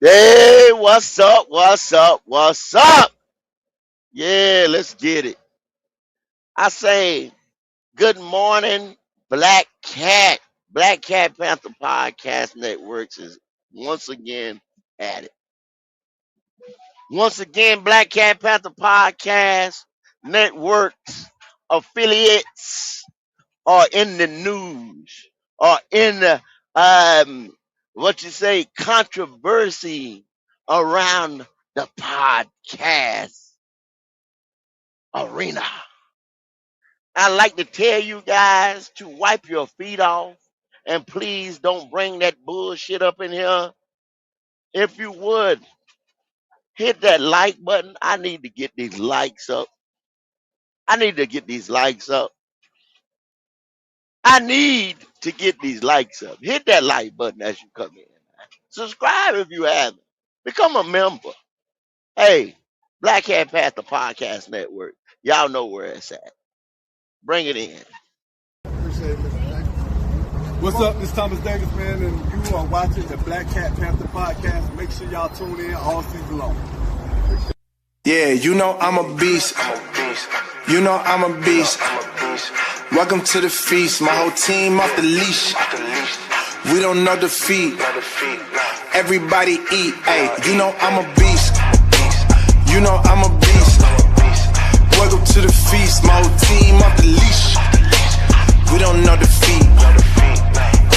Hey, what's up? What's up? What's up? Yeah, let's get it. I say good morning, Black Cat. Black Cat Panther Podcast Networks is once again at it. Once again, Black Cat Panther Podcast Networks affiliates are in the news or in the what you say controversy around the podcast arena. I like to tell you guys to wipe your feet off and please don't bring that bullshit up in here. If you would, hit that like button. I need to get these likes up. I need to get these likes up. I need to get these likes up. Hit that like button as you come in. Subscribe if you haven't. Become a member. Hey, Black Hat Panther Podcast Network. Y'all know where it's at. Bring it in. Appreciate it, Mr. Davis. What's up? This is Thomas Davis, man, and you are watching the Black Cat Panther Podcast. Make sure y'all tune in all season long. Yeah, you know I'm a beast. You know I'm a beast. Welcome to the feast. My whole team off the leash. We don't know defeat. Everybody eat. Hey, you know I'm a beast. You know I'm a beast. Welcome to the feast. My whole team off the leash. We don't know defeat.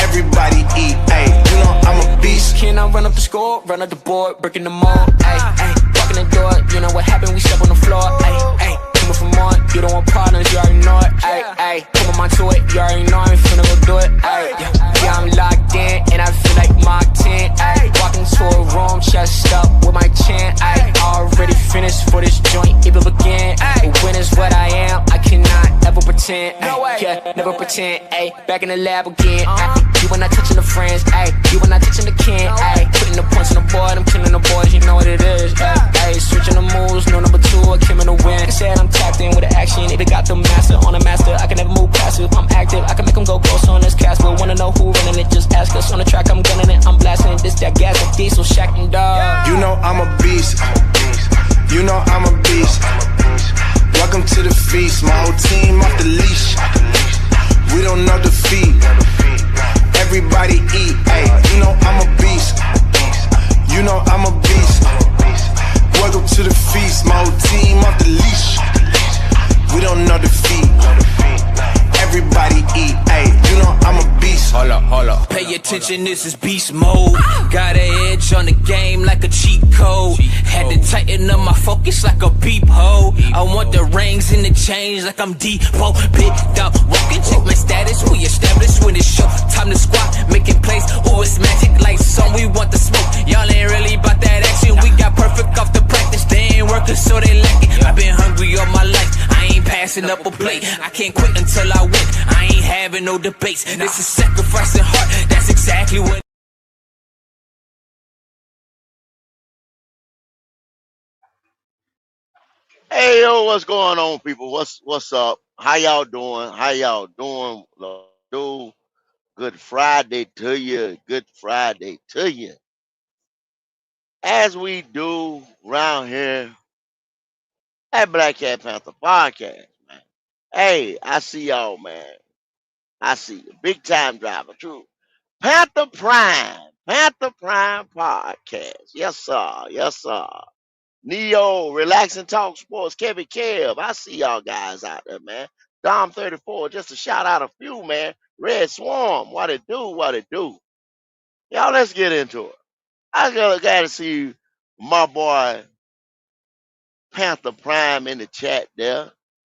Everybody eat. Hey, you know I'm a beast. Can I run up the score, run up the board, breaking them all? Ay, ay, walking the door, you know what happened? We step on the floor. Ay, ay, coming from on, you don't want partners, you already know it. Ay, ay, come on to it, you already know I'm finna go do it. Ay, yeah, I'm locked in, and I feel like Mark 10. Ay, walking to a room, chest up with my chin. Ay, already finished for this joint, it will begin. Ay, when is what I am, I cannot ever pretend. Ay, yeah, never pretend. Ay, back in the lab again. Ay, you when I touching the friends, ayy. You when I touching the can, ayy. Putting the points on the board, I'm killing the boys, you know what it is, ayy. Switching the moves, no number two, I came in the win. They said I'm tapped in with the action, they got the master on the master. I can never move passive, I'm active, I can make them go ghost on this castle. Wanna know who running it, just ask us. On the track, I'm gunning it, I'm blasting this, that gas, that diesel, Shack and dog. You know I'm a beast. You know I'm a beast. Welcome to the feast. My whole team off the leash. We don't know defeat. Everybody eat, ayy, you know I'm a beast. You know I'm a beast. Welcome to the feast, my whole team off the leash. We don't know defeat. Everybody eat, ayy, you know I'm a beast. Hold up. Pay attention, this is beast mode. Got an edge on the game like a cheat code. Had to tighten up my focus like a peephole. I want the rings and the chains like I'm Depot. Big dog walking, check my status. We established when it's show. Time to squat, making plays. Ooh, it's magic like some. We want the smoke. Y'all ain't really about that action. We got perfect off the practice. They ain't working, so they lacking. I've been hungry all my life. I ain't passing up a plate. I can't quit until I win. I ain't having no debates. This is sacrificing heart. That's exactly what. Hey yo, what's going on, people? What's up? How y'all doing? How y'all doing? Do good Friday to you. Good Friday to you. As we do around here at Black Cat Panther Podcast, man. Hey, I see y'all, man. I see you. Big time driver, true. Panther Prime. Panther Prime Podcast. Yes, sir. Yes, sir. Neo, Relax and Talk Sports, Kevin Kev. I see y'all guys out there, man. Dom 34, just to shout out a few, man. Red Swarm, what it do, what it do. Y'all, let's get into it. I gotta see my boy Panther Prime in the chat there.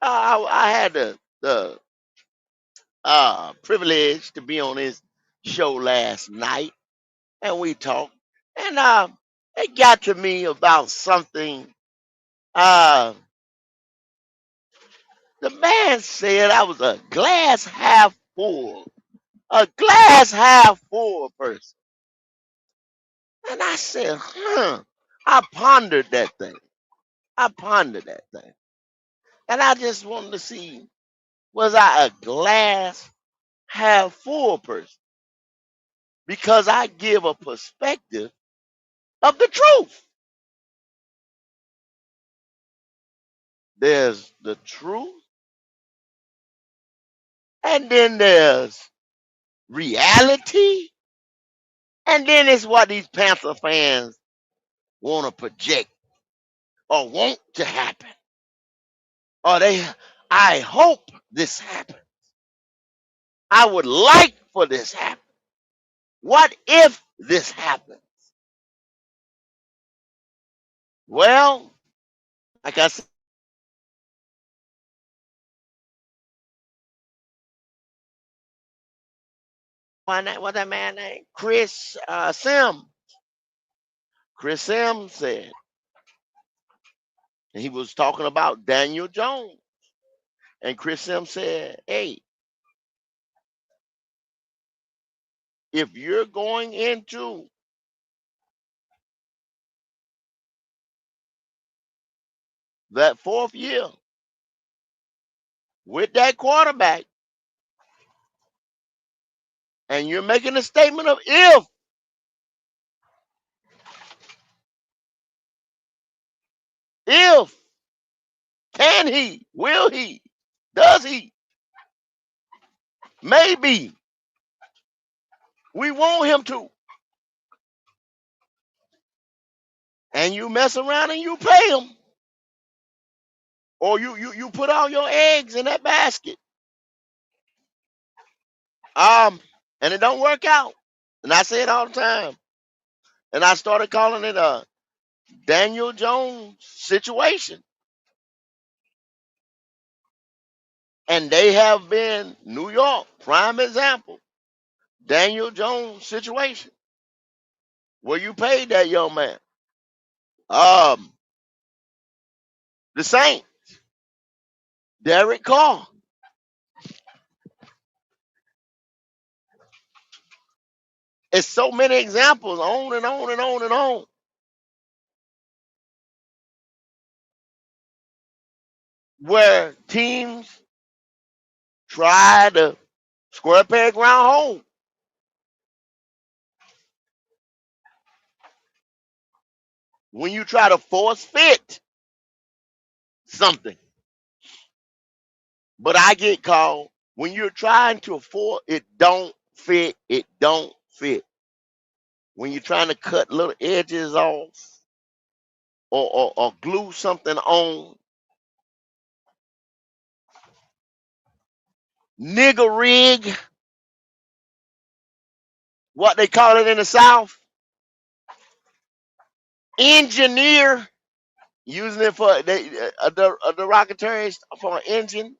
I had the privilege to be on his show last night, and we talked. And it got to me about something. Uh, The man said I was a glass half full person. And I said, I pondered that thing. I pondered that thing. And I just wanted to see, was I a glass half full person? Because I give a perspective of the truth. There's the truth, and then there's reality, and then it's what these Panther fans want to project or want to happen. Or I hope this happens. I would like for this happen. What if this happens? Well, like I said, what's that man name? Chris Sims. Chris Sims said, and he was talking about Daniel Jones. And Chris Sims said, hey, if you're going into that fourth year with that quarterback, and you're making a statement of if, can he, will he, does he, maybe, we want him to, and you mess around and you pay him, or you put all your eggs in that basket, and it don't work out. And I say it all the time. And I started calling it a Daniel Jones situation. And they have been New York, prime example, Daniel Jones situation, where you paid that young man. The Saints, Derek Carr. It's so many examples, on and on and on and on. Where teams try to square peg round hole. When you try to force fit something. But I get called when you're trying to afford it don't fit, it don't fit. When you're trying to cut little edges off or glue something on, nigger rig, what they call it in the South, engineer, using it for a derogatory for an engine,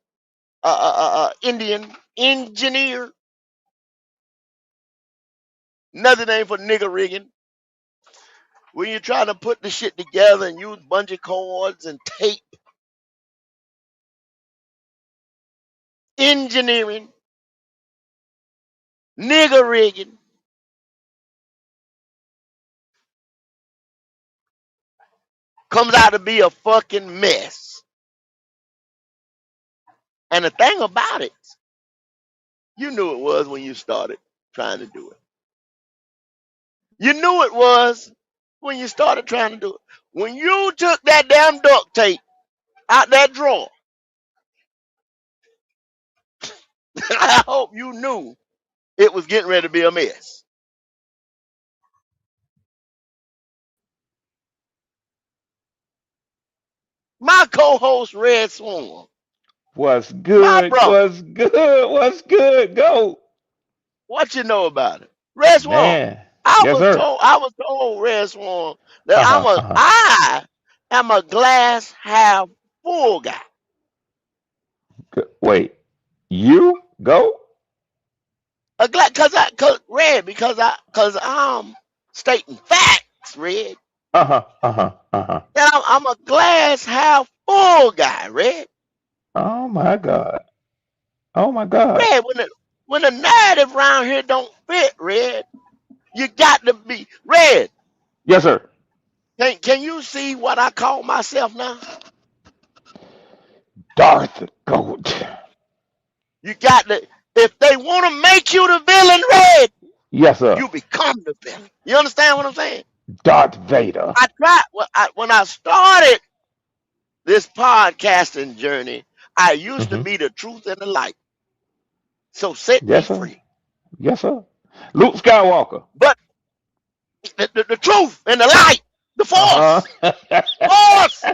Indian engineer, another name for nigger rigging. When you're trying to put the shit together and use bungee cords and tape, engineering, nigger rigging, comes out to be a fucking mess. And the thing about it, you knew it was when you started trying to do it. You knew it was when you started trying to do it. When you took that damn duct tape out that drawer, I hope you knew it was getting ready to be a mess. My co-host Red Swarm, What's my good? brother, What's good? What's good? Go, what you know about it? Red Swarm, man. Yes, sir. I was told Red Swarm that Uh huh. Uh huh. I am a glass half full guy. Wait, you go? A glass, cause I'm stating facts, Red. Uh huh. Uh huh. Uh huh. That I'm a glass half full guy, Red. Oh my God. Oh my God. Red, when the narrative around here don't fit, Red, you got to be Red. Yes, sir. Can you see what I call myself now? Darth Goat. You got to. If they want to make you the villain, Red, Yes, sir. you become the villain. You understand what I'm saying? Darth Vader. I tried when I started this podcasting journey. I used to Hmm. be the truth and the light. So set me Yes, sir. free. Yes, sir. Luke Skywalker. But the truth and the light, the Uh force, huh. force.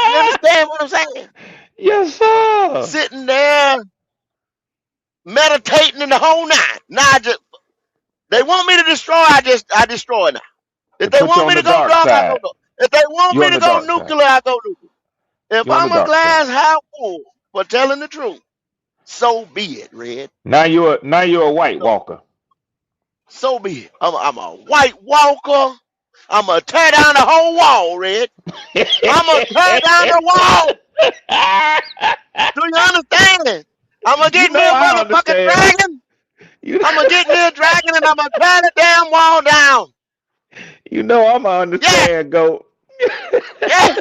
You understand what I'm saying? Yes, sir. Sitting there meditating in the whole nine. Now they want me to destroy. I destroy now. They If they put you want on me the to go dark dark, I go side. dark. If they want You're me on to the go dark side. nuclear, I go nuclear. If You're on the I'm a dark side. glass half full for telling the truth, so be it, Red. Now you're a White So, Walker. so be it. I'm a white walker. I'm gonna tear down the whole wall, Red. I'm gonna tear down the wall. Do you understand? I'm gonna You get me know a I motherfucking understand. dragon. You I'm gonna get me a dragon and I'm gonna tear the damn wall down. you know I'm gonna Yeah, understand, Goat. yeah.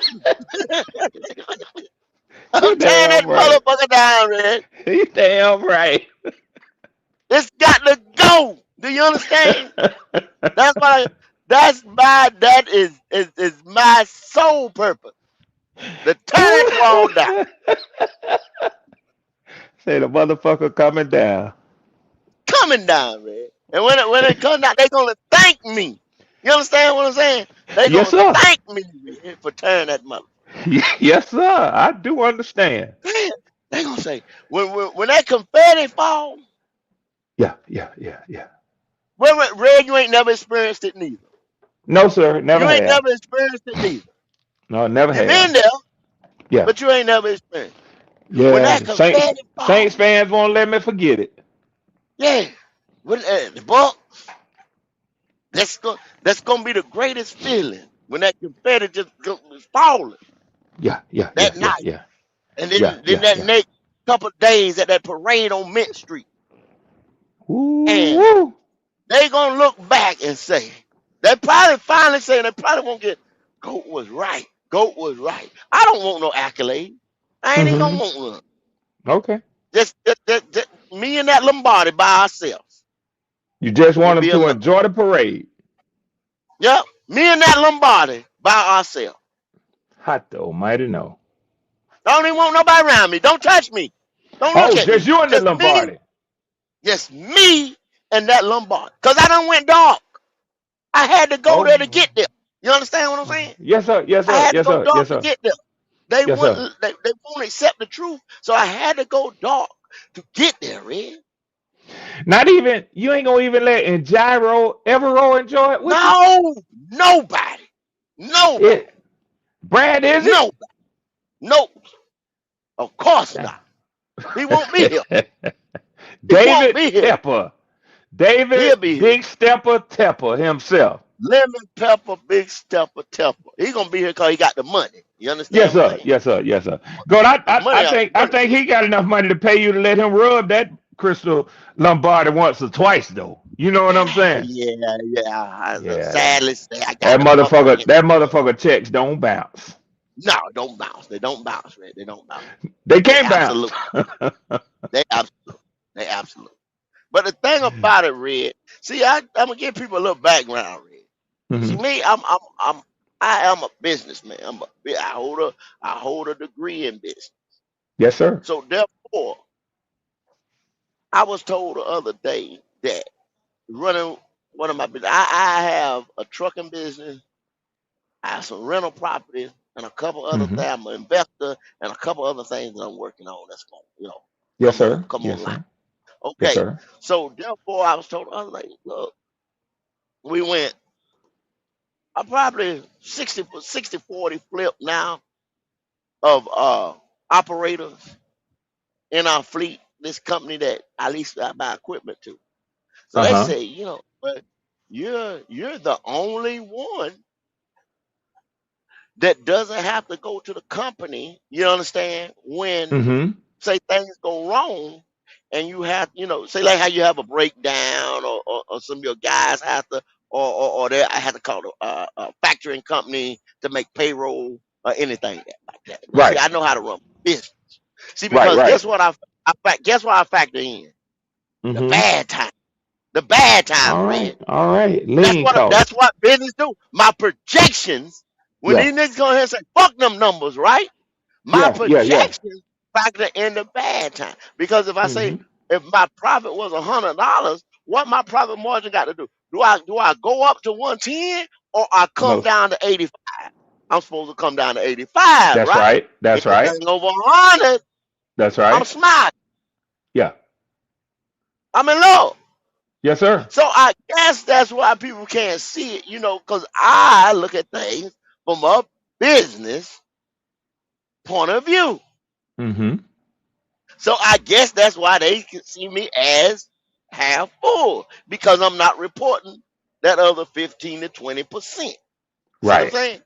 You I'm tearing that damn right. motherfucker down, Red. You damn right. It's got to go. Do you understand? That's why. That is my sole purpose. To tear that wall down, Say the motherfucker coming down. coming down, man. And when it comes out, they gonna thank me. You understand what I'm saying? They Yes, gonna sir. thank me, man, for tearing that mother. Yes, sir. I do understand. Man, they gonna say when that confetti fall, Yeah, yeah, yeah, yeah. well, Red, you ain't never experienced it neither. No, sir. Never You ain't have. never experienced it neither. No, never You've have. been there, Yeah. but you ain't never experienced. When Yeah. that The Saints confetti Saints fall, fans won't let me forget it. yeah, when, the Buck, that's gonna be the greatest feeling when that confetti just is falling Yeah, yeah, yeah, that yeah, night, yeah. and Yeah, then yeah, that yeah. next couple of days at that parade on Mint Street, Ooh, and woo. they gonna look back and say, they probably finally say, they probably won't get, Goat was right. Goat was right. I don't want no accolade. I ain't even gonna Hmm. want none. Okay. Just me and that Lombardi by ourselves. You just Will want them be to enough. enjoy the parade. Yep. Me and that Lombardi by ourselves. Hot the almighty no. I don't even want nobody around me. Don't touch me. Don't look Oh, at just me. you and the Just me. Lombardi. Just me and that Lombardi. Because I done went dark. I had to go there to Oh, get there. You understand what I'm saying? yes, sir. Yes, I sir. had to Yes, go sir. dark Yes, to sir. get there. They Yes, sir. wouldn't they won't accept the truth. So I had to go dark to get there, Red. Not even you ain't gonna even let Enjiro Evero enjoy it with you. No, nobody. Nobody. It Brad is it? No. No. Of course not. He won't be here. He won't David be here. Tepper. He'll David be here. Big Stepper Tepper himself. Lemon pepper, big stepper, tepper. He gonna be here because he got the money. You Yes, understand what I'm sir. saying? Yes, sir. Yes, sir. God, I, The I, I money, think I money. think he got enough money to pay you to let him rub that crystal Lombardi once or twice, though. You know what I'm saying? Yeah, yeah. Yeah. Sadly say I got to come up on him. That motherfucker checks don't bounce. No, don't bounce. They don't bounce, man. They don't bounce. They They can't bounce. absolute. They absolute. They absolute. But the thing about it, Red. See, I'm gonna give people a little background, Red. See, Hmm. me, I am a businessman. I hold a degree in business. Yes, sir. So therefore, I was told the other day that running one of my business, I have a trucking business, I have some rental properties, and a couple other Hmm. things. I'm an investor, and a couple other things that I'm working on. That's going, Yes, sir. come Yes, online. sir. Yes, Okay, sir. so therefore, I was told the other day, look, we went. I probably 60-40 flip now of operators in our fleet. This company that at least I buy equipment to. So Uh they huh. say, but you're the only one that doesn't have to go to the company, you understand, when Hmm. say things go wrong and you have, say like how you have a breakdown or some of your guys have to or they I have to call a factoring company to make payroll or anything like that. But see, Right. I know how to run business. See, Right. because Right. guess what I factor in? The Hmm. bad time. The bad times, All Red. right. All right. Lean That's cost. what business do. My projections, when Yeah. these niggas go ahead and say, fuck them numbers, right? My Yeah. Yeah. Yeah. projections factor in the bad time. Because if I say Mm-hmm. if my profit was $100, what my profit margin got to do? Do I go up to 110 or I come No. down to 85? I'm supposed to come down to 85, That's right? right. That's right. Anything over 100, That's I'm right. smart. Yeah. I'm in love. Yes, sir. So I guess that's why people can't see it, because I look at things from a business point of view. Mm-hmm. So I guess that's why they can see me as half full because I'm not reporting that other 15 to 20%. See what I'm Right. saying?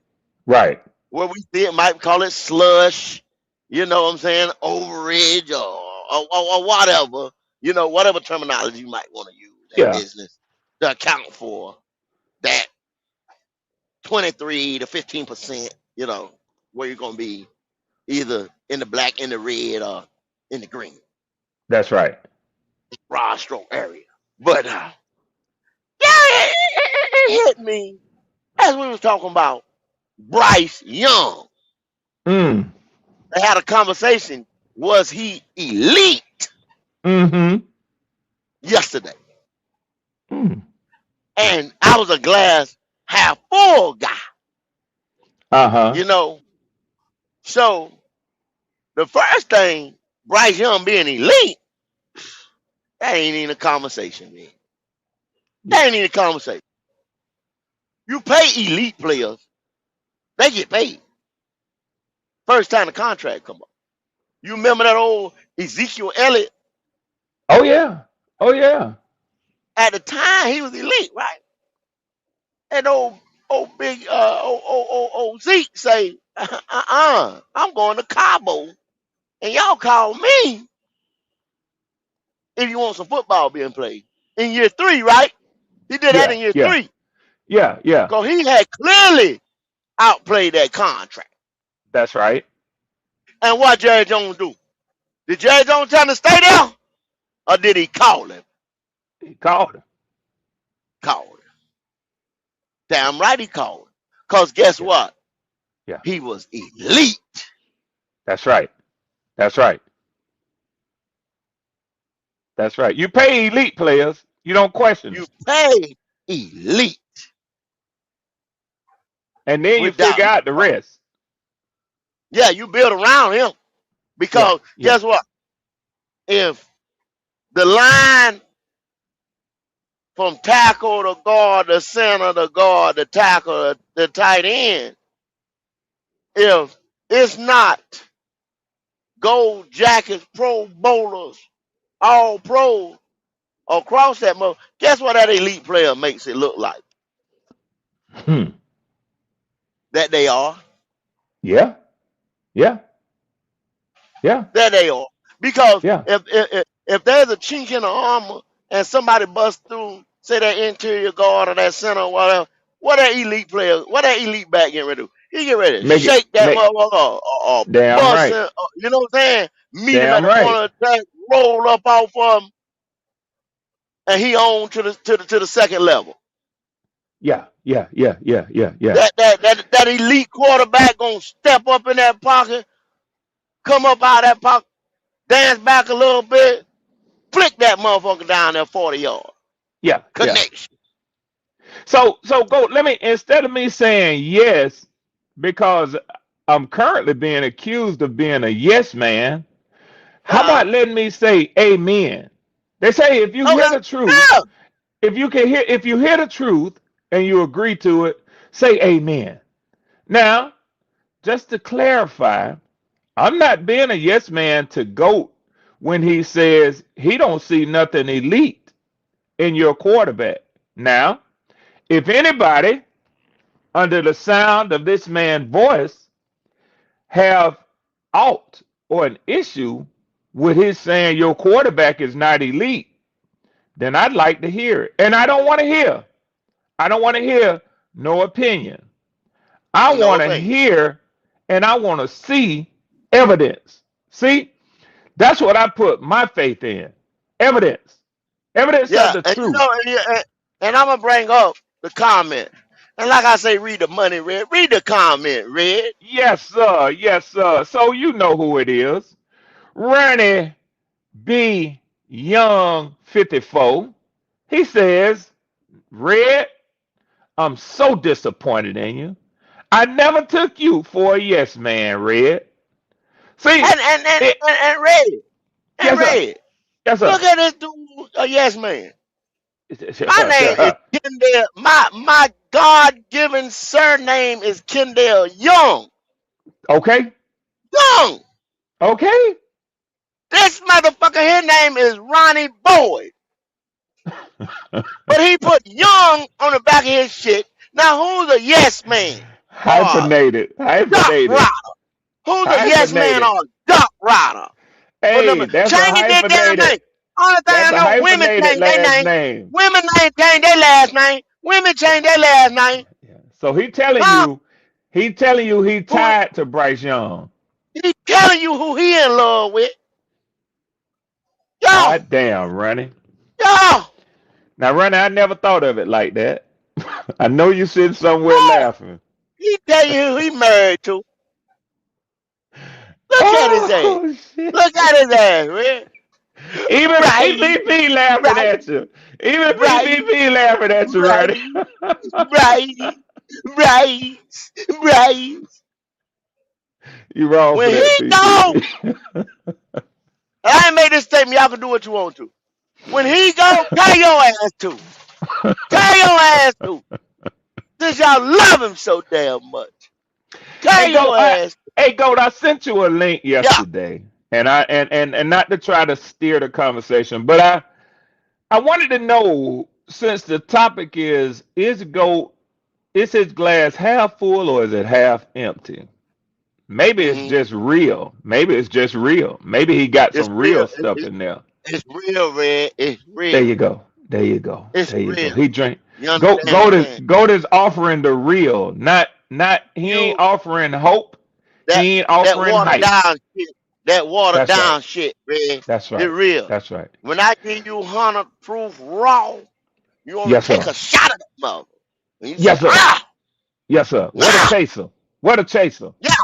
Right. Where we see it, might call it slush, you know what I'm saying? Overage or whatever, whatever terminology you might want to use in Yeah. business to account for that 23 to 15%, where you're going to be either in the black, in the red, or in the green, That's right. broad stroke area. But yeah, it hit me as we was talking about Bryce Young. Mm. They had a conversation. Was he elite Mm-hmm. yesterday? Mm. And I was a glass half full guy, Uh-huh. you know. So the first thing, Bryce Young being elite, that ain't even a conversation, man. That ain't even a conversation. You pay elite players, they get paid. First time the contract come up. You remember that old Ezekiel Elliott? Oh yeah. Oh yeah. At the time he was elite, right? And old big old Zeke say, I'm going to Cabo, and y'all call me if you want some football being played in year 3, right? He did that Yeah. in year Yeah. 3 Yeah. Yeah. because he had clearly outplayed that contract. That's right. And what Jerry Jones do? Did Jerry Jones tell him to stay there, or did he call him? He called him. Called him. Damn right he called him. Because guess Yeah. what? Yeah. He was elite. That's right. That's right. That's right. You pay elite players. You don't question them. You pay elite And then you without figure no out the problem. rest. Yeah, you build around him. Yeah. Because Yeah. guess what? If the line from tackle to guard, the center to guard, the tackle, the tight end, if it's not gold jackets, pro bowlers, all pros across that mode, guess what that elite player makes it look like? Hmm. That they are. Yeah. Yeah. Yeah. That they are. Because Yeah. if there's a chink in the armor and somebody busts through, say that interior guard or that center or whatever, what that elite back getting ready to do? He get ready to Make it shake that make motherfucker or damn bust right. him, you know what I'm saying? Meet him at Damn the point right. of attack, roll up off of him, and he on to the second level. Yeah. Yeah. Yeah. Yeah. Yeah. Yeah. That elite quarterback gonna step up in that pocket, come up out of that pocket, dance back a little bit, flick that motherfucker down there 40 yards. Yeah. Yeah. Connection. So go. Let me, instead of me saying yes, because I'm currently being accused of being a yes man. How Uh-huh. about letting me say amen? They say if you Okay. hear the truth, Yeah. if you hear the truth and you agree to it, say amen. Now, just to clarify, I'm not being a yes man to Goat when he says he don't see nothing elite in your quarterback. Now, if anybody under the sound of this man's voice have aught or an issue with his saying your quarterback is not elite, then I'd like to hear it. And I don't want to hear. I don't want to hear no opinion. I No want to opinion. hear and I want to see evidence. See, that's what I put my faith in. Evidence. Evidence of Yeah, the and you truth. know, and I'm gonna bring up the comment. And like I say, read the money, Red. Read the comment, Red. Yes, sir. Yes, sir. So you know who it is. Ronnie B. Young 54. He says, Red, I'm so disappointed in you. I never took you for a yes man, Red. See, it, And Red, and yes, sir. Red. Yes, sir. Look at this dude, a yes man. My name is Kendall. My God given surname is Kendall Young. Okay. Young. Okay. This motherfucker, his name is Ronnie Boyd. But he put Young on the back of his shit. Now who's a yes man? Or Hyphenated. duck Hyphenated. rider? Who's a yes man Hyphenated. or a duck rider? But Hey, them that's a change their damn hyphenated. name. Only thing I That's a know, women hyphenated change their last name. name. Women ain't change their last name. Women change their last name. Yeah. So he telling you he Who tied to Bryce Young. he telling you who he in love with? Yo, Hot damn, Ronnie. yo, Now, Ronnie, I never thought of it like that. I know you sitting somewhere who? laughing. He tell you who he married to. Look at his ass. Oh shit. Look at his ass, man. Even Right, PPP laughing right, at you. Even right, PPP laughing at you, Ronnie. right, right, right, right. You wrong for When that, he go, PPP. I ain't made this statement. Y'all can do what you want to. When he go, tell your ass to. Tell your ass to. Since y'all love him so damn much. Tell Hey, your ass. Goat, I sent you a link Yeah. yesterday, and and not to try to steer the conversation, but I wanted to know, since the topic is Goat, is his glass half full or is it half empty? Maybe it's hmm just real. Maybe it's just real. Maybe he got It's some real. real stuff in there. It's real, Red. It's There real. you go. There you go. It's There you go. real. He drink. You understand what I'm saying? Goat is offering the real, not he ain't You offering hope. that He ain't that offering watered hype. down shit. That watered That's right. down shit, Red. That's It's right. real. That's right. When I give you 100 proof raw, you want to Yes, take sir. a shot of that mother. And you say, Yes, sir. Yes, sir. What a ah, chaser. What a chaser. yeah.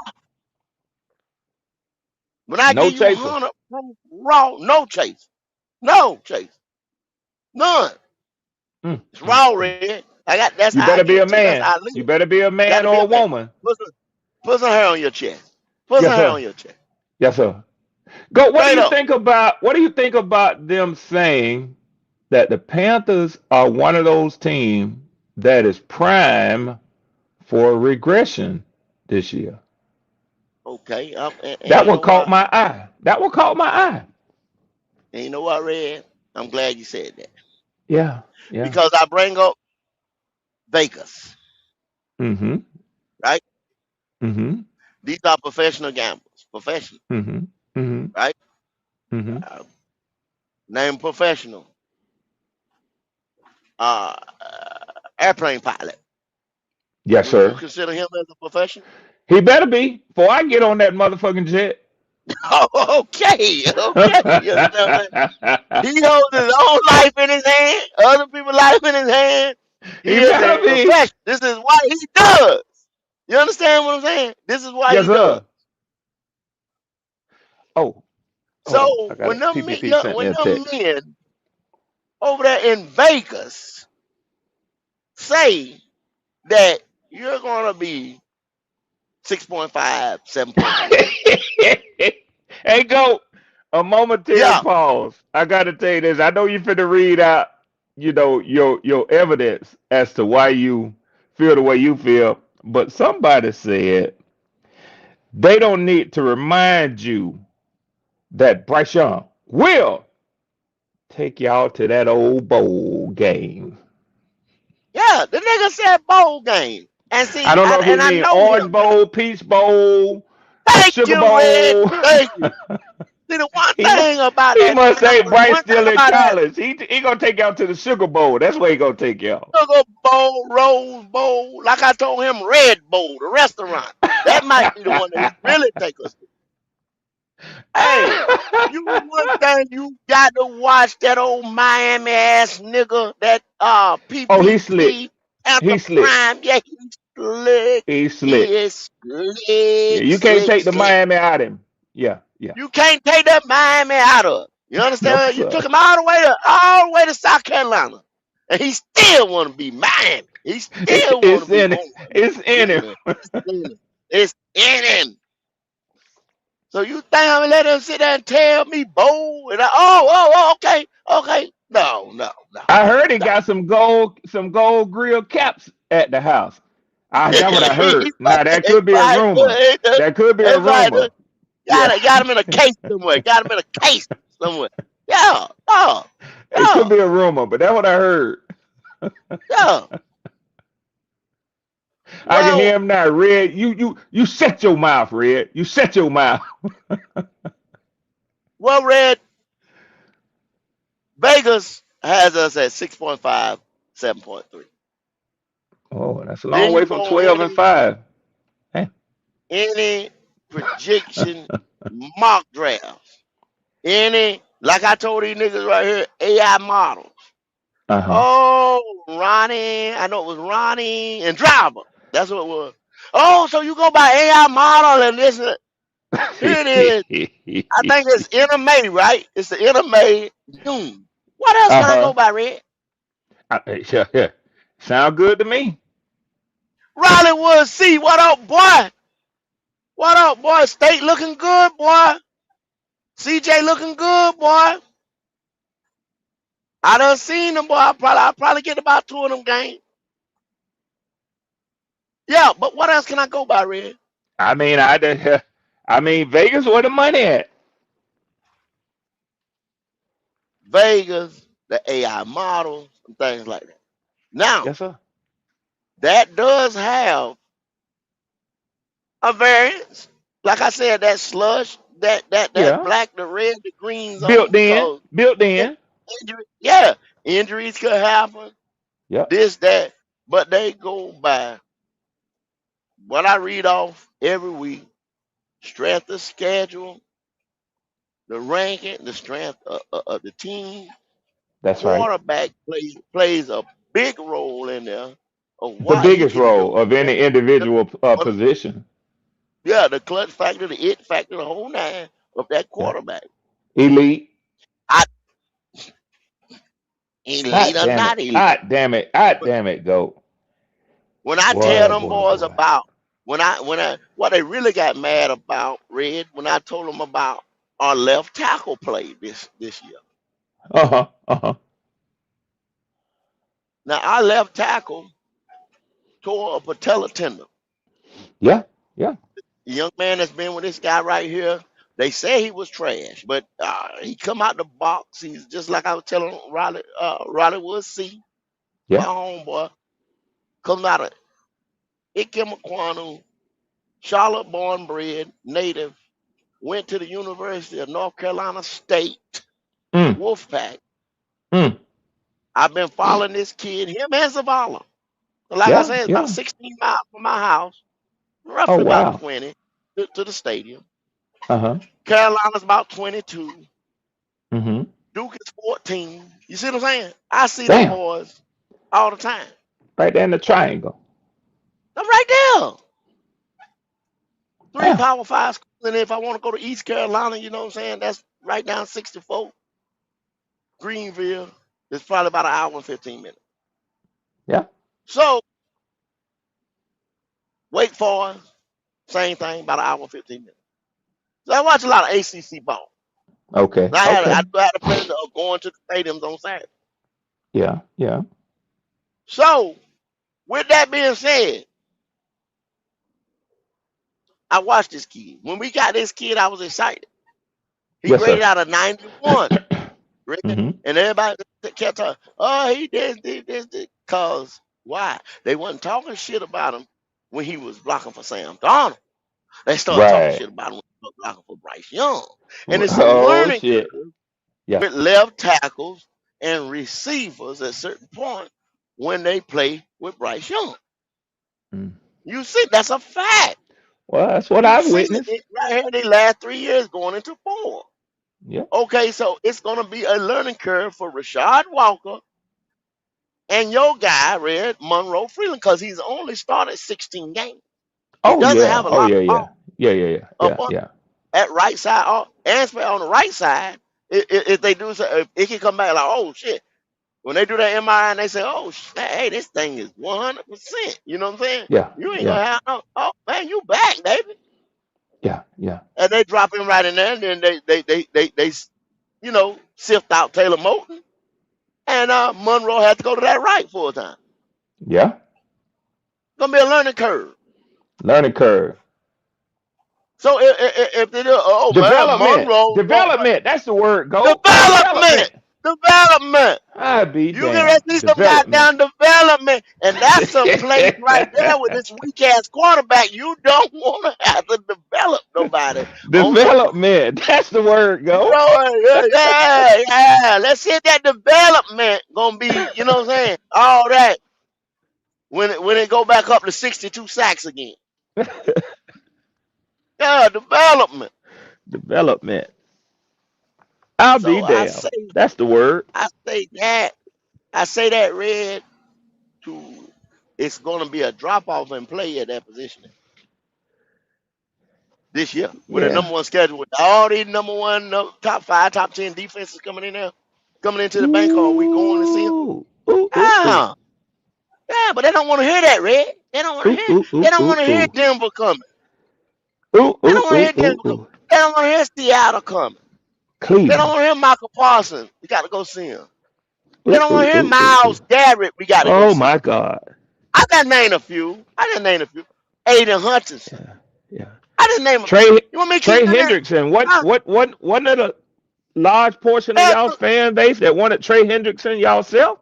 When I No give you chaser. 100 proof raw, no chase. No chase. None. Mm, It's mm, raw, mm. Red. That's You how I better be give a it to you. That's man. how I live. You better be a Got man to be or a a man. woman. Put some hair on your chest. Put some Yes, hair sir. on your chest. Yes, sir. Go. Straight up. What do you think about them saying that the Panthers are one of those teams that is prime for regression this year? Okay. And That you one know caught what? my eye. That one caught my eye. And you know what, Red? I'm glad you said that. Yeah. Yeah. Because I bring up Vegas, Mm-hmm. right? Mm-hmm. These are professional gamblers. Professional, Mm-hmm. Mm-hmm. right? Mm-hmm. Uh, Name professional. Uh, Airplane pilot. Yes, Would you sir. consider him as a professional? He better be before I get on that motherfucking jet. Oh, okay. Okay. You understand what I'm saying? He holds his own life in his hand, other people's life in his hand. He He is better a be. professional. This is what he does. You understand what I'm saying? This is why Yes, he does. sir. Oh, hold on. So I got it. PPP sent me when a them text. men over there in Vegas say that you're gonna be 6.5, 7.5. Hey, go. A momentary Yeah, pause. I gotta tell you this. I know you finna read out, your evidence as to why you feel the way you feel, but somebody said they don't need to remind you that Bryce Young will take y'all to that old bowl game. yeah. The nigga said bowl game. And see, I don't know if he and I mean know Orange him. Bowl, Peach Bowl, Thank Sugar you, Red. Bowl. Thank you. See, the one he mu- thing about he that must say pamphlet, Bryce one thing still in about that college. He gonna take y'all to the Sugar Bowl. That's where he gonna take y'all. Sugar Bowl, Rose Bowl, like I told him, Red Bowl, the restaurant. That might be the one that he really take us to. Hey, you one thing you got to watch that old Miami ass nigga, that Oh, he slick. PPP Panther He slick. Prime. Yeah, he's slick. He He slick. is Yeah, slick, you can't slick, take the slick. Miami out of him. Yeah, yeah. You can't take that Miami out of it. You No, understand? You sir. took him all the way to South Carolina, and he still want to be Miami. He still want to It's be in home. it's in him. Yeah, it's in him. It's in him. So you think I'm gonna let him sit there and tell me bold? And okay, okay. No, no, no, I heard he no. got some gold grill caps at the house. That's what I heard. He Now that he could be a probably do rumor. it. That could be a He probably do rumor. it. Yeah. Got him in a case somewhere. Got him in a case somewhere. Yeah, yeah, It yeah, could be a rumor, but that's what I heard. yeah. I can Well, hear him now. Red, you shut your mouth, Red. You shut your mouth. Red, Vegas has us at 6.5, 7.3. Oh, that's a Then long way you from go on 12 and 5. Hey. any projection mock drafts. Like I told these niggas right here, AI models. Uh-huh. Oh, Ronnie, I know it was Ronnie and Driver. That's what it was. Oh, so you go by AI model and this. Here it is. I think it's NMA, right? It's the NMA June. What else can I Uh-huh. go by, Red? Yeah, yeah. Sound good to me. Riley Wood C. What up, boy? What up, boy? State looking good, boy. CJ looking good, boy. I done seen them, boy. I'll probably get about 2 of them games. Yeah, but what else can I go by, Red? I mean, I mean, Vegas where the money at? Vegas, the AI models, and things like that. Now, Yes, sir. that does have a variance. Like I said, that slush, that Yeah. black, the red, the green zone, Built in. because Built in- in. yeah, injuries could happen, Yep. this, that, but they go by what I read off every week: strength of schedule, the ranking, the strength of the team. That's right. Quarterback plays a big role in there of The why he biggest can role of any the, individual position. yeah, the clutch factor, the it factor, the whole nine of that Yeah. quarterback. Elite. I elite Hot or damn it. not elite. Hot damn it. Hot damn it, go. When I tell Boy, them boy, boys boy. about when I what they really got mad about, Red, when I told them about our left tackle play this year. Uh-huh. Uh-huh. Now our left tackle tore a patella tendon. Yeah. Yeah. The young man that's been with this guy right here, they say he was trash, but he come out the box. He's just like I was telling Riley Wood C, my Yeah. homeboy, comes out of Ikemaquanu, Charlotte born bred, native, went to the University of North Carolina State, Mm. Wolfpack. Mm. I've been following this kid, him and Zavala. Like I Yeah. said, it's about Yeah. 16 miles from my house, Oh roughly about wow. 20 to the stadium. Uh-huh. Carolina's about 22. Mm-hmm. Duke is 14. You see what I'm saying? I see them Damn. boys all the time. Right there in the triangle. I'm right there. Three Yeah. Power Five schools. And if I want to go to East Carolina, you know what I'm saying? That's right down 64. Greenville. It's probably about an hour and 15 minutes. Yeah. So, Wake Forest, same thing, about an hour and 15 minutes. So I watch a lot of ACC ball. Okay. I Okay. had the pleasure of going to the stadiums on Saturday. Yeah. Yeah. So, with that being said, I watched this kid. When we got this kid, I was excited. He Yes, graded sir. out a 91. Right? Mm-hmm. And everybody kept talking, oh, he did this. Because why? They wasn't talking shit about him when he was blocking for Sam Darnold. They started talking Right. shit about him when he was blocking for Bryce Young. And it's a Oh learning shit. curve Yeah. with left tackles and receivers at certain point when they play with Bryce Young. Mm. You see, that's a fact. Well, that's what We've I've seen witnessed. it right here in the last 3 years going into 4. Yeah. Okay, so it's going to be a learning curve for Rashad Walker and your guy, Red Monroe Freeland, because he's only started 16 games. He Oh doesn't yeah. have a Oh lot yeah. of Yeah. ball Yeah. Yeah. Yeah. up Yeah. on Yeah. that right side, and especially on the right side. If they do, if it can come back like, oh shit, when they do that MRI and they say, oh, hey, this thing is 100%. You know what I'm saying? Yeah. You ain't Yeah. gonna have no. Oh man, you back, baby. Yeah. Yeah. And they drop him right in there, and then they sift out Taylor Moton, and Monroe had to go to that right full time. Yeah. Gonna be a learning curve. Learning curve. So if they do, oh man, Development. Monroe going Development. That's the word. Go. development, Development. development. I be You get ready damn. to see some Development. goddamn development, and that's a place right there with this weak ass quarterback. You don't want to have to develop nobody on no. Development. That's the word. Go. Yeah. Let's hit that development. Gonna be, you know what I'm saying? All that when it go back up to 62 sacks again. Yeah, development. Development. I'll be So damn. That's the word. I say that, Red. To it's gonna be a drop off in play at that position this year with a Yeah. number one schedule with all these number one, top 5, top 10 defenses coming in there, coming into the bank. Are we going to see them? Ooh. Ooh. Ooh. Ooh. Yeah, yeah, but they don't want to hear that, Red. They don't want to Ooh. hear. Ooh. They Ooh. don't want Ooh. to hear Ooh. Denver coming. Ooh. They don't Ooh. want to Ooh. hear Ooh. Denver coming. Ooh. They don't want to hear Seattle coming. They don't Cleveland. want to hear Michael Parsons. We got to go see him. They Ooh. don't want Ooh. to hear Ooh. Ooh. Miles Ooh. Garrett. We got to go Oh see my him. God. I just named a few. Aiden Hutchinson. Yeah. Yeah. I just name a few. Trey You want me to keep Trey them there? Hendrickson. Huh? What one of the large portion of Yeah, y'all fan base that wanted Trey Hendrickson y'allself?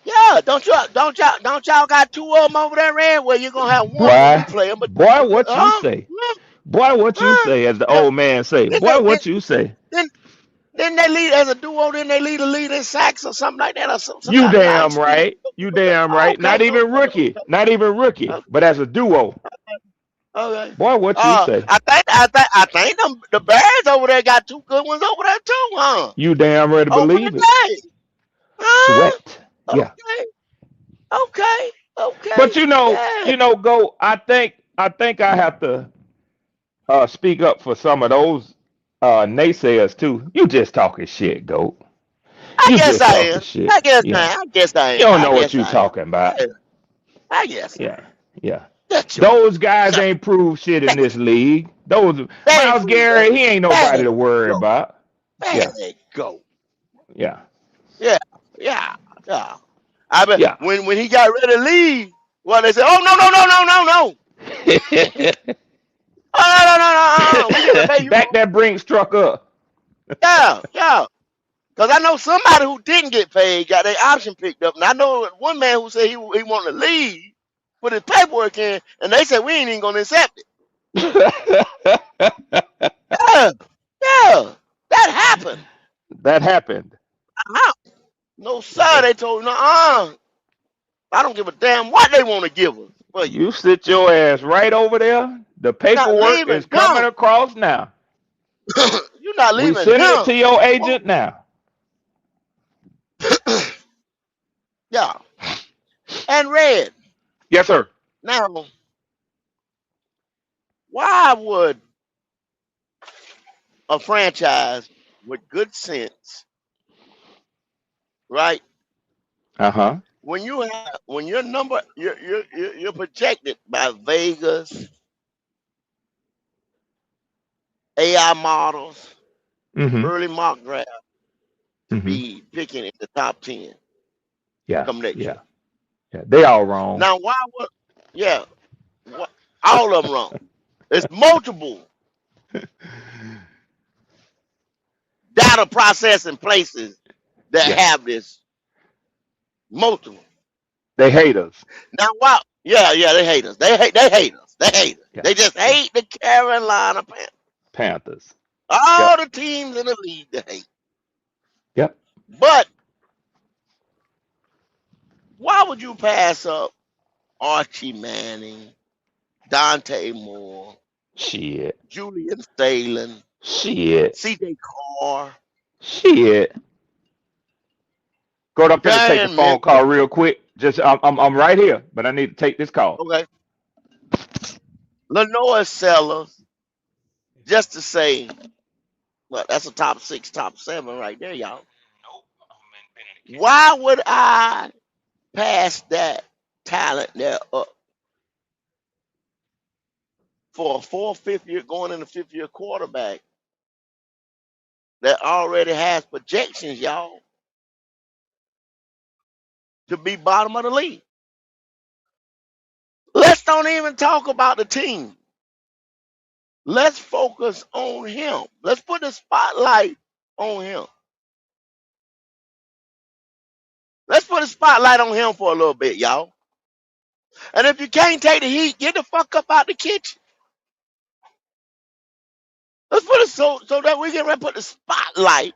yeah. Don't y'all got 2 of them over there, Red? Well, you're gonna have one when we Boy, play them, but boy, what you huh? say? Huh? Boy, what you Huh? say? As the Yeah. old man say. Then Boy, they then, what you say? then then they lead as a duo. Then they lead a lead in sacks or something like that, or You somebody like damn speed. right. You damn Oh, right. okay, Not even rookie. Not even rookie. okay, But as a duo. okay. Boy, what you say? I think the Bears over there got 2 good ones over there too, huh? You damn right to Over believe it. the day, huh? Sweat. Yeah. Okay, okay, But okay. Yeah. go. I think I have to speak up for some of those naysayers too. You just talking shit, goat. I You guess just I talking am. shit. I guess I Yeah. am. I guess I You am. don't I know what guess you I am. talking about. Yeah, I guess I am. Yeah. Yeah. Shut your Those guys shut. ain't proved shit in There this league. Those there Miles you Garrett, he ain't nobody there to you worry go. about. There Yeah. they go. Yeah. Yeah, yeah, yeah. I bet Yeah. when he got ready to leave, well, they said, "Oh no. Oh no. We get to pay you Back more." that Brinks truck up. Yeah. Because I know somebody who didn't get paid got their option picked up, and I know one man who said he wanted to leave, put his paperwork in, and they said we ain't even gonna accept it. Yeah, yeah, that happened. That happened. Uh-huh. No, sir. They told me, I don't give a damn what they want to give us for you. You sit your ass right over there. The You're not paperwork leaving is coming him. across now. You're not We leaving sending it him. to your Whoa. agent now. Yeah. And Red. Yes, sir. Now, why would a franchise with good sense, right? Uh-huh. When your number you're projected by Vegas, AI models, Mm-hmm. early mock draft to Mm-hmm. be picking in the top 10 Yeah. come next Yeah. year. Yeah. They all wrong. Now, why would yeah, all of them wrong. It's multiple data processing places that Yeah. have this multiple. They hate us. Now, why? Yeah, they hate us. They hate us. They hate us. Yeah. They just Yeah. hate the Carolina Panthers. Panthers. All Yep. the teams in the league they hate. Yep. But why would you pass up Archie Manning, Dante Moore, Shit. Julian Stalin, Shit. C.J. Carr, Shit. Go. I'm finna take a Darian phone Mitchell. call real quick. Just I'm right here, but I need to take this call. Okay, Lenoir Sellers, just to say, well, that's a top six, top seven right there, y'all. Why would I pass that talent there up for a fourth, fifth year going in the fifth year quarterback that already has projections, y'all, to be bottom of the league? Let's don't even talk about the team. Let's focus on him. Let's put the spotlight on him. Let's put a spotlight on him for a little bit, y'all. And if you can't take the heat, get the fuck up out the kitchen. Let's put it so that we can put the spotlight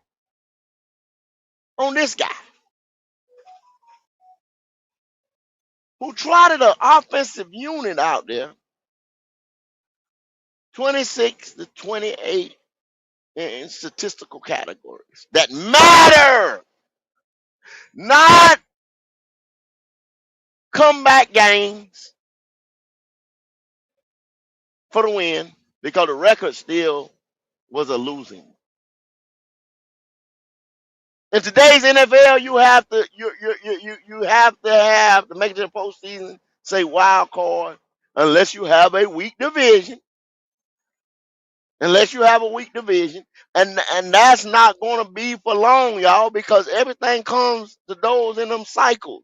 on this guy who trotted an offensive unit out there, 26 to 28 in statistical categories that matter, not comeback games for the win, because the record still was a losing. In today's NFL, you have to you have to have to make it to the postseason, say wild card, unless you have a weak division. Unless you have a weak division, and that's not going to be for long, y'all, because everything comes to those in them cycles.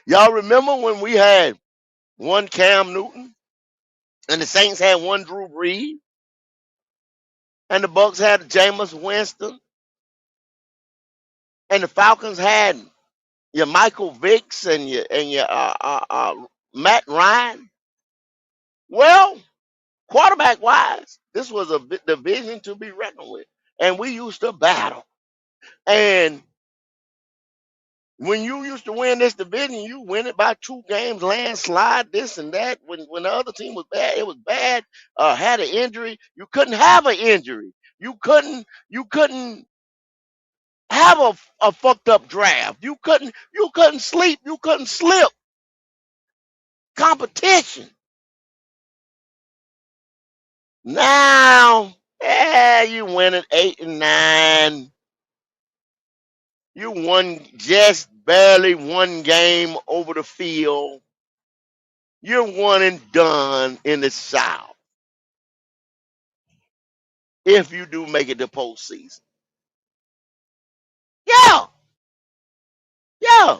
Y'all remember when we had one Cam Newton, and the Saints had one Drew Brees, and the Bucks had Jameis Winston, and the Falcons had your Michael Vicks and your Matt Ryan. Well, quarterback wise, this was a division to be reckoned with, and we used to battle. And when you used to win this division, you win it by 2 games, landslide, this and that. When the other team was bad, it was bad. Had an injury, you couldn't have an injury. You couldn't have a fucked up draft. You couldn't sleep. You couldn't slip. Competition. Now, yeah, you win it 8 and 9. You won just barely 1 game over the field. You're one and done in the South if you do make it to postseason. Yeah, yeah,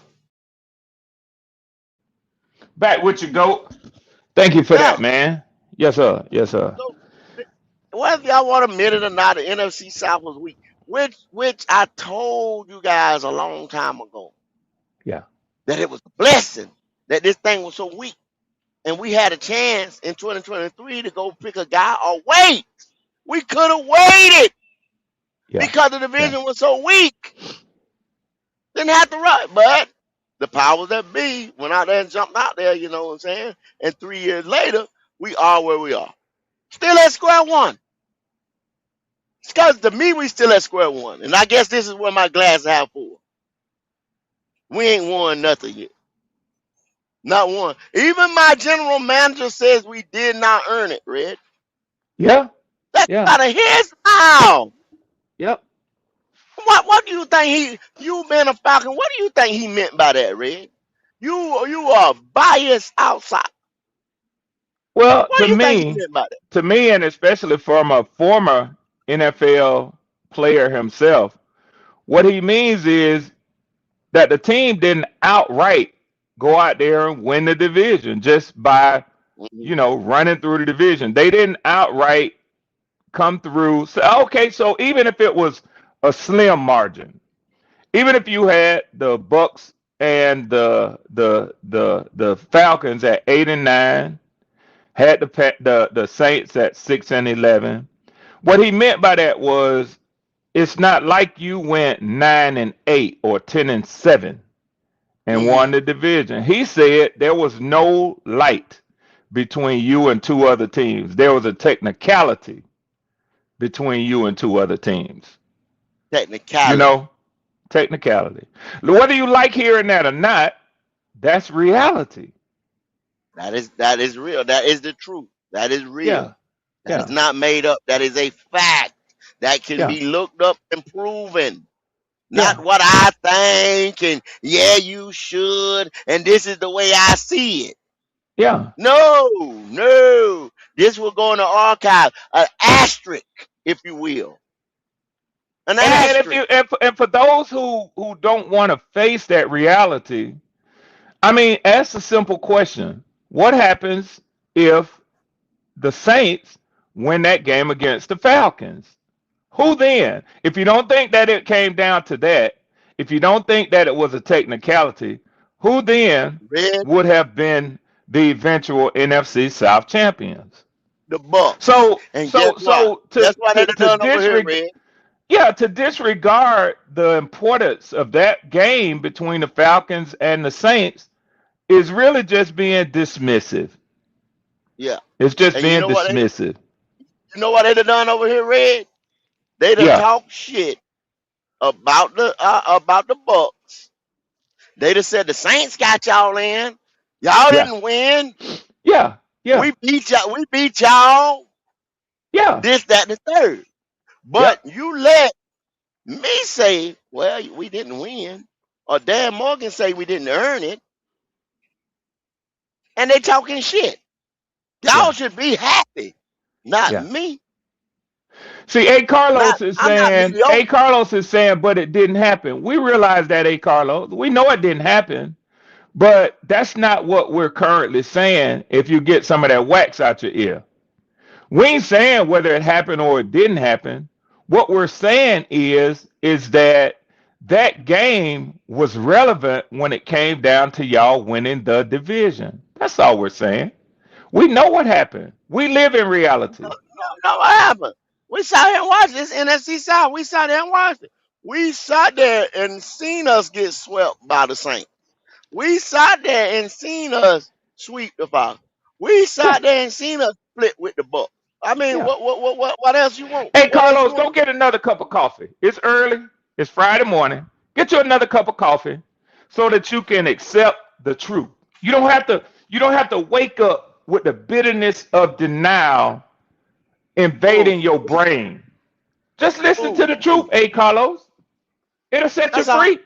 Back with you, Goat. Thank you for yeah. that, man. Yes, sir. Yes, sir. So whether y'all want to admit it or not, the NFC South was weak, which I told you guys a long time ago Yeah. that it was a blessing that this thing was so weak, and we had a chance in 2023 to go pick a guy or wait. We could have waited Yeah. because the Yeah. division was so weak. Didn't have to run, but the powers that be went out there and jumped out there, you know what I'm saying? And 3 years later, we are where we are. Still at square one. Because to me, we still at square one. And I guess this is where my glass half full. We ain't won nothing yet. Not one. Even my general manager says we did not earn it, Red. Yeah. That's Yeah. out of his mouth. Yep. What do you think you being a Falcon, what do you think he meant by that, Red? You are biased outside. Well, What do you think he meant by that? and especially from a former NFL player himself, what he means is that the team didn't outright go out there and win the division just by, Mhm. running through the division. They didn't outright come through. So, okay, so even if it was a slim margin, even if you had the Bucks and the Falcons at 8 and 9, had the Saints at 6 and 11. What he meant by that was it's not like you went 9 and 8 or 10 and 7 and won Mhm. the division. He said there was no light between you and two other teams. There was a technicality between you and two other teams. You Technicality. know, technicality. Whether you like hearing that or not, that's reality. That is real. That is the truth. That is real. Yeah, That is yeah, not made up. That is a fact that can yeah, be looked up and proven. Not yeah, what I think and yeah, you should, and this is the way I see it. yeah. No, no. This will go in the archive. An asterisk, if you will. An And if you asterisk. and for those who don't want to face that reality, I mean, ask a simple question: what happens if the Saints win that game against the Falcons? Who then? If you don't think that it came down to that, if you don't think that it was a technicality, who then Red, would have been the eventual NFC South champions? the Bucks. So, And guess so, what? so Guess what they done over here, disregard, Red? yeah, to disregard the importance of that game between the Falcons and the Saints is really just being dismissive. Yeah. It's just And you being know what dismissive. they done done over here, Red? They done Yeah, talk shit about the Bucks. They done said the Saints got y'all in. Y'all yeah, didn't win. yeah, yeah, We beat y'all. We beat y'all. yeah, This, that, and the third. yep, But you let me say, well, we didn't win, or Dan Morgan say we didn't earn it, and they talking shit. Y'all yeah, should be happy, not yeah. me. See, A. Not Carlos is I'm not saying, mediocre. A. Carlos is saying, but it didn't happen. We realize that, A. Carlos. We know it didn't happen, but that's not what we're currently saying if you get some of that wax out your ear. We ain't saying whether it happened or it didn't happen. What we're saying is that that game was relevant when it came down to y'all winning the division. That's all we're saying. We know what happened. We live in reality. No, what happened? We sat here and watched this NFC South. We sat there and watched it. We sat there and seen us get swept by the Saints. We sat there and seen us sweep the Falcons. We Yeah, sat there and seen us split with the Bucks. I mean, yeah. what else you want? Hey, What else you Carlos, go want? get another cup of coffee. It's early. It's Friday morning. Get you another cup of coffee so that you can accept the truth. You don't have to wake up with the bitterness of denial Ooh, invading your brain. Just listen to ooh, the truth, hey Carlos. It'll set you that's all. free.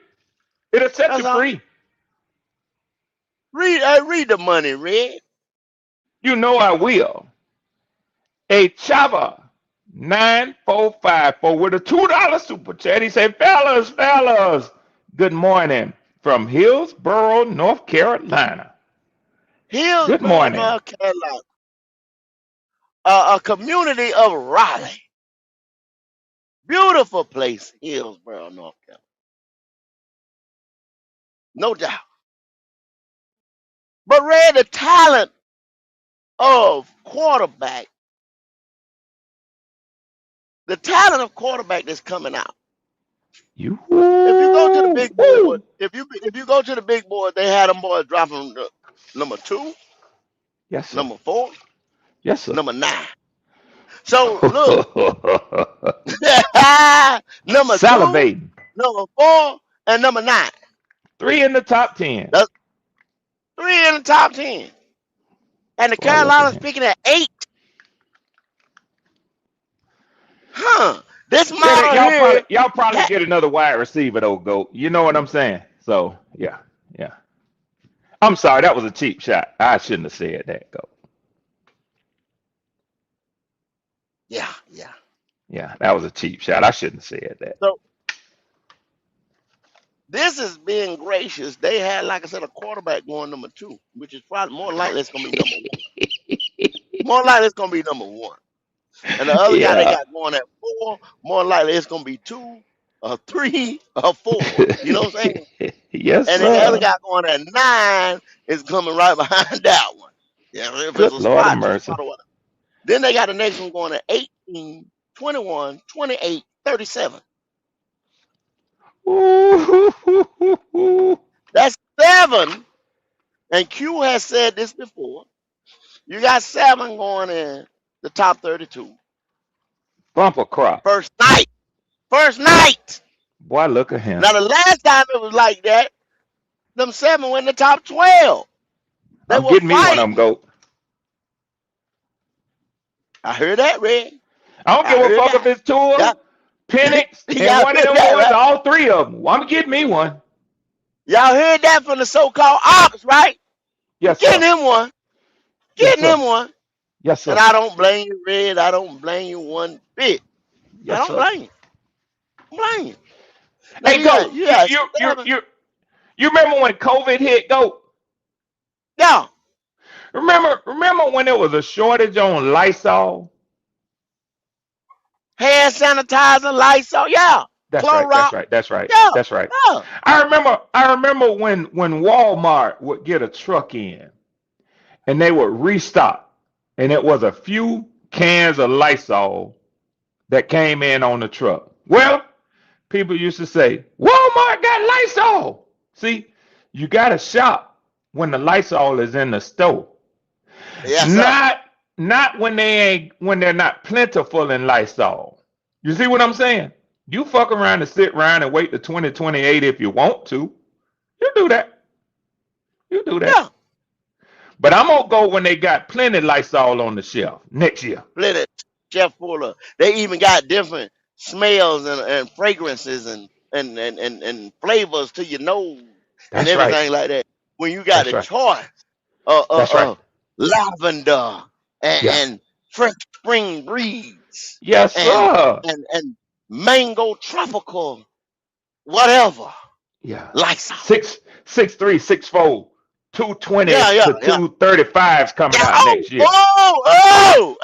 It'll set you That's all. free. Read the money, Red. You know I will. A Chava 9454 with a $2 super chat. He said, fellas, good morning from Hillsborough, North Carolina. Good Hillsborough, morning. North Carolina, a community of Raleigh. Beautiful place, Hillsborough, North Carolina. No doubt. But Red, the talent of quarterback, the talent of quarterback that's coming out. You. If you go to the big board, Woo. if you go to the big board, they had them boys dropping number 2, Yes, sir. number 4, Yes, sir. number 9. So look, number 2, Salivating. number 4, and number 9. Three in the top 10. That's 3 in the top 10. And the Boy, look at Carolinas him. picking at 8. Huh. This Yeah, model y'all probably here, y'all probably ha- get another wide receiver though, Goat. You know what I'm saying? So yeah, yeah. I'm sorry, that was a cheap shot. I shouldn't have said that, Goat. yeah, yeah. Yeah, that was a cheap shot. I shouldn't have said that. So this is being gracious. They had, like I said, a quarterback going number 2, which is probably more likely it's gonna be number 1. More likely it's gonna be number 1. And the other guy they Yeah. got going at 4, more likely it's gonna be 2 or 3 or 4. You know what I'm saying? Yes, And then the other sir. guy going at 9 is coming right behind that one. Yeah, if it's Good a Lord of spot, just mercy. spot or whatever. Then they got the next one going at 18, 21, 28, 37. Ooh. That's 7. And Q has said this before. You got 7 going in the top 32. Bumper crop. First night. First night. Boy, look at him. Now, the last time it was like that, them 7 went in the top 12. They I'm were getting me one of them, fighting. Goat. I heard that, Red. I don't I give a heard fuck if that. it's Tua, Yeah. Penix, and Y'all one of heard them that, boys, right? all 3 of them. I'm getting me one. Y'all heard that from the so-called ops, right? Yes, Getting sir. him one. Yes, Getting him sir. one. Yes, And sir. I don't blame you, Red. I don't blame you one bit. I Yes, don't sir. blame you. I don't blame you. Now Hey, Goat, you got you 7. you you remember when COVID hit, Goat? Yeah. Remember when there was a shortage on Lysol? Hand sanitizer, Lysol. Yeah. That's right. That's Clorox. right. That's right. Yeah. That's right. Yeah. I remember when Walmart would get a truck in and they would restock, and it was a few cans of Lysol that came in on the truck. Well, people used to say, Walmart got Lysol. See, you got to shop when the Lysol is in the store. Yes, sir. Not when they're not plentiful in Lysol. You see what I'm saying? You fuck around and sit around and wait to 2028 if you want to. You do that. You do that. Yeah. But I'm gonna go when they got plenty Lysol on the shelf next year. Split it. Chef full of. They even got different smells and fragrances and flavors to your nose and That's right. everything like that. When you got That's a right. choice That's right. lavender Yeah. and fresh spring breeze Yes, and sir. and mango tropical whatever Yeah. Lysol. 6'3", 6'4", 220s Yeah. to 235s coming Yeah. out next year. Oh.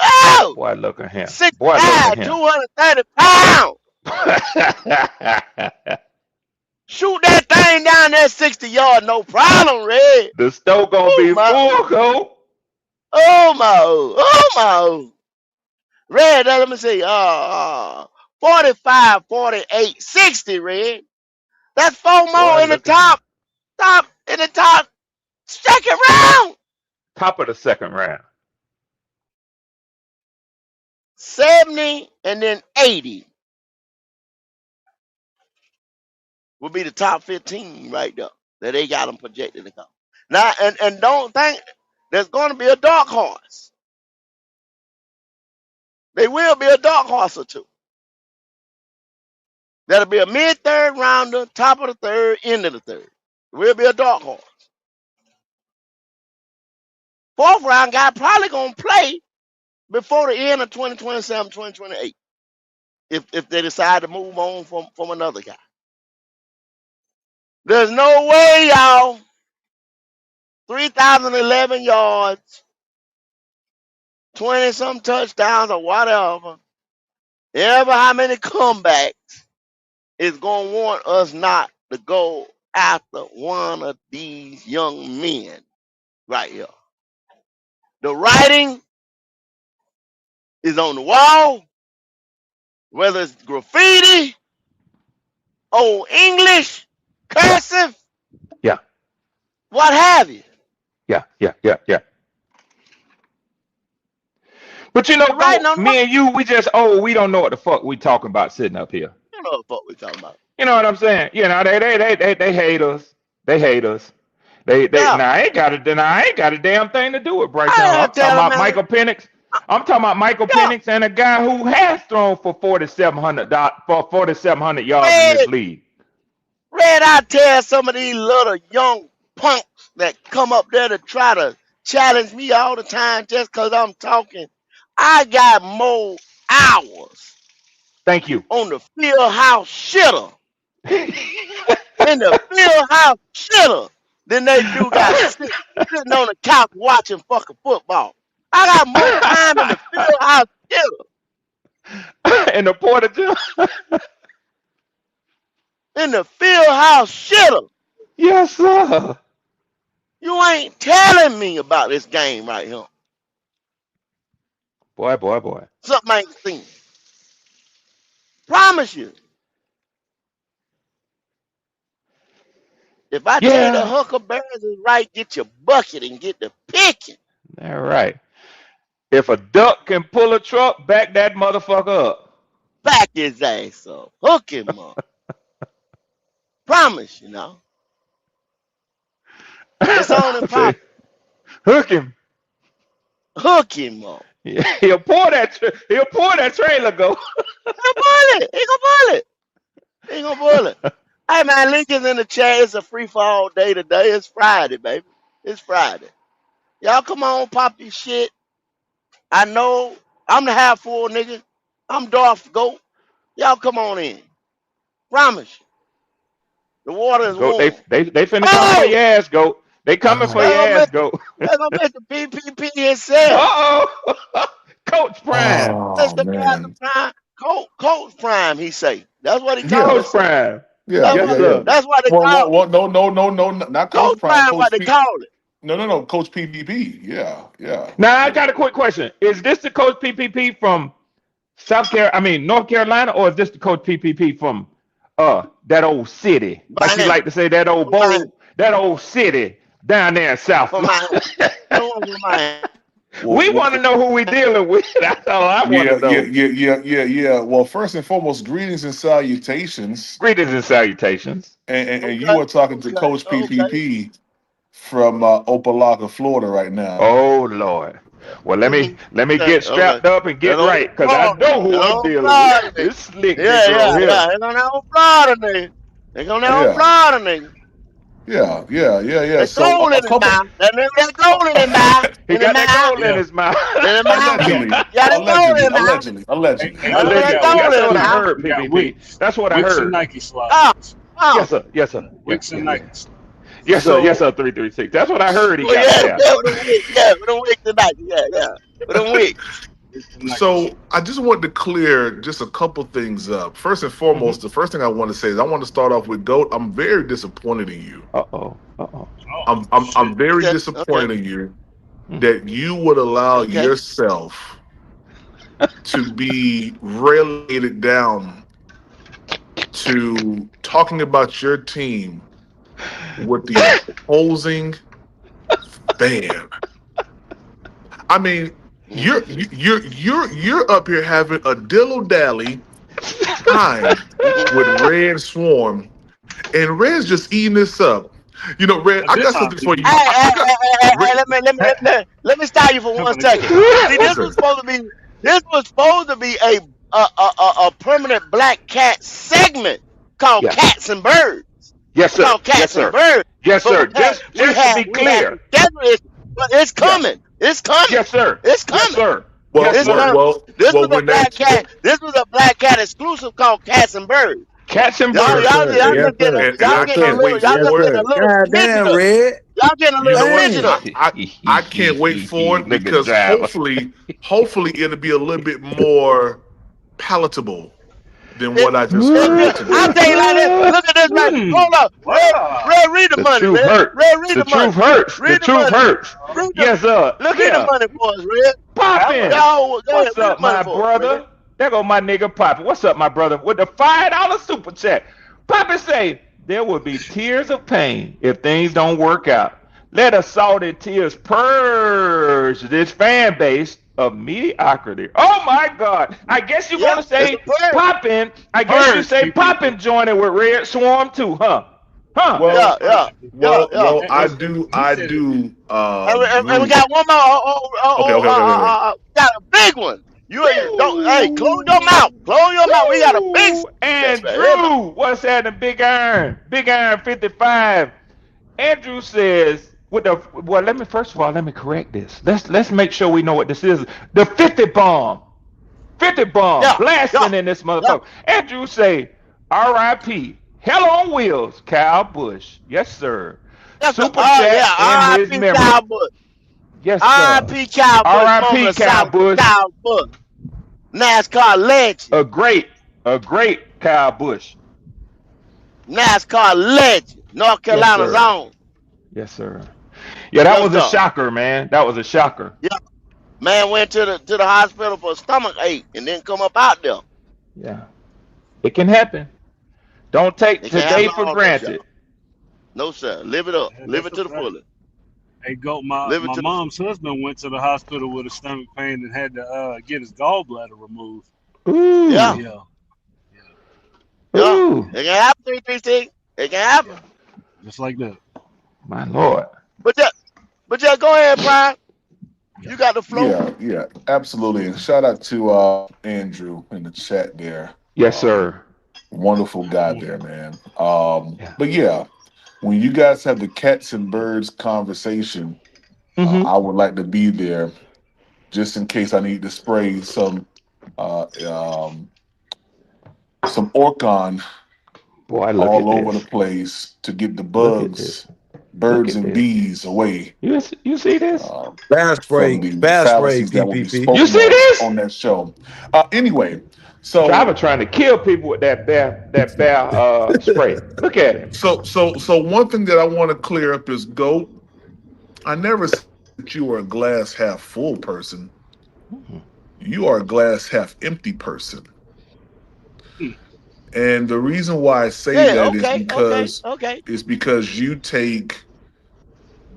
Boy, look at him. Six Boy, look at five, him. 230 pounds. Shoot that thing down that 60 yard, no problem, Red. The store gonna Oh be my, full, Cole. oh my. Red, let me see. 45, 48, 60, Red. That's 4 Boy, more in the look at him. top second round. Top of the second round. 70 and then 80 will be the top 15 right there that they got them projected to come. Now, and don't think there's going to be a dark horse. There will be a dark horse or two. That'll be a mid-third rounder, top of the third, end of the third. There will be a dark horse. 4th round guy probably going to play before the end of 2027, 2028 if they decide to move on from another guy. There's no way, y'all. 3,011 yards, 20-some touchdowns or whatever, ever how many comebacks is going to want us not to go after one of these young men right here. The writing is on the wall, whether it's graffiti, old English, cursive, Yeah. what have you. Yeah. But you know, Right on the wall. me and you, we don't know what the fuck we talking about sitting up here. You know what the fuck we talking about. You know what I'm saying? You know, they hate us. They hate us. Yeah. Now I ain't got a damn thing to do with Bryce I Young. ain't I'm talking telling about man. Michael Penix. I'm talking about Michael Yeah. Penix and a guy who has thrown for 4,700 yards in this league. Red, I tell some of these little young punks that come up there to try to challenge me all the time just because I'm talking. I got more hours Thank you. on the field house shitter in the field house shitter than they do got sitting on the couch watching fucking football. I got more time in the field house shitter. And the Porter John. In the field house shitter. Yes, sir. You ain't telling me about this game right here. Boy. Something I ain't seen. Promise you. If I tell you the Yeah. Huckleberries is right, get your bucket and get the picking. All right. If a duck can pull a truck, back that motherfucker Back his ass up. Hook him up. Promise, you know. It's on up. and Say, pop. hook him. Hook him up. Yeah, he'll pour that trailer go. He gonna pull it. He gonna pull it. He gonna pull it. Hey man, Lincoln's in the chat. It's a free fall day today. It's Friday, baby. It's Friday. Y'all come on, pop your shit. I know I'm the half full nigga. I'm Darth Goat. Y'all come on in. Promise you. The water is Goat, they warm. they finna come for Oh! your ass, Goat. They coming for They're your gonna ass, miss, Goat. they're gonna miss the PPP himself. Uh-oh. Coach Prime. That's Oh the Pastor man. Prime. Coach Prime, he say. That's what he call Yeah, Coach himself. Prime. yeah, That's Yes, yeah, what yeah. sir. that's what they call Well, no, not Coach Coach Prime, Prime what Coach they P. call it. No, Coach PPP. Yeah, yeah, Now I yeah. got a quick question. Is this the Coach PPP from North Carolina, or is this the Coach PPP from that old city? Like you Miami. like to say, that old From Miami. bowl, that old city down there in South From Florida. Miami. No one from Miami. We want to Well, know who we dealing with. That's all I want to know. yeah. Well, first and foremost, greetings and salutations. Greetings and salutations. And you Okay. are talking to Okay. Coach Okay. PPP from Opelika, Florida, right now. Oh Lord. Well, let me Okay. get Okay. strapped up and That get old right, cause I Florida. know who That I'm old dealing with. Florida nigga. This slick Yeah, nigga over here. yeah. They gonna that old Florida nigga. They gonna that old Yeah, Florida nigga. yeah. That So gold a in his couple, mouth. That uh, gold in his mouth. He In his got that mouth. gold in his mouth. In his mouth. allegedly, Yeah, that gold in his mouth. Hey, I know we that got Allegedly. gold That's in his what I mouth. heard, we got PPP. That's what I Wicks and heard. Nike Oh, slides. Yes, oh. sir. Yes, sir. Yeah, Wicks and yeah, Nike yeah. slides. Yes, sir. Yes, so sir. 336. That's what I heard he Well, got yeah, there. yeah, with them wicks. Yeah, with them wicks tonight. Yeah. With them wicks. Wicks and Nike slides. So I just wanted to clear just a couple things up. First and Mm-hmm. foremost, the first thing I want to say is I want to start off with Goat. I'm very disappointed in you. Uh-oh. Uh-oh. Oh, I'm shit. very Okay, okay, disappointed in you Mm. that you would allow okay. yourself to be relegated down to talking about your team with the opposing fan. I mean, you're Mm-hmm. you're up here having a dillo dally time with Red Swarm, and Red's just eating this up. You know, Red, Now I this got how something for people you. Hey, talk. hey, I got hey, hey, hey, Red. let me stop you for I'm 1 gonna get second. you. See, Okay. this was supposed to be a permanent black cat segment called Yeah. Cats and Birds. Yes, sir. Called Yes, Cats and sir. Birds. Yes, But sir. Just to be we had clear. definitely, but it's Yeah. coming. It's coming. Yes, sir. It's Yes, coming. sir. Well, Yes, It's well, sir. coming. well, This was well. a When black that cat. This was a black cat exclusive called Cats and Birds. Cats and Y'all, birds. and, y'all, sir. y'all Yes, just getting, sir. and y'all I Yes, getting a can't sir. little, wait y'all Yes, just for it. getting a sir. little God smidgen damn, of it. Red. Y'all getting a little smidgen Damn. of it. I can't wait for it Look at because driver. hopefully it'll be a little bit more palatable than It, what I just heard I'll today. tell you like this. Look at this right. Hold up. Wow. Read the The money, truth Red. hurts. Red, read The the money. truth hurts. The Read the truth money. hurts. Read the, Yes, sir. read the Yeah. money for us, Red. Poppin'. Go ahead, What's read the up, money my for us, Red. brother? There go my nigga Poppin'. What's up, my brother? With the $5 super chat. Poppin' say, there will be tears of pain if things don't work out. Let us salted tears purge this fan base of mediocrity. Oh my God. I guess you're Yeah, gonna it's say a prayer. Poppin'. I guess you Purge, say PPP. Poppin' joining with Red Swarm too, huh? Huh? Well, Yeah. I And do, he said, And we root. got one more. Okay. Got a big one. You don't. Hey, close your Woo! mouth. Close your mouth. We got a big Woo! set for everybody. Andrew, what's happening? Big Iron. Big Iron 55. Andrew says, with the well, let me correct this. Let's make sure we know what this is. The 50 bomb. 50 bomb Yeah, blasting in this yeah. motherfucker. Andrew say, R.I.P. Hell on wheels, Kyle Busch. Yes, sir. That's a, Super chat in his R.I.P. memory. Cowboy. Yes, sir. R.I.P. Cowboy from R.I.P. the Kyle South. Busch. Cowboy. NASCAR legend. A great Kyle Busch. NASCAR legend. North Yes, Carolina's sir. own. Yes, sir. Yeah, that Yes, was a sir. shocker, man. That was a shocker. Yeah. Man went to the hospital for a stomach ache and didn't come up out there. Yeah. It can happen. Don't take It can today happen for all day, y'all. granted. No, sir. Live it up. yeah, Live that's it a to the fact. fullest. Hey, Goat, my Living to the mom's husband went to the hospital with a stomach pain and had to get his gallbladder removed. So yeah, Ooh, yeah, yeah, yeah. ooh, It can happen, 336. It can happen. yeah, just like that. my Lord. But yeah, go ahead, Prime. Yeah. You got the flow. Yeah, absolutely. And shout out to Andrew in the chat there. Yes, sir. Wonderful guy Mm. there, man. Yeah. But yeah, when you guys have the cats and birds conversation, Mm-hmm. I would like to be there just in case I need to spray uh, um, some Orcon Boy, look all at over the this. place to get the Look at this. bugs, Look birds at and this. bees away You see this? uh, from Fast the spray, fallacies that will be PPP. You spoken see of this? on that show. Anyway, so Driver trying to kill people with that bear spray. Look at him. so one thing that I want to clear up is Goat. I never said that you are a glass half full person. You are a glass half empty person. And the reason why I say Yeah, that okay, okay, okay. is because you take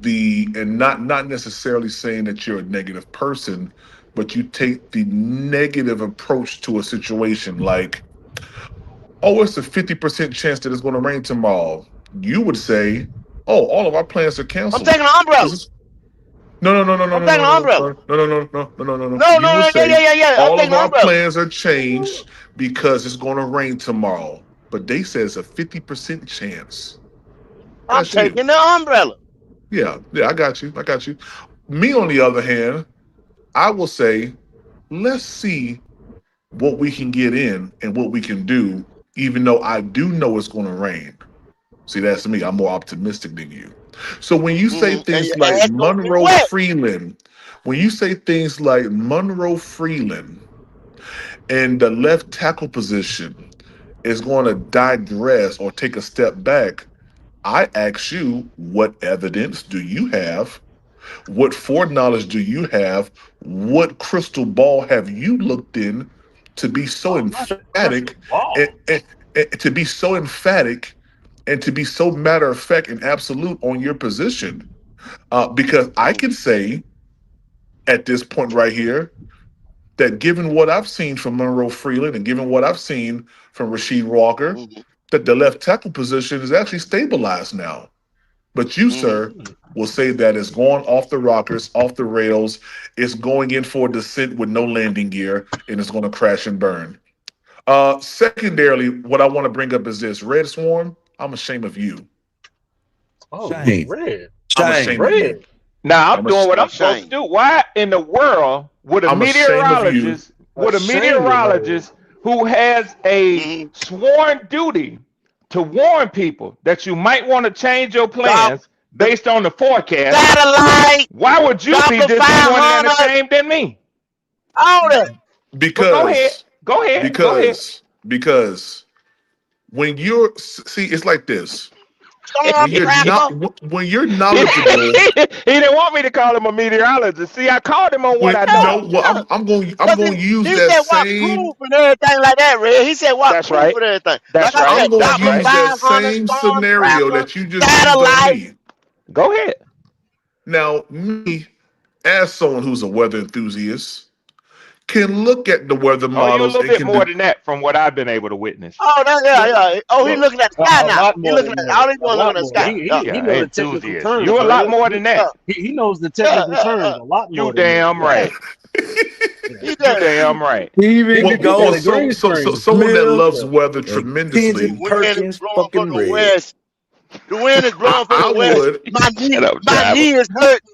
the and not necessarily saying that you're a negative person, but you take the negative approach to a situation like, oh, it's a 50% chance that it's going to rain tomorrow. You would say, oh, all of our plans are I'm canceled. taking an umbrella. This is no no no no no I'm no taking no an no umbrella. no no no no no no no no no. No, You no, would no, yeah, say yeah, yeah, yeah. I'm all of taking an our umbrella. plans are changed because it's going to rain tomorrow. But they say it's a 50% chance. I'm That's you. taking the umbrella. Yeah, I got you. I got you. Me, on the other hand, I will say, let's see what we can get in and what we can do, even though I do know it's going to rain. See, that's me. I'm more optimistic than you. So when you say And things your like ass gonna get Monroe wet. Freeland, when you say things like Monroe Freeland and the left tackle position is going to digress or take a step back, I ask you, what evidence do you have? What foreknowledge do you have? What crystal ball have you looked in to be so Oh, not the crystal emphatic ball. and to be so emphatic and to be so matter of fact and absolute on your position? Because I Mm-hmm. can say at this point right here that given what I've seen from Monroe Freeland and given what I've seen from Rasheed Walker, Mm-hmm. that the left tackle position is actually stabilized now. But you, Mm-hmm. sir, will say that it's going off the rockers, off the rails. It's going in for a descent with no landing gear, and it's going to crash and burn. Secondarily, what I want to bring up is this: Red Swarm. I'm ashamed of you. Oh, Shame. red, I'm Shame. ashamed of you. red. Now I'm I'm doing ash- what I'm supposed to Ashamed. do. Why in the world would a I'm ashamed of you. meteorologist A would a shame is old. meteorologist who has a Mm-hmm. sworn duty to warn people that you might want to change your Drop plans the based on the forecast, satellite. why would you Drop be the disappointed and 500. ashamed than me? All that. But go ahead. Because Go ahead. Go ahead. because when you're see, it's like this. Storm When you're not tracker. when you're he knowledgeable. didn't want me to call him a meteorologist. See, I called him on what When I Yeah, no, know. well, yeah. I'm Cause going to use he that said what same proof and everything like that, Red. He said what That's proof right. and everything. Like That's I right. I'm said, going to That's drop the right. use that 500 same storm scenario tracker, that you just used on satellite. me. Go ahead. Now, me, as someone who's a weather enthusiast, can look at the weather Oh, you a models little and bit can more than that from what I've been able to witness. Oh, that, yeah, well, yeah. Oh, he well, looking at the sky A now. lot He more looking than at that. all he A doing looking lot at the more. sky. Yeah. He Yeah, know the technical enthusiast. terms, You a lot Red. more than that. He knows the Yeah, technical terms a lot You more than that. damn Yeah, right. yeah. he You does. damn right. Even He, the he got well, a ghost green so screen. someone that Smith loves weather and The Kenzie tremendously, wind is Perkins blowing from fucking the red. west. The wind is blowing from I the west. would. Shut up, My driver. knee is hurting.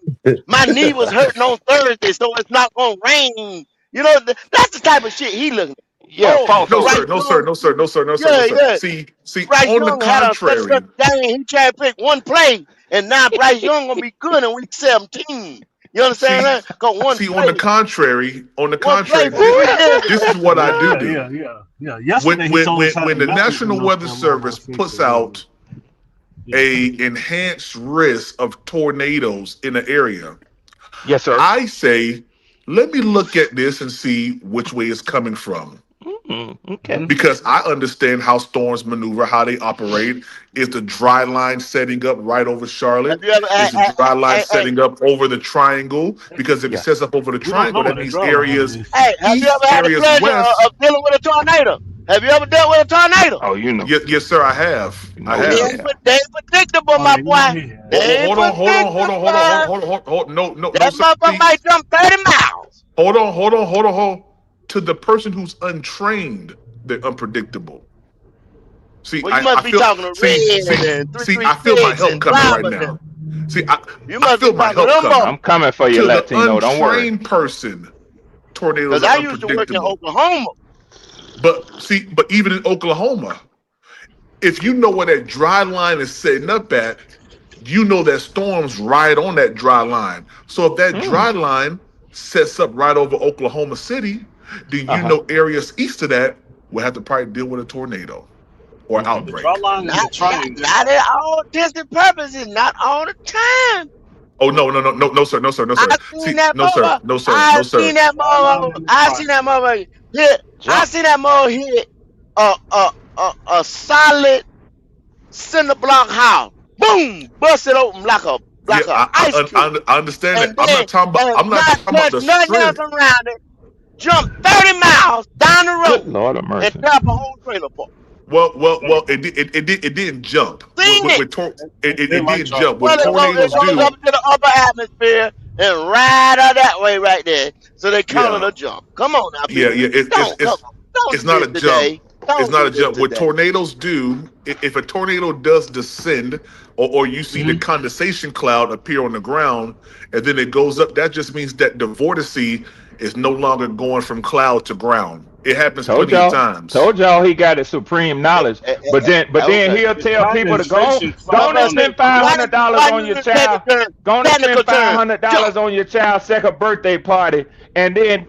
My knee was hurting on Thursday, so it's not gonna rain. You know, that's the type of shit he looking at. Yeah, Oh, false No, hope. sir, Bryce no, sir, Young, no, sir, no, sir, no, sir, no, yeah, sir. yeah. See, Bryce on the Young had a such contrary, game. He tried to pick one play, and now Bryce Young gonna be good in week 17. You understand see, that? Cause on the contrary, one play for this 3 years. this is what I do Yeah, do. yeah, yeah, yeah. Yesterday he told us how When the the mountains were National gonna Weather come on Service our puts Central. Yeah, out yeah. a enhanced risk of tornadoes in an area, Yes, sir. I say, let me look at this and see which way it's coming from. Okay. Because I understand how storms maneuver, how they operate. Is the dry line setting up right over Have Charlotte? you ever? Is the dry line Hey, setting up over the triangle? Because if it Yeah. sets up over the We don't know triangle, what that that means draw line areas is. hey, have you east, ever had the areas pleasure west. of dealing with a tornado? Have you ever dealt with a tornado? Oh, you know. Yes, sir, I have. You I know They he have. ain't, have. they ain't predictable, Oh, my you know boy. he had. They ain't predictable. No, That sir. motherfucker See, might jump 30 miles. hold on. To the person who's untrained, they're unpredictable. See, Well, you I must be feel talking to Red and I feel my 336 help and coming right drivers. now. See, You I must be feel my talking to help them boys. coming. I'm coming for you, To the Latino. Don't worry. untrained person, Because tornadoes are I used to work in unpredictable. Oklahoma. But even in Oklahoma, if you know where that dry line is setting up at, you know that storms right on that dry line. So if that Mm. dry line sets up right over Oklahoma City, then you Uh-huh. know areas east of that will have to probably deal with a tornado or Mm-hmm. The draw outbreak. line and the triangle. Not at all intents and purposes. Not all the time. Oh no, sir, no, I sir. seen See, that no, sir, mother. no, sir, I no, seen sir. that Draw line mother. and the I seen that triangle. mother hit. I Jump. seen that mother hit a solid cinder block house. Boom! Bust it open like a Yeah, ice cube, I understand that. and then and I'm not not talking about touch the nothing else strength. around it. Jump 30 miles down the Good road Lord of and mercy. tear up a whole trailer park. It didn't jump. Seen it. They It like didn't draw jump. line. What Well, Draw line it tornadoes like goes do? up into the upper atmosphere and right out that way right there. So they call it Yeah, a jump. Come on now, yeah, people. yeah. Don't come on. Don't It's do not a this jump. today. It's Don't not do a this jump. What today. tornadoes do, if a tornado does descend, or you see the Mhm. condensation cloud appear on the ground, and then it goes up, that just means that the vortice is no longer going from cloud to ground. It happens Told plenty of y'all. times. Told y'all he got his supreme knowledge. But then Okay. he'll The tell people to condensation go But on cloud and but on the spend see, five ground. hundred dollars why on you your use child. Go on and spend technical five term? hundred Jump. dollars on your child's second birthday party, and then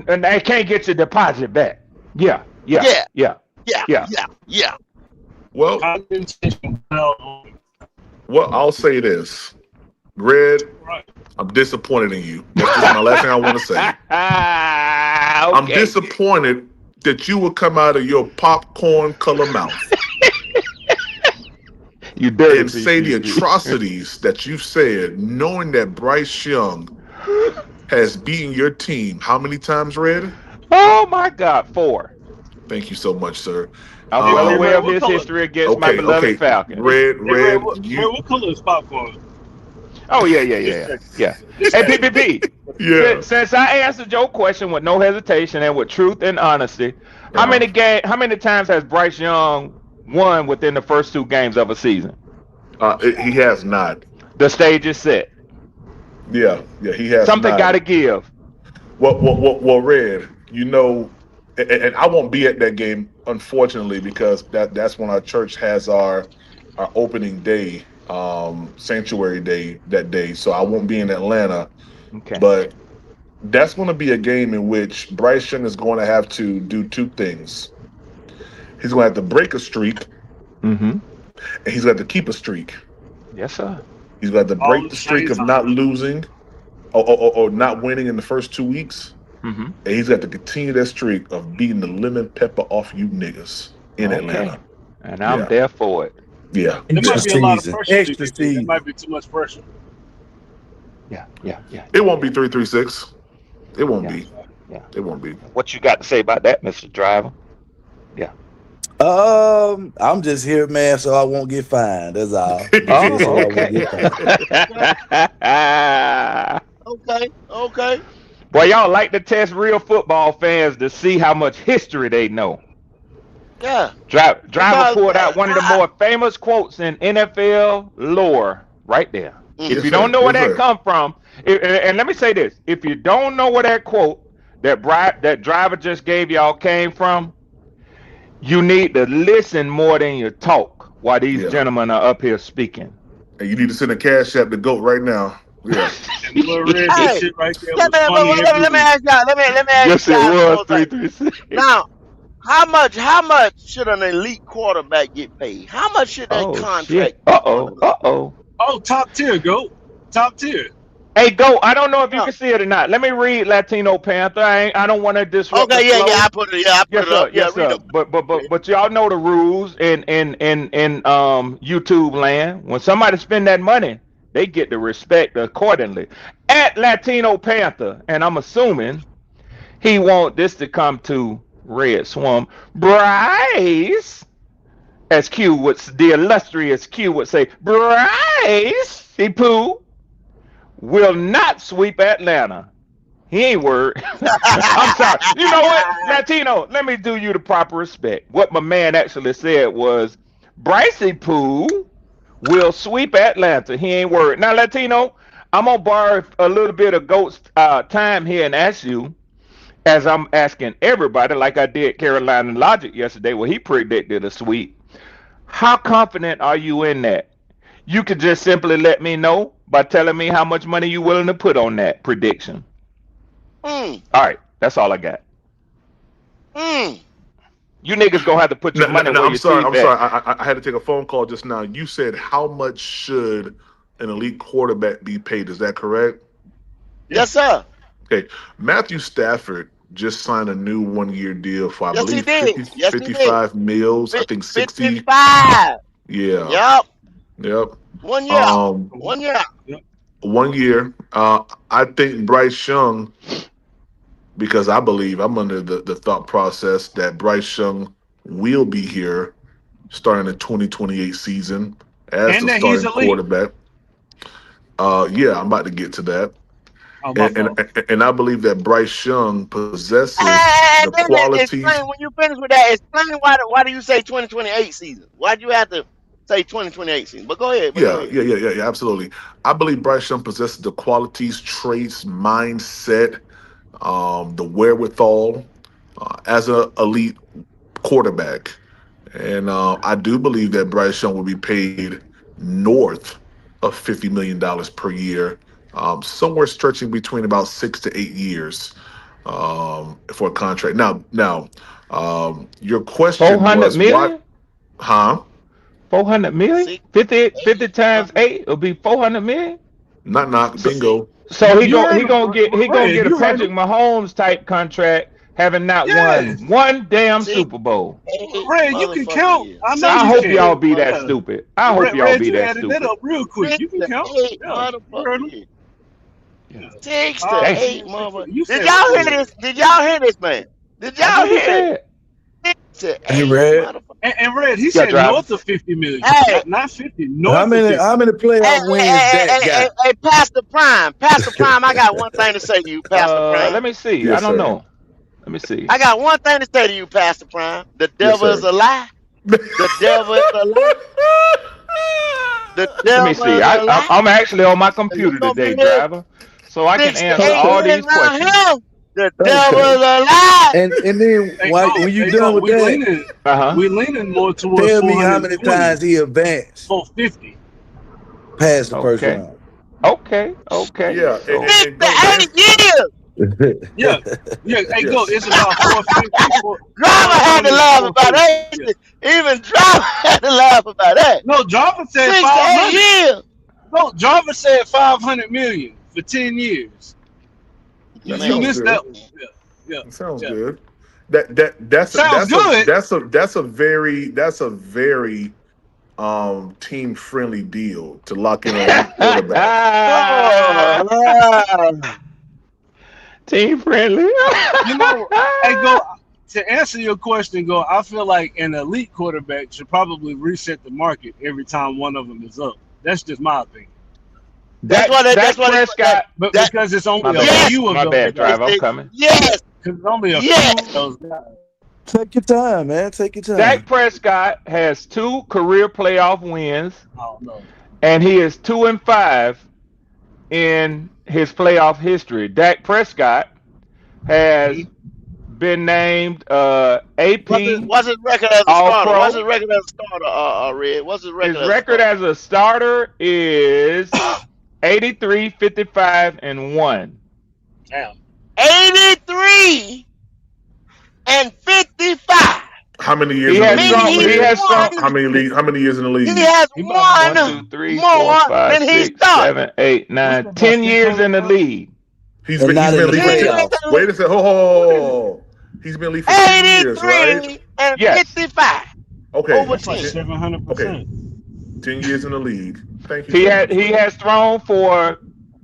and they can't get your deposit back. Yeah, yeah, Yeah, yeah, yeah, yeah. yeah. Well, Condensation cloud on I'll say this, Red. right. I'm disappointed in you. That's just my last thing I want to say. I'm Okay. disappointed that you would come out of your popcorn color mouth You dirty and say the PCC. atrocities that you've said, knowing that Bryce Young has beaten your team. How many times, Red? Oh my God, 4. Thank you so much, sir. I'm Hey, well hey, aware Red, of what his color? history against my Okay, beloved Falcons. Red, Red, Red, what color is popcorn? Oh yeah, Just check. yeah. Just Hey, check. PPP. yeah. Since I answered your question with no hesitation and with truth and honesty, Uh-huh. how many times has Bryce Young won within the first 2 games of a season? He has not. The stage is set. Yeah, he has Something not. got to give. Red, and I won't be at that game, unfortunately, because that's when our church has our opening day, sanctuary day that day. So I won't be in Atlanta, Okay. but that's going to be a game in which Bryce Young is going to have to do 2 things. He's going to have to break a streak, Mm-hmm. and he's going to have to keep a streak. Yes, sir. He's going to have to All break at the the streak same of time. not losing or not winning in the first 2 weeks. Mm-hmm. And he's got to continue that streak of beating the lemon pepper off you niggas in Okay. Atlanta. And I'm Yeah. there for it. Yeah. There might be a lot of pressure. Extra There season. might be too much pressure. Yeah. It won't be 336. It won't Yeah. be. Yeah. It won't be. What you got to say about that, Mr. Driver? I'm just here, man, so I won't get fined. That's all. Just here so I won't get fined. Okay. Boy, y'all like to test real football fans to see how much history they know. Yeah. Driver Because, pulled out one of the more famous quotes in NFL lore right there. Mhm. If Yes, you sir. don't know where Yes, that sir. come from, and let me say this: if you don't know where that quote that driver just gave y'all came from, you need to listen more than you talk while these Yeah. gentlemen are up here speaking. And you need to send a cash app to GOAT right now. Yeah. And Lil Red, that Hey, shit right there let was me, funny let me, every let me week. ask y'all. Let me ask Yes, it y'all was one thing. 336. Now, how much should an elite quarterback get paid? How much should that Oh contract shit! be under the law? Oh, top tier, go. Top tier. Hey, go. I don't know if you Yeah. can see it or not. Let me read Latino Panther. I don't want to disrupt the Okay, yeah, flow. I put it. Yeah, I put Yes, it sir. up. Yeah, Yes, read sir. them. But y'all know the rules in YouTube land. When somebody spend that money, they get the respect accordingly. At Latino Panther, and I'm assuming he want this to come to Red Swamp. Bryce, as Q would, the illustrious Q would say, Bryce, he poo, will not sweep Atlanta. He ain't word. I'm sorry. You know what, Latino? Let me do you the proper respect. What my man actually said was, Brycey Poo will sweep Atlanta. He ain't word. Now, Latino, I'm gonna borrow a little bit of Goat's time here and ask you, as I'm asking everybody, like I did Carolina Logic yesterday, where he predicted a sweep. How confident are you in that? You could just simply let me know by telling me how much money you willing to put on that prediction. mm, All right, that's all I got. mm. You niggas gonna have to put your No, no, money no, where I'm your sorry. teeth I'm at. sorry. I had to take a phone call just now. You said how much should an elite quarterback be paid? Is that correct? Yeah. Yes, sir. Okay. Matthew Stafford just signed a new 1 year deal for I Yes, he believe did. 50, Yes, he did. 55 mils. I think 60. 55. Yeah. Yep. Yep. 1 year. Um, 1 year. Yep. 1 year. I think Bryce Young, because I believe I'm under the thought process that Bryce Young will be here starting the 2028 season as And the that he's starting elite. quarterback. Yeah, I'm about to get to that. Oh, my And fault. and I believe that Bryce Young possesses And the then qualities. explain when you finish with that. Explain why do you say 2028 season? Why do you have to say 2028 season? But go ahead. But go Yeah, ahead. yeah, absolutely. I believe Bryce Young possesses the qualities, traits, mindset, the wherewithal as a elite quarterback. And I do believe that Bryce Young will be paid north of $50 million per year, somewhere stretching between about 6 to 8 years for a contract. Your Four question hundred was what? million. Huh? 400 million. See, 50 times 800. 8 will be 400 million. Knock, So, See, bingo. so You heard he him, gonna Red. get a You heard Patrick him. Mahomes type contract, having not Yes. won one damn see, Super Bowl. eight Red, you can motherfucking count. years. I know I you hope y'all can. Eight be that Yeah. stupid. I hope y'all Red, be you that added that stupid. up real quick. You can count. 8 Yeah. You heard motherfucking him. years. Yeah. Yeah. 6 to Five, Damn. 8 10, 15. motherfuckers. You Did said what y'all you hear said. this? Did y'all hear this, man? Did That's y'all what he hear it? said. 6 to Hey, 8 Red. motherfuckers. And Red, he Yeah, said driver. north of 50 million. Hey, Not 50, How north of many 50. how many playoff wins Dak got? Pastor Prime. Pastor Prime, I got one thing to say to you, Pastor Let Prime. me see. I Yes, don't sir. know. Let me see. I got one thing to say to you, Pastor Prime. The Yes, devil is sir. a lie. The devil is a lie. The Let me devil see. is a lie. I'm actually on my And you computer gonna today, be here driver, so I can 6 to answer 8 Okay. all years these around questions. here. The devil Okay. is a lie. And then Hey, go. when you Hey, done go. with that, Uh huh. We leaning more towards tell me how many 420, times he advanced 450. past the first Okay. round. Okay. Okay. Yeah, So 6 and to go to 8 years. Yeah. Yeah. Hey, go. yes. It's about 450, Driver had to 420 to laugh about 450. that. Yeah. Even Driver had to laugh about that. No, Java said 6 to 8 500. years. No, Java said 500 million for 10 years. That You Man. sounds missed good. that one. Yeah. Yeah. That sounds Yeah. good. That's a Sounds that's a good. that's a that's a very team friendly deal to lock in an elite quarterback. Oh, team friendly. You know, hey, go. To answer your question, go. I feel like an elite quarterback should probably reset the market every time one of them is up. That's just my opinion. that's what that's Dak what it, Prescott. But that because it's My only a bad. yes, few of My those bad, guys, driver. I'm coming. yes, because it's only a few of yes. those guys. Take your time, man. Take your Dak time. Prescott has 2 career playoff wins, I don't know. and he is 2-5 in his playoff history. Dak Prescott has been named AP What's his record as a All starter? What's Pro. his record as a starter? Red. What's his record His as a record starter? as a starter is 83, 55, and 1. Damn. 83 and 55. How many years He in the has league, Meaning strong. He Red? has strong. How many years in the he league? has He about to be One, won two, three, four, more five, than he six, started. 7, 8, what's 9, that, about 10 years in 600 the yards? league. He's And been not in the in the league for 10. playoffs. Wait a second. Oh, he's been in the league for 10 years, right? 83 and Yes. 55 Okay. over That's like 10. 700%. Okay. 10 years in the league. Thank you He so much. has thrown for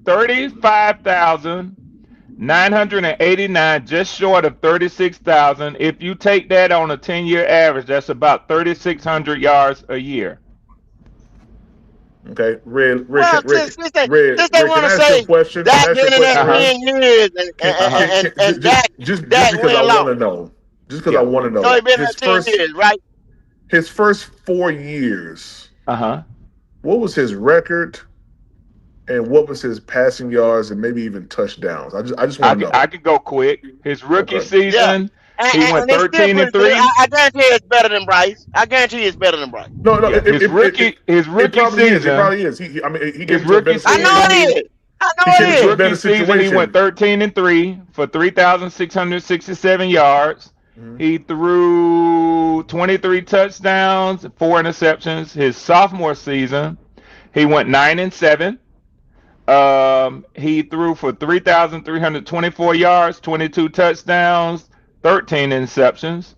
35,989, just short of 36,000. If you take that on a 10-year average, that's about 3,600 yards a year. Okay, Red, Well, since they Can want I to ask you a say question? Can I Dak ask you a been in question, that Red? 10 years and Just Dak because I went want long. to know, just because I Yeah. want to So know, he been there 10 years, right? his first 4 years, Uh-huh. what was his record, and what was his passing yards, and maybe even touchdowns? I just want to know. I could go quick. His rookie Okay. Yeah. season, he went And it's still 13 and pretty good. 3. I guarantee you it's better than Bryce. I guarantee you it's better than Bryce. No, Yeah, his rookie it probably is. It season, probably is. I mean, he his came into a better rookie I know season, situation. it is. I He know came it his into a is. better rookie season, he went situation. 13 and 3 for 3,667 yards. Mhm. He threw 23 touchdowns, 4 interceptions. His sophomore season, he went 9 and 7. He threw for 3,324 yards, 22 touchdowns, 13 interceptions.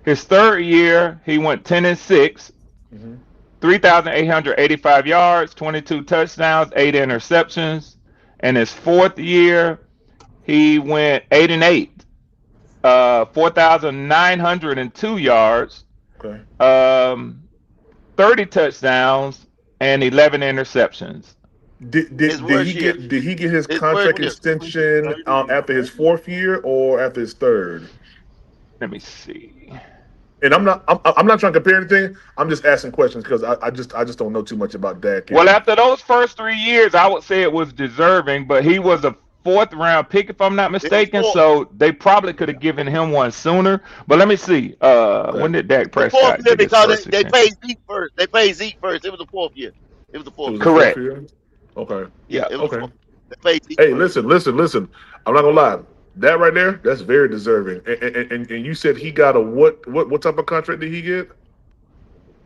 His third year, he went 10 and 6, Mhm. 3,885 yards, 22 touchdowns, 8 interceptions. And his fourth year, he went 8 and 8, 4,902 yards, Okay. 30 touchdowns, and 11 interceptions. Did His did, did worst he year. get did he get his His worst contract year. extension after his fourth year or after his third? Let me see. And I'm not trying to compare anything. I'm just asking questions because I just don't know too much about Dak. Well, after those first 3 years, I would say it was deserving, but he was a fourth round pick, if I'm not It was mistaken. four. So they probably could have given him one sooner. But let me see. When did Dak The fourth Prescott year get his because first they extension? paid Zeke first. They paid Zeke first. It was the fourth year. It was the It fourth was year. his fourth Correct. year. Okay. Yeah, Yeah. it was the Okay. fourth. They paid Zeke Hey, first. listen. I'm not gonna lie. That right there, that's very deserving. And you said he got a what type of contract did he get?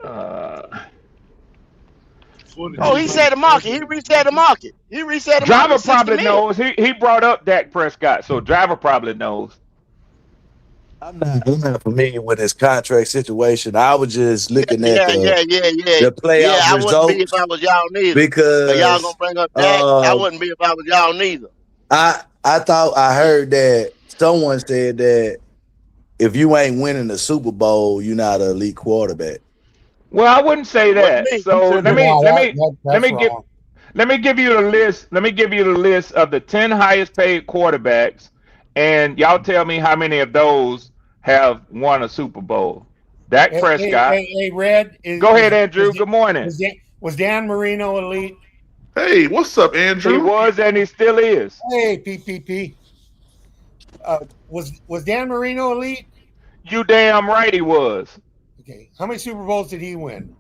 Uh, let Oh, me he see. said the market. He reset the market. He reset the Driver market. 60 probably mil. knows. He brought up Dak Prescott, so Driver probably knows. I'm not familiar with his contract situation. I was just looking at Yeah. the Yeah, playoff I wouldn't be if I results was y'all neither. Cause y'all gonna because bring up Dak. I wouldn't be if I was y'all neither. I thought I heard that someone said that if you ain't winning the Super Bowl, you're not an elite quarterback. Well, I wouldn't say It wasn't that. me. So said let that. me No, let me let that's me give wrong. let me give you the list. Let me give you the list of the 10 highest paid quarterbacks, and y'all tell me how many of those have won a Super Bowl. Dak Hey, Prescott. Red. Go ahead, Andrew. Good morning. Was Dan Marino elite? Hey, what's up, He Andrew? was and he still is. Hey, PPP. Was Dan Marino elite? You damn right he was. Okay. How many Super Bowls did he win?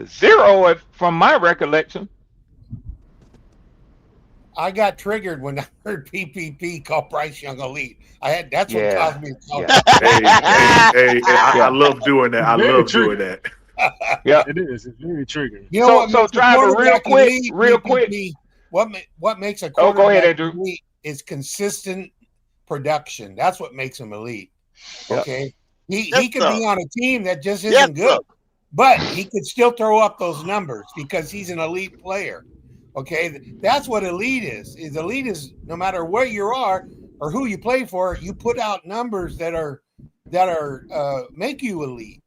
0 from my recollection. I got triggered when I heard PPP call Bryce Young elite. That's what Yeah. caused me to call. Yeah. Hey, I love doing that. I Very love true. doing that. Yeah. It is. It's very triggering. You know So what makes a Driver, real quarterback quick, elite, real PPP? quick. What makes a Oh, go ahead, quarterback Andrew. elite is consistent production. That's what makes him elite. Yep. Okay. He Yes, could sir. be on a team that just Yes, isn't good. sir. But he could still throw up those numbers because he's an elite player. Okay, that's what elite is. Elite is no matter where you are or who you play for, you put out numbers that are make you elite.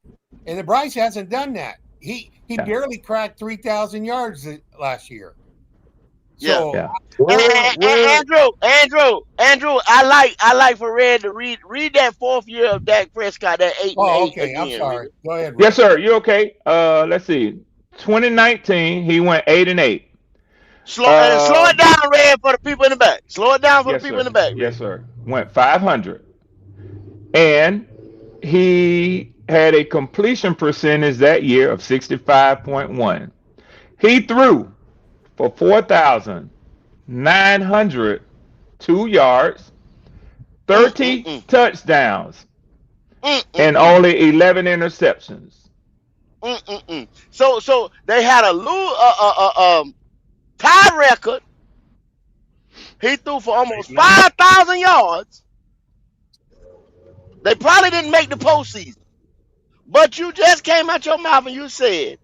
And the Bryce hasn't done that. He barely cracked 3,000 yards last year. So Yeah. Andrew, I like for Red to read that fourth year of Dak Prescott, that 8 and 8 okay. again. I'm sorry. Red. Go ahead. Yes, sir. You okay? Let's see. 2019, he went 8 and 8. Slow it down, Red, for the people in the back. Slow it down for Yes, the people sir. in the back. Red. Yes, sir. Went 500, and he had a completion percentage that year of 65.1. He threw for 4,902 yards, 30 touchdowns, and only 11 interceptions. So they had a tie record. He threw for almost 5,000 yards. They probably didn't make the postseason. But you just came out your mouth and you said,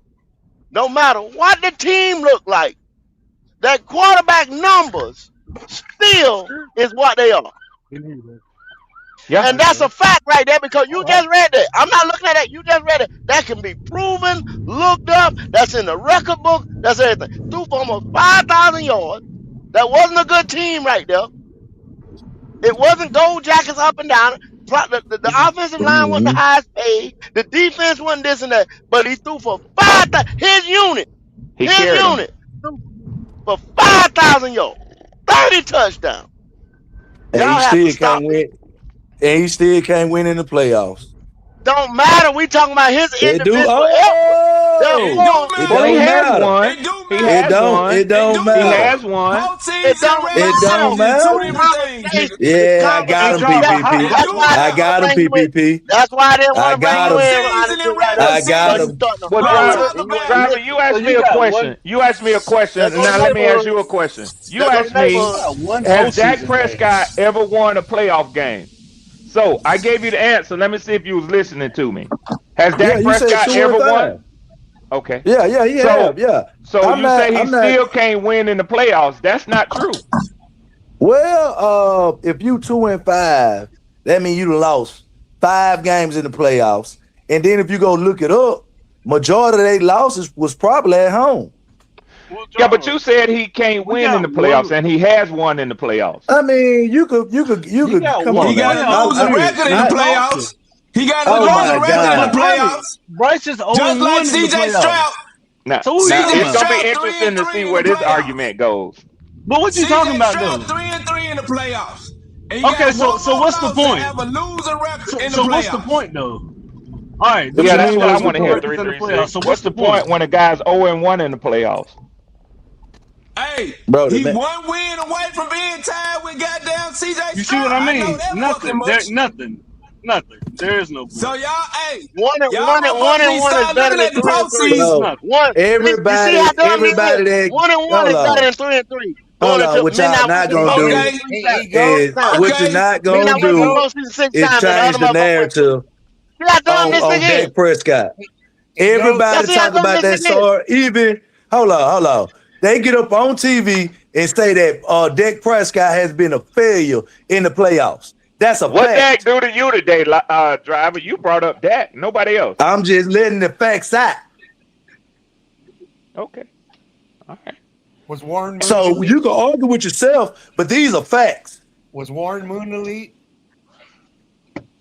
no matter what the team looked like, that quarterback numbers still is what they are. Yeah. And that's a fact right there because you just read that. I'm not looking at that. You just read it. That can be proven, looked up. That's in the record book. That's everything. Threw for almost 5,000 yards. That wasn't a good team right there. It wasn't gold jackets up and down. The offensive line wasn't the highest paid. The defense wasn't this and that. But he threw for 5,000. His unit. Threw for 5,000 yards. 30 touchdowns. And he still can't win. And he still can't win in the playoffs. Don't matter. We talking about his individual effort. He has one. It don't matter. He has one. It don't matter. Yeah, I got him, PPP. I got him, PPP. That's why I didn't want to bring you in. I got him. Driver, you asked me a question. You asked me a question. Now let me ask you a question. You asked me, has Dak Prescott ever won a playoff game? So I gave you the answer. Let me see if you was listening to me. Has Dak Prescott ever won? Okay. Yeah. So you say he still can't win in the playoffs. That's not true. Well, if you 2-5, that means you lost 5 games in the playoffs. And then if you go look it up, majority of their losses was probably at home. Yeah, but you said he can't win in the playoffs, and he has won in the playoffs. I mean, you could come on. He got a losing record in the playoffs. He got a losing record in the playoffs. Bryce is just like CJ Stroud. Now, it's gonna be interesting to see where this argument goes. But what you talking about, though? 3-3 in the playoffs. Okay, so what's the point? Have a losing record in the so playoffs. what's the point, though? All right, yeah, that's what I want to hear. 3-3. So what's the point when a guy's 0-1 in the playoffs? Hey, bro, he one win away from being tied with goddamn CJ Stroud. You see what I mean? Nothing. There's nothing. There is no point. So y'all, hey, one and one is better than 3-3. Everybody that 1-1 is better than 3-3. Hold on, what y'all not gonna do is what you're not gonna do is change the narrative on Dak Prescott. Everybody talk about that story. Even hold on. They get up on TV and say that Dak Prescott has been a failure in the playoffs. That's a what fact. Dak do to you today, driver? You brought up Dak. Nobody else. I'm just letting the facts out. Okay. All right. Was Warren Moon so elite? You can argue with yourself, but these are facts. Was Warren Moon elite?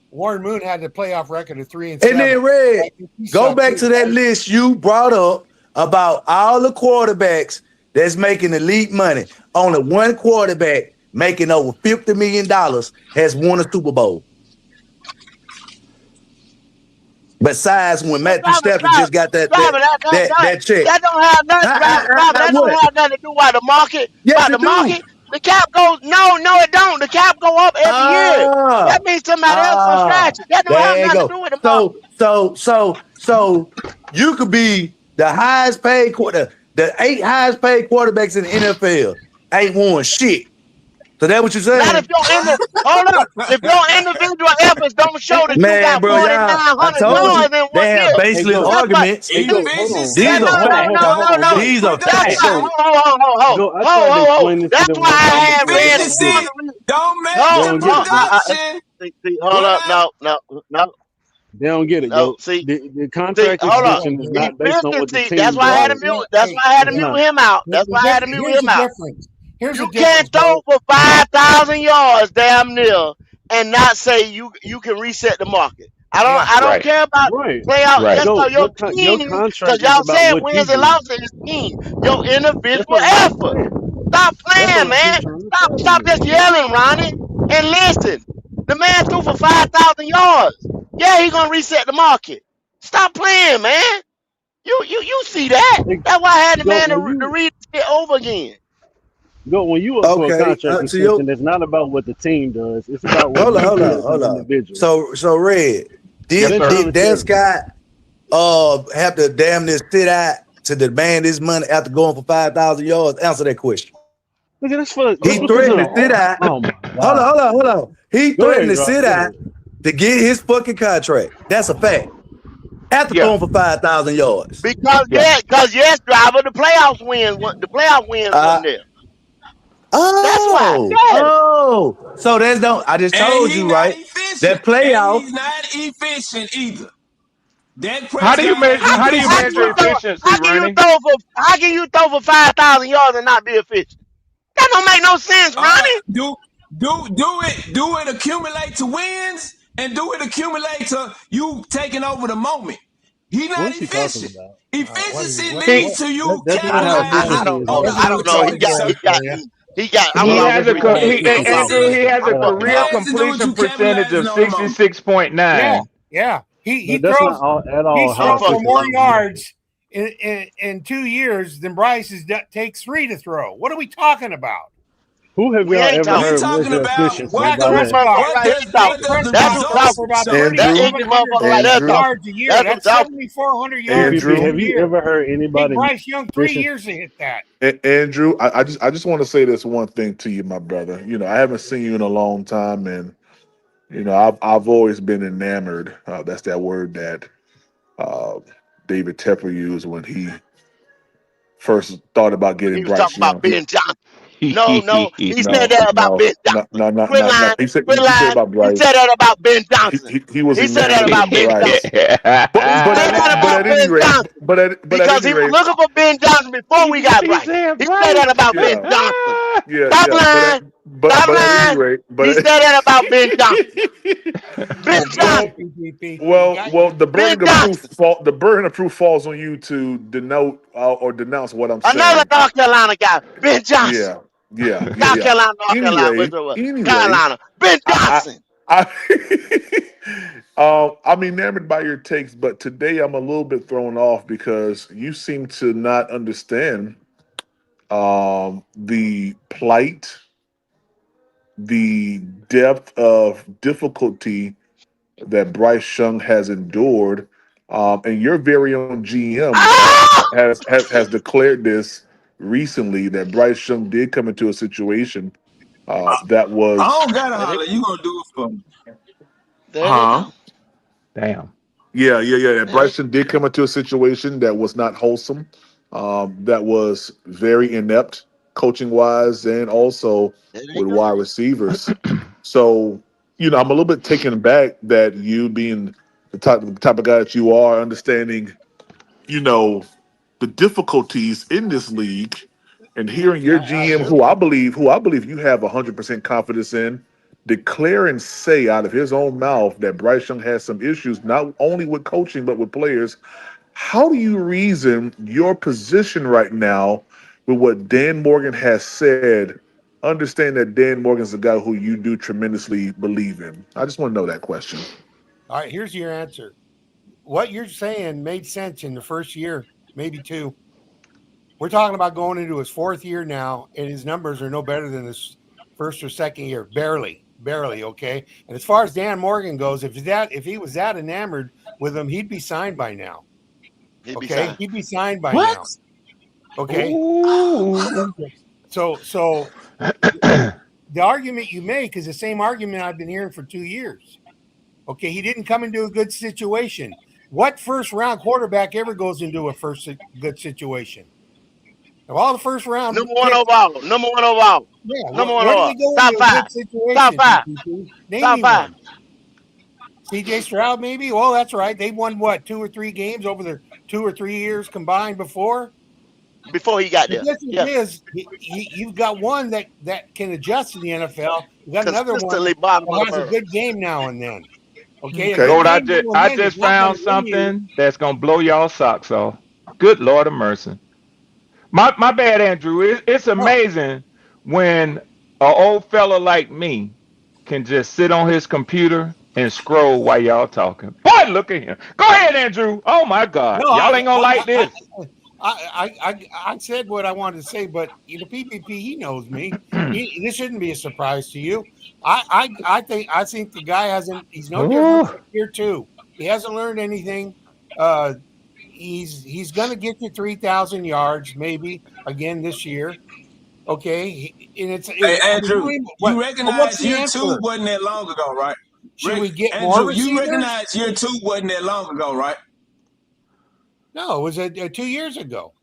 Warren Moon had the playoff record of 3-7. And then Red, go back to that list you brought up about all the quarterbacks that's making elite money. Only one quarterback making over $50 million has won a Super Bowl. Besides when Matthew Stafford just got that check. That don't have nothing. That don't have nothing to do with the market. Yes, the market. The cap goes. No, it don't. The cap go up every year. That means somebody else will scratch it. That don't have nothing to do with the market. So you could be the highest paid the 8 highest paid quarterbacks in the NFL ain't won shit. So that what you saying? Not if your individual efforts don't show that you got 4,900 yards in 1 they year. have baseless arguments. These are facts. That's why I had read. Don't make Hold up, no. They don't get it. No, see, the contract extension is not based on what the team. That's why I had to mute. That's why I had to mute him out. That's why I had to mute him out. You can't throw for 5,000 yards, damn near, and not say you can reset the market. I don't care about playoff. That's about your team. Because y'all said wins and losses is team. Your individual effort. Stop playing, man. Stop just yelling, Ronnie, and listen. The man threw for 5,000 yards. Yeah, he gonna reset the market. Stop playing, man. You see that? That's why I had the man to read it over again. Go when you up for a contract extension, it's not about what the team does. It's about what hold on. individual. So Red, Did Dan Scott have to damn near sit out to demand his money after going for 5,000 yards? Answer that question. Look at this for he threatened to sit out. Oh my Hold on. He threatened to sit out to get his fucking contract. That's a fact. After throwing for 5,000 yards. Because yes, driver, the playoff wins wasn't there. That's why. Oh, so there's no. I just told you, right? That playoff. He's not efficient either. Dak Prescott. How do you measure efficiency, Ronnie? How can you throw for 5,000 yards and not be efficient? That don't make no sense, Ronnie. Do it accumulate to wins and do it accumulate to you taking over the moment. He's not efficient. Efficiency leads to you capitalizing. I don't know. He has a career completion percentage of 66.9. Yeah. He throws for more yards in 2 years than Bryce takes 3 to throw. What are we talking about? Who have y'all ever heard with efficiency? Yards a year. That's 7,400 yards. Have you ever heard anybody? Bryce Young 3 years to hit that. Andrew, I just want to say this one thing to you, my brother. You know, I haven't seen you in a long time, and you know, I've always been enamored. That's that word that David Tepper used when he first thought about getting Bryce Young. He was talking about Ben Johnson. No. He said that about Ben Johnson. No. He said about Bryce. He said that about Ben Johnson. He said that about Ben Johnson. Because he was looking for Ben Johnson before we got Bryce. He said that about Ben Johnson. Stop lying. He said that about Ben Johnson. Ben Johnson. Well, the burden of proof falls on you to denote or denounce what I'm saying. Another North Carolina guy, Ben Johnson. Yeah. North Carolina. Carolina. Ben Johnson. I'm enamored by your takes, but today I'm a little bit thrown off because you seem to not understand the plight, the depth of difficulty that Bryce Young has endured, and your very own GM has declared this recently that Bryce Young did come into a situation that was. I don't gotta holler. You gonna do it for me? Damn. Yeah. Bryce Young did come into a situation that was not wholesome, that was very inept coaching wise, and also with wide receivers. So, you know, I'm a little bit taken aback that you being the type of guy that you are, understanding, you know, the difficulties in this league, and hearing your GM, who I believe you have 100% confidence in, declare and say out of his own mouth that Bryce Young has some issues, not only with coaching but with players. How do you reason your position right now with what Dan Morgan has said? Understand that Dan Morgan's a guy who you do tremendously believe in. I just want to know that question. All right, here's your answer. What you're saying made sense in the first year, maybe 2. We're talking about going into his 4th year now, and his numbers are no better than his first or second year. Barely, okay? And as far as Dan Morgan goes, if he was that enamored with him, he'd be signed by now. He'd be signed by now. Okay? So the argument you make is the same argument I've been hearing for 2 years. Okay, he didn't come into a good situation. What first-round quarterback ever goes into a good situation? Of all the first round, number one overall. Yeah, number one overall. Top 5. Top 5. Top 5. CJ Stroud, maybe? Well, that's right. They won, 2 or 3 games over their 2 or 3 years combined before? Before he got there. The difference is, you've got one that can adjust in the NFL. You've got another one that has a good game now and then. Okay. Goat, I just found something that's going to blow y'all socks off. Good Lord of mercy. My bad, Andrew. It's amazing when an old fella like me can just sit on his computer and scroll while y'all talking. Boy, look at him. Go ahead, Andrew. Oh, my God. Y'all ain't going to like this. I said what I wanted to say, but PPP, he knows me. This shouldn't be a surprise to you. I think the guy he's no different here too. He hasn't learned anything. He's going to get to 3,000 yards maybe again this year. Okay, and Hey, Andrew, what? you But what's recognize the year 2 answer? wasn't that long ago, right? Should we get more Andrew, you receivers? recognize year 2 wasn't that long ago, right? No, it was 2 years ago.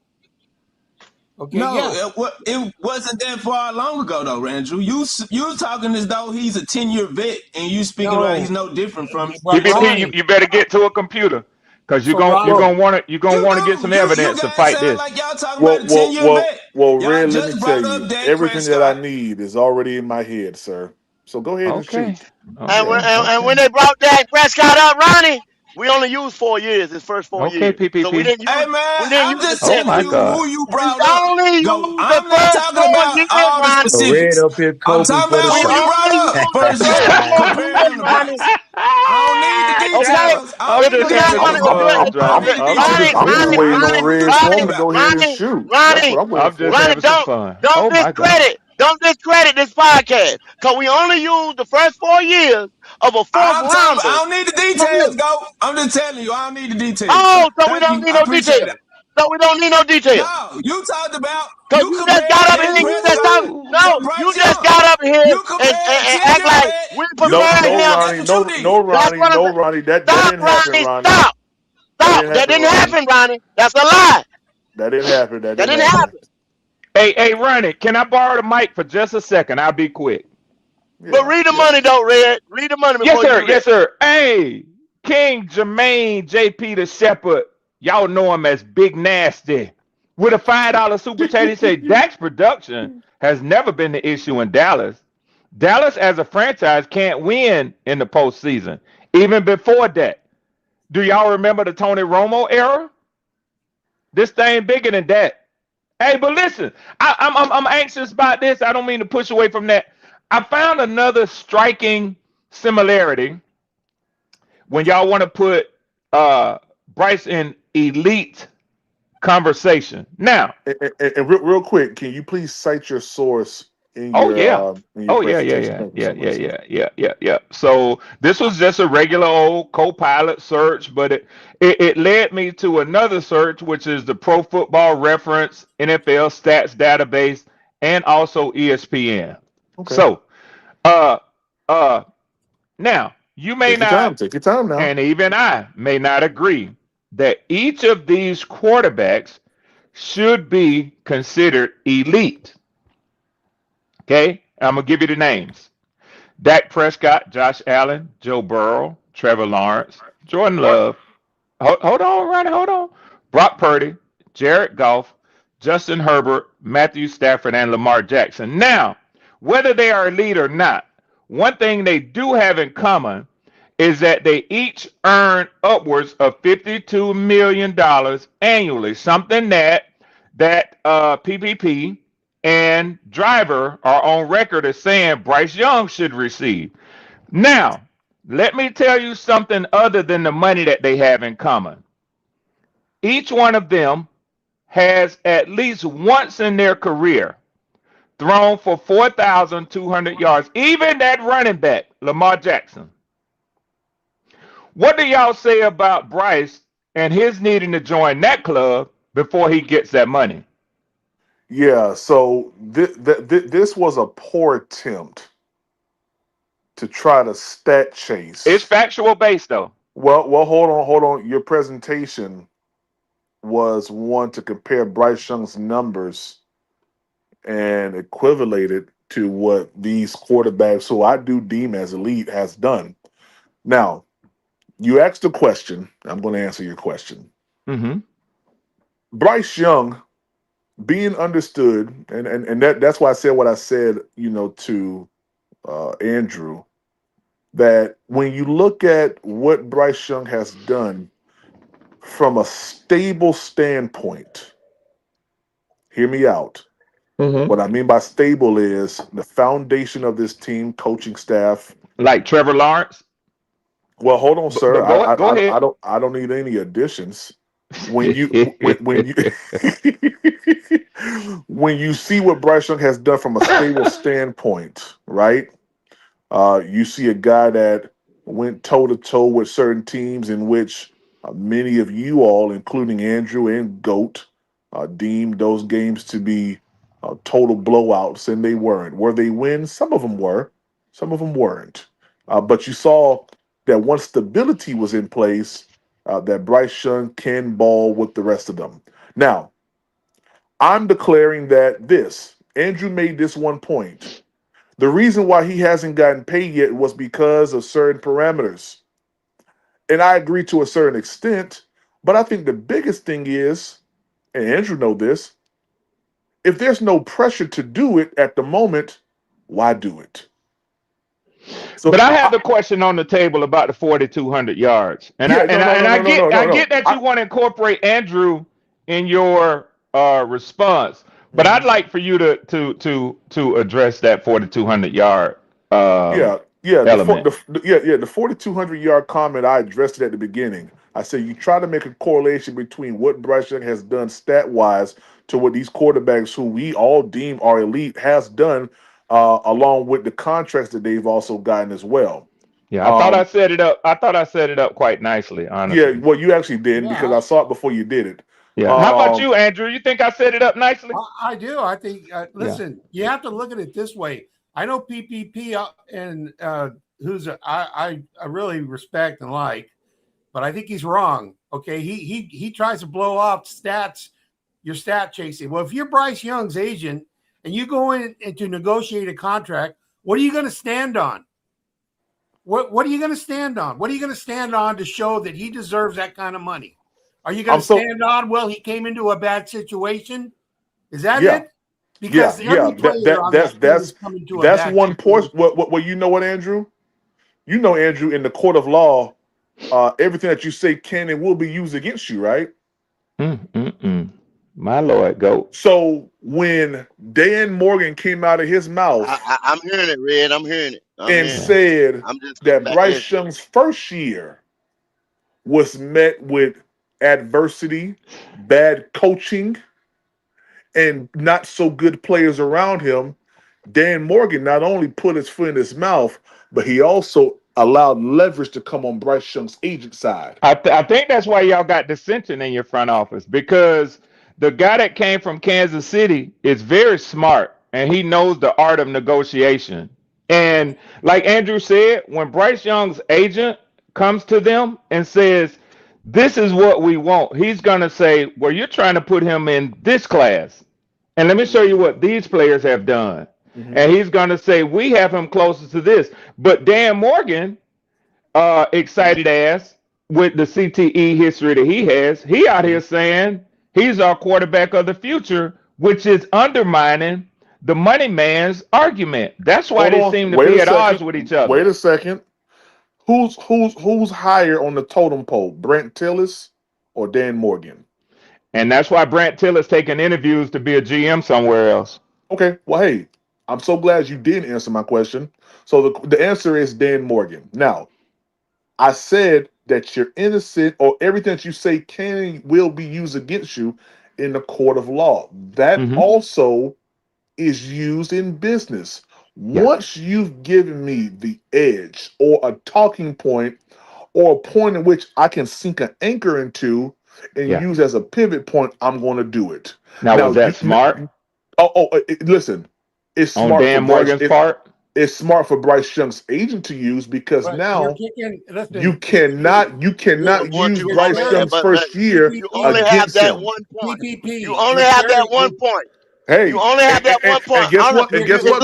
Okay, no, yeah. it wasn't that far long ago, though, Andrew. You talking as though he's a 10-year vet, and you speaking about he's no different from. PPP, you better get to a computer because you're gonna want to get some evidence to fight this. Like y'all talking about a 10-year vet. Red, let me tell you, Dak everything that I Prescott. need is already in my head, sir. So go ahead and shoot. And when they brought Dak Prescott up, Ronnie, we only used 4 years, his first 4 years. PPP. So we didn't use. Hey man, I'm just telling you who you brought up. Go. I'm not talking about all the specifics. Red up here I'm coping talking for the about who you brought up versus comparing him to Bryce. I don't need the details. I don't need the details. I'm just waiting on Red's form to go ahead and shoot. That's what I'm waiting for. Ronnie, don't discredit this podcast because we only used the first 4 years of a fourth rounder. I don't need the details, go. I'm just telling you, I don't need the details. Oh, so we don't need no details. So we don't need no details. No, you talked about you just got up here and you just talked. No, you just got up here and act like we prepared him. No, Ronnie. That didn't happen, Ronnie. Stop. That didn't happen, Ronnie. That's a lie. That didn't happen. That didn't happen. Hey, Ronnie, can I borrow the mic for just a second? I'll be quick. Yeah, but read the money, though, Red. Read the money before Yes, sir. Hey, King Jermaine J.P. the Shepherd. Y'all know him as Big Nasty. With a $5 super chat, he said, Dak's production has never been the issue in Dallas. Dallas as a franchise can't win in the postseason, even before that. Do y'all remember the Tony Romo era? This thing bigger than that. Hey, but listen, I'm anxious about this. I don't mean to push away from that. I found another striking similarity when y'all want to put Bryce in elite conversation. Now, and real quick, can you please cite your source in your presentation? Yeah. So this was just a regular old co-pilot search, but it led me to another search, which is the Pro Football Reference NFL Stats Database and also ESPN. Okay. So, now you may take your time now, and even I may not agree that each of these quarterbacks should be considered elite. Okay, I'm gonna give you the names: Dak Prescott, Josh Allen, Joe Burrow, Trevor Lawrence, Jordan Love. Hold on, Ronnie. Hold on. Brock Purdy, Jared Goff, Justin Herbert, Matthew Stafford, and Lamar Jackson. Now, whether they are elite or not, one thing they do have in common is that they each earn upwards of $52 million annually, something that PPP and Driver are on record as saying Bryce Young should receive. Now, let me tell you something other than the money that they have in common. Each one of them has at least once in their career thrown for 4,200 yards, even that running back, Lamar Jackson. What do y'all say about Bryce and his needing to join that club before he gets that money? Yeah, so this was a poor attempt to try to stat chase. It's factual based, though. Well, hold on. Your presentation was one to compare Bryce Young's numbers and equivalent it to what these quarterbacks, who I do deem as elite, has done. Now, you asked a question. I'm going to answer your question. Mm-hmm. Bryce Young being understood, and that's why I said what I said, to Andrew, that when you look at what Bryce Young has done from a stable standpoint, hear me out. Mm-hmm. What I mean by stable is the foundation of this team, coaching staff. Like Trevor Lawrence? Well, hold on, sir. Go ahead. I don't need any additions. When you when you see what Bryce Young has done from a stable standpoint, right? You see a guy that went toe to toe with certain teams in which many of you all, including Andrew and Goat, deemed those games to be total blowouts, and they weren't. Were they wins? Some of them were, some of them weren't. But you saw that once stability was in place, that Bryce Young can ball with the rest of them. Now, I'm declaring that Andrew made this one point. The reason why he hasn't gotten paid yet was because of certain parameters. And I agree to a certain extent, but I think the biggest thing is, and Andrew know this, if there's no pressure to do it at the moment, why do it? So but I have the question on the table about the 4,200 yards, and I get that you want to incorporate Andrew in your response, but I'd like for you to address that 4,200 yard. The 4,200 yard comment. I addressed it at the beginning. I said you try to make a correlation between what Bryce Young has done stat wise to what these quarterbacks who we all deem are elite has done. Along with the contracts that they've also gotten as well. Yeah, I thought I set it up. I thought I set it up quite nicely, honestly. Yeah, well, you actually did because I saw it before you did it. Yeah. How about you, Andrew? You think I set it up nicely? I do. I think. Listen, you have to look at it this way. I know PPP and who's I really respect and like, but I think he's wrong. Okay, he tries to blow off stats. Your stat chasing. Well, if you're Bryce Young's agent and you go in to negotiate a contract, what are you going to stand on? What are you going to stand on? What are you going to stand on to show that he deserves that kind of money? Are you going to stand on, well, he came into a bad situation? Is that it? Because that's one portion. Well, you know what, Andrew? You know, Andrew, in the court of law, everything that you say can and will be used against you, right? My Lord, Goat. So when Dan Morgan came out of his mouth, I'm hearing it, Red. I'm hearing it. Said that Bryce Young's first year was met with adversity, bad coaching, and not so good players around him. Dan Morgan not only put his foot in his mouth, but he also allowed leverage to come on Bryce Young's agent side. I think that's why y'all got dissension in your front office, because the guy that came from Kansas City is very smart, and he knows the art of negotiation. And like Andrew said, when Bryce Young's agent comes to them and says, this is what we want, he's going to say, well, you're trying to put him in this class. And let me show you what these players have done. Mm-hmm. And he's going to say, we have him closer to this. But Dan Morgan, excited ass, with the CTE history that he out here saying, he's our quarterback of the future, which is undermining the money man's argument. That's why they seem to be at odds with each other. Wait a second. Who's higher on the totem pole, Brent Tillis or Dan Morgan? And that's why Brent Tillis taking interviews to be a GM somewhere else. Okay. Well, hey, I'm so glad you did answer my question. So the answer is Dan Morgan. Now, I said that you're innocent, or everything that you say can and will be used against you in the court of law. That also is used in business. Yeah. Once you've given me the edge or a talking point or a point in which I can sink an anchor into and use as a pivot point, I'm going to do it. Now was that smart? Listen, it's on smart Dan Morgan's part. It's smart for Bryce Young's agent to use, because now you cannot use Bryce Young's first year. You only have that 1 point. You only have that 1 point. Hey, you only have that 1 point. And guess what?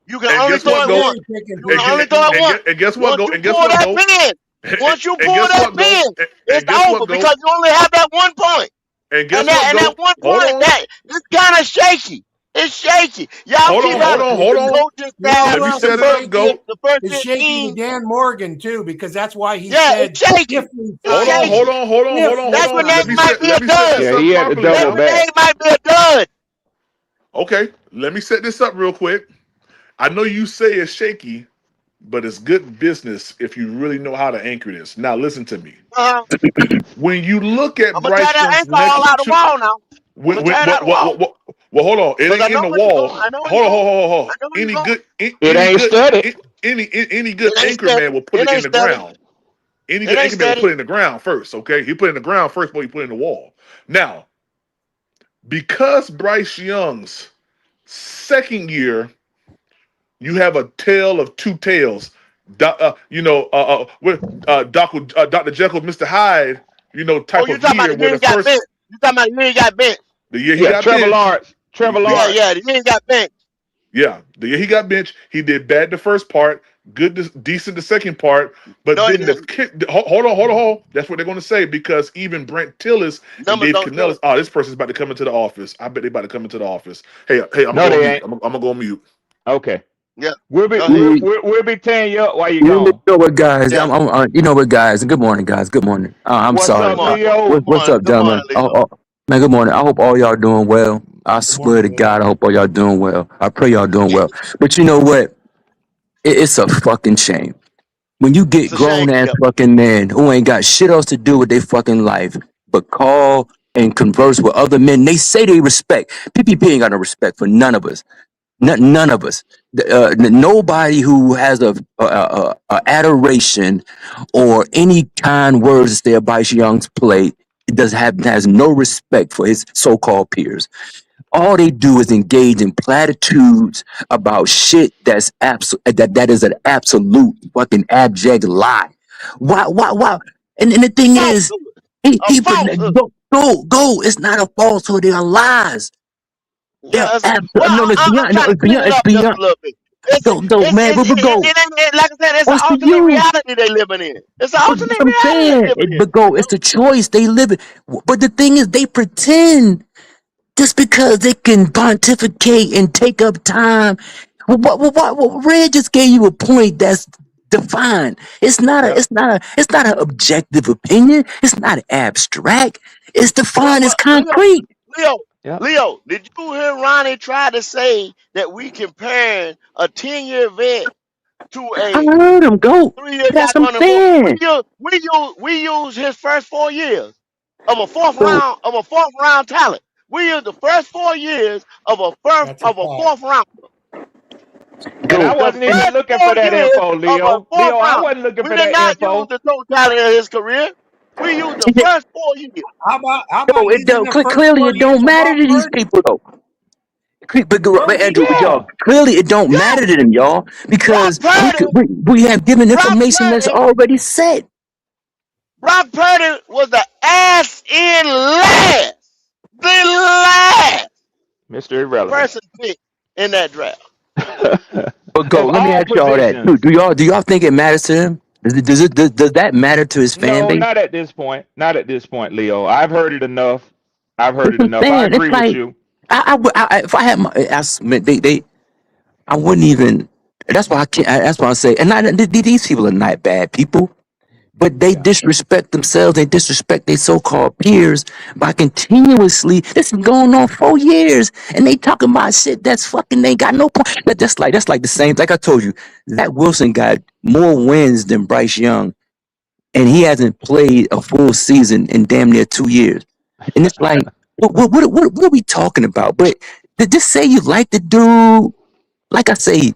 You can only throw it once. You can only throw it once. And guess what? Once you pull that pin, it's over, because you only have that 1 point. And that 1 point, it's kind of shaky. It's shaky. Y'all hold on. Let me set it up, Goat. It's shaky to Dan Morgan too, because that's why he said it's shaky. Hold on. That's when they might be a dud. Yeah, he had to double back. They might be a dud. Okay, let me set this up real quick. I know you say it's shaky, but it's good business if you really know how to anchor this. Now, listen to me. When you look at Bryce Young's next two, well, hold on. It ain't in the wall. Hold on. It ain't studied. any good It ain't anchor steady. man will put It it in ain't the steady. ground. Any It good ain't anchor man will steady. put it in the ground first. Okay, he put it in the ground first before he put it in the wall. Now, because Bryce Young's second year, you have a tale of two tales. With Dr. Jekyll, Mr. Hyde, Oh, type you of talking about year the where year the he got first bent? You talking about the year he got bent? the year he Yeah, got Trevor benched. Lawrence. Trevor Yeah, Lawrence. yeah, the year he got bent. Yeah, the year he got benched, he did bad the first part, decent the second part, but No, he then the didn't. kick. Hold on. That's what they're going to say because even Brent Tillis and Numbers Dave don't show Canales, it. this person's about to come into the office. I bet they about to come into the office. Hey, I'm gonna No, go on they mute. ain't. I'm gonna go on mute. Okay. Yeah, We'll be go ahead. we'll You, we'll, we'll be tearing you up while you're you gone. know what, guys? Yeah. You know what, guys? Good morning, guys. Good morning. I'm What's Good sorry. up, morning. Leo? Good What's morning. up, Good morning, gentlemen? Leo. Man, good morning. I hope all y'all doing well. I Good swear morning, to Leo. God, I hope all y'all doing well. I pray y'all doing well. But you know what? It's a fucking shame when you It's get a shame. grown ass Yeah. fucking men who ain't got shit else to do with their fucking life but call and converse with other men. They say they respect. PPP ain't got no respect for none of us. None of us. Nobody who has a adoration or any kind words to say about Bryce Young's play has no respect for his so-called peers. All they do is engage in platitudes about shit that is an absolute fucking abject lie. Why? And the thing is, Falsehood. A he falsehood. go. It's not a falsehood. They are lies. Yeah. They're Well, no, it's I'm beyond. No, trying to clean it it's up just beyond. a little bit. It's Go, man. Where we go? it ain't like I said. It's an What's the alternate you? reality they living in. It's an But alternate I'm reality saying, they living in. but go. You It's know? the choice they live in. But the thing is, they pretend just because they can pontificate and take up time. Red just gave you a point that's defined. It's not a. Yep. It's not a. It's not an objective opinion. It's not abstract. It's defined. It's Well, concrete. Leo, Yep. Leo, did you hear Ronnie try to say that we comparing a 10-year vet to I a heard him go. 3-year guy That's what I'm going to four? saying. We use his first 4 years of a fourth So round talent. We use the first 4 years of That's a a fact. fourth round. And I go. The wasn't even first looking for four that years info, of a Leo. fourth Leo, I round. wasn't looking We for did that not use info. the totality of his career. We used the first 4 years. How about No, it using don't. the first Clearly, four it years don't of matter Brock to these Purdy? people, though. But Andrew, but y'all, Yeah. clearly it don't Yeah, matter to them, y'all, Brock because Purdy, we have given Brock information that's Purdy already set. Brock Purdy was the ass in last, the last Mr. Irrelevant. person picked in that draft. But go, Of let me all ask y'all that. positions. Do y'all think it matters to him? Does that matter to his fan No, base? not at this point. Not at this point, Leo. I've heard it enough. I've heard That's it what I'm enough. I saying. It's agree with like you. if I had I wouldn't even. That's why I can't. That's why I say, and these people are not bad people. But they Yeah. disrespect themselves. They disrespect their so-called peers by continuously. This is going on 4 years, and they talking about shit that's fucking. They ain't got no point. That's like the same. Like I told you, Zach Wilson got more wins than Bryce Young, and he hasn't played a full season in damn near 2 years. And it's like, what are we talking about? But to just say you like the dude, like I say,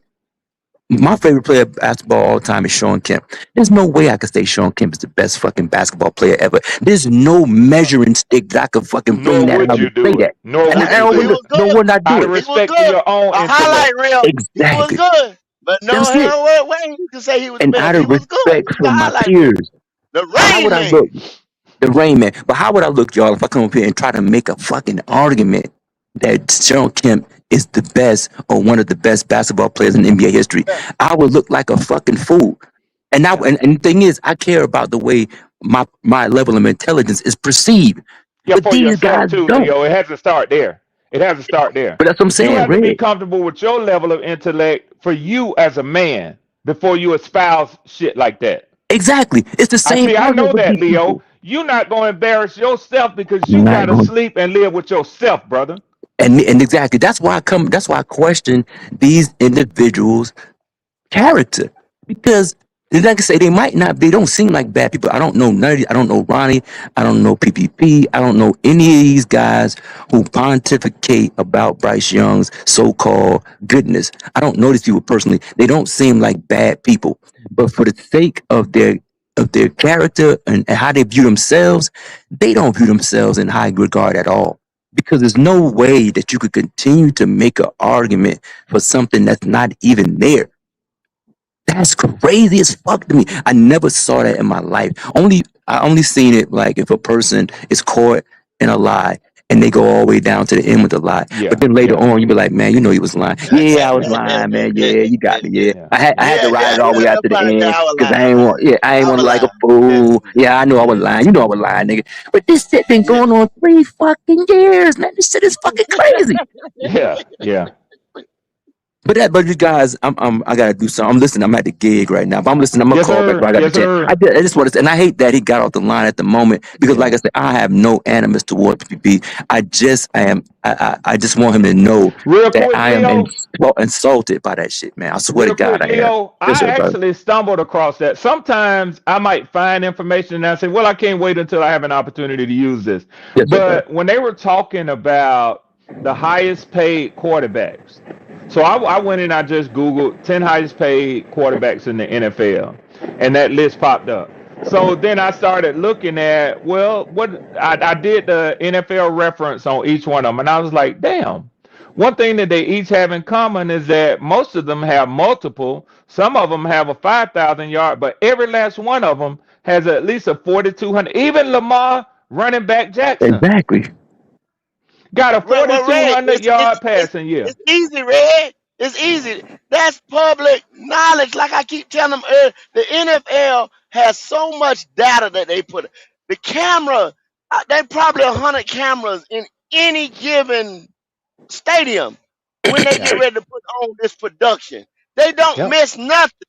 my favorite player of basketball all time is Sean Kemp. There's no way I could say Sean Kemp is the best fucking basketball player ever. There's no measuring stick that I could fucking bring Nor that would out you and say do it. that. Nor And would you I He do wouldn't, it. was no, good. would not do Out of it. He was respect for good. your own A highlight intellect. reel. He was Exactly. good. But no That's it. hell way you can say he was the And best. out He of was good. He respect was the for my highlight reel. peers, The how would Rain I Man. look? The Rain Man. But how would I look, y'all, if I come up here and try to make a fucking argument that Sean Kemp is the best or one of the best basketball players in NBA history? Yeah, I would look like a fucking fool. And Yeah. and the thing is, I care about the way my level of intelligence is perceived. Yeah, But for these yourself guys too, don't. Leo. It has to start there. It has to start there. But that's what I'm You saying, have to be Red. comfortable with your level of intellect for you as a man before you espouse shit like that. Exactly. It's the I same see, I argument know with that, these Leo. people. You're not going to embarrass yourself because I'm you not got to going. sleep and live with yourself, brother. And exactly. That's why I come. That's why I question these individuals' character because Then like I say, they might not be. They don't seem like bad people. I don't know none of these. I don't know Ronnie. I don't know PPP. I don't know any of these guys who pontificate about Bryce Young's so-called goodness. I don't know these people personally. They don't seem like bad people. But for the sake of their character and how they view themselves, they don't view themselves in high regard at all. Because there's no way that you could continue to make an argument for something that's not even there. That's crazy as fuck to me. I never saw that in my life. I only seen it like if a person is caught in a lie and they go all the way down to the end with the lie. Yeah, But then later yeah, on, you be like, man, you know he was lying. Yeah, I was lying, man. Yeah, you got me. Yeah, yeah. I had to ride it all the way out to the Nobody end I was because lying. I ain't I want to was like a lying. fool. Yeah, I know I was lying. You know I was lying, nigga. But this shit been Yeah. going on 3 fucking years, man. This shit is fucking crazy. Yeah, yeah. But you guys, I gotta do something. I'm listening. I'm at the gig right now, but I'm listening. I'm gonna Yes, call back sir. when I got the Yes, chance. sir. I just want to, and I hate that he got off the line at the moment because, like Yeah. I said, I have no animus towards PPP. I just want him to know Real that quick, I am Leo. insulted by that shit, man. I swear to Real God, quick, I am. Leo. Yes, I sir, brother. actually stumbled across that. Sometimes I might find information and I say, "Well, I can't wait until I have an opportunity to use this." Yes, sir, brother. But when they were talking about the highest paid quarterbacks, so I went and I just Googled 10 highest paid quarterbacks in the NFL, and that list popped up. So then I started looking at, well, what I did the NFL reference on each one of them, and I was like, damn. One thing that they each have in common is that most of them have multiple. Some of them have a 5,000 yard, but every last one of them has at least a 4,200. Even Lamar running back Jackson Exactly. got a Well, Red, 4,200 yard passing year. it's easy, Red. It's easy. That's public knowledge. Like I keep telling them earlier, the NFL has so much data that they put. The camera, they probably 100 cameras in any given stadium when they Yeah. get ready to put on this production. They don't Yep. miss nothing.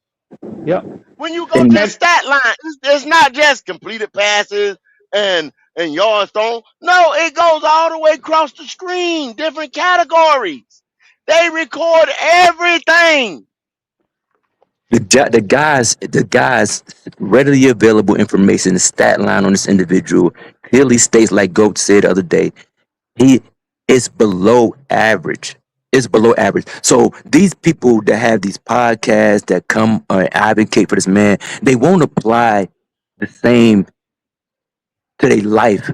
Yep. When you go to And the And stat line, it's not just completed passes and yards thrown. No, it goes all the way across the screen, different categories. They record everything. the guys readily available information, the stat line on this individual clearly states, like Goat said the other day, he is below average. It's below average. So these people that have these podcasts that come advocate for this man, they won't apply the same to their life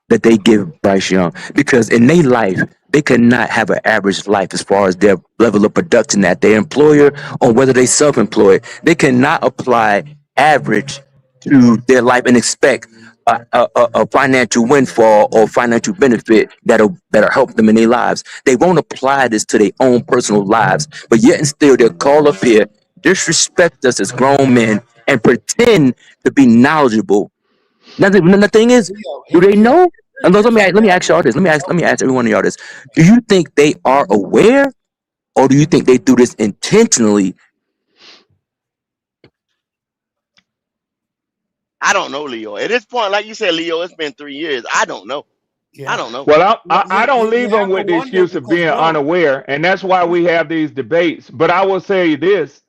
that they give Bryce Young, because in their life they could not have an average life as far as their level of production at their employer or whether they self-employed. They cannot apply average to their life and expect a financial windfall or financial benefit that'll help them in their lives. They won't apply this to their own personal lives, but yet and still they'll call up here, disrespect us as grown men, and pretend to be knowledgeable. Now, the thing is, Leo, do they Leo, know? And let here's me a let me ask y'all this. Let me ask every one of y'all this. Do you think they are aware, or do you think they do this intentionally? I don't know, Leo. At this point, like you said, Leo, it's been 3 years. I don't know. I yeah. don't know. well, Well, I don't you leave them have to with the wonder excuse of because being Goat. unaware, and that's why we have these debates. But I will say this,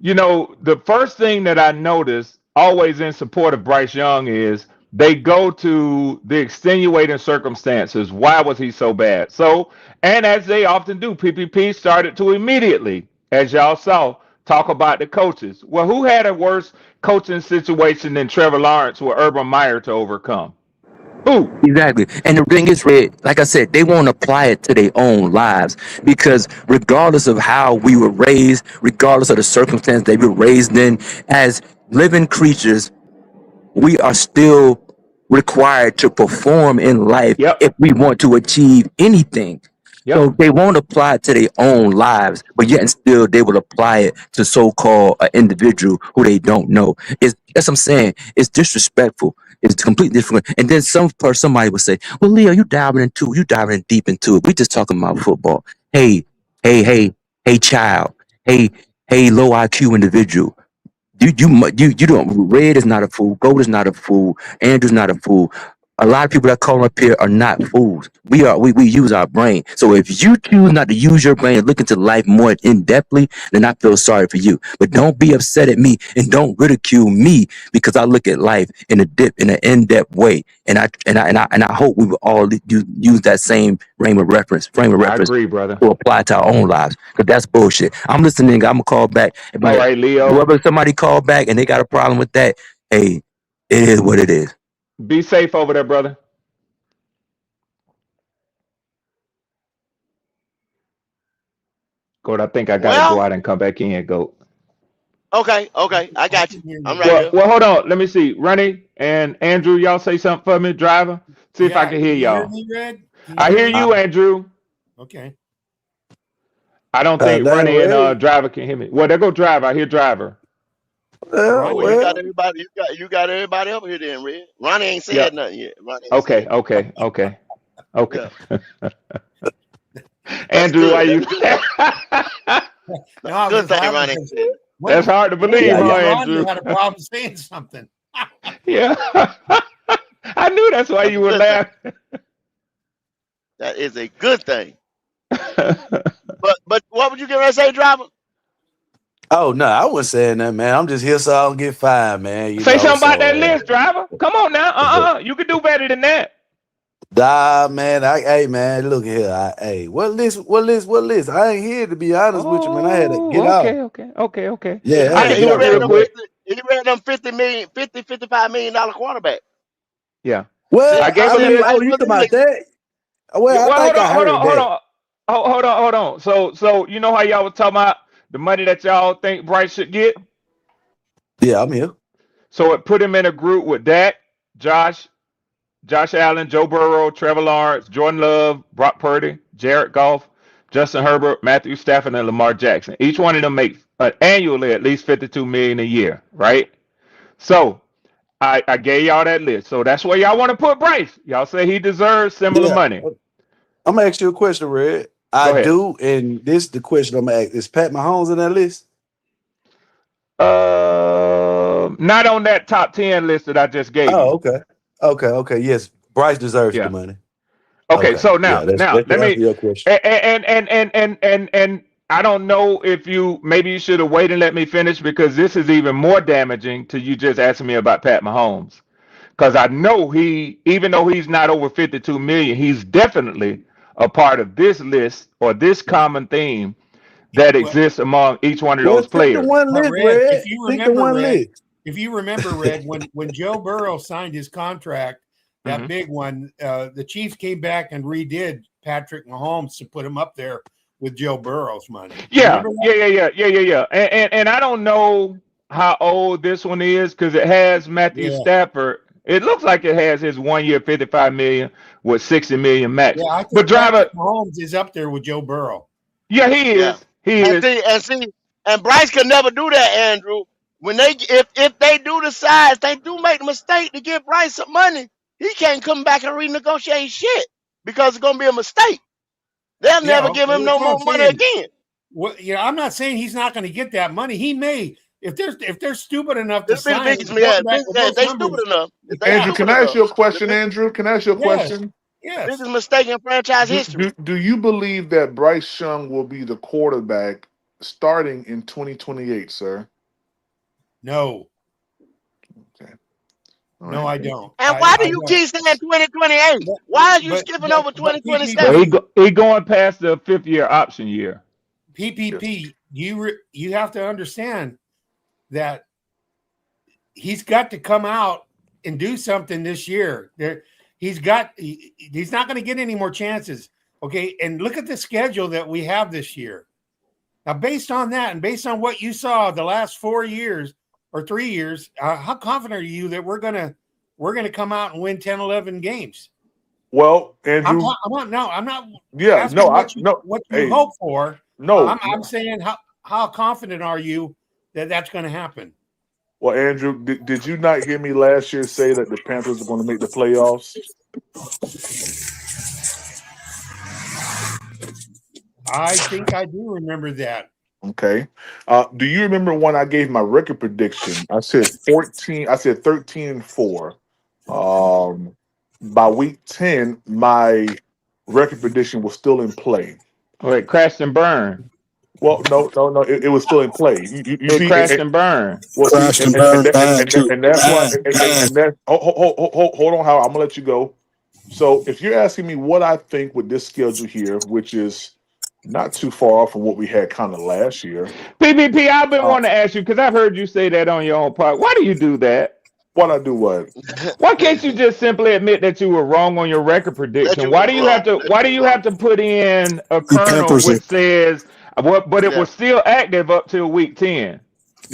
the first thing that I notice always in support of Bryce Young is they go to the extenuating circumstances. Why was he so bad? So, and as they often do, PPP started to immediately, as y'all saw, talk about the coaches. Well, who had a worse coaching situation than Trevor Lawrence with Urban Meyer to overcome? Who? Exactly. And the thing is, Red, like I said, they won't apply it to their own lives because regardless of how we were raised, regardless of the circumstance they were raised in, as living creatures, we are still required to perform in life Yep. if we want to achieve anything. Yep. So they won't apply it to their own lives, but yet and still they will apply it to so-called an individual who they don't know. That's what I'm saying. It's disrespectful. It's completely different. And then somebody would say, "Well, Leo, you diving in deep into it. We just talking about football. Hey, hey, child. Hey, low IQ individual. You don't. Red is not a fool. Gold is not a fool. Andrew's not a fool. A lot of people that call up here are not fools. We use our brain. So if you choose not to use your brain and look into life more in depthly, then I feel sorry for you. But don't be upset at me and don't ridicule me because I look at life in an in-depth way. And I hope we will all use that same frame of reference I agree, brother. to apply to our own lives. Because that's bullshit. I'm listening. I'm gonna call back. All right, Leo. Whoever somebody call back and they got a problem with that, hey, it is what it is. Be safe over there, brother. Goat, I think I gotta go out and come back in, Goat. Okay, I got you. I'm right here. Well, hold on. Let me see. Ronnie and Andrew, y'all say something for me, driver. See if I can hear y'all. I hear you, Andrew. Okay. I don't think Ronnie and driver can hear me. Well, there go driver. I hear driver. Well, you got everybody. You got everybody up here then, Red. Ronnie ain't said nothing yet. Okay. Andrew, why you? No, good thing, Ronnie. That's hard to believe, Andrew. Had a problem saying something. Yeah, I knew that's why you were laughing. That is a good thing. But what would you get ready to say, driver? Oh no, I wasn't saying that, man. I'm just here so I don't get fined, man. Say something about that list, driver. Come on now. You can do better than that. Nah, man. Hey, man, look here. Hey, what list? I ain't here to be honest with you, man. I had to get out. Okay. Yeah, I can do it real quick. He read them $55 million quarterback. Yeah. Well, I gave a list. Oh, you talking about that? Well, I think I heard that. Hold on. So you know how y'all was talking about the money that y'all think Bryce should get? Yeah, I'm here. So it put him in a group with Dak, Josh Allen, Joe Burrow, Trevor Lawrence, Jordan Love, Brock Purdy, Jared Goff, Justin Herbert, Matthew Stafford, and Lamar Jackson. Each one of them makes annually at least $52 million a year, right? So I gave y'all that list. So that's where y'all want to put Bryce. Y'all say he deserves similar money. I'm gonna ask you a question, Red. I do, and this is the question I'm gonna ask. Is Pat Mahomes in that list? Not on that top 10 list that I just gave you. Oh, okay. Yes, Bryce deserves the money. Okay, so now let me your question. And I don't know if maybe you should have waited and let me finish because this is even more damaging to you just asking me about Pat Mahomes. Because I know even though he's not over 52 million, he's definitely a part of this list or this common theme that exists among each one of those players. If you remember, Red, when Joe Burrow signed his contract, that big one, the Chiefs came back and redid Patrick Mahomes to put him up there with Joe Burrow's money. Yeah. And I don't know how old this one is because it has Matthew Stafford. It looks like it has his 1 year, $55 million with $60 million max. Yeah, I think but driver Mahomes is up there with Joe Burrow. Yeah, he is. He is. And Bryce could never do that, Andrew. When if they do decide they do make the mistake to give Bryce some money, he can't come back and renegotiate shit because it's gonna be a mistake. They'll never give him no more money again. Well, I'm not saying he's not going to get that money. He may. If they're stupid enough to sign, they stupid enough. Andrew, can I ask you a question, Andrew? Can I ask you a question? Yes. This is a mistake in franchise history. Do you believe that Bryce Young will be the quarterback starting in 2028, sir? No. Okay. No, I don't. And why do you keep saying 2028? Why are you skipping over 2027? He going past the 5th year option year. PPP, you have to understand that he's got to come out and do something this year. He's not going to get any more chances. Okay, and look at the schedule that we have this year. Now, based on that, and based on what you saw the last 4 years or 3 years, how confident are you that we're gonna come out and win 10, 11 games? Well, Andrew, I'm not. Yeah, what you hope for. No, I'm saying how confident are you that that's going to happen? Well, Andrew, did you not hear me last year say that the Panthers are going to make the playoffs? I think I do remember that. Okay. Do you remember when I gave my record prediction? I said 13-4. by week 10, my record prediction was still in play. Wait, crashed and burned. Well, no. It was still in play. You It see, crashed and burned. well, see, Crashed and burned bad too. and that's why, Bad. and that. Hold on, Howard. I'm gonna let you go. So, if you're asking me what I think with this schedule here, which is not too far off from what we had kind of last year, PPP, I've been wanting to ask you because I've heard you say that on your own part. Why do you do that? what I do, what Why can't you just simply admit that you were wrong on your record prediction? Why do you have to? Why do you have to put in a He kernel pampers which it. says what? But it was still active up till week 10.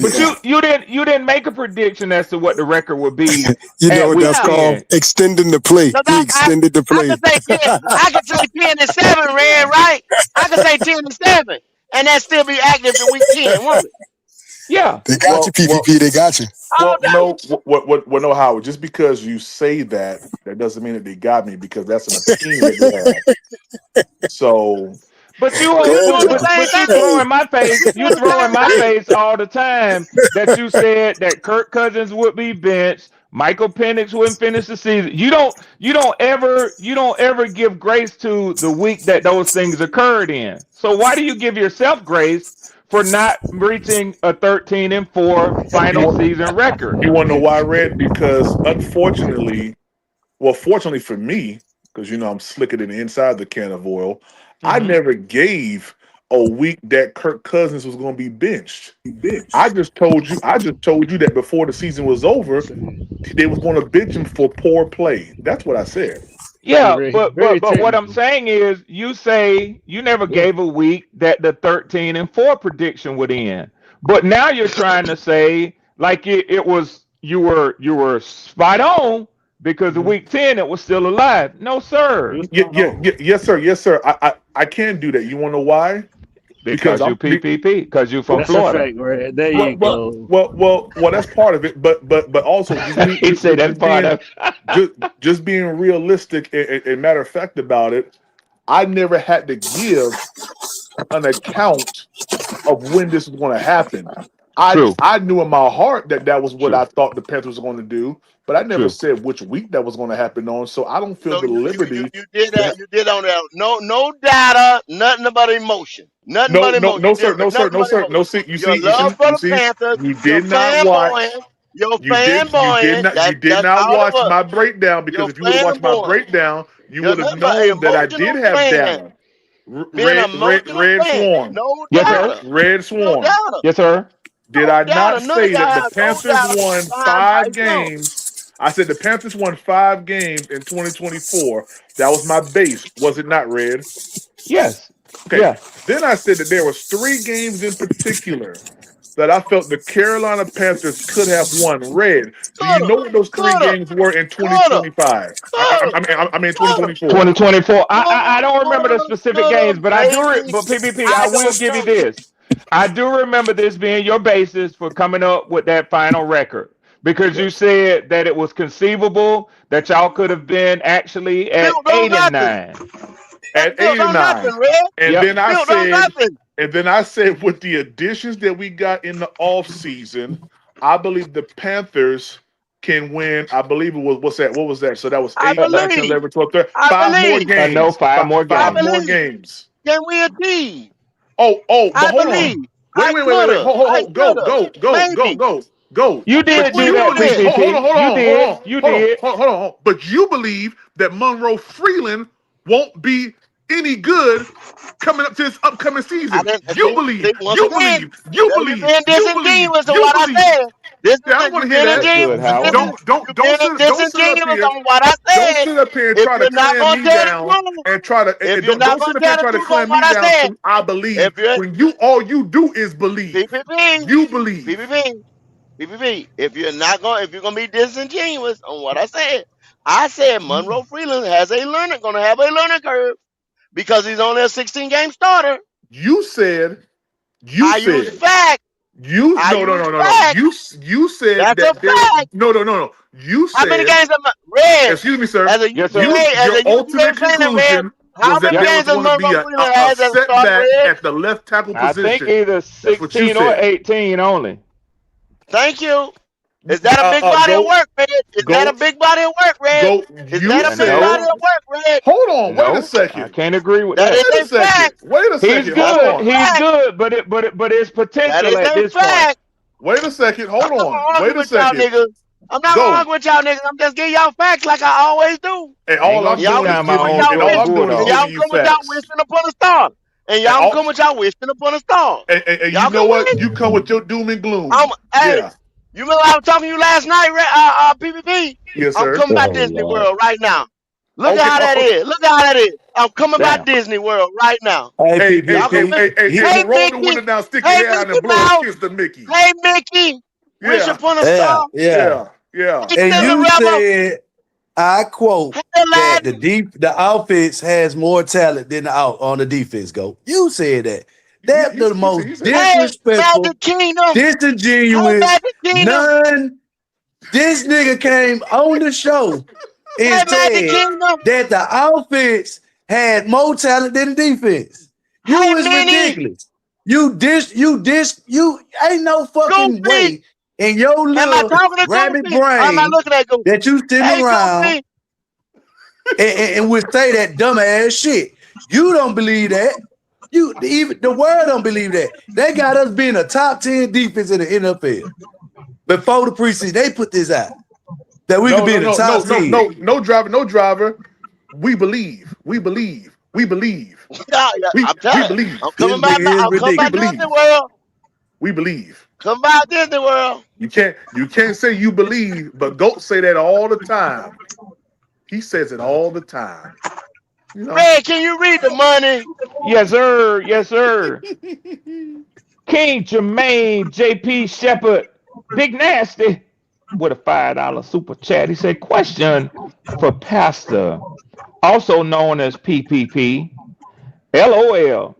But you didn't make a prediction as to what the record would be. You know at what week that's 10. called? Extending the play. He extended the play. I can say 10-7, Red, right? I can say 10-7, and that still be active to week 10, won't it? Yeah. They got you, PPP. They got you. Well, no, no, Howard. Just because you say that, that doesn't mean that they got me, because that's an opinion that they have. So, but you throw in my face. You throw in my face all the time that you said that Kirk Cousins would be benched. Michael Penix wouldn't finish the season. You don't ever give grace to the week that those things occurred in. So why do you give yourself grace for not reaching a 13-4 final season record? you want to know why, Red? Because unfortunately, well, fortunately for me, because I'm slicker than the inside the can of oil, I never gave a week that Kirk Cousins was going to be benched. I just told you that before the season was over, they was going to bench him for poor play. That's what I said. Yeah, but what I'm saying is, you say you never gave a week that the 13-4 prediction would end. But now you're trying to say like it was you were spot on because of week 10 it was still alive. No, sir. Yes, sir. I can't do that. You want to know why? Because you PPP. Because you from Florida. That's a fact, right? There you go. Well, that's part of it. But also, he said that's part of it. Just being realistic and matter of fact about it. I never had to give an account of when this was going to happen. I knew in my heart that was what I thought the Panthers were going to do, but I never said which week that was going to happen on. So I don't feel the liberty. You did that. You did on that. No data, nothing but emotion. Nothing but emotion. No, sir. You see, love for the Panthers. You did not watch. Your fanboying. You did not watch my breakdown, because if you would have watched my breakdown, you would have known that I did have data. Red Swarm. No data. Red Swarm. Yes, sir. Did I not say that the Panthers won 5 games? I said the Panthers won 5 games in 2024. That was my base. Was it not, Red? Yes. Okay. Yeah. Then I said that there was 3 games in particular that I felt the Carolina Panthers could have won. Red, do you know what those 3 games were in 2025? I mean 2024. 2024. I don't remember the specific games, but I do. But PPP, I will give you this. I do remember this being your basis for coming up with that final record, because you said that it was conceivable that y'all could have been actually at 8 and 9. At 8 and 9. And then I said with the additions that we got in the offseason, I believe the Panthers can win. I believe it was, what's that? What was that? So that was 8, 9, 10, 11, 12, 13. 5 more games. I know 5 more games. 5 more games. Can we achieve? But hold on. Wait. Hold. Go. You did do that, PPP. You did. Hold on. But you believe that Monroe Freeland won't be any good coming up to this upcoming season. You believe. Being disingenuous on what I said. I want to hear that. Don't sit up here and try to clam me down and try to. Don't sit up here and try to clam me down. I believe when all you do is believe. You believe. PPP. If you're gonna be disingenuous on what I said Monroe Freeland gonna have a learning curve because he's only a 16-game starter. You said. Use fact. No. You said that's a fact. No. You said. How many games have Red? Excuse me, sir. Your ultimate conclusion was that there was going to be a setback at the left tackle position. I think either 16 or 18 only. Thank you. Is that a big body of work, Red? Is that a big body of work, Red? Is that a big body of work, Red? Hold on, wait a No, I second. can't agree with That that. is a fact. Wait a He's second. good. Hold on. He's good, but it's That potential is at a this fact. Wait a second. Hold on. Wait a With y'all second. niggas. I'm not gonna argue with y'all niggas. I'm just giving y'all facts like I always do. And I ain't all I'm gonna Y'all doing is down my giving own you. And all Georgia I'm doing is and Bulldog. y'all giving you come with y'all facts. wishing upon a star. And y'all come with y'all wishing upon a star. And Y'all you know come what? with me? You come with your doom and gloom. Hey, Yeah. you remember I was talking to you last night, PPP? Yes, I'm sir. coming by Oh Disney Lord. World right now. Look Okay. at how that is. Look at how that is. I'm coming by Damn. Disney World right now. Hey, Y'all come with me? Well, Hey, roll the window Mickey. down, stick your Hey, head out, Mickey and blow a Mouse. kiss to Mickey. Hey, Mickey. Wish Yeah. upon a yeah, star. yeah. Yeah. Hey, And you Cinderella. said, I quote, Hey, that Aladdin. the offense has more talent than on the defense. Go. You said that. That's the most He said that. Hey, disrespectful, Magic Kingdom. Hey, disingenuous, Magic Kingdom. this nigga came on the show Hey, and Magic said Kingdom. that the offense had more talent than the defense. Hey, You is Minnie. ridiculous. You ain't no fucking Goofy. way in your Am I little talking to rabbit Goofy? Or am I brain looking at Goofy? that you sitting Hey, around Goofy. and would say that dumbass shit. You don't believe that. Even the world don't believe that. They got us being a top 10 defense in the NFL. Before the preseason, they put this out. That we could be in the top 10. No driver. We believe. We believe. We believe. Yeah, I'm We telling you. believe. This nigga is I'm coming by ridiculous. Disney World. We believe. Come by Disney World. You can't say you believe, but Goat say that all the time. He says it all the time. You know. Red, can you read the money? Yes, sir. Yes, sir. King Jermaine JP Shepherd, Big Nasty, with a $5 super chat. He said, question for Pastor, also known as PPP. LOL.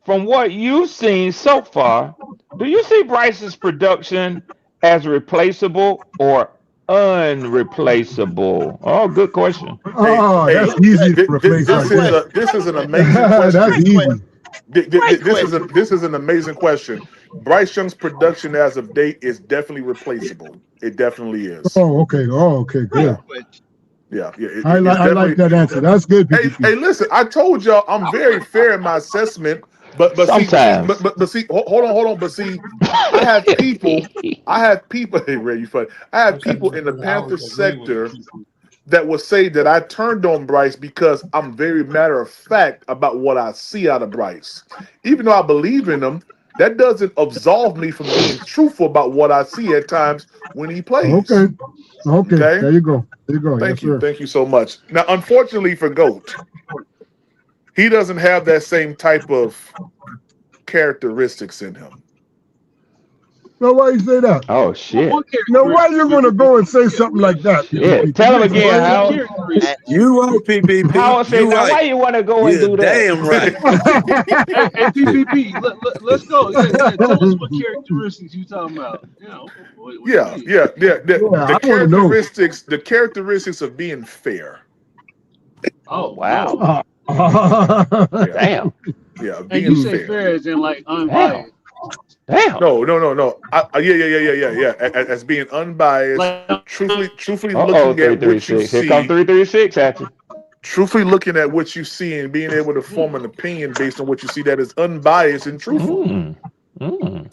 From what you've seen so far, do you see Bryce's production as replaceable or unreplaceable? Oh, good question. Oh, that's easy to replace right there. This is an amazing That's question. easy. This is an amazing question. Bryce Young's production as of date is definitely replaceable. It definitely is. Oh, okay. Oh, okay. Good. Yeah. I like that answer. That's good. Hey, listen. I told y'all I'm very fair in my assessment, but Sometimes. see. Hold on. But see, I have people. Hey, Ray, you funny. I have people in the Panthers sector that will say that I turned on Bryce because I'm very matter of fact about what I see out of Bryce. Even though I believe in him, that doesn't absolve me from being truthful about what I see at times when he plays. Okay. There you go. Thank you. Thank you so much. Now, unfortunately for Goat, he doesn't have that same type of characteristics in him. Now, why you say that? Oh, shit. Now, why you going to go and say something like that? Yeah. Tell him again, Howard. You right, PPP. Howard said, now why you want to go and do that? Damn right. Hey, PPP, let's go. Yeah, tell us what characteristics you talking about. The characteristics of being fair. Oh, wow. Damn. Yeah, and you say fair as in like unbiased. Damn. No. Yeah. As being unbiased, Like, truthfully looking at what you see. Here come 336 at you. Truthfully looking at what you see and being able to form an opinion based on what you see that is unbiased and truthful.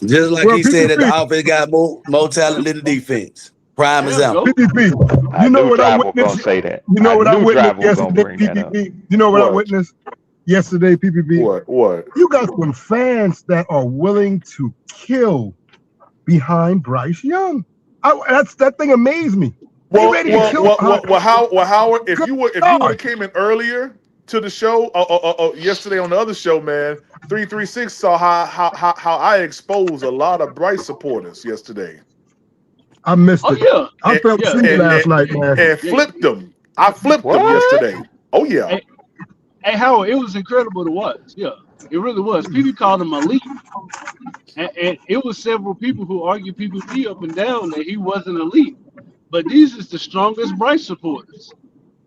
Just like he said that the offense got more talent than the defense. Prime example. PPP, you know what I witnessed? Say that. You know what I witnessed yesterday, PPP? You know what I witnessed yesterday, PPP? What? You got some fans that are willing to kill behind Bryce Young. That thing amazed me. Howard, if you would have came in earlier to the show yesterday on the other show, man, 336 saw how I exposed a lot of Bryce supporters yesterday. I missed it. Yeah. I felt sleep last night, man. And flipped them. I flipped them yesterday. Oh yeah. Hey, Howard, it was incredible to watch. Yeah, it really was. People called him elite, and it was several people who argued PPP up and down that he wasn't elite. But these is the strongest Bryce supporters.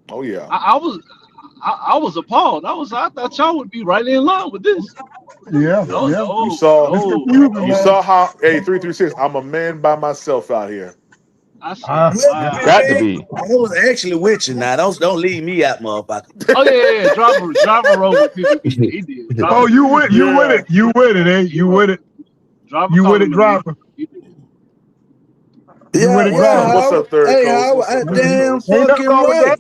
Oh yeah. I was appalled. I thought y'all would be right in line with this. Yeah. You saw how 336. I'm a man by myself out here. I said, wow. Got to be. I was actually with you now. Don't leave me out, motherfucker. Oh yeah. Driver rolled with PvP. He did. Oh, you with it. You with it, eh? You with it. Driver You with it, driver. You with it, driver. What's up, third Hey, coach? What's up, damn coach? fucking right.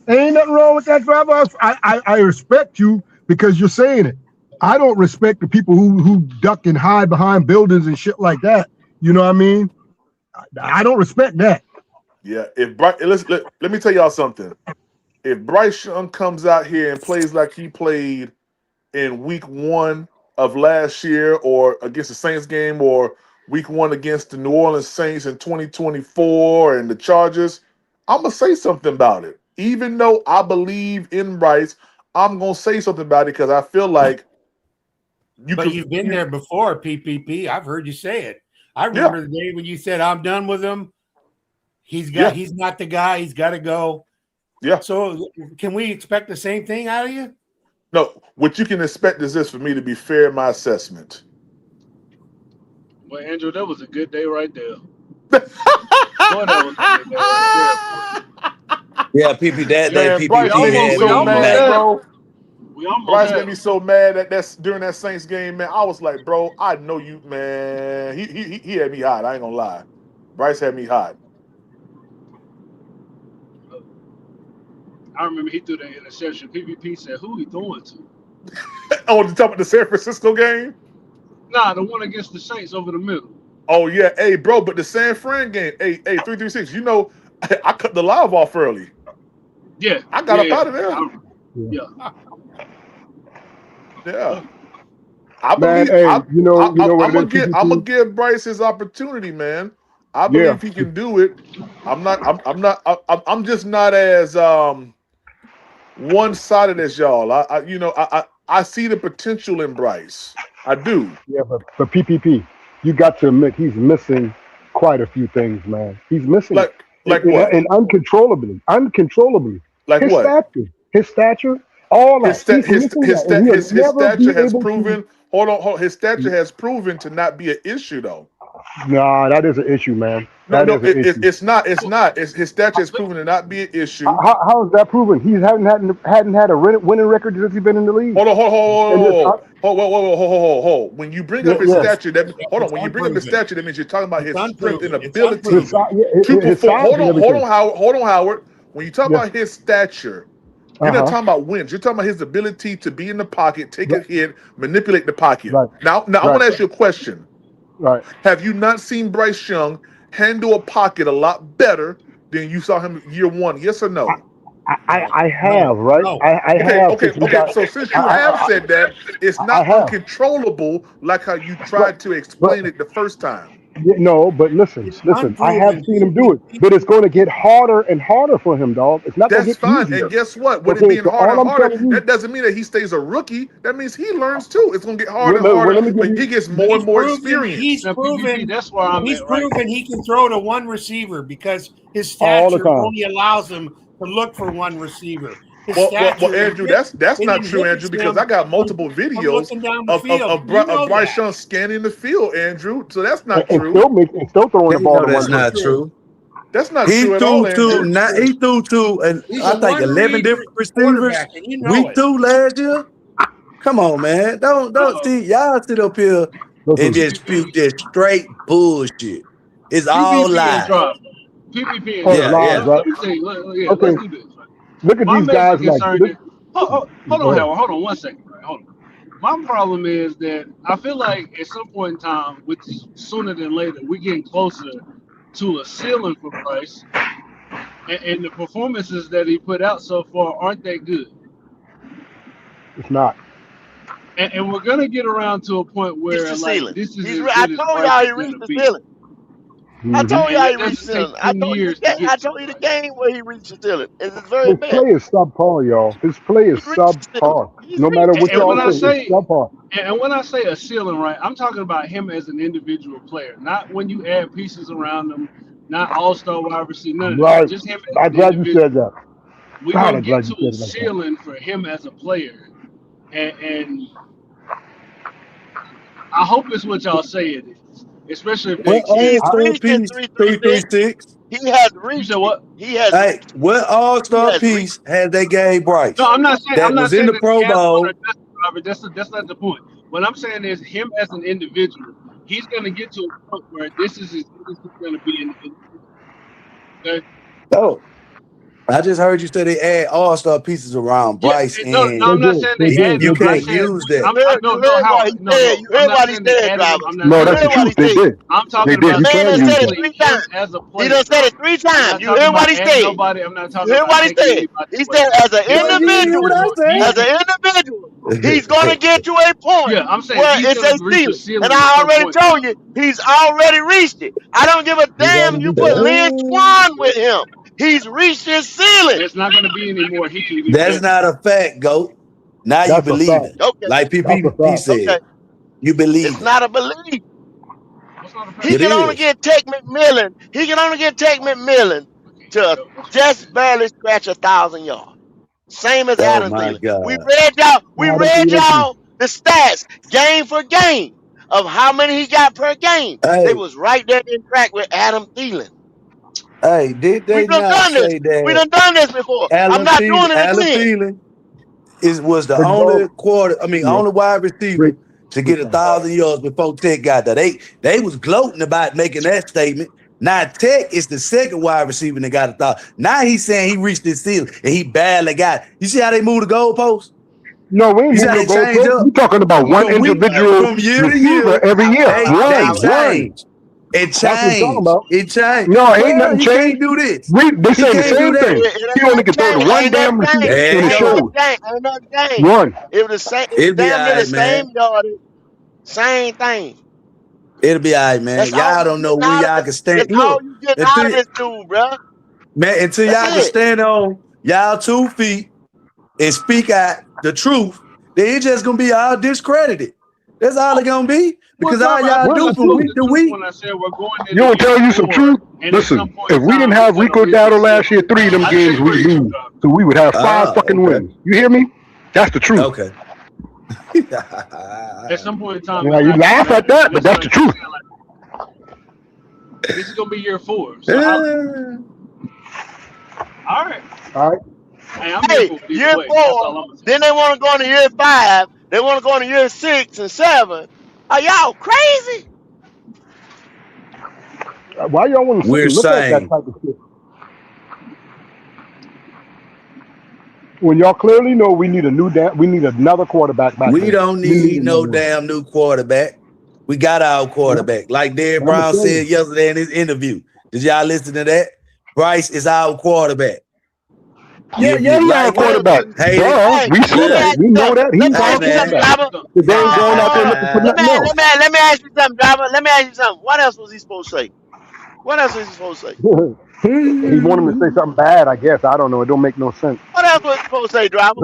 Ain't nothing wrong with that, driver. I respect you because you're saying it. I don't respect the people who duck and hide behind buildings and shit like that. You know what I mean? I don't respect that. Yeah, let me tell y'all something. If Bryce Young comes out here and plays like he played in week 1 of last year, or against the Saints game, or week 1 against the New Orleans Saints in 2024 and the Chargers, I'm gonna say something about it. Even though I believe in Bryce, I'm gonna say something about it because I feel like you've been there before, PPP. I've heard you say it. I remember the day when you said, "I'm done with him. He's not the guy. He's got to go." Yeah. So can we expect the same thing out of you? No. What you can expect is this, for me to be fair in my assessment. Well, Andrew, that was a good day right there. Boy, that was a good day right there. Yeah, PP, that day, Bryce made me so mad, bro. Bryce made me so mad that's during that Saints game, man. I was like, bro, I know you, man. He had me hot. I ain't gonna lie. Bryce had me hot. I remember he threw the interception. PvP said, "Who he throwing to?" Oh, the top of the San Francisco game? Nah, the one against the Saints over the middle. Oh yeah, hey, bro, but the San Fran game, hey, 336. You know, I cut the live off early. Yeah, I got up out of there. Yeah. I believe. I'm gonna give Bryce his opportunity, man. I believe he can do it. I'm just not as one-sided as y'all. I see the potential in Bryce. I do. Yeah, but PPP, you got to admit he's missing quite a few things, man. He's missing like what? And uncontrollably. Like his what? His stature, all his that. His stature has proven. Hold on. His stature has proven to not be an issue, though. Nah, that is an issue, man. It's not. His stature has proven to not be an issue. How is that proven? He hadn't had a winning record since he's been in the league. Hold. When you bring up his stature, when you bring up his stature, that means you're talking about his strength and ability to perform. Hold on, Howard. When you talk about his stature, you're not talking about wins. You're talking about his ability to be in the pocket, take a hit, manipulate the pocket. Right. Now I want to ask you a question. Right. Have you not seen Bryce Young handle a pocket a lot better than you saw him year 1? Yes or no? I have, right? No. I have. Okay. So since you have said that, it's not uncontrollable like how you tried to explain it the first time. No, but listen. I have seen him do it, but it's going to get harder and harder for him, dog. It's not going to get easier. That's fine. And guess what? With it being harder and harder, that doesn't mean that he stays a rookie. That means he learns too. It's going to get harder and harder, but he gets more and more experience. He's proven. That's where I'm He's at, proven right? he can throw to one receiver because his stature only allows him to look for one receiver. Well, Andrew, that's not true, Andrew, because I got multiple videos of Bryce Young scanning the field, Andrew. So that's not true. Still throwing the ball. That's not true. That's not true at all, Andrew. He threw to, and I think 11 different receivers. Week 2 last year. Come on, man. Don't see y'all sit up here and just spew just straight bullshit. It's all lies. PPP and lies, right? Let's do this. Look at these guys. Hold on, Howard. Hold on 1 second. Right? Hold on. My problem is that I feel like at some point in time, which is sooner than later, we're getting closer to a ceiling for Bryce. And the performances that he put out so far aren't that good. It's not. And we're going to get around to a point where this is I told y'all he reached the ceiling. I told y'all he reached the ceiling. I told you the game where he reached the ceiling. It's very bad. His play is subpar, y'all. His play is subpar. No matter what y'all say, it's subpar. And when I say a ceiling, right, I'm talking about him as an individual player, not when you add pieces around him, not all-star wide receiver, none of that. Just him as I'm glad you said that. We're going to get to a ceiling for him as a player. And I hope it's what y'all say it is. Especially if they 336. He has You said reached it. what? He has Hey, reached it. what He all-star has reached piece has they gave Bryce No, I'm not that was in saying the that Pro he has one or Bowl? doesn't, Robert. That's not the point. What I'm saying is him as an individual, he's gonna get to a point where this is as good as he's gonna be in the individual. Okay. Oh, I just heard you say they add all-star pieces around Yeah, Bryce, no, and I'm not saying they add you them. I'm can't saying use that. you heard what he said. You I'm heard not what he saying they said, added them. driver. I'm not No, You saying that's the heard that. what truth. he They said. did. I'm They talking did. The about You man can done use said it that. specifically 3 him times. as a He player. done said it 3 I'm times. not You talking heard what about he adding said. nobody. I'm not You talking heard about what he taking said. anybody He away. said, as an He's Well, gonna you get didn't hear to what a I point. He's as gonna, an individual, he's gonna get to a point yeah, I'm saying where he's it's gonna a reach a ceiling. And ceiling at I some already point, told you, Robert. he's already reached it. I don't give a He's damn already you used put that. Lynn Swan with him. He's reached his ceiling. It's not gonna be anymore. He can reach That's that. not a fact, Goat. Now you That's a believe fact. it. Okay, Like That's a P fact. said, okay. you It's believe it. not a belief. What's not a fact? He It can only is. get Tech McMillan. He can only get Tech McMillan Okay, to yo, what's wrong? just barely scratch 1,000 yards. Same as Oh Adam my Thielen. We God. read y'all. We Adam read Thielen too. y'all the stats game for game of how many he got per game. They Hey, was right there in track with Adam Thielen. hey, did We they done not done this. say We that done done this before. I'm not doing it Alan again. Thielen was the But only dog, yeah, only wide receiver great, to great get time. 1,000 yards before Tech got there. They was gloating about making that statement. Now Tech is the second wide receiver that got 1,000. Now he's saying he reached his ceiling and he barely got it. You see how they moved the goalposts? No, we ain't You see how moving they the change goalposts. up We talking about one individual from year to receiver year? every year. They One. change. It That's what we talking changed. about. It changed. No, ain't Well, nothing he changed. can't do this. They He say the can't do same that. thing. It He ain't only never can throw to changed. one Ain't never damn receiver, changed. There and you it Ain't never go. shows. changed. Ain't never changed. One. It was the same. It was It'll be damn all near the right, man. same yardage. Same thing. It'll be all right, man. That's all Y'all you don't know getting when out of y'all it. can stand. That's all Look, you getting out of until this dude, bro. That's y'all can it. stand on y'all 2 feet and speak out the truth, then it's just gonna be all discredited. That's all it's gonna be. Well, Because all Driver, I y'all think What's do the I from told truth? you week the to truth week. when I said we're going You into don't year tell you some four, truth? and at some Listen, point if in we didn't time, he's have gonna Rico reach his Dowdle last year, ceiling. 3 of them I games we disagree with you, lose. Driver. So we would have 5 Ah, fucking okay. wins. You hear me? That's the truth. Okay. At some point in time, Now it's you not gonna laugh at matter, that, and but it's that's gonna the keep truth. saying like this is gonna be year 4. So how? Eh, All right, All right. hey, I'm here Hey, for it either year way. That's 4. all I'm gonna say. Then they want to go into year 5. They want to go into year 6 and 7. Are y'all crazy? Why y'all want to sit we're and look at that saying type of shit when y'all clearly know we need we need another quarterback back we there. don't We need need no another one. damn new quarterback. We got our Yeah, quarterback. Like Derek I'm gonna Brown tell you. said yesterday in his interview. Did y'all listen to that? Bryce is our quarterback. Yeah, If yeah, you he our like it, quarterback. hate it, Duh, Hey, we see let me love that. ask it. you We know something. that Let he's me our Hey ask you something, quarterback. man. driver. Look, But they ain't going out there looking for Let me nothing else. let me ask you something, driver. Let me ask you something. What else was he supposed to say? What else was he supposed to say? He wanted me to say something bad, I guess. I don't know. It don't make no sense. What else was he supposed to say, driver?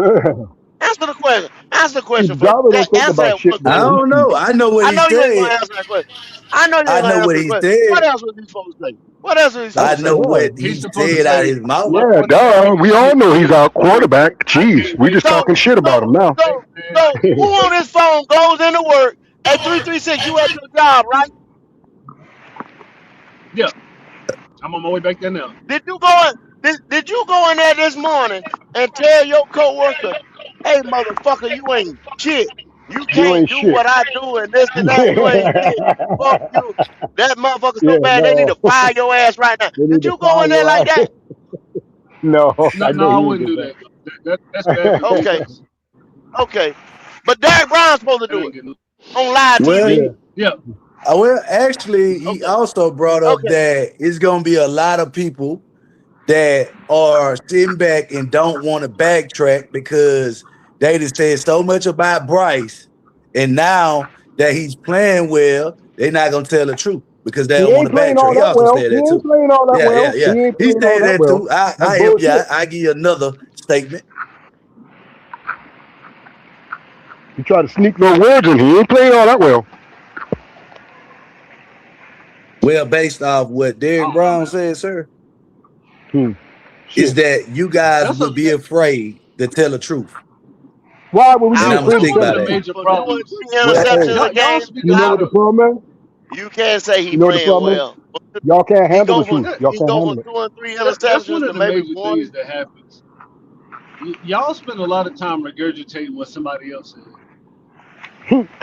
Answer the question. Answer the question for Java don't think answer about that shit, one I man. question for don't me. know. I know what I he know you ain't gonna said. answer that question. I know you ain't I gonna know what answer the he question. What said. else was he supposed to say? What else was he I supposed to know say? Yeah, what he's he supposed to said out of say his mouth. my yeah, quarterback duh. We is all getting know to he's year our 4. quarterback. I Jeez, can't we wait just to So talking see. shit about him now. Hey so man, so who on this phone goes into work at 336? You at your job, right? yeah, I'm on my way back there now. Did you go in, did you go in there this morning and tell your coworker, hey motherfucker, you ain't shit. You You can't ain't do shit. what I do and this and that. You ain't shit. Fuck you. That motherfucker so Yeah, bad they need no. to fire your ass right now. They need Did to you go fire in there your like ass. that? No, No, I no, know I he ain't wouldn't get do that. that. That's bad Okay, communication. okay. But Derek Brown's supposed to That do ain't it good. on live Well, TV. Yeah. Yeah, well, actually, he Okay, also brought up okay. that it's gonna be a lot of people that are sitting back and don't want to backtrack because they just said so much about Bryce, and now that he's playing well, they're not gonna tell the truth because they He don't want ain't to playing backtrack. all He that also well. said He that ain't too. playing all that Yeah, yeah, well. He yeah. ain't He playing all said that that well. too. That's I help you. bullshit. I give you another statement. You try to sneak those words in. He ain't playing all that well. Well, based off what I Derek don't know, Brown man. said, sir, is Shit. that you guys That's a would be afraid to tell the truth, Why would we and be I I'm gonna was afraid to stick tell one the by of the truth? that. major throwing problems. 3 Well, interceptions hey, in a Y'all game. speak you a know lot what the of. problem is? You can't say he You know what the playing problem is? well. Y'all can't He handle go the for truth. Y'all he can't go for handle it. 2 and 3 That's one interceptions of to the maybe major one. things that happens. Y'all spend a lot of time regurgitating what somebody else said.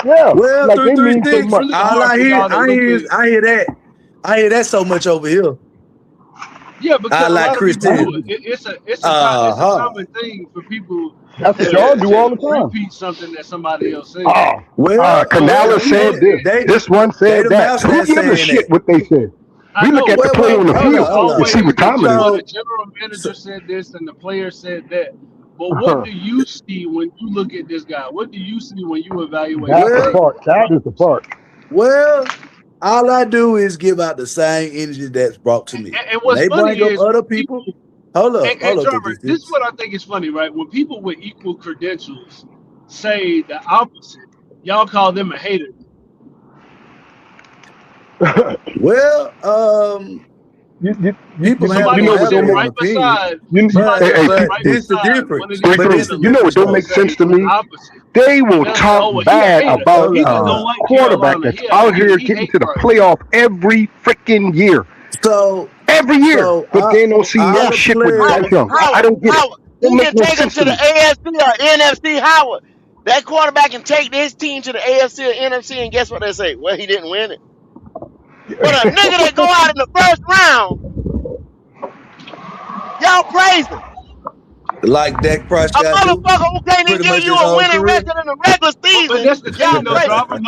Yeah, Well, like they mean so It's 336. much. really All hard for y'all to look at. I hear that. I hear that so much over here. Yeah, I because a like lot of Chris people do Tenney. it. It's a common thing for people That's what y'all do all to the time. repeat something that somebody else said. Well, Canales said this. This one they said the that. mouse Who that gives a saying shit that. what they said? I We look know, at the Well, play but on the hold field on, hold and always see on. what time it well, is. the general manager said this and the player said that. But what do you see when you look at this guy? What do you see when you evaluate his That's the play? part. That is the part. Well, all I do is give out the same energy that's brought to me. And When what's they funny bring up is other people, people, hold up, and Jarvis, this is 336. what I think is funny, right? When people with equal credentials say the opposite, y'all call them a hater. Well, people have Somebody you know can what their sit don't make right own opinion, beside but somebody can sit right this the beside one of difference. these But this 330. the You know what individuals don't and make difference. say sense to the me? opposite. They will They'll say, talk "Oh, well, he a bad hater. about Hold He just don't on. like quarterback Carolina. that's out here He getting hate to the Bryce." playoff every freaking year. So Every year. But they don't see no all the shit with Howard, Bryce players. Young. I Howard, don't get it. Howard. Don't He make can no take him sense to to the me. AFC or NFC. Howard. That quarterback can take his team to the AFC or NFC, and guess what they say? Well, he didn't win it. But a nigga that go out in the first round, y'all praise him. Like Dak A Prescott do motherfucker who can't even pretty give much you his a whole winning career. record in the regular But season, that's the thing, y'all though, praise him. driver.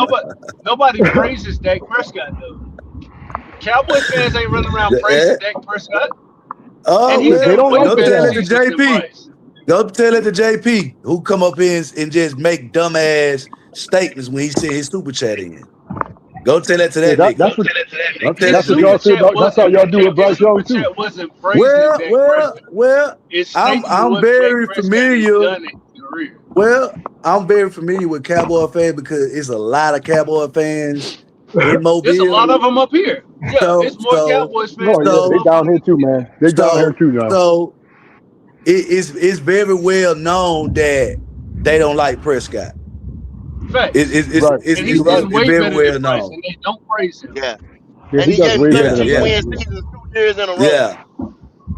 Nobody praises Dak Prescott though. Cowboys fans ain't running around praising Dak Prescott, and Oh, he's They had well, don't way like go that better tell it to man. seasons than JP. Bryce. Go tell it to JP, who come up in and just make dumbass statements when he sent his super chat in. Go tell that to Yeah, that nigga. that's what Don't tell His it that's to what super y'all me. say chat about. That's how wasn't y'all do with his Bryce super Young too. chat wasn't praising Dak Prescott. It's stating I'm what Dak very Prescott has familiar. done in his career. Well, I'm very familiar with Cowboy fans because it's a lot of Cowboy fans in There's a Mobile. lot of them up here. Yeah, So, it's more so, Cowboys fans No, than yeah, some they so, down here motherfuckers too, up man. They down here so, too now. so it's very well known that they don't like Prescott. here. Facts. Right. And he's You're right. done It's way very better than well Bryce, known. and they don't praise him. Yeah. Yeah, And he he does gave him way better Yeah, than 13 Bryce. yeah, win Yeah. seasons 2 years in a row. yeah,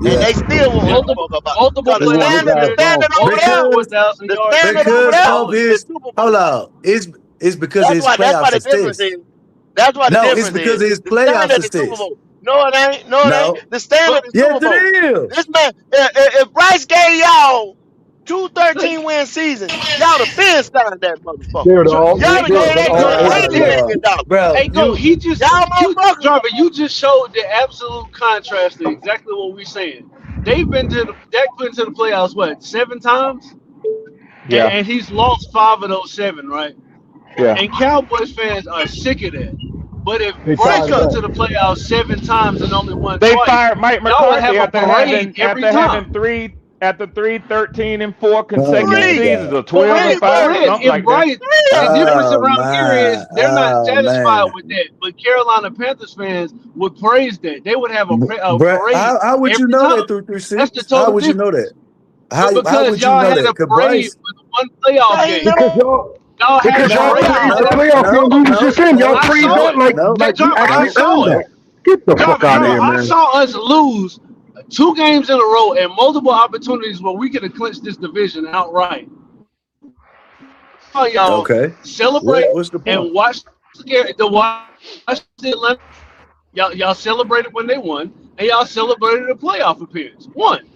And yeah. they still won't give a Multiple, fuck about multiple They want his playoff the ass appearances, standard gone. over there. over Because 4,000 The yards, standard and over because there all of that. is his Super hold Bowl. on, it's because of his That's why playoff the difference success. is. That's why the No, it's difference because is. of his The playoff standard is Super success. Bowl. No, it ain't. No, it ain't. No, The standard But is yes, Super it Bowl. This is. man, if Bryce gave y'all 2 13 win seasons, y'all the been signed that motherfucker. They're all. Y'all done They're gave that's that all. nigga Oh Everybody. $80 Lord, million. Y'all bro, hey, go. He just motherfuckers. Jarvis, you just showed the absolute contrast to exactly what we're saying. They've been to Dak been to the playoffs what 7 times, Yeah, and he's lost 5 of those 7, right? yeah. And Cowboys fans are sick of that. But if They Bryce tired of went Because to that. the playoffs 7 times and only won They twice, fired Mike y'all would McCarthy have a parade every after having time. three after 3-13-4 oh my consecutive three, seasons, God, or 12-5 or Correct. something And like that. Bryce, the three of them. difference oh around here is my, they're not oh satisfied man, with that. But Carolina Panthers fans would praise that. They would have a bro, parade how would you every know that time. through three That's the six? How total would you know difference. that? How Because would you y'all know had that? a Cause parade Bryce, with one playoff They game. Because know y'all. Y'all had a Because y'all parade praise the no, after playoff no, game the we was no, just in. Y'all no, I praise saw that it. like no, like we Jarvis, I actually saw earned it. no. that. Get the fuck out of Jarvis, here, I man. saw us lose 2 games in a row and multiple opportunities where we could have clinched this division outright. Y'all Okay, celebrate what's the point? and watch the Atlanta. Y'all celebrated when they won, and y'all celebrated a playoff appearance. One.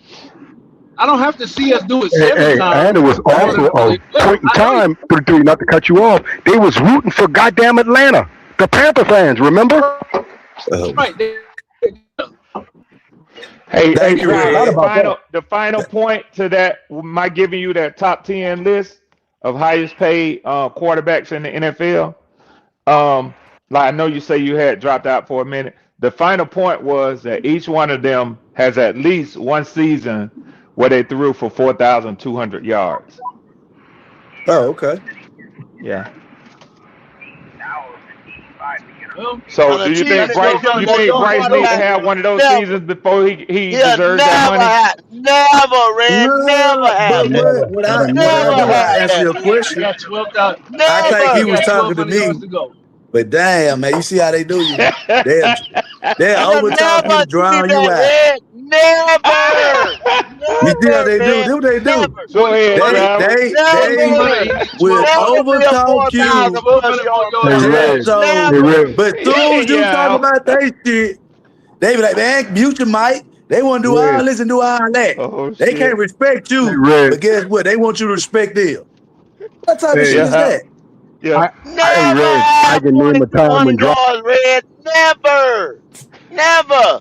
I don't have to see us do it 7 And it times was in order also to a believe. Look, point in I know you. time, 3 not to cut you off. They was rooting for goddamn Atlanta. The Panther fans, remember? Right. Hey, Thank you, They driver. forgot The Red. about that. final point to that, my giving you that top 10 list of highest paid quarterbacks in the NFL. Like I know you say you had dropped out for a minute. The final point was that each one of them has at least one season where they threw for 4,200 yards. Oh, okay. Yeah. Well, So an do you achievement think that's Bryce? what because You football that think young is, Bryce need to quarterback have one of those never, seasons before he he'll deserves that never money? have, never, Red, never No, have but that. Never, what I man, what never, I Never do, never. I have answer that, your man. He question. got 12,000. I think He he Never. was got talking to 1,200 yards me, to go. but damn, man, you see how they do you? They They'll They'll overtalk you never and give drown you that out. red. Never. You see how Never, they do? man. Do what they do. Never. Go ahead, Driver. They Never. will 12 minutes. Never be a overtalk 4,000 you 12 plus minutes yard for Hey, your player. Red. just so. Hey, Never. Red. But as soon as you talk Yeah. about they shit, they be like, man, mute your mic. They want to do all Red. this and do all that. Oh They can't shit. respect Hey, you, Red. but guess what? They want you to respect them. What type of Hey, shit is Yeah. that? Yeah. hey, Never Red. I have can name a time when 4,200 yards, Red. Never. Never.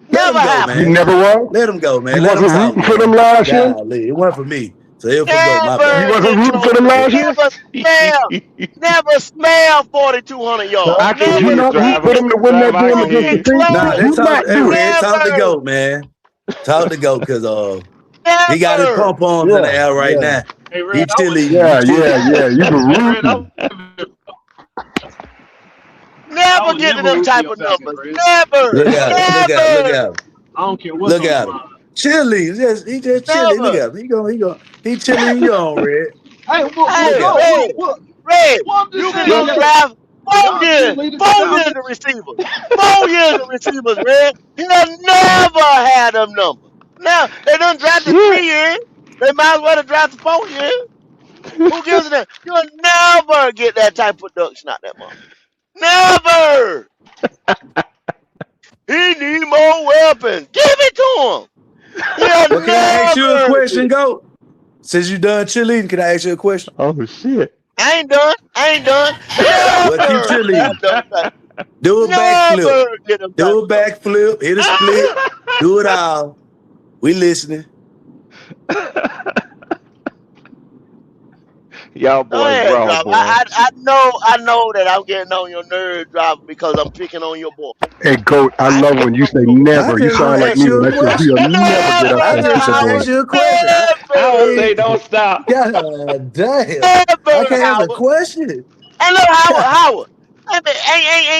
Let Never them go, happen. You man. never was? Let them go, man. You Let them wasn't talk, rooting for them man. last year? Golly, it wasn't for me. So it for go. My You Never bad. wasn't get rooting for close. them last year? Never smell. Never smell 4,200 yards. I can Did hear you Never you, not root smell for Driver. it. them to win that Driver, I game can Don't hear against the get you. Saints? Nah, Did they close. you talk. not Hey, do it? Red, talk to Never. Goat, man. Talk to Goat, cause he got his Never. pom poms in the Yeah, air right yeah, now. Hey, He Red, I was, chilling. He yeah, chilling. yeah, yeah. You were hey, Red, rooting. I Never would getting never them root for type your of Falcons, numbers. Red. Never. Look at him. Look at him. Look Never. at him. I don't care what's Look on your at him. mind. Chilly. He just chilly. Look Never. at him. He chilling you on, Red. Hey, Look Hey, at him. Red. Red. I'm just You can saying, go Yes, sir. hey, drive y'all cheerleaders for 4 years of Falcons? receivers. 4 years of receivers, Red. He'll never had them numbers. Now, they done drafted Shit. 3 years. They might as well have drafted 4 years. Who gives a damn? You'll never get that type of production out that mother. Never. He need more weapons. Give it to him. He'll Well, can I ask you a never get question, it. Goat? Since you done cheerleading, can I ask you a question? Oh shit. I ain't done. I ain't done. Well, keep Never cheerleading. have them type. Do a backflip. Never get them type Do a of numbers. backflip. Hit a split. Do it all. We listening. Y'all Go boys ahead, raw, driver. boy. I know that I'm getting on your nerve, driver, because I'm picking on your boy. Hey, Goat, I I love know when you say you. I never. You just sound want to like ask me you when a I say question. he'll never get up I there and just beat want your to boy. ask you a question. I would Never, say don't stop. God damn. I never, can't ask a Howard. question. And look, Howard. I mean,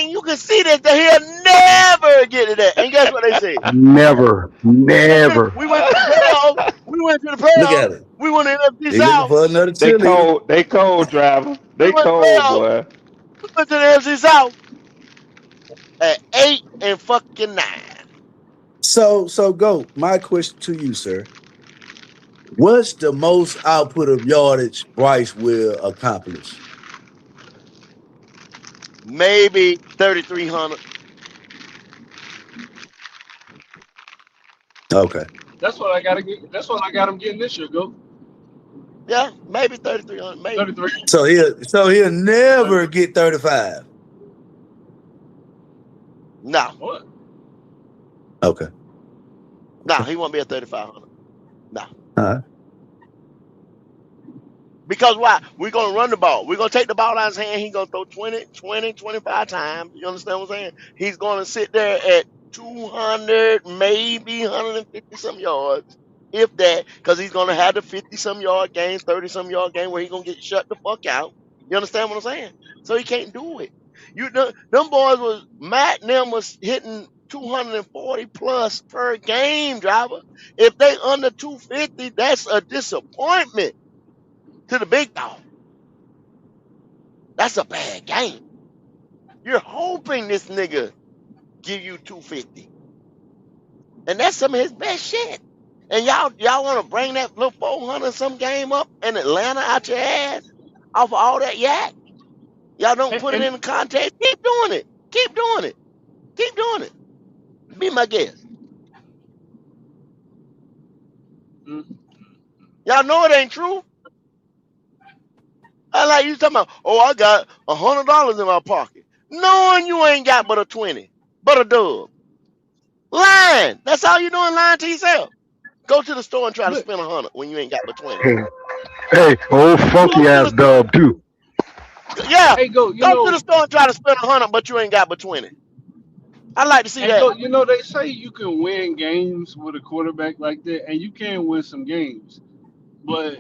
and you can see that he'll never get to that. And guess what they said? Never, never. We went to the playoffs. We went to the Look playoffs. at it. We won the NFC They looking South. for another They cheerleader. cold. They cold, Driver. We They won the cold, playoffs. boy. We went to the NFC South at 8-9. So go. My question to you, sir. What's the most output of yardage Bryce will accomplish? Maybe 3,300. Okay. That's what I gotta get. That's what I got him getting this year. Go Yeah, maybe 3,300. Maybe. 33. So he'll never 33. get 35. No, What? Okay. no, he won't be at 3,500. No. All right. Because why? We're going to run the ball. We're going to take the ball out of his hand. He's going to throw 20, 25 times. You understand what I'm saying? He's going to sit there at 200, maybe 150 some yards, if that, because he's going to have the 50 some yard game, 30 some yard game where he's going to get shut the fuck out. You understand what I'm saying? So he can't do it. Them boys was, Matt and them was hitting 240 plus per game, driver. If they under 250, that's a disappointment to the big dog. That's a bad game. You're hoping this nigga give you 250. And that's some of his best shit. And y'all want to bring that little 400 some game up in Atlanta out your ass off of all that yak? Y'all don't put it And in the context. Keep doing it. Keep doing it. Keep doing it. Be my guest. mm, Y'all know it ain't true. I like you talking about, oh, I got $100 in my pocket. Knowing you ain't got but a 20, but a dub. Lying. That's all you doing, lying to yourself. Go to the store and try to look, spend 100 when you ain't got but 20. Hey, old Go funky to ass the store. dub too. Yeah. hey, go. You Go to know, the store and try to spend 100, but you ain't got but 20. I like to see and go. that. You know, they say you can win games with a quarterback like that, and you can win some games, but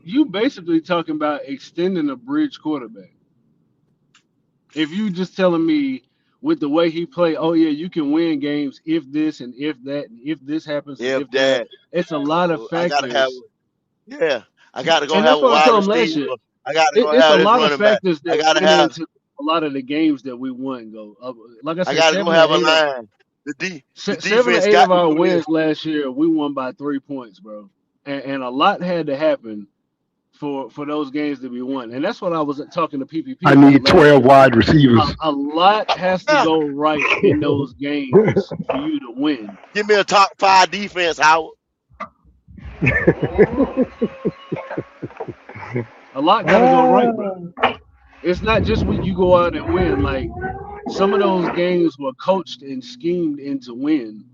you basically talking about extending a bridge quarterback. If you just telling me with the way he play, oh yeah, you can win games if this and if that and if this happens and If if that. that, It's a lot of I gotta have. factors, Yeah, I gotta go and have that's a what I wide told him receiver. last year. I gotta go It's a have this lot of running back. factors I that gotta went have. into lot of the games that we won go. Like I I said, gotta go have a line. The 7 or defense 8 got of to our do this. wins last year, we won by 3 points, bro. And a lot had to happen for those games to be won. And that's what I was talking to I PPP about need last 12 year. wide receivers. A lot has to Yeah. go right in those games for you to win. Give me a top 5 defense, Howard. A lot got to go right, bro. It's not just when you go out and win. Like some of those games were coached and schemed into win.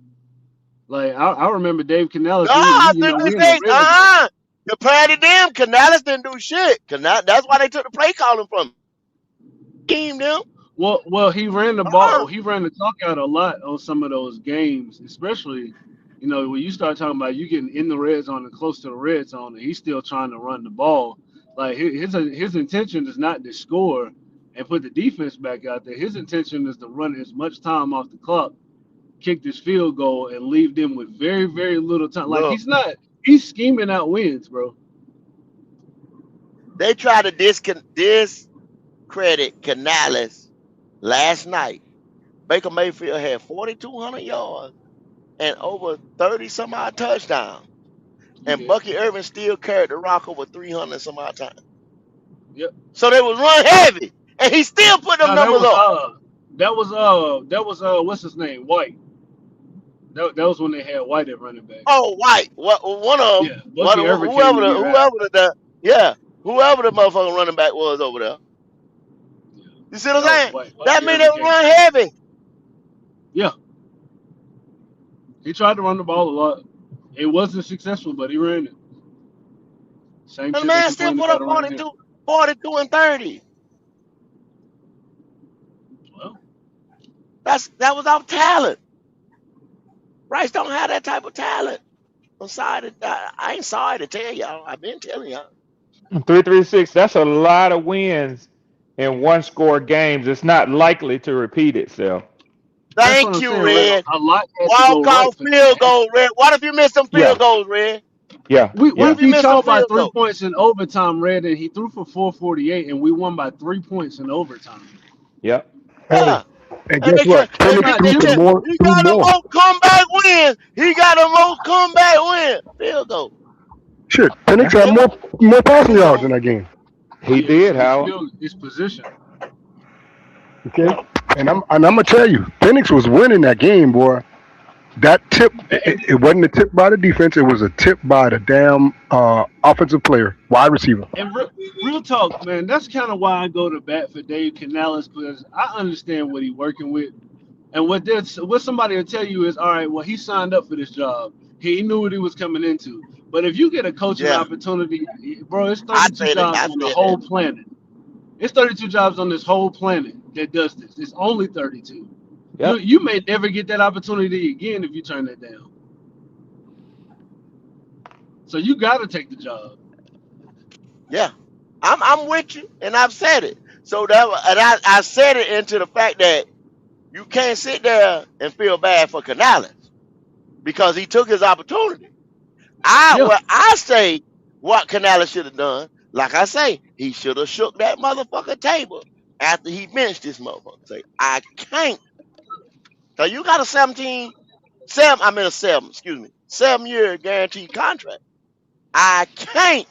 Like I remember Dave Canales. No, I We think we they in the say, red zone. compared to them, Canales didn't do shit. That's why they took the play calling from him. Team them. Well, he ran the Uh-uh. ball. He ran the clock out a lot on some of those games, especially, when you start talking about you getting in the red zone and close to the red zone, and he's still trying to run the ball. Like his intention is not to score and put the defense back out there. His intention is to run as much time off the clock, kick this field goal, and leave them with very, very little time. Like Look, he's scheming out wins, bro. they try to discredit Canales last night. Baker Mayfield had 4,200 yards and over 30 some odd touchdowns. And Yeah. Bucky Irvin still carried the rock over 300 some odd times. Yep. So they was run heavy. And he still put them No, numbers up. that was what's his name? White. That was when they had White at running back. Oh, White. One of them. Yeah, Bucky Irvin came Whoever the year after. whoever the motherfucking running back was over there. Yeah, You see what that I'm was saying? White. That Bucky means they Irvin was came. run heavy. Yeah, he tried to run the ball a lot. It wasn't successful, but he ran it. Same And the shit they man still complained put about up around here. 42 and 30. Well, That was our talent. Bryce don't have that type of talent. I'm sorry I ain't sorry to tell y'all. I've been telling y'all. 336. That's a lot of wins in one score games. It's not likely to repeat itself. that's what Thank I'm you, saying. Like Red. a lot had to go Walk right off for that to field happen. goal, Red. What if you miss some Yeah, field goals, Red? yeah, We What if you beat miss some y'all by field 3 goals? points in overtime, Red, and he threw for 448, and we won by 3 points in overtime. yeah. Hey, Yeah. and And guess what? It's Penix not threw for just more, he threw got the more. most comeback wins. He got the most comeback win. Field goal. Shit, Penix That's had And it. more passing yards in so that game. He yeah, did, Howard. his position. Okay, and I'm gonna tell you, Penix was winning that game, boy. That tip, And, it wasn't a tip by the defense. It was a tip by the damn offensive player, wide receiver. and real talk, man, that's kind of why I go to bat for Dave Canales, because I understand what he's working with. And what somebody will tell you is, all right, well, he signed up for this job. He knew what he was coming into. But if you get a coaching yeah, opportunity, bro, it's I 32 said it. jobs I on the said whole that. planet. It's 32 jobs on this whole planet that does this. It's only 32. Yep. You may never get that opportunity again if you turn that down. So you got to take the job. Yeah. I'm with you, and I've said it. So I said it into the fact that you can't sit there and feel bad for Canales because he took his opportunity. Yeah. I say what Canales should have done. Like I say, he should have shook that motherfucker table after he benched this motherfucker. Say, I can't. So you got a 7-year guaranteed contract. I can't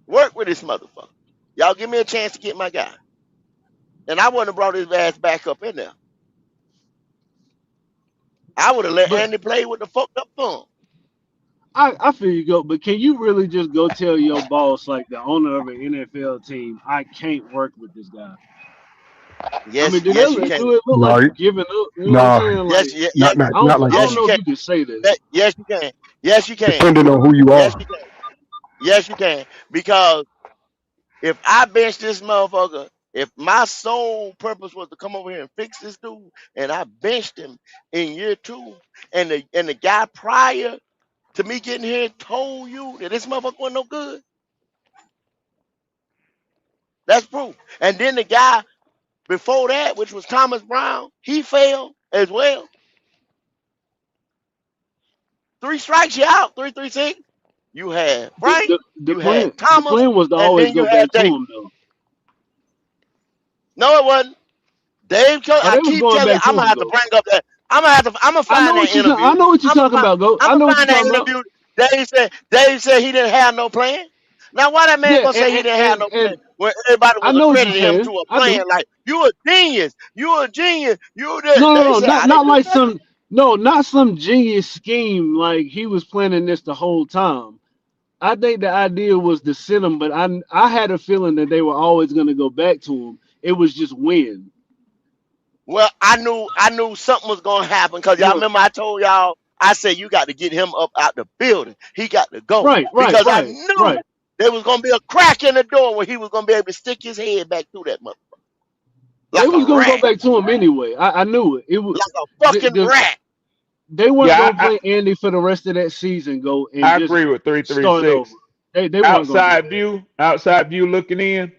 work with this motherfucker. Y'all give me a chance to get my guy. And I wouldn't have brought his ass back up in there. I would have let But Andy play with the fucked up thumb. I feel you go, but can you really just go tell your boss, like the owner of an NFL team, I can't work with this guy? I mean, do Yes, you it can. look like No, you giving up? You know what I'm no, saying? Like, Yes, not like I yes, don't that. you know if can. you can say that. Yes, you can. Yes, you can. Depending on who you Yes, are. you can. Yes, you can. Because if I bench this motherfucker, if my sole purpose was to come over here and fix this dude, and I benched him in year 2, and the guy prior to me getting here told you that this motherfucker wasn't no good, that's proof. And then the guy before that, which was Thomas Brown, he failed as well. 3 strikes, you out. 3-3-6. You had The Frank, the the you had plan the Thomas, plan was to and always then you go had back to Davis. him though. No, it wasn't. Dave, Oh, I they was keep going telling you, back I'm to gonna him, have to Goat. bring up that. I'm gonna I find know that what you. I interview. know what you're talking about, Goat. I'm I gonna know what you're find that talking about. interview. Dave said he didn't have no plan. Now, why that man Yeah, gonna say he didn't have no plan and when everybody I was know what you're accrediting him saying. to a I plan? do. Like you a genius, you a genius, you this. No, no, They no, said not I didn't not do like nothing. some. No, not some genius scheme. Like he was planning this the whole time. I think the idea was to sit him, but I had a feeling that they were always going to go back to him. It was just when. Well, I knew something was gonna happen because You y'all know, remember I told y'all I said you got to get him up out the building. He got to go right, right, because I right, knew right. there was gonna be a crack in the door where he was gonna be able to stick his head back through that mother They like a was going to go rat, back to him anyway. I knew it. It was like a fucking the rat. they weren't Yeah, going to play Andy for the rest of that season. Go and I just agree with start over. 336. They weren't going to do that. Outside view looking in,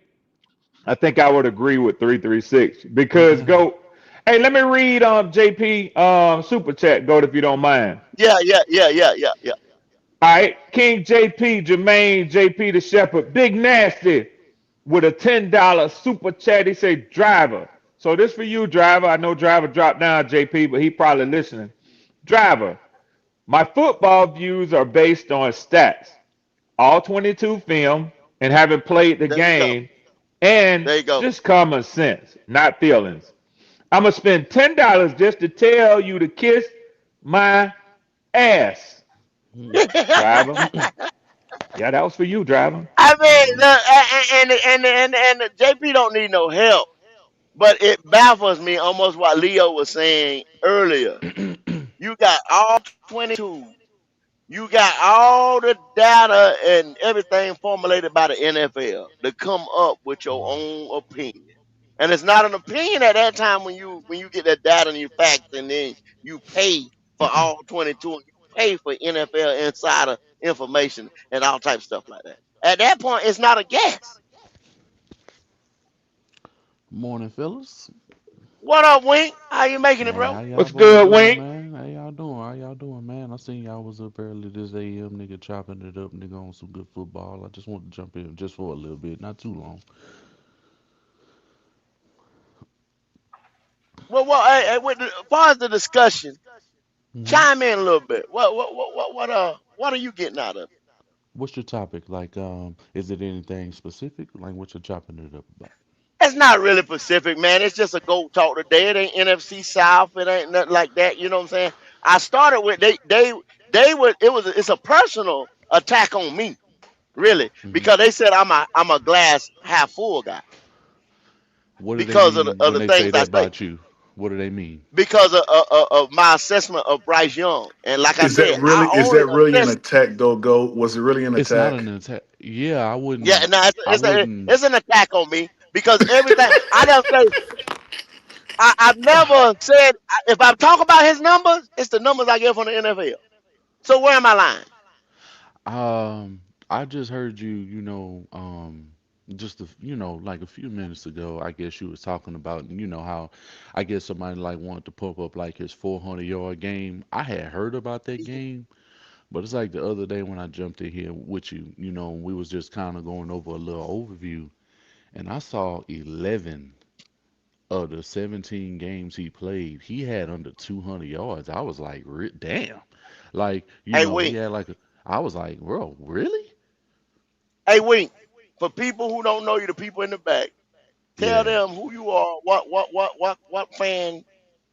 I think I would agree with 336 because Mm-mm. go. Hey, let me read JP super chat, Goat, if you don't mind. Yeah. All right, King JP, Jermaine JP the Shepherd, Big Nasty with a $10 super chat. He said, "Driver." So this for you, Driver. I know Driver dropped down, JP, but he probably listening. Driver, my football views are based on stats, all 22 film, and having played the There you go. game, and There you go. just common sense, not feelings. I'm gonna spend $10 just to tell you to kiss my ass, Driver. Yeah, that was for you, Driver. I mean, and JP don't need no help, but it baffles me almost what Leo was saying earlier. You got all 22. You got all the data and everything formulated by the NFL to come up with your own opinion. And it's not an opinion at that time when you get that data and you facts and then you pay for all 22 and you pay for NFL insider information and all type of stuff like that. At that point, it's not a guess. Morning, fellas. What up, Wink? How you making it, Man, bro? how y'all What's boys good, doing, Wink? man? How y'all doing? How y'all doing, man? I seen y'all was up early this AM, nigga, chopping it up, nigga, on some good football. I just want to jump in just for a little bit, not too long. Well, hey, as far as the discussion, Hmm. chime in a little bit. What are you getting out of it? What's your topic? Like, is it anything specific? Like, what you chopping it up about? It's not really Pacific, man. It's just a goat talk today. It ain't NFC South. It ain't nothing like that. You know what I'm saying? I started with they would it's a personal attack on me, really, Hmm. because they said I'm a glass half full guy What do they because of mean of when the they say things I that say, about you? What do they mean? because of my assessment of Bryce Young, and like I said, I Is only that really an assess. attack though, Goat? Was it really an It's not an attack? attack. Yeah, I Yeah, wouldn't. no, I wouldn't. it's an attack on me because everything I don't say. I've never said if I talk about his numbers, it's the numbers I get from the NFL. So where am I lying? I just heard you, just like a few minutes ago, I guess you was talking about, how I guess somebody like wanted to pump up like his 400-yard game. I had heard about that game, but it's like the other day when I jumped in here with you, we was just kind of going over a little overview, and I saw 11 of the 17 games he played, he had under 200 yards. I was like, damn. Like, Hey, he Wink. had I was like, bro, really? Hey, Wink. For people who don't know you, the people in the back, tell Yeah. them who you are, what fan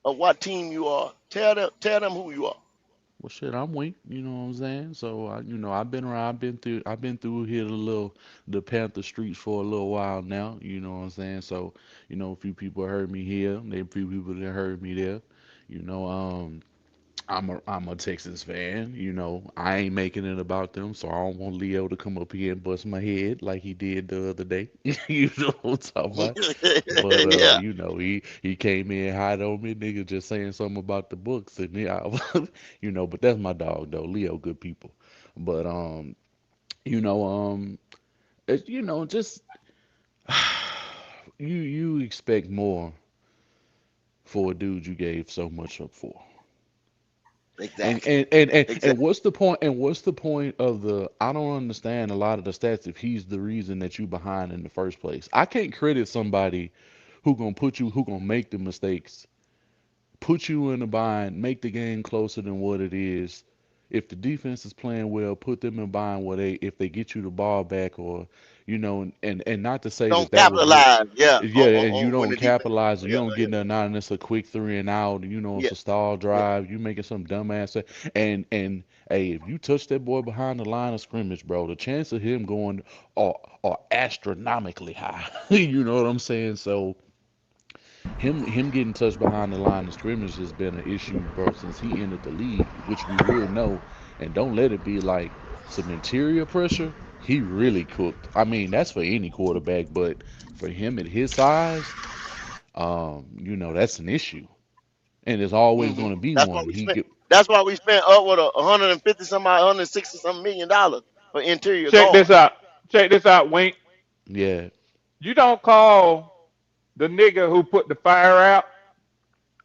of what team you are. Tell them who you are. Well, shit, I'm weak. You know what I'm saying? So, I've been around. I've been through here the Panther streets for a little while now. You know what I'm saying? So, a few people heard me here. There a few people that heard me there. You know, I'm a Texans fan. I ain't making it about them, so I don't want Leo to come up here and bust my head like he did the other day. You know what I'm talking about? But Yeah. he came in hot on me, nigga, just saying something about the books, and yeah, but that's my dog though. Leo, good people. But you know, it's, just you expect more for a dude you gave so much up for. And Exactly. and, and and and Exactly. what's the point? And what's the point of the? I don't understand a lot of the stats if he's the reason that you behind in the first place. I can't credit somebody who gonna make the mistakes, put you in a bind, make the game closer than what it is. If the defense is playing well, put them in bind where they if they get you the ball back, or and not to say Don't that was what. capitalize. Yeah, Yeah, and you when don't the defense. capitalize, and you Yeah, don't get nothing out, and it's a quick three and out. yeah, It's a stall yeah. drive. You making some dumbass, and hey, if you touch that boy behind the line of scrimmage, bro, the chance of him going are astronomically high. You know what I'm saying? So him getting touched behind the line of scrimmage has been an issue, bro, since he entered the league, which we will know. And don't let it be like some interior pressure. He really cooked. I mean, that's for any quarterback, but for him at his size, that's an issue, and it's always hmm going to be That's why one. we He spent. get That's why we spent upward of 150 some, 160 some $1 million for interior Check this guard. out. Check this out, Wink. yeah, You don't call the nigga who put the fire out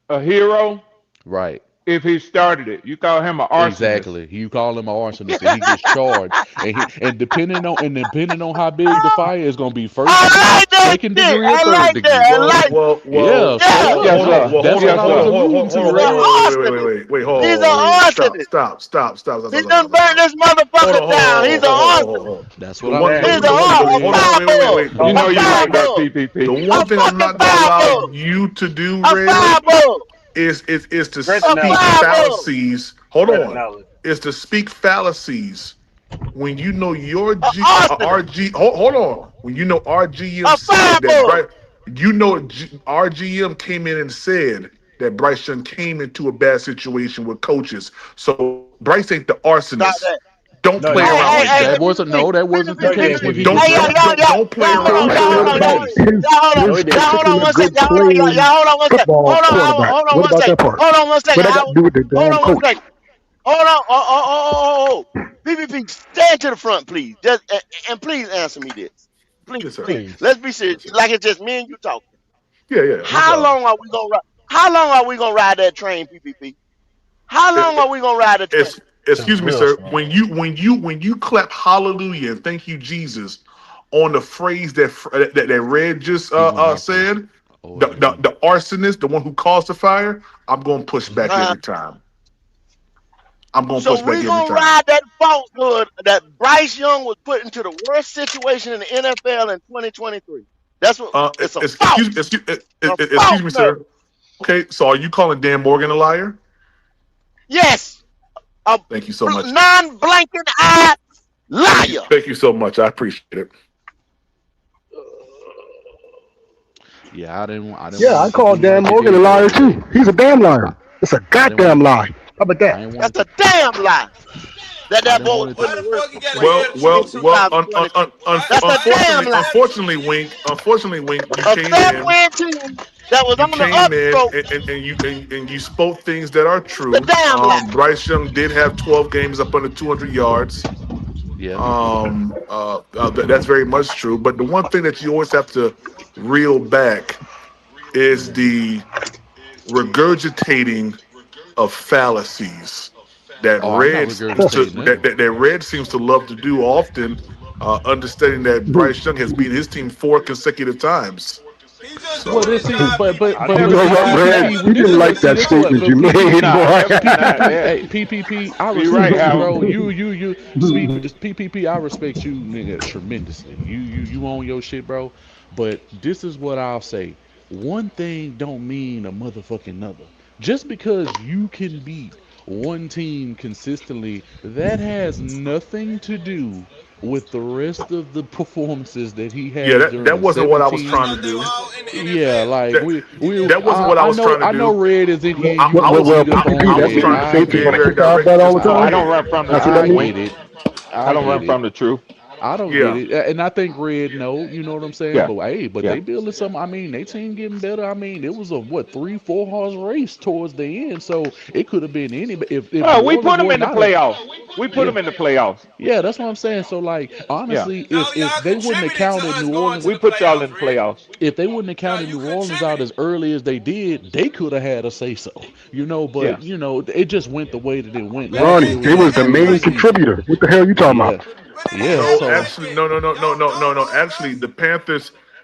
a hero right. if he started it. You call him an arsonist. Exactly. You call him an arsonist, and he gets charged, and depending on how big the fire is going to be, first I degree, like that second shit. degree, or I third like degree. that. I Well, like. well, Yeah. well, Yeah, So well, Yes, hold on, sir. well, that's hold what on, Yes, I hold was on, sir. alluding to, hold he's on, an wait, Red. wait, wait, wait, wait, arsonist. wait, wait, hold He's on, an stop, arsonist. stop, stop, stop, stop, He stop, stop, done stop, burnt stop. this Hold on, motherfucker down. He's an hold arsonist. on. That's The what I was one, Hey, He's the, a, the alluding one, to, the, a hold Red. on, fire bug. you the know A one you thing fire I'm like not, that, bug. the PPP. A one thing I'm fucking not gonna fire allow bug. you to do, A fire Red, bug. is to Great A speak fire analogy. bug. fallacies. Hold Great on, analogy. is to speak fallacies when you know your A arsonist. RG. Hold on, when you know RGM A fire said that bug. Bryce, RGM came in and said that Bryce Young came into a bad situation with coaches. So Bryce ain't the Stop arsonist. that. Don't No, play he Hey, ain't. around hey, like hey, that. hey, That wasn't PPP. no, that wasn't the No, he case ain't. when he Don't Hey, was y'all, don't drafted. y'all, don't y'all. don't play Y'all hold around on, Bryce like y'all hold that Young, on, with y'all about hold me. on. his Y'all hold on. No, he his didn't. Y'all hold on particular one second. good Y'all hold on. playing Y'all hold on one second. football Hold on. quarterback. Hold on What one about second. that part? Hold on one second. What I got to do with the Hold damn on one coach? second. Hold on. PPP, stand to the front, please. Just and please answer me this. Please, Yes, sir. please. Please. Let's be serious. Yes, sir. Like it's just me and you talking. Yeah, no How problem. long are we gonna ride? How long are we gonna ride that train, PPP? How long are we gonna ride the train? Es- To excuse me, Will sir. Smith. When you clap hallelujah and thank you Jesus on the phrase that Red just He went off on said, the OSG. the arsonist, the one who caused the fire, I'm gonna push back Uh, every time. I'm gonna so push back we every gonna time. ride that falsehood that Bryce Young was put into the worst situation in the NFL in 2023. That's what it's a Excuse me, falsehood. sir. Okay, so are you calling Dan Morgan a liar? Yes, a Thank you so much. non-blanking eye liar. Thank you so much. I appreciate it. Yeah, I didn't Yeah, want I it to call be Dan like it Morgan a did liar earlier. too. He's a damn I, liar. It's a I didn't goddamn want lie. How about that? I didn't want That's a damn lie. That I that didn't boy was want it put to. in Why the the worst fuck you gotta situation Well, yell in choo well, choo? well. 2023. Why That's a damn lie. Unfortunately, Wink, you A came in. seven-win team that was You on the came in upstroke. and you spoke things that are It's a true. damn lie. Bryce Young did have 12 games up under 200 yards. Yeah. That's very much true. But the one thing that you always have to reel back is the regurgitating of fallacies that Oh, I'm not Red seems to regurgitating nothing. that Red seems to love to do often, understanding that Bryce Young has beaten his team 4 consecutive times. He just Well, doing So this his see, job, I but didn't You but know see, say what, that. Red? PPP. You This didn't is like what see. that This is what statement look you made, PPP. Nah, boy. not PPP, that. hey, PPP, I You're right, respect you, Howard. bro. You speak just PPP. I respect you, nigga, tremendously. You own your shit, bro. But this is what I'll say. One thing don't mean a motherfucking another. Just because you can beat one team consistently, that has nothing to do with the rest of the performances that he yeah, has that during that the wasn't what I was trying 17. to because they were do. all in the Yeah, NFL. like That He just that wasn't what I was trying to I know do. Red is in here and you I Well, want was to well, get up on PPP, I that was Red. means trying to the I be safety get very want it. to very emphasize direct that with all the this young I time. don't man. run from the That's what that truth, I means. Wink. get it. I I don't run get it. from the truth. I don't get Yeah, it. And I think Red know, you know what I'm saying? Yeah, But hey, but yeah. they building some I mean, they team getting better. I mean, it was a what, 3, 4 horse race towards the end. So it could have been any if Oh, New we put Orleans them in wasn't the out of playoffs. We put yeah. them in the playoffs. Yeah, that's what I'm saying. So like Yeah, honestly, no, if y'all they wouldn't have contributed to counted us New going to we Orleans the put y'all playoffs, in the Red. playoffs. if they wouldn't have No, counted you New Orleans out contributed. as early as they did, they could have had a say so, Yeah. But it just went the way that it went. But Last Ronnie, year then, they was a then was the crazy main everybody, season. contributor. What the hell you talking about? Yeah, but it yeah. didn't no, happen So like actually, that. no, no, no, no, Don't no, no, don't no. hold Actually, us. the Panthers.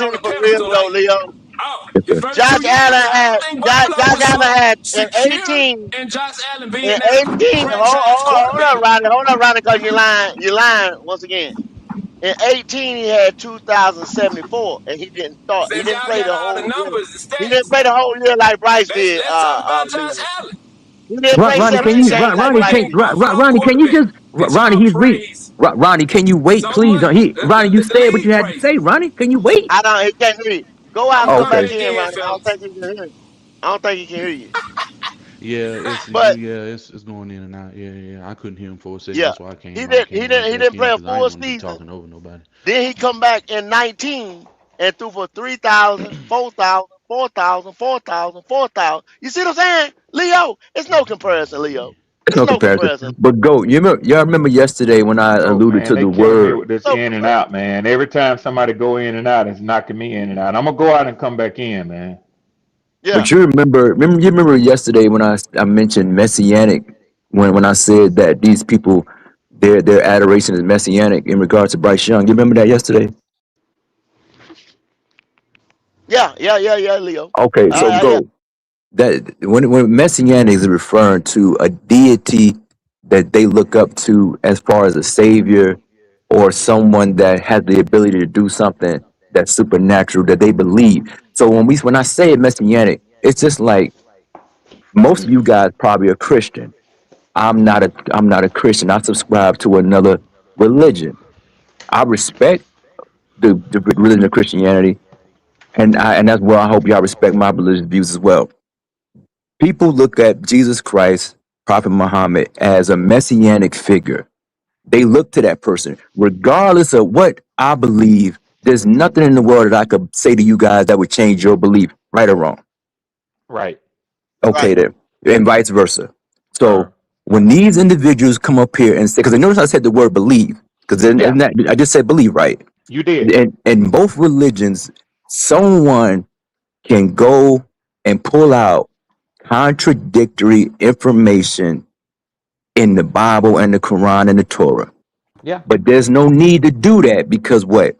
to on you the for real pedestal though, like, Leo. oh, in Yes, 32 years, I don't think Buffalo Josh was Allen so had in secure 18 in Josh Allen being in their 18. franchise Hold quarterback. up, Ronnie. Hold up, Ronnie, because you're lying once again. In 18, he had 2,074, and So he if didn't y'all play got the all the whole year. numbers, the He didn't stats, play the whole year like Bryce did. let's talk about Josh Leo. Allen. He didn't play Ronnie, can 17 you, games like Ronnie, Bryce can, did. Ronnie, can you just, Ronnie, Ronnie, can you wait, please? Ronnie, you said what you had to say, Ronnie. Can you wait? I don't. He can't hear you. Go out and come Okay. back in, Ronnie. I don't think he can hear you. I don't think he can hear you. Yeah, But it's going in and out. Yeah. I couldn't hear him for a second. yeah, That's why I he came didn't. He right didn't. He back didn't in play a because I ain't full want to be season. talking over nobody. Then he come back in 19 and threw for 3,000, 4,000, 4,000, 4,000, 4,000. You see what I'm saying, Leo? It's no comparison, Leo. It's It's no no comparison. comparison. But go, y'all remember yesterday when I Oh alluded man, to they the killing me word. with this No in and comparison. out, man. Every time somebody go in and out, it's knocking me in and out. I'm gonna go out and come back in, man. Yeah. But you remember yesterday when I mentioned messianic, when I said that these people, their adoration is messianic in regards to Bryce Young. You remember that yesterday? Yeah, Leo. Okay, so Yeah. go. That when messianic is referring to a deity that they look up to as far as a savior or someone that has the ability to do something that's supernatural that they believe. So when I say messianic, it's just like most of you guys probably are Christian. I'm not a Christian. I subscribe to another religion. I respect the religion of Christianity, and that's where I hope y'all respect my religious views as well. People look at Jesus Christ, Prophet Muhammad, as a messianic figure. They look to that person, regardless of what I believe. There's nothing in the world that I could say to you guys that would change your belief, right or wrong. Right. Okay, Right. then, and vice versa. Sir. So when these individuals come up here and say, because I notice I said the word believe, because Yeah, I just said believe, right? you did. And in both religions, someone can go and pull out contradictory information in the Bible and the Quran and the Torah. Yeah. But there's no need to do that because what?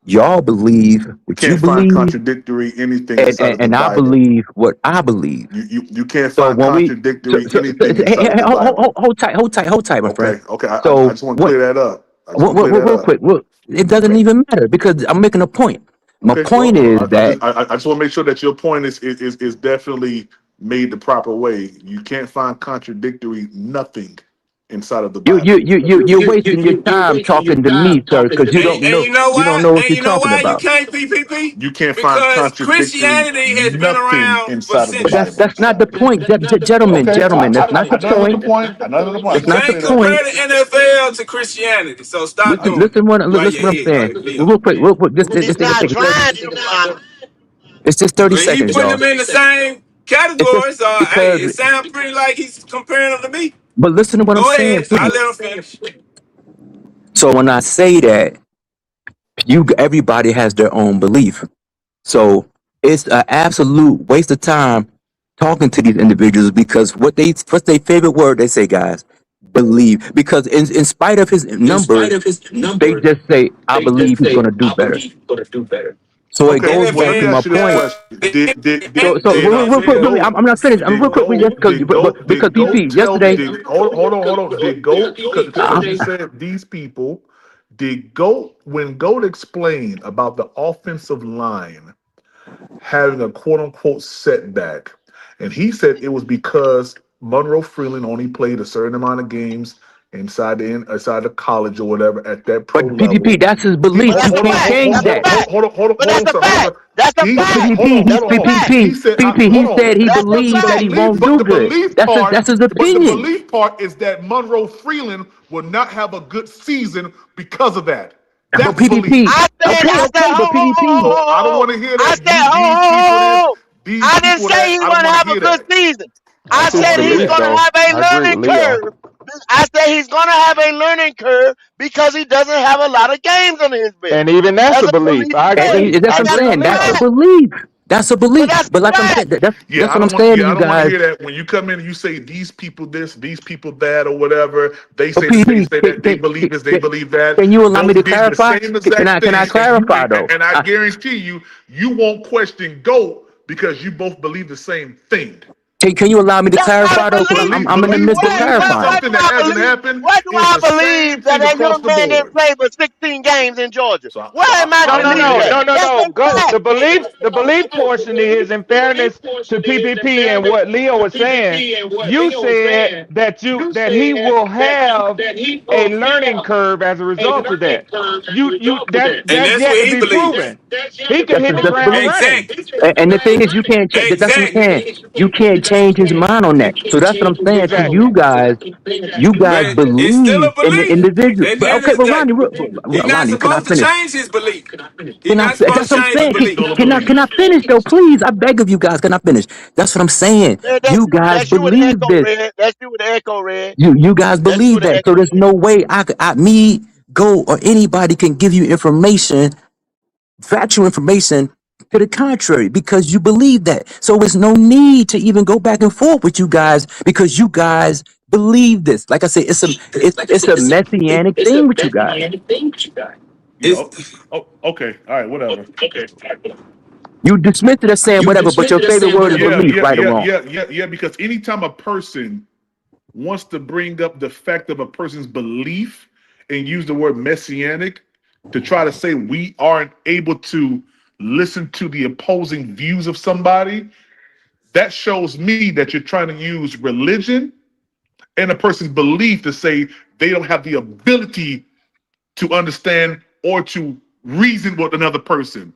Y'all believe You what you can't find believe, contradictory anything and, inside and, of the and I Bible. believe what I believe. You can't So find when we contradictory anything hey, inside hey, of the Bible. hold tight, my friend. Okay. I So just want to what? clear that up. I just want to clear that Real up. quick, it doesn't Okay. even matter because I'm making a point. My Okay. point is that I just want to make sure that your point is definitely made the proper way. You can't find contradictory nothing inside of the Bible. you're wasting your time talking to me, sir, because And you don't know what and you're you know talking why you about. can't PPP? You can't find Because contradictory Christianity has been nothing around for inside of the But that's Bible. that's not the centuries. point, Okay, gentlemen. That's not I the know the point. point. I know the point. I You That's just want not to the can't clear that point. up. compare the NFL to Christianity. So stop doing it. Right, Listen yeah, what I'm yeah, go saying. ahead, Leo. Real quick. Just He's take not it. trying to, Ronnie. It's just 30 But he seconds, putting y'all. them in the same It's just category. So hey, because. it sounds pretty like he's comparing them to me. But listen to what I'm Go saying, ahead. I'll please. let him finish. So when I say that, everybody has their own belief. So it's an absolute waste of time talking to these individuals because what's their favorite word they say, guys? Believe. Because in spite of his numbers, they just say, I believe he's gonna do better. So it Okay, goes well, let back me to my ask you this point. question: Did Real quick, really, Goat I'm not finished. I'm real quick with this because did Goat PP tell yesterday. hold on did Goat because you Um, said these people did Goat when Goat explained about the offensive line having a quote unquote setback. And he said it was because Monroe Freeland only played a certain amount of games inside the college or whatever at that pro but PPP, level. that's his He belief. But You that's a can't fact. change That's a that. fact. But Hold on, that's a sir. Hold on, fact. sir. That's a But fact. Hold That's a on. fact. He said, PP, hold he on. said he That's a believes that he fact. won't But do the good. belief That's part, his but the opinion. belief part is that Monroe Freeland will not have a good season because of that. But That's the belief. PPP, okay, but PPP. So I don't want to hear I that. said, These people this, these I didn't people say that. he I don't wouldn't want to have a hear good that. season. I That's I don't his said want to hear he's belief, that. gonna though. have a I agree with learning Leo. curve. I said he's gonna have a learning curve because he doesn't have a lot of games under his belt. And even that's That's a a belief. belief I statement. agree. That's I what I'm That's agree a with saying. That's a Leo. fact. belief. That's a But belief. that's But a like I'm fact. saying, that's Yeah, what I'm saying to I you don't want to guys. hear that when you come in and you say these people this, these people that, or whatever. They But say this, they PPP, say that. They believe this, they believe that. can you allow me to Goat did the clarify? same Can exact I thing, and clarify though? and I guarantee you, you won't question Goat because you both believe the same thing. Can you allow me to That's not a clarify though? Because belief. I'm in the midst of Believing Why clarifying. something do that I hasn't believe? happened Why do is I the believe same that thing that across young the man didn't board. play but 16 games in Georgia? So, Where am I No, I no, wouldn't believing no, say that? no, that. no, That's no. a Go. fact. The belief portion is, in fairness to PPP and what Leo was saying, you said that he will have a learning curve as a result of that. And That's that's yet what to he be believes. proven. He could hit the That's ground belief. running. Exactly. And the thing is, you can't change. That's what I'm Exactly. saying. You can't change his mind on that. So that's what I'm saying to Exactly. you guys. You guys But it's still believe a in the belief. individual. At the But end okay, of the but day, he not Ronnie, can I supposed to finish? change his belief. He Can I? not supposed That's to what I'm change his saying. But it's belief. still a Can I belief. finish though, please? I beg of you guys. Can I finish? That's what I'm saying. Man, You guys that's you with the believe echo this. red. That's you with the echo red. You guys That's you believe with the that. So echo there's red. no way me go or anybody can give you information, factual information to the contrary, because you believe that. So there's no need to even go back and forth with you guys because you guys believe this. Like I said, it's a messianic thing with you guys. Yeah. It's Okay. All right. Whatever. You dismiss it as saying whatever, but your favorite word is Yeah. belief, Yeah. right or Yeah. wrong. Yeah. Yeah. Yeah. Because anytime a person wants to bring up the fact of a person's belief and use the word messianic to try to say we aren't able to listen to the opposing views of somebody, that shows me that you're trying to use religion and a person's belief to say they don't have the ability to understand or to reason with another person.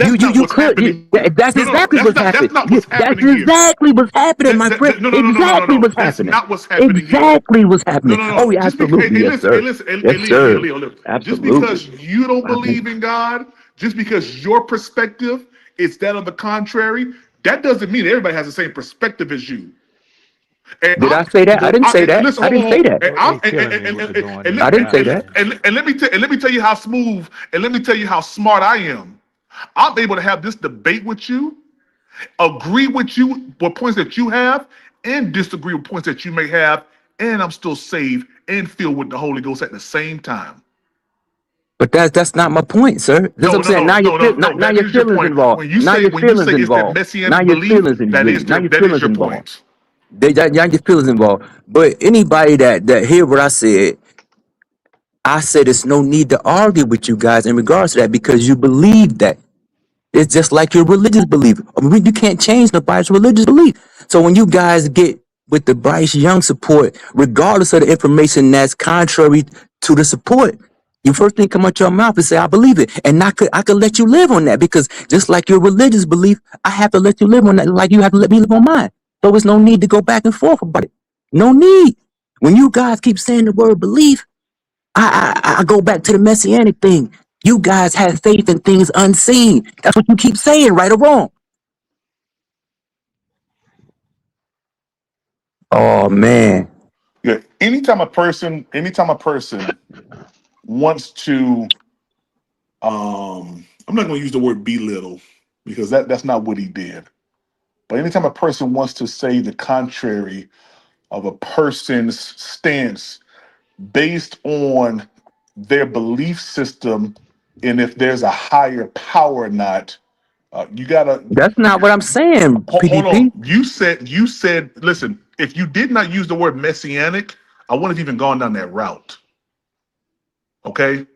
You That's you not you what's could. happening here. That's No, no, no. exactly what's happening. That's not what's That's happening here. exactly what's happening, my friend. No, no, no, no, no, no, Exactly no. what's That's happening. not what's happening here. Exactly what's No, happening. no, Oh no. yeah, Just because, absolutely, hey, yes, listen, hey, sir. listen, Yes, Leo, sir. Leo. Just Absolutely. because you don't I mean, believe in God, just because your perspective is that of the contrary, that doesn't mean everybody has the same perspective as you. And did I'm I say that? I able. didn't say And that. listen, I hold didn't on, say hold on. that. And I'm They killing me with the going in I and didn't say out, that. man. let me tell you how smooth and let me tell you how smart I am. I'm able to have this debate with you, agree with you with points that you have, and disagree with points that you may have, and I'm still saved and filled with the Holy Ghost at the same time. But that's not my point, sir. That's what No, I'm no, saying. no, no, no, no. Now That your is your feelings point. involved. Now your When you feelings say it's that involved. Now messianic your belief, feelings in that is now your that is feelings your involved. point. Now your feelings involved. But anybody that hear what I said there's no need to argue with you guys in regards to that because you believe that. It's just like your religious belief. I mean, you can't change nobody's religious belief. So when you guys get with the Bryce Young support, regardless of the information that's contrary to the support, you first thing come out your mouth and say, I believe it. And I could let you live on that because just like your religious belief, I have to let you live on that like you have to let me live on mine. So there's no need to go back and forth about it. No need. When you guys keep saying the word belief, I go back to the messianic thing. You guys have faith in things unseen. That's what you keep saying, right or wrong. Oh man. Yeah. Anytime a person wants to, I'm not going to use the word belittle because that's not what he did. But anytime a person wants to say the contrary of a person's stance based on their belief system and if there's a higher power or not, you gotta That's not what I'm saying, hold PPP. on. You said listen, if you did not use the word messianic, I wouldn't have even gone down that route. Okay,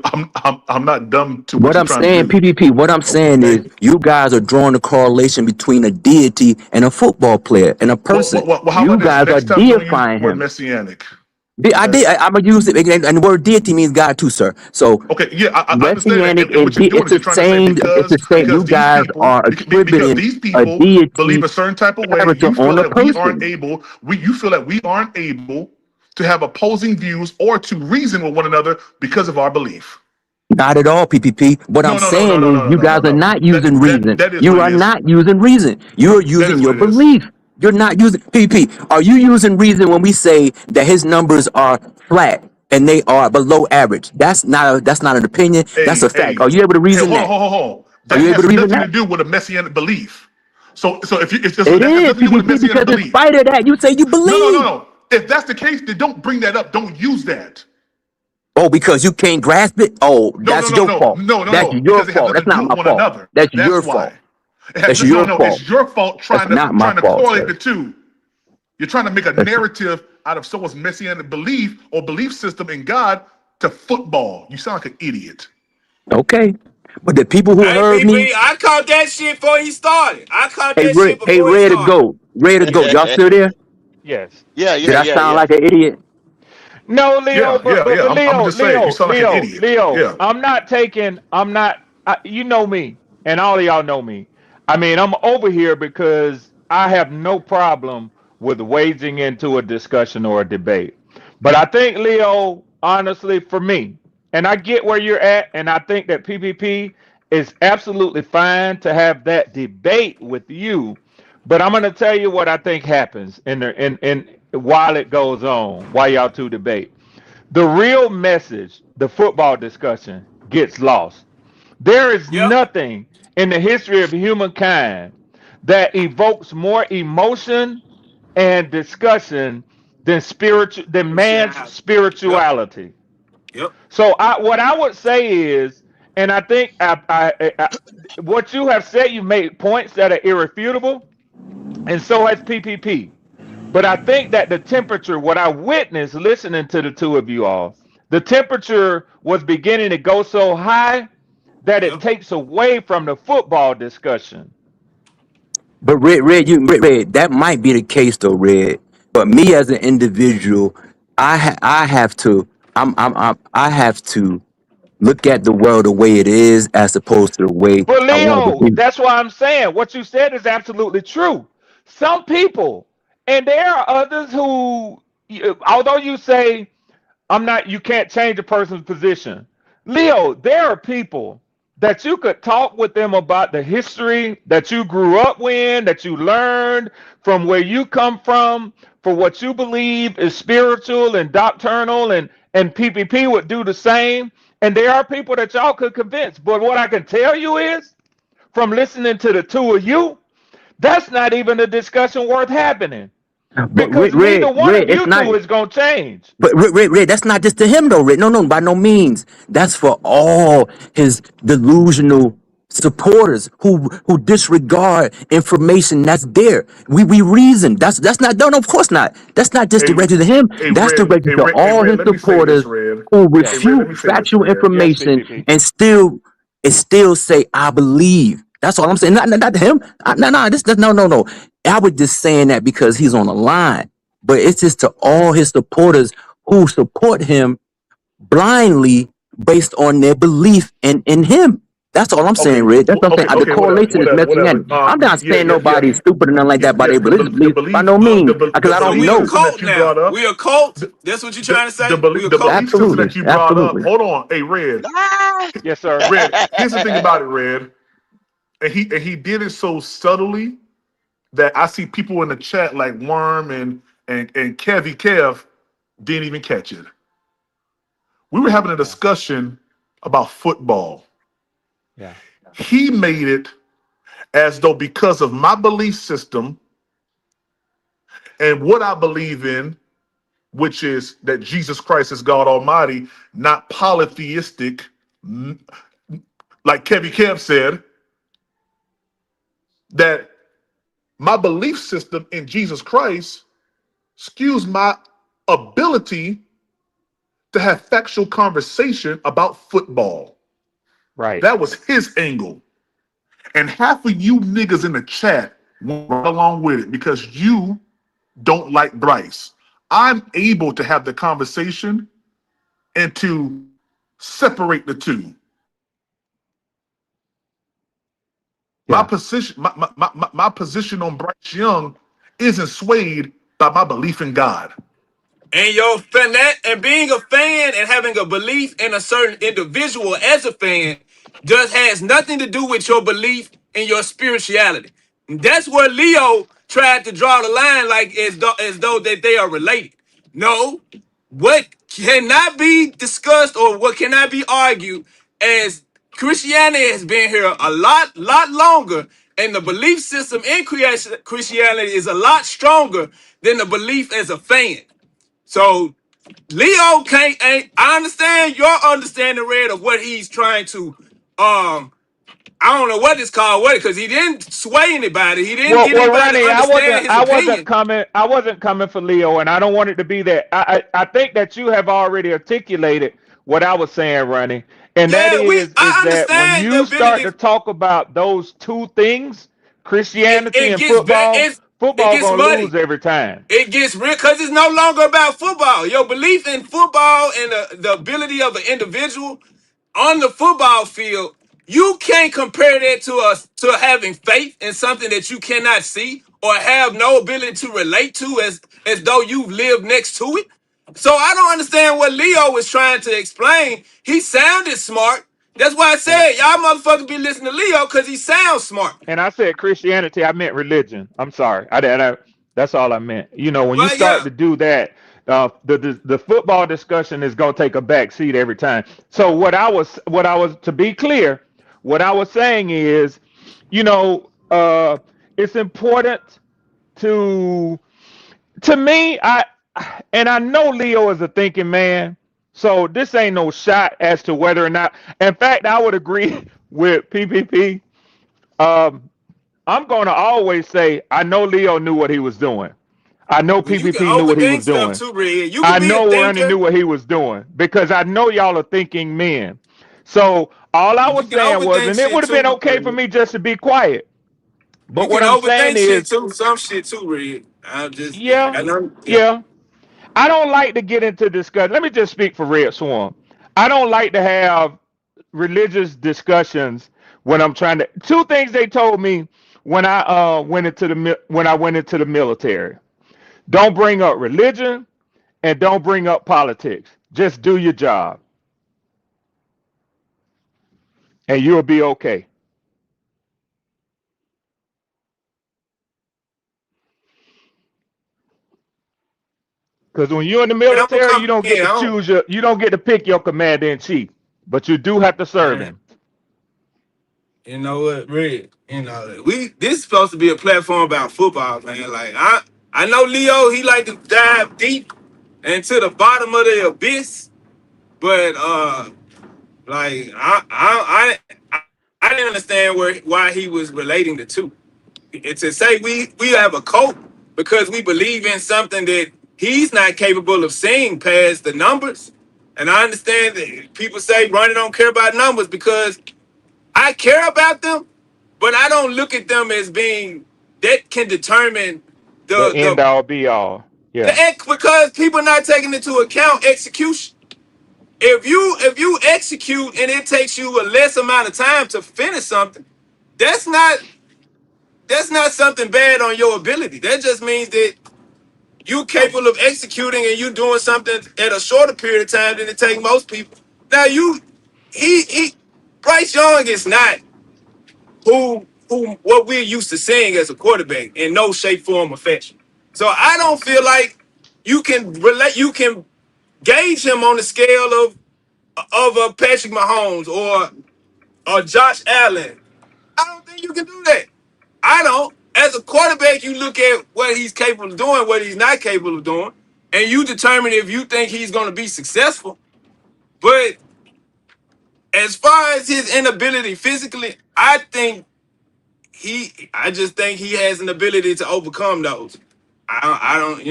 I'm not dumb to what What you're I'm trying to saying, do. PPP, what I'm saying is Okay. you guys are drawing a correlation between a deity and a football player and a person. Well, how You about this? guys are Next time, don't use the deifying word him. messianic. I Okay. did. I'm gonna use it again, and the word deity means God too, sir. So Okay, yeah, I understand that, messianic and what you're doing it's is you're the trying to say same. It's the same. You these guys people are because attributing these a people believe deity a certain type of way, character you feel on a that we aren't person. able. You feel that we aren't able to have opposing views or to reason with one another because of our belief. Not at all, PPP. What I'm No, no, no, no, saying no, is no, no, you no, no, guys are no. not using reason. That is what You it are is. not using reason. You're That using is what your it is. belief. You're not using PPP. Are you using reason when we say that his numbers are flat and they are below average? That's not an opinion. That's Hey, a fact. hey, Are you able to hey, reason hold on, that? hold on, hold on. Are That you able has to reason nothing to that? do with a messianic belief. So if you if It that has is nothing to do with a PPP messianic because in belief. spite of that, you say you No, no, no, believe. no. If that's the case, then don't bring that up. Don't use that. Oh, because you can't grasp it? Oh, No, no, that's no, your no, fault. no, no, That's no. your Because they have fault. nothing That's to not do my with one fault. another. That's That's your fault. why. It's No, your no, fault. it's your fault That's not my trying to fault, correlate sir. the two. You're trying to make a That's narrative out of someone's messianic belief or belief system in God to football. You sound like an idiot. okay. But the people who Hey, heard me, BP, I caught that shit before he started. I caught hey, that shit Hey, before he Red to started. go, Red to go. Y'all still there? Yes. Yeah, Did yeah, I yeah, sound yeah. like an idiot? No, Leo, Yeah, yeah, yeah. I'm just saying, you sound like an idiot. Leo. Yeah. I'm not. You know me, and all of y'all know me. I mean, I'm over here because I have no problem with wading into a discussion or a debate. But I think, Leo, honestly, for me, and I get where you're at, and I think that PPP is absolutely fine to have that debate with you. But I'm going to tell you what I think happens in while it goes on, while y'all two debate. The real message, the football discussion, gets lost. There is Yep. nothing in the history of humankind that evokes more emotion and discussion than man's Christianity. Yep. spirituality. Yep. So what I would say is, and I think what you have said, you made points that are irrefutable, and so has PPP. But I think that the temperature, what I witnessed listening to the two of you all, the temperature was beginning to go so high that it Yep. takes away from the football discussion. But Red, that might be the case though, Red. But me as an individual, I have to, I have to look at the world the way it is as opposed to the way But I want to Leo, be. that's why I'm saying what you said is absolutely true. Some people, and there are others who, although you say I'm not. You can't change a person's position. Leo, there are people that you could talk with them about the history that you grew up in, that you learned from where you come from, for what you believe is spiritual and doctrinal, and PPP would do the same. And there are people that y'all could convince. But what I can tell you is, from listening to the two of you, that's not even a discussion worth happening But because neither one Red, of it's you not. two is going to change. But Red, that's not just to him though, Red. No, no, by no means. That's for all his delusional supporters who disregard information that's there. We reason. That's not no, of course not. That's not just Hey, directed to him. That's directed to Hey, all Red, his let me say this, supporters Red. who Hey, Yes. Red, let refute me say this, factual Red. Yes, information PPP. and still say I believe. That's all I'm saying. Not to him. No, no. I was just saying that because he's on the line. But it's just to all his supporters who support him blindly based on their belief in him. That's all I'm saying, Okay, Red. That's what I'm saying. The okay, whatever, correlation is whatever, whatever. messianic. I'm not Yeah, saying yeah, yeah, nobody's stupid or nothing like yeah, that by yeah. their religious The belief. By belief, no means. Because the I So don't belief we a know. system that cult you brought now. up, We a cult. the That's what you trying to say? We a the cult. belief system Absolutely. that you brought up. Absolutely. Hold on, hey, Red, Ah. Yes, sir. Red. Here's the thing about it, Red, and he did it so subtly that I see people in the chat like Worm and Kev didn't even catch it. We were having a Yeah. discussion about football. Yeah. He made it as though because of my belief system and what I believe in, which is that Jesus Christ is God Almighty, not polytheistic, like Kev said, that my belief system in Jesus Christ skews my ability to have factual conversation about football. Right. That was his angle. And half of you niggas in the chat went right along with it because you don't like Bryce. I'm able to have the conversation and to separate the two. My Yeah. position, my position on Bryce Young isn't swayed by my belief in God. And your fan and being a fan and having a belief in a certain individual as a fan just has nothing to do with your belief in your spirituality. And that's where Leo tried to draw the line, like as though that they are related. No, what cannot be discussed or what cannot be argued as Christianity has been here a lot longer, and the belief system in Christianity is a lot stronger than the belief as a fan. So Leo can't. I understand your understanding, Red, of what he's trying to um I don't know what it's called, because he didn't sway anybody. He didn't Well, get well, anybody to Ronnie, understand his opinion. I wasn't coming for Leo, and I don't want it to be that. I think that you have already articulated what I was saying, Ronnie, and that Yeah, is I that when understand the you start ability. to talk about those two things, Christianity It and gets football, it football gets gonna muddy. lose every time. It gets real because it's no longer about football. Your belief in football and the ability of an individual on the football field, you can't compare that to having faith in something that you cannot see or have no ability to relate to as though you've lived next to it. So I don't understand what Leo was trying to explain. He sounded smart. That's why I And said y'all motherfuckers be listening to Leo because he sounds smart. and I said Christianity, I meant religion. I'm sorry. That's all I meant. You know, when you But start yeah, to do that, the football discussion is gonna take a back seat every time. So what I was to be clear, what I was saying is, you know, it's important to me. I know Leo is a thinking man, so this ain't no shot as to whether or not. In fact, I would agree with PPP. Um, I'm going to always say I know Leo knew what he was doing. I know well, you can PPP knew what he was overthink stuff doing. too, Red. You can I be a know Ronnie thinker, knew what he was doing because I know y'all are thinking men. So all I but was you can saying was, overthink and it shit would have been too, okay for Red. me just to be quiet. You But can what I'm saying overthink shit is, too, some shit too, Red. I just, yeah, I know, yeah. yeah. I don't like to get into discussion. Let me just speak for Red Swarm. I don't like to have religious discussions when I'm trying to. Two things they told me when I went into the military. Don't bring up religion and don't bring up politics. Just do your job and you'll be okay. Because when you're in the And I'm gonna military, you come don't get in. to you don't get to pick your commander in chief, but you do have to serve Man, him. you know what, Red? You know, this is supposed to be a platform about football, man. Like I know Leo, he like to dive deep into the bottom of the abyss, but like I didn't understand why he was relating the two. And to say we have a cult because we believe in something that he's not capable of seeing past the numbers. And I understand that people say Ronnie don't care about numbers because I care about them, but I don't look at them as being that can determine The the end all be all. Yeah. because people are not taking into account execution. If you execute and it takes you a less amount of time to finish something, that's not something bad on your ability. That just means that you capable of executing and you doing something at a shorter period of time than it takes most people. Now he Bryce Young is not who what we're used to seeing as a quarterback in no shape, form, or fashion. So I don't feel like you can gauge him on the scale of a Patrick Mahomes or Josh Allen. I don't think you can do that. I don't. As a quarterback, you look at what he's capable of doing, what he's not capable of doing, and you determine if you think he's going to be successful. But as far as his inability physically, I just think he has an ability to overcome those. I don't,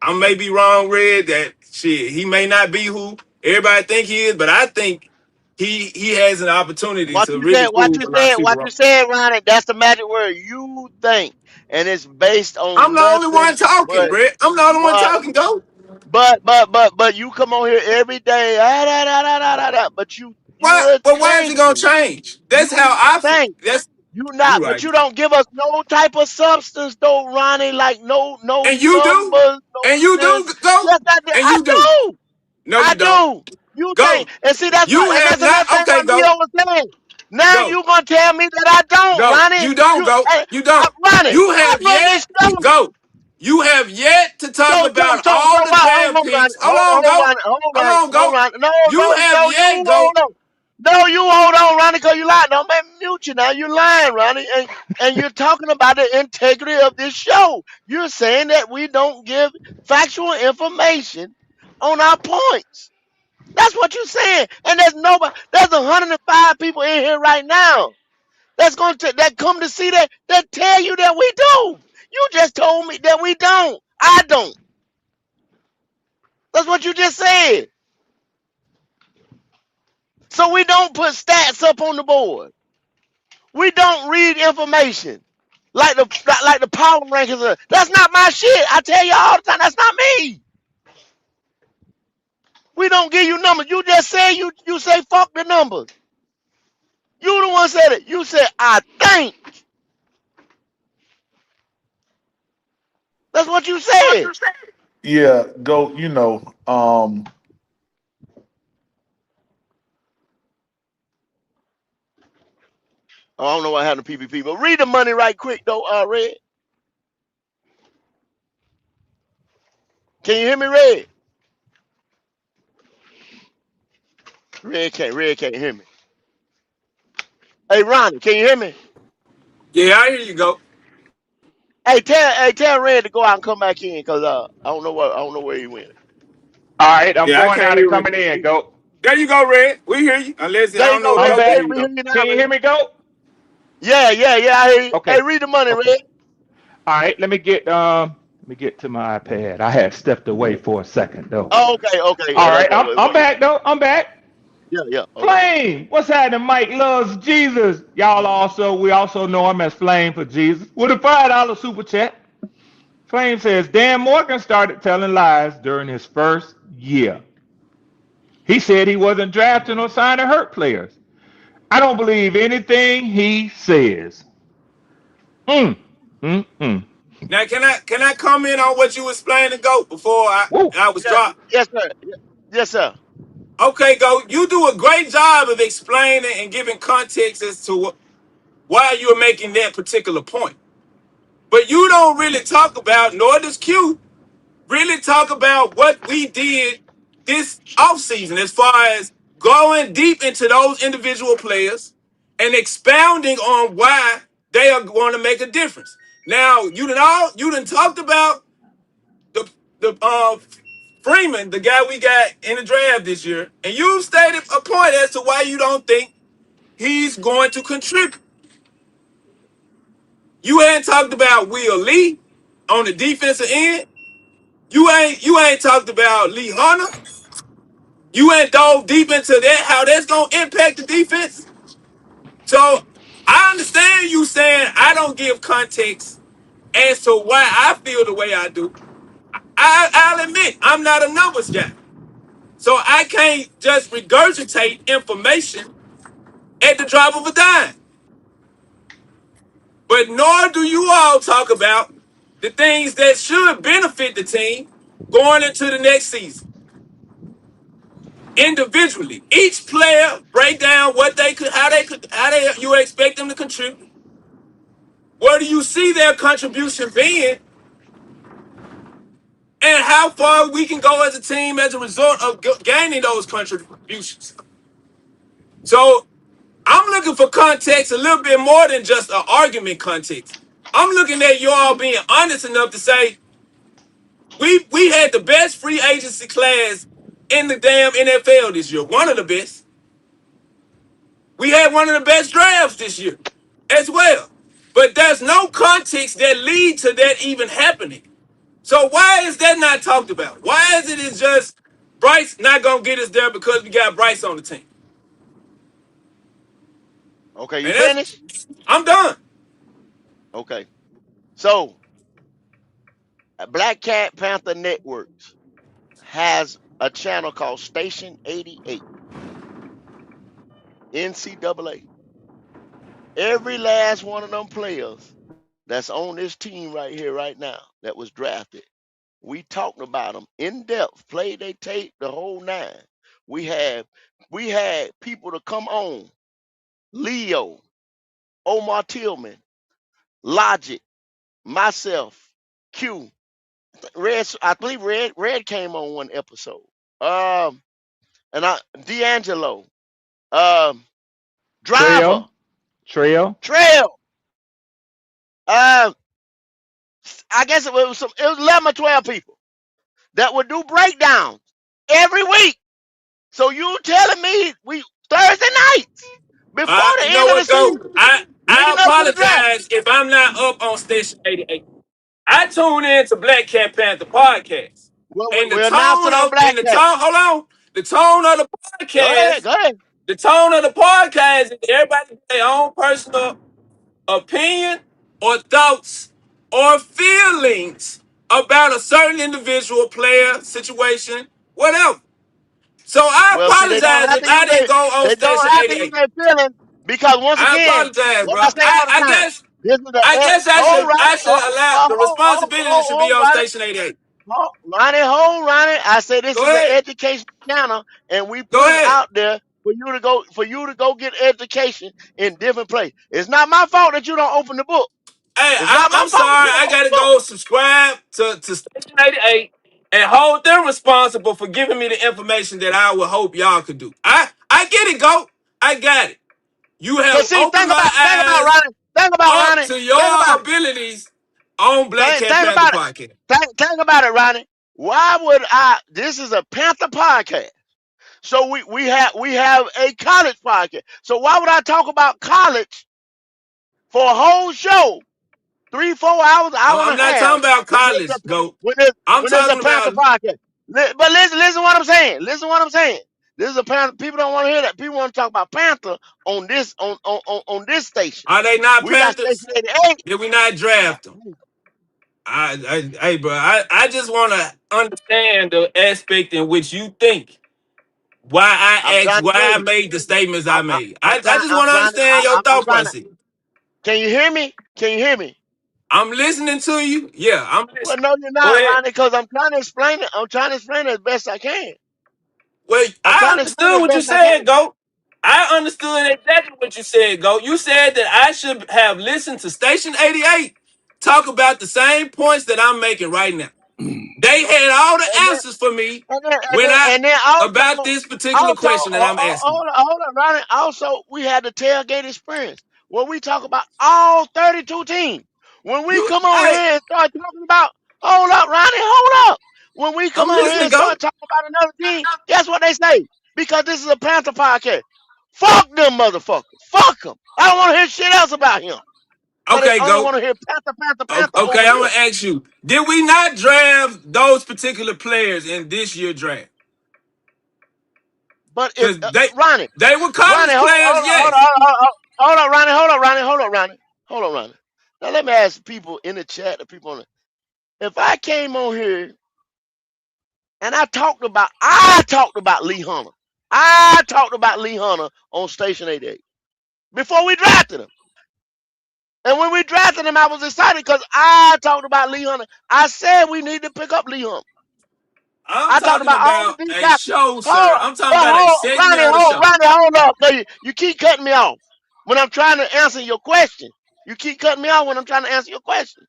I may be wrong, Red, that shit, he may not be who everybody think he is, but I think he has an opportunity What to you really said, what prove you a lot of said, people what wrong. you said, Ronnie, that's the magic word. You think. And it's based I'm on the only one nothing talking, but Brett. I'm the only one what talking, go. but you come on here every day, but you're Why is it gonna thinking. change? You That's how I feel. think. That's You you not, but right. you don't give us no type of substance though, Ronnie, like no And you do. numbers, no And you this. do go. Yes, I do. And I you do. do. No, I you don't. do. You think, Go. and see that's You what, and have that's another not thing okay, what Leo go. was saying. Now Go. you gonna tell me that I don't, Go. Ronnie? You don't You, go. You I, don't. Ronnie, You I have run this yet show. go. You have yet to talk about So all the why? damn Hold on, picks. Hold on, go. Hold on, hold go. on. No, You have no, you yet go. hold on. No, you hold on, Ronnie, because you lying. Don't make me mute you now. You lying, Ronnie, and you're talking about the integrity of this show. You're saying that we don't give factual information on our points. That's what you're saying. And there's nobody. There's 105 people in here right now. that come to see that tell you that we do. You just told me that we don't. I don't. That's what you just said. So we don't put stats up on the board. We don't read information like the power rankings. That's not my shit. I tell you all the time. That's not me. We don't give you numbers. You just say you say fuck the numbers. You the one said it. You said I think. That's what you said. Yeah, go. I don't know what happened to PvP, but read the money right quick though, Red. Can you hear me, Red? Red can't hear me. Hey Ronnie, can you hear me? Yeah, I hear you go. Hey, tell Red to go out and come back in, cause I don't know where he went. All right, I'm Yeah, I going can't out and hear coming it. in, Goat. There you go, Red. We hear you. Unless I There you don't know go, if I'm Red. Goat We can back. hear hear you though. you now, Can you Red. hear me, Goat? Yeah, I hear you. Okay. Hey, read the money, Okay. Red. All right, let me get to my iPad. I had stepped away for a second though. Oh, okay. All Yeah, that's right, what. I'm back though. I'm back. Yeah. Okay. Flame, what's happening? Mike loves Jesus. We also know him as Flame for Jesus. With a $5 super chat. Flame says Dan Morgan started telling lies during his first year. He said he wasn't drafting or signing hurt players. I don't believe anything he says. Mm, mm, mm. Now, can I comment on what you explained to Goat before Woo. I was Yeah. dropped? Yes, sir. Yes, sir. Okay, Goat, you do a great job of explaining and giving context as to why you're making that particular point. But you don't really talk about, nor does Q really talk about what we did this offseason as far as going deep into those individual players and expounding on why they are going to make a difference. Now, you done talked about the Freeman, the guy we got in the draft this year, and you stated a point as to why you don't think he's going to contribute. You ain't talked about Will Lee on the defensive end. You ain't talked about Lee Hunter. You ain't dove deep into that, how that's gonna impact the defense. So I understand you saying I don't give context as to why I feel the way I do. I'll admit I'm not a numbers guy. So I can't just regurgitate information at the drop of a dime. But nor do you all talk about the things that should benefit the team going into the next season. Individually, each player break down what they could, how they you expect them to contribute. Where do you see their contribution being, and how far we can go as a team as a result of gaining those contributions? So I'm looking for context a little bit more than just an argument context. I'm looking at you all being honest enough to say we had the best free agency class in the damn NFL this year, one of the best. We had one of the best drafts this year as well. But there's no context that lead to that even happening. So why is that not talked about? Why is it it's just Bryce not gonna get us there because we got Bryce on the team? Okay, you And finished? I'm done. Okay. So, Black Cat Panther Networks has a channel called Station 88, NCAA. Every last one of them players that's on this team right here, right now, that was drafted, we talked about them in depth, played they tape, the whole nine. We had people to come on, Leo, Omar Tillman, Logic, myself, Q, Red. I believe Red came on one episode. And D'Angelo, um, Driver, Trail. Trail. Uh, I guess it was 11 or 12 people that would do breakdowns every week. So you telling me we Thursday nights before the You end know of the what, season go? I apologize if I'm not up on Station 88. I tune in to Black Cat Panther podcast. And We announced it on Black Cat. hold on. The tone of the podcast. Go ahead. The tone of the podcast is everybody get their own personal opinion or thoughts or feelings about a certain individual, player, situation, whatever. So I Well, see, they don't apologize have if to I use didn't go on they don't Station have to use 88. their feelings because once I again, apologize, what bro. I say all the I time, guess this is the I guess hold I Ronnie, should allow the responsibility should be on Ronnie, Station 88. hold Ronnie. I say this Go is an ahead. education channel, and we Go put it ahead. out there for you to go get education in different places. It's not my fault that you don't open the book. Hey, It's not my I'm fault that sorry. you I don't open gotta the book. go subscribe to Station 88 and hold them responsible for giving me the information that I would hope y'all could do. I get it, Go. I got it. You have Cause see, opened my think about eyes Ronnie. Think about up Ronnie. to Think your about it. abilities on Black Cat Think Panther about it. podcast. Think about it, Ronnie. Why would I? This is a Panther podcast. So we have a college podcast. So why would I talk about college for a whole show, 3-4 hours, hour and I'm a not half talking about college, Go. I'm when there's a talking Panther about podcast? But listen what I'm saying. Listen what I'm saying. This is a Panther. People don't want to hear that. People want to talk about Panther on this station. are they not We got Station Panthers? 88. Did we not draft them? Hey, bro, I just want to understand the aspect in which you think I'm trying to why tell I you. made the statements I made. I just I'm want to trying to. understand your I'm thought trying to. process. Can you hear me? Can you hear me? I'm listening to you. Yeah, I'm Well, listening. no, you're Go not, ahead. Ronnie, because I'm trying to explain it. I'm trying to explain it as best I can. Well, I'm I trying to explain it understood as what you best I said, can. Go. I understood exactly what you said, Go. You said that I should have listened to Station 88 talk about the same points that I'm making right now. They had all the And then, answers for me and then, and when then, I and then about this particular question that I'm asking. hold on, Ronnie. Also, we had the tailgate experience where we talk about all 32 teams. When we come on Hey, here and start talking about, hold up, Ronnie, hold up. When we come I'm on here listening, and Go. start talking about another team, guess what they say? Because this is a Panther podcast. Fuck them motherfuckers. Fuck them. I don't want to hear shit else about him. But they Okay, only Go. want to hear Panther over Okay, I'm here. gonna ask you: did we not draft those particular players in this year's draft? But if Because Ronnie, they were Ronnie, college players, yes. hold on, Ronnie, hold on, Ronnie. Now let me ask people in the chat, the people on it. If I came on here and I talked about Lee Hunter. I talked about Lee Hunter on Station 88 before we drafted him. And when we drafted him, I was excited because I talked about Lee Hunter. I said we need to pick up Lee Hunter. I'm I talked talking about all the about D a tackles. show, sir. I'm talking about a segment of the show. Ronnie, hold up. You keep cutting me off when I'm trying to answer your question. You keep cutting me off when I'm trying to answer your question.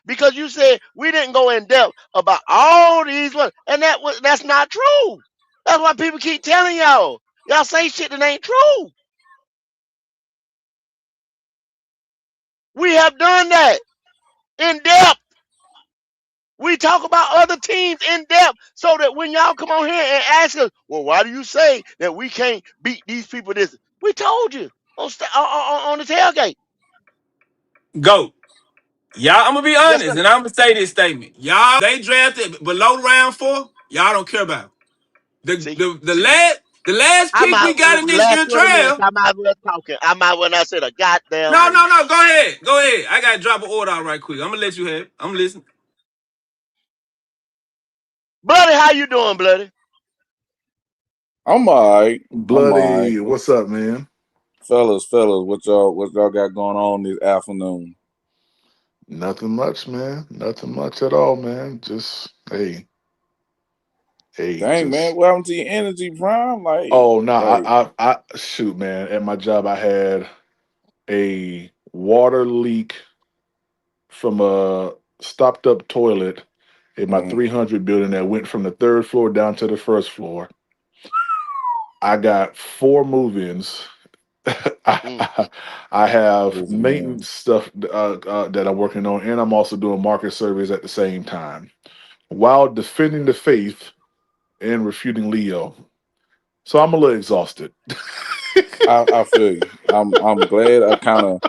Because you said we didn't go in depth about all these ones. And that's not true. That's why people keep telling y'all. Y'all say shit that ain't true. We have done that in depth. We talk about other teams in depth so that when y'all come on here and ask us, well, why do you say that we can't beat these people this? We told you on the tailgate. Go. Y'all, I'm gonna be Yes, honest, sir. and I'm gonna say this statement. Y'all, they drafted below round 4. Y'all don't care about it. See, The last I pick might we got in the this last year 20 minutes, draft. I might as well talking. I might when I said a goddamn No, word. no, no. Go ahead. Go ahead. I gotta drop an order out right quick. I'm gonna let you have it. I'm listening. Bloody, how you doing, Bloody? I'm all right. Bloody, what's up, man? Fellas, what y'all got going on this afternoon? Nothing much, man. Nothing much at all, man. Just hey, Dang, man, what happened to your energy, Prime? Oh no, I shoot, man. At my job, I had a water leak from a stopped up toilet in my 300 building that went from the third floor down to the first floor. I got 4 move-ins. I have maintenance stuff that I'm working on, and I'm also doing market surveys at the same time while defending the faith and refuting Leo. So I'm a little exhausted. I feel you. I'm glad I kind of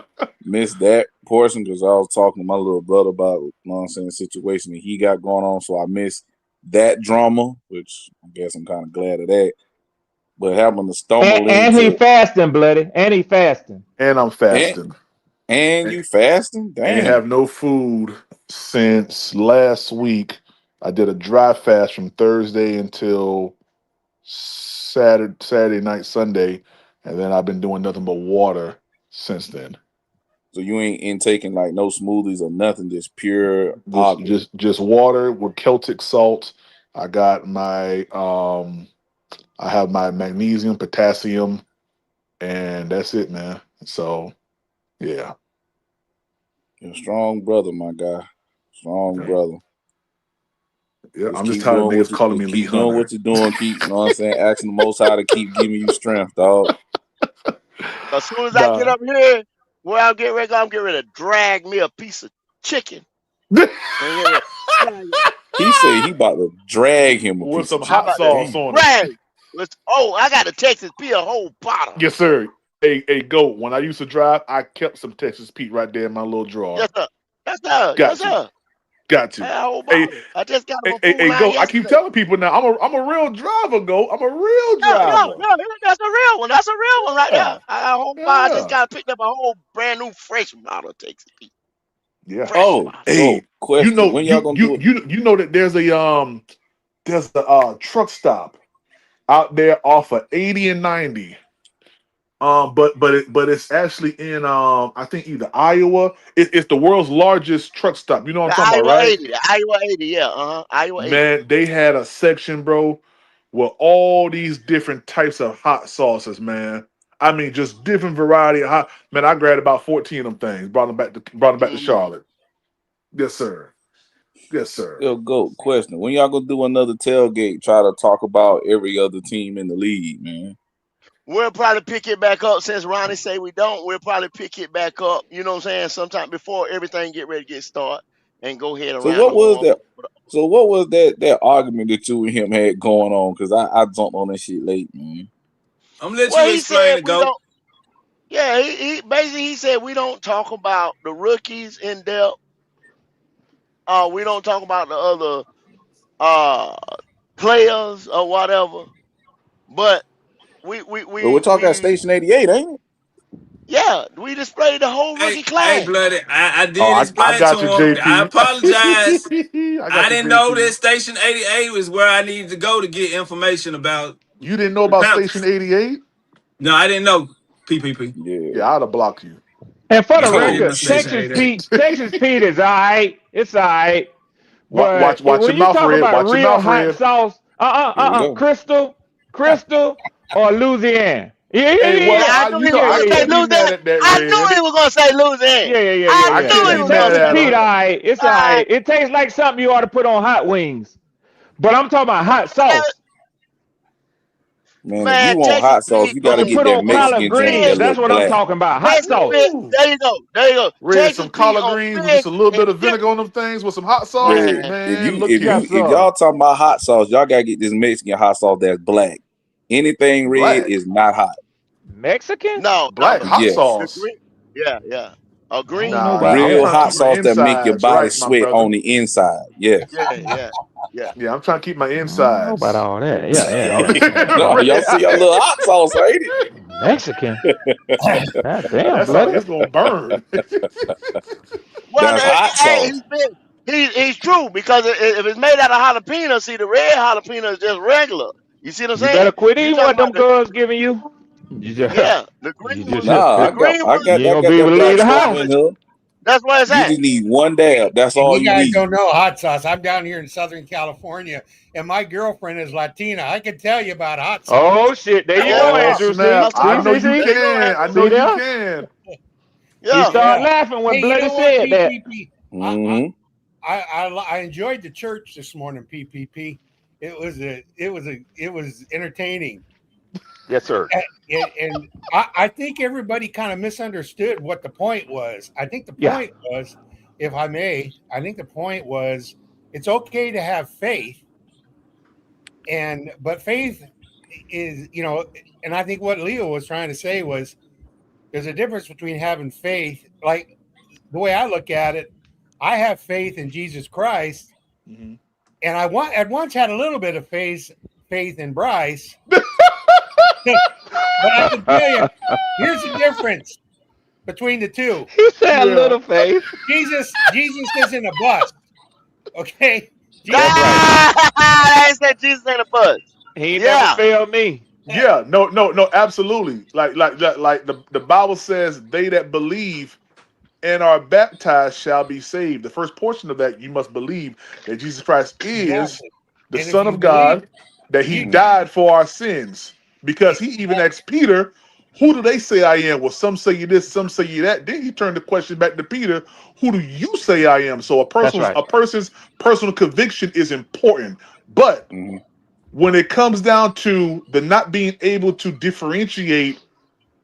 missed that portion because I was talking to my little brother about, you know what I'm saying, the situation that he got going on. So I missed that drama, which I guess I'm kind of glad of that. But having to stumble And he into fasting, bloody. And he fasting. And I'm and, fasting. and you fasting? Ain't Damn. have no food since last week. I did a dry fast from Thursday until Saturday night, Sunday, and then I've been doing nothing but water since then. So you ain't intaking like no smoothies or nothing, just pure agua. Just water with Celtic salt. I got my I have my magnesium, potassium, and that's it, man. So yeah. You're a strong brother, my guy. Strong brother. Yeah, Just I'm just keep tired of doing niggas calling me Lee keep doing Hunter. what you're doing. Keep, you know what I'm saying, asking the Most High to keep giving you strength, dog. As soon as I get Nah. up here, where I'm getting ready, I'm getting ready to drag me a piece of chicken. And get ready. He said he about to drag him a With piece of some I'm chicken. hot about to sauce Damn. on it. drag. I got a Texas Pete a whole bottle. Yes, sir. Hey, Goat. When I used to drive, I kept some Texas Pete right there in my little drawer. Yes, sir. Yes, sir. Yes, Got to. sir. Got I to. had a whole Hey, bottle. I just got them a hey, fool line Goat. I keep yesterday. telling people now, I'm a real driver, Goat. I'm a real Yeah, driver. that's a real one. That's a real one right Yeah. there. I got a whole bottle. I just Yeah. got picked up a whole brand new fresh bottle of Texas Pete. Yeah. Fresh Oh, bottle. Hey, question. When y'all gonna do it? you know that there's a truck stop out there off of 80 and 90. But it's actually in I think either Iowa. It's the world's largest truck stop. You know what I'm The talking about, Iowa right? 80. The Iowa 80, yeah. Iowa 80. Man, they had a section, bro, with all these different types of hot sauces, man. I mean, just different variety of hot. Man, I grabbed about 14 of them things. Brought them back to Mm-hmm. Charlotte. Yes, sir. Yes, sir. Yo, Goat, question. When y'all gonna do another tailgate, try to talk about every other team in the league, man? We'll probably pick it back up since Ronnie say we don't. We'll probably pick it back up, you know what I'm saying, sometime before everything get ready to get started and go ahead So around what the was horn. that? So what was that argument that you and him had going on? Because I jumped on that shit late, man. I'm gonna let Well, you he explain said it, we Goat. don't. Yeah, he basically he said we don't talk about the rookies in depth. We don't talk about the other uh players or whatever. But we we But we're we talking at we Station 88, ain't it? yeah, we displayed the whole Hey, rookie hey, class. bloody. I Oh, did I explain to got you, him. I JP. apologize. I I got you, didn't know JP. that Station 88 was where I needed to go to get information about You didn't know the about Station Panthers. 88? No, I didn't know. PPP. Yeah. Yeah, I'd have blocked you. And for the No, I didn't know record, Station Texas 88. Pete is all right. It's all right. But Watch your when you mouth, talk Red. about Watch your real mouth, hot Red. sauce, Here we go. Crystal, or Louisiana. Hey, Yeah, well, I knew he was I gonna say can't be mad Louisiana. at that, I knew Red. he was gonna say Louisiana. I I knew can't he be was gonna mad Texas say at Pete, him. all Louisiana. right. It's all Uh, right. It tastes like something you ought to put on hot wings. But I'm talking about hot sauce. Man, if you man, want Texas hot sauce, Pete you What gotta you on get put that on collard Mexican joint fish. greens. that That's look what I'm black. talking about. Hot Texas sauce. Pete, Ooh. there you go, there you go. Red, Texas some Pete collard on greens with just fish a little and bit of dip. vinegar on them things with some hot sauce. Red. Man, If Man, you look if here. you Yes, if sir. y'all talking about hot sauce, y'all gotta get this Mexican hot sauce that's black. Anything red Black. is not hot. Mexican? Black no. hot Yes. The sauce. green, yeah. A I don't green know Nah, one. about I'm Real that. trying to hot keep my sauce that make your insides body right, my sweat brother. on the inside. Yes. Yeah. Yeah, I'm trying to keep my I don't know about insides. all that. Yeah. No, y'all Red. see your little hot sauce, ain't Mexican. it? God damn, That's how bloody. it's gonna burn. Well, That's hot hey, sauce. he's true because if it's made out of jalapeno, see the red jalapeno is just regular. You see what I'm You better saying? quit You eating talking what about them girls giving you. You just, the you green just, one, Nah, the I got green I one. got you ain't I gonna be got able that to leave black the stuff house. in here. That's where it's You at. just need one dab. That's And all you you guys need. don't know hot sauce. I'm down here in Southern California, and my girlfriend is Latina. I can tell you about hot Oh sauce. shit! There you go, Oh Yeah, Andrew. See, snap! that's I right. know you There you go, can. I Andrew. know see you there. can. He Yeah, started Yeah. laughing when Hey, you Bloody know what, said that. PPP? I, Mm-hmm. I enjoyed the church this morning, PPP. It was entertaining. Yes, sir. And I think everybody kind of misunderstood what the point was. I think the Yeah. point was, if I may, I think the point was it's okay to have faith, but faith is, and I think what Leo was trying to say was There's a difference between having faith. Like the way I look at it, I have faith in Jesus Christ, and I once had a little bit of faith in Bryce. But I can tell you, here's the difference between the two. He said a little faith. Jesus isn't a bus. Okay. I said Jesus ain't a bus. He never failed me. Yeah, no, absolutely. Like the Bible says, they that believe and are baptized shall be saved. The first portion of that, you must believe that Jesus Christ is the Son of God, that he died for our sins. Because he even asked Peter, who do they say I am? Well, some say you this, some say you that. Then he turned the question back to Peter, who do you say I am? So a person's personal conviction is important. But when it comes down to the not being able to differentiate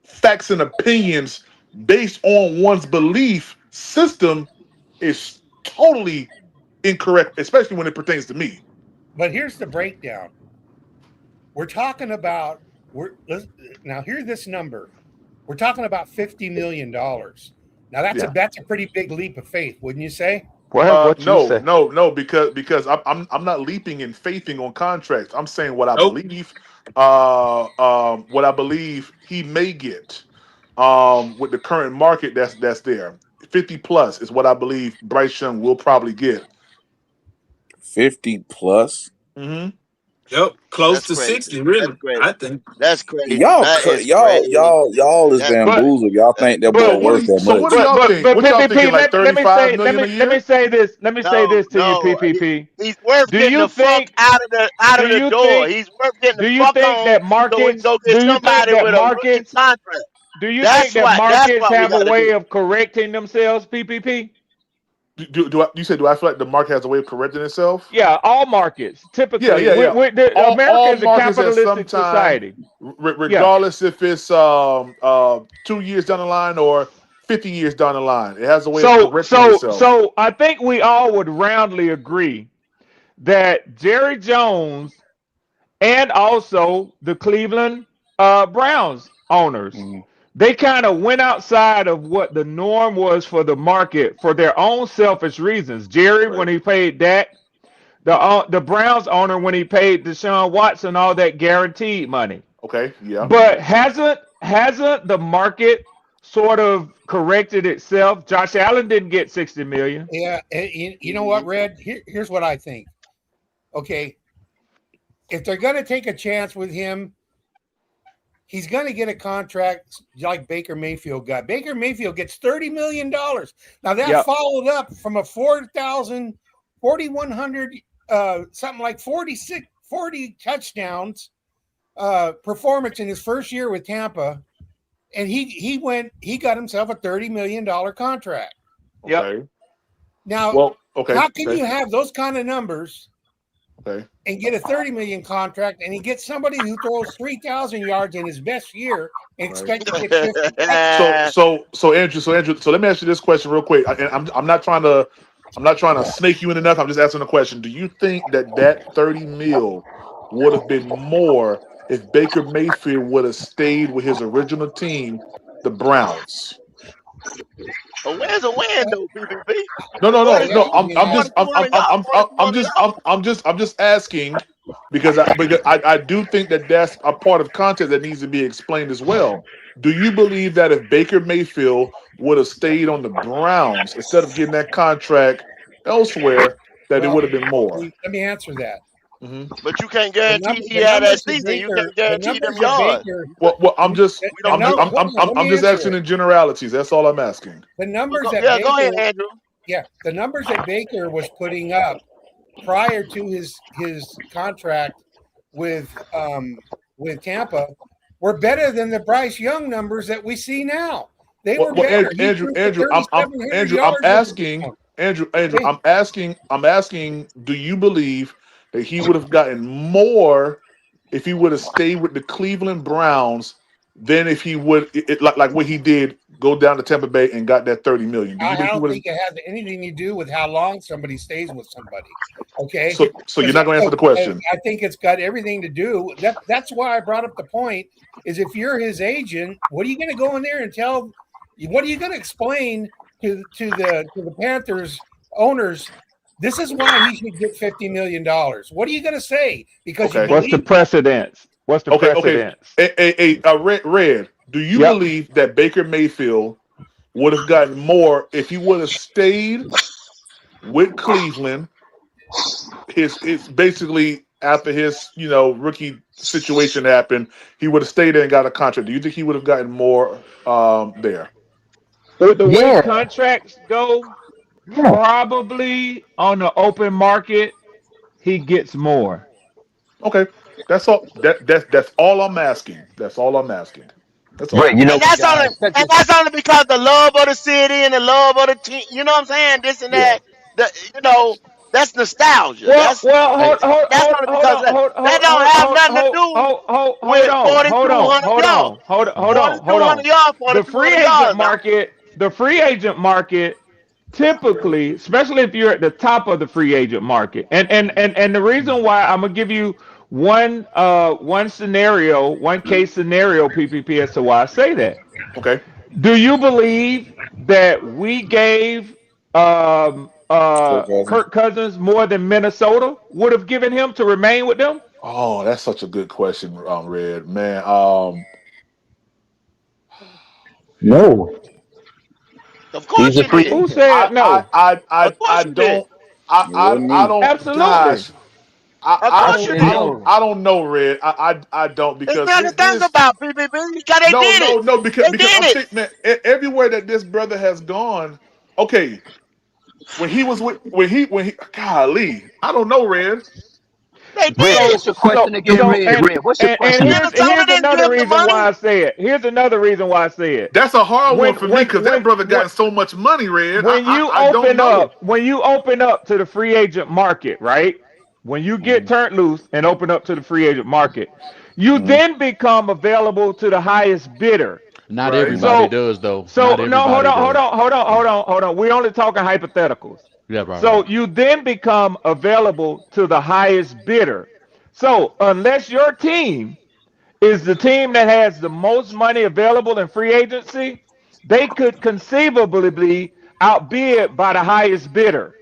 facts and opinions based on one's belief system is totally incorrect, especially when it pertains to me. But here's the breakdown. We're talking about now hear this number. We're talking about $50 million. Now that's a pretty big leap of faith, wouldn't you say? No, because I'm not leaping and faithing on contracts. I'm saying what I believe. What I believe he may get with the current market that's there. 50 plus is what I believe Bryce Young will probably get. 50 plus. Yep, close to 60, really. I think that's crazy. Y'all is bamboozled. Y'all think that boy worth that much. So what do y'all think? What y'all thinking? Like 35 million a year? Let me say this to you, PPP. He's worth getting the fuck out of the door. He's worth getting the fuck on. So we go get somebody with a rookie contract. Do you think that markets have a way of correcting themselves, PPP? Do I feel like the market has a way of correcting itself? Yeah, all markets typically. Yeah. America is a capitalistic society. Regardless if it's 2 years down the line or 50 years down the line, it has a way of correcting itself. So I think we all would roundly agree that Jerry Jones and also the Cleveland Browns owners. They kind of went outside of what the norm was for the market for their own selfish reasons. Jerry, when he paid Dak, the Browns owner, when he paid Deshaun Watson all that guaranteed money. Okay, yeah. But hasn't the market sort of corrected itself? Josh Allen didn't get $60 million. Yeah, you know what, Red? Here's what I think. Okay, if they're going to take a chance with him, he's going to get a contract like Baker Mayfield got. Baker Mayfield gets $30 million. Now, that followed up from a 4,100, something like 40 touchdowns performance in his first year with Tampa. And he got himself a $30 million contract. Okay. Now, how can you have those kind of numbers and get a $30 million contract, and he gets somebody who throws 3,000 yards in his best year and expect to get 50? So Andrew, let me ask you this question real quick. I'm not trying to snake you into nothing. I'm just asking a question. Do you think that 30 mil would have been more if Baker Mayfield would have stayed with his original team, the Browns? A win's a win, though, PPP. No. I'm just asking because I do think that's a part of content that needs to be explained as well. Do you believe that if Baker Mayfield would have stayed on the Browns instead of getting that contract elsewhere, that it would have been more? Let me answer that. But you can't guarantee he had that season. You can't guarantee them yards. Well, I'm just asking in generalities. That's all I'm asking. The numbers that Baker, go ahead, Andrew. Yeah, the numbers that Baker was putting up prior to his contract with Tampa were better than the Bryce Young numbers that we see now. They were better. Andrew, I'm asking, do you believe that he would have gotten more if he would have stayed with the Cleveland Browns than if he would like what he did go down to Tampa Bay and got that 30 million. Do you I think he don't would think it has anything to do with how long somebody stays with somebody. Okay, so you're not going to answer the question? I think it's got everything to do. That's why I brought up the point. Is if you're his agent, what are you going to go in there and tell? What are you going to explain to the Panthers owners? This is why he should get $50 million. What are you going to say? Because what's the precedence? What's the precedence? Red. Do you believe that Baker Mayfield would have gotten more if he would have stayed with Cleveland? It's basically after his rookie situation happened, he would have stayed there and got a contract. Do you think he would have gotten more there? The way contracts go, probably on the open market, he gets more. Okay, that's all. That's all I'm asking. That's all I'm asking. That's all. Right, and that's only because the love of the city and the love of the team. You know what I'm saying? This and that. That's nostalgia. That's only because that don't have nothing to do with 4,200 yards. The free agent market typically, especially if you're at the top of the free agent market, and the reason why I'm gonna give you one scenario, one case scenario, PPP, as to why I say that. Okay. Do you believe that we gave Kirk Cousins more than Minnesota would have given him to remain with them? Oh, that's such a good question, Red. Man, no. Of course you did. Who said no? I don't. Absolutely. Gosh, I don't know, Red. I don't because it's not a thing about PPP because they did it. No, because I'm saying, man, everywhere that this brother has gone. Okay, when he golly, I don't know, Red. Red, what's your question again, Red? What's your question? Here's another reason why I say it. Here's another reason why I say it. That's a hard one for me because that brother got so much money, Red. When you open up to the free agent market, right? When you get turned loose and open up to the free agent market, you then become available to the highest bidder. Not everybody does, though. So no, hold on. We're only talking hypotheticals. Yeah, right. So you then become available to the highest bidder. So unless your team is the team that has the most money available in free agency, they could conceivably be outbid by the highest bidder.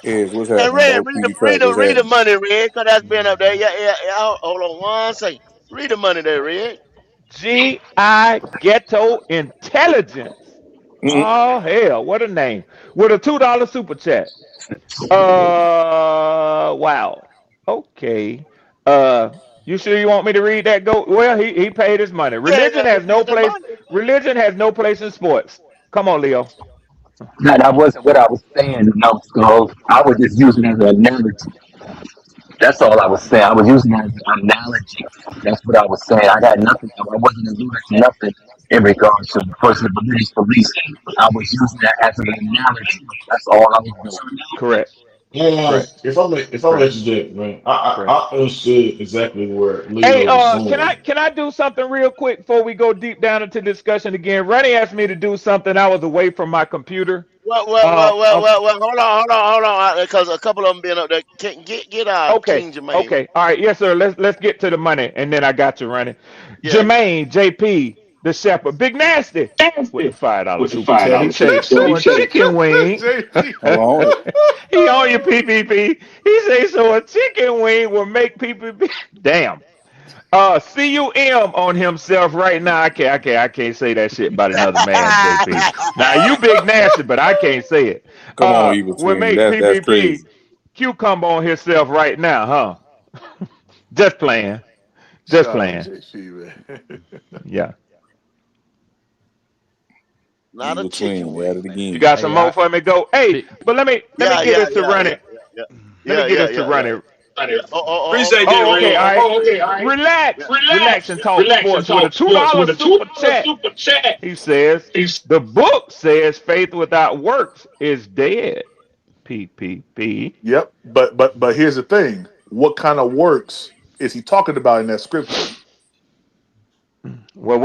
And Red, read the money, Red, because that's been up there. Yeah. Hold on one second. Read the money there, Red. GI Ghetto Intelligence. Oh hell, what a name! With a $2 super chat. Wow. Okay. You sure you want me to read that? Go. Well, he paid his money. Religion has no place. Religion has no place in sports. Come on, Leo. No, that wasn't what I was saying. No, so I was just using it as an analogy. That's all I was saying. I was using it as an analogy. That's what I was saying. I had nothing. I wasn't alluding to nothing in regards to the person of religious beliefs. I was using that as an analogy. That's all I was doing. Correct. Yeah, if I let you do man, I understood exactly where Leo was going. Can I do something real quick before we go deep down into discussion again? Ronnie asked me to do something. I was away from my computer. Well, hold on, because a couple of them been up there. Get out. King Jermaine. Okay, all right, yes, sir. Let's get to the money, and then I got you, Ronnie. Yeah. JP, the shepherd, Big Nasty, with the $5 super chat. He said, chicken wing. He on your PPP. He say, so a chicken wing will make PPP. Damn. CUM on himself right now. I can't say that shit about another man, JP. Now you Big Nasty, but I can't say it. Come on, Evil Twin. That's crazy. Cucumber on himself right now, huh? Just playing. Yeah. Not a chicken wing. You got some more for me? Go. Hey, but let me get this to run it. Let me get this to run it. Appreciate that. Okay, all right. Relax and talk sports with a $2 super chat. He says, the book says faith without works is dead. PPP. Yep, but here's the thing. What kind of works is he talking about in that scripture? Well,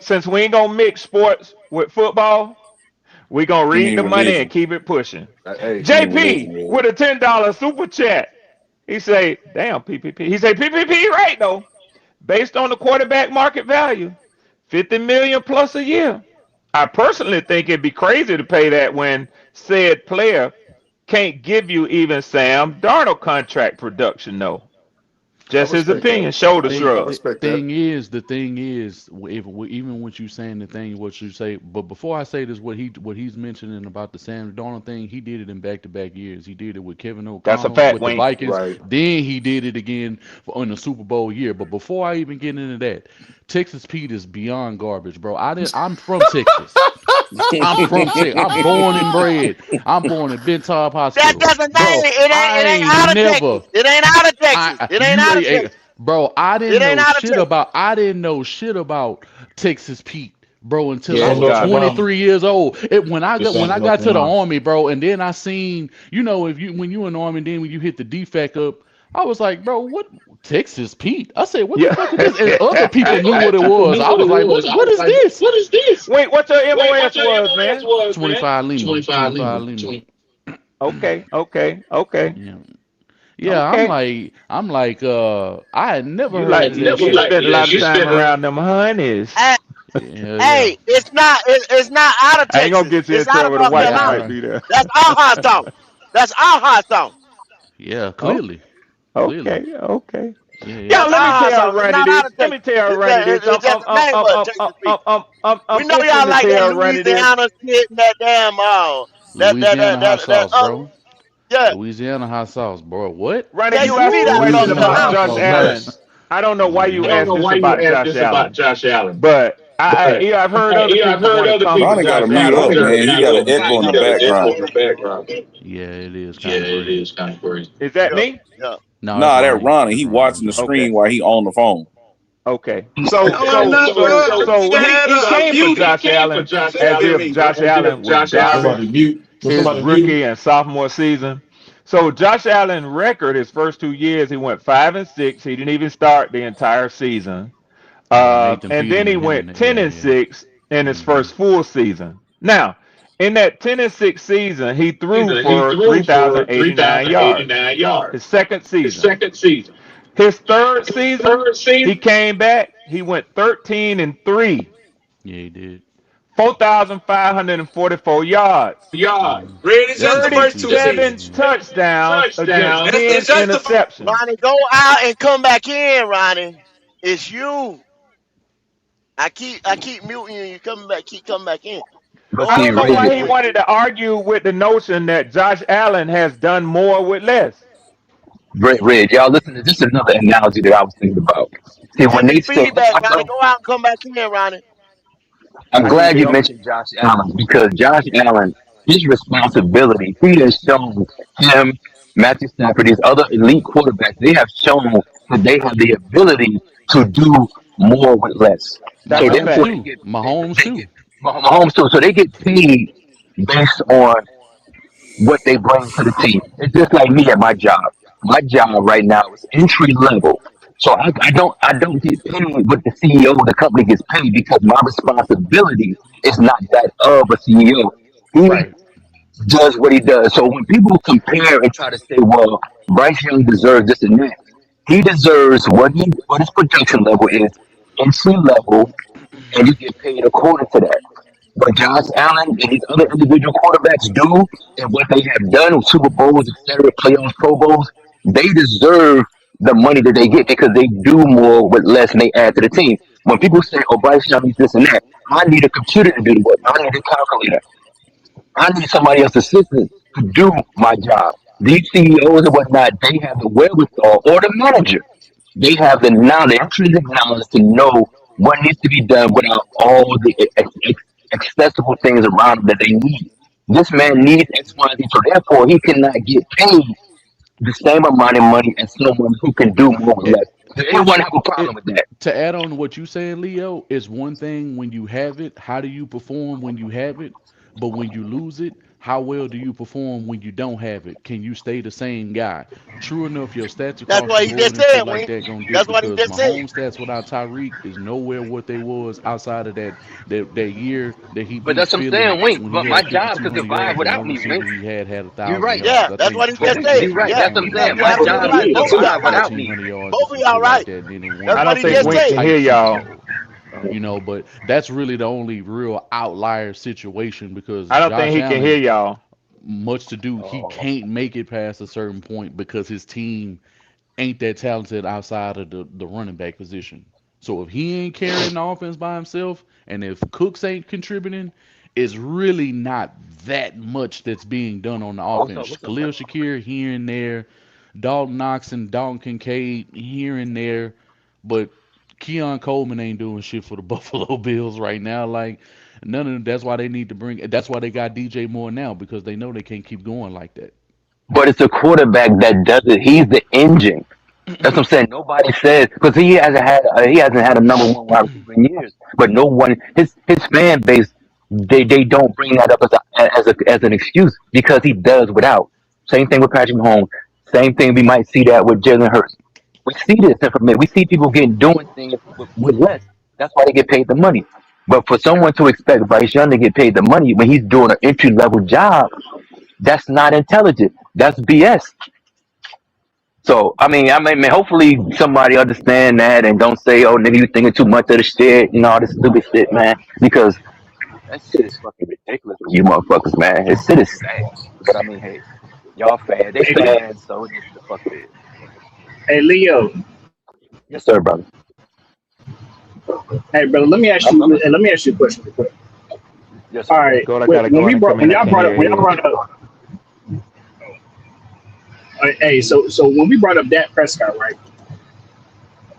since we ain't gonna mix sports with football, we gonna You read mean the money and religion? keep it pushing. Hey, You mean religion, JP really? with a $10 super chat. He say, damn PPP. He say PPP right though. Based on the quarterback market value, 50 million plus a year. I personally think it'd be crazy to pay that when said player can't give you even Sam Darnold contract production though. I Just his respect that. opinion, shoulder I shrug. respect that. The thing is, if even what you saying, the thing what you say, but before I say this, what he's mentioning about the Sam Darnold thing, he did it in back-to-back years. He did it with Kevin That's a O'Connell fact, with the Wayne. Vikings. Right. Then he did it again in the Super Bowl year. But before I even get into that, Texas Pete is beyond garbage, bro. I'm from Texas. I'm from Texas. I'm born and bred. I'm born in Benton That Hospital, doesn't bro. mean it ain't out of Never. Texas. It ain't out of Texas. It ain't out of Texas. Bro, I It didn't ain't know out of shit Texas. about Texas Pete, bro, until Yeah, I it's was garbage. 23 years old. When I It's got on North to the Carolina. army, bro, and then I seen, when you in the army, then when you hit the defect up, I was like, bro, what Texas Pete? I said, what the Yeah. fuck is this? And other people knew what it was. I was like, what is this? What is this? Wait, what your Wait, what MOS your was, MOS man? was, man? 25 Lima. 25 25 Lima. Lima. Okay. Yeah. Yeah, Okay. I'm like, I had never You heard like of that you shit. spent a lot of time around them honeys. Hey, Yeah, yeah. hey, it's not out of I ain't gonna Texas. get you It's in out of trouble. The North wife Yeah, all Carolina. might right. be there. That's our hot sauce. That's our hot sauce. Yeah, Oh, clearly. Clearly. okay. Yeah, yeah. Y'all, That's let me our tell hot y'all sauce. It's running not out this. of Let me Texas. tell y'all running this. It's just the name of it, Texas Pete. We I'm know y'all itching to like tell that y'all running this. Louisiana shit and that damn Louisiana hot that sauce, other bro. yeah. Louisiana hot sauce, bro. What? Running, Yeah, you you asked see me that in North questions Louisiana about hot Carolina. Josh sauce, Allen. nice. I don't know why you I don't asked know this why you about asked Josh this about Allen, Josh Allen, but but I've heard other I've people heard when it other comes to people Ronnie got to Josh when mute it Allen. up, comes to man. He got an Josh echo in the Allen. He got an echo background. in the background. Yeah, it is kind Yeah, of it crazy. is kind of crazy. Is that Yeah, me? yeah. No, it's Nah, that Ronnie. Ronnie, It's he Ronnie. I'm watching the sorry. Okay. screen while he on the phone. Okay. No, I'm not. So You had he came for he Josh came for Allen Josh as Allen if Josh as if Allen was Josh Allen. garbage Somebody mute. Can his somebody mute him? rookie and sophomore season. So Josh Allen record his first 2 years, he went 5-6. He didn't even start the entire season. Nathan And then he Peterman, him went and ten yeah, and yeah. six in his first full season. Now, in that 10-6 season, he threw He for threw for 3,089 yards. 3,089 yards. His second His season. second season. His third season, Third he season. came back. He went 13-3, Yeah, he did. 4,544 yards, Yards. Red is just the first two 37 seasons. touchdowns against Touchdown. 10 It's just the first. interceptions. Ronnie, go out and come back in, Ronnie. It's you. I keep muting you. You coming back? Keep coming back in. But Go I on see, and don't know come Ray, back why he in. wanted to argue with the notion that Josh Allen has done more with less. Red, y'all listen to this is another analogy that I was thinking about. See, You when getting they say, feedback, Ronnie. Go out and come back in, Ronnie. I'm I hear glad you, you Bill. mentioned Josh Allen because Josh Allen, his responsibility, he has shown him, Matthew Stafford, these other elite quarterbacks, they have shown that they have the ability to do more with less. That's So a Mahomes therefore, fact. they too. get Mahomes they too. get Mahomes too. So they get paid based on what they bring to the team. It's just like me at my job. My job right now is entry level. So I don't get paid what the CEO of the company gets paid because my responsibility is not that of a CEO. He Right. does what he does. So when people compare and try to say, well, Bryce Young deserves this and that, he deserves what his production level is, entry level, and you get paid according to that. What Josh Allen and these other individual quarterbacks do and what they have done with Super Bowls, etc., playoffs, Pro Bowls, they deserve the money that they get because they do more with less and they add to the team. When people say, oh, Bryce Young needs this and that, I need a computer to do the work. I need a calculator. I need somebody else's assistant to do my job. These CEOs and whatnot, they have the wherewithal, or the manager. They have the knowledge, intrinsic knowledge to know what needs to be done without all the accessible things around them that they need. This man needs X, Y, Z, so therefore he cannot get paid the same amount of money as someone who can do more with It, less. Does it's anyone have a problem it with that? to add on to what you saying, Leo, it's one thing when you have it. How do you perform when you have it? But when you lose it, How well do you perform when you don't have it? Can you stay the same guy? True enough, your stats That's across the what he board just and shit said, like Wayne. that gonna dip That's what he because just said. Mahomes stats without Tyreek is nowhere what they was outside of that year that he But beat that's what I'm Philly saying, Wink. when he But my had job could 5,200 survive yards and without one me, receiver Wink. he had You're 1,000 right. Yeah, yards. I that's think what he just Patrick said. You're Mahomes right. had Yeah, That's what I'm came in saying. you're My and absolutely job right. could Both of had y'all survive right. without me. 1,400 yards Both and of some y'all shit like right. that, and then it That's won I what don't he think just a Wink said. can hear tight Super y'all. Bowl. But that's really the only real outlier situation because I don't think Josh he can hear Allen, y'all. much to do, he can't make it past a certain point because his team ain't that talented outside of the running back position. So if he ain't carrying the offense by himself, and if Cooks ain't contributing, it's really not that much that's being done on the What's up? offense. What's up, man? Khalil Shakir here and there, Dalton Knox and Dalton Kincaid here and there, but Keon Coleman ain't doing shit for the Buffalo Bills right now. Like none of them. That's why they need to bring. That's why they got DJ Moore now because they know they can't keep going like that. But it's a quarterback that does it. He's the engine. That's what I'm saying. Nobody says because he hasn't had a number one wide receiver in years. But no one his fan base they don't bring that up as an excuse because he does without. Same thing with Patrick Mahomes. Same thing we might see that with Jalen Hurts. We see this information. We see people doing things with less. That's why they get paid the money. But for someone to expect Bryce Young to get paid the money when he's doing an entry level job, that's not intelligent. That's BS. So I mean, hopefully somebody understand that and don't say, "Oh, nigga, you thinking too much of the shit," all this stupid shit, man. Because that shit is fucking ridiculous with you motherfuckers, man. This shit is sad. But I mean, hey, y'all fans, they Hey, fans, so it is what the fuck it is. hey, Leo. Yes, sir, brother. Hey, brother. I'm listening. Let me ask you a question real quick. Yes, All sir. right. Goat, I gotta go in and come in. I can't hear When y'all you. brought up, hey, so when we brought up Dak Prescott, right?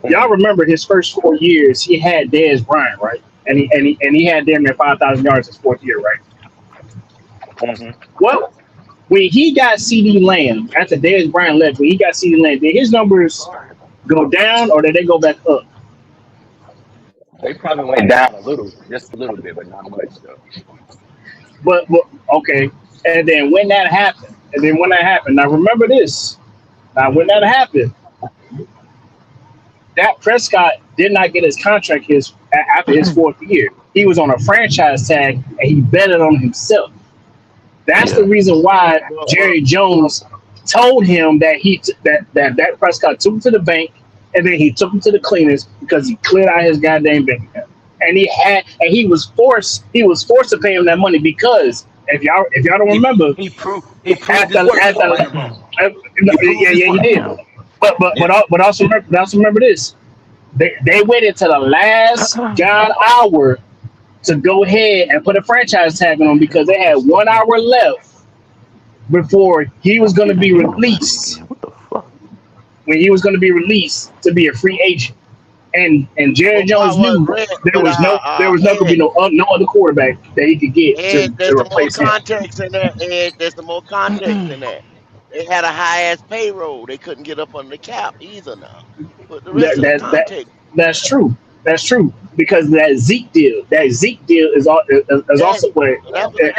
Y'all Mm-hmm. remember his first 4 years, he had Dez Bryant, right? And he had damn near 5,000 yards his fourth year, right? Mm-hmm. Well, when he got CD Lamb after Dez Bryant left, when he got CD Lamb, did his numbers go down or did they go back up? They probably went down a little, just a little bit, but not much though. But okay, and then when that happened, now remember this. Now when that happened, Dak Prescott did not get his contract after his fourth year. He was on a franchise tag and he betted on himself. That's the Yeah. reason why Well, Jerry Jones told him that Dak Prescott took him to the bank and then he took him to the cleaners because he cleared out his goddamn bank account. And he was forced to pay him that money because if y'all don't He remember he proved his worth at though, right? the He yeah, proved his he worth. did. Yeah. But also remember this. They waited to the last god hour to go ahead and put a franchise tag on him because they had 1 hour left before he was going to be released. Man, what the fuck? When he was going to be released to be a free agent, and Jerry what part Jones was knew red there with was not going to Ed? be no other quarterback that he could get Ed, to there's some more replace him. context in there. Ed, there's some more context in that. They had a high ass payroll. They couldn't get up on the cap either now. Put the rest That of the that that context. that's true. That's true because that Zeke deal is Yeah. also what So that was the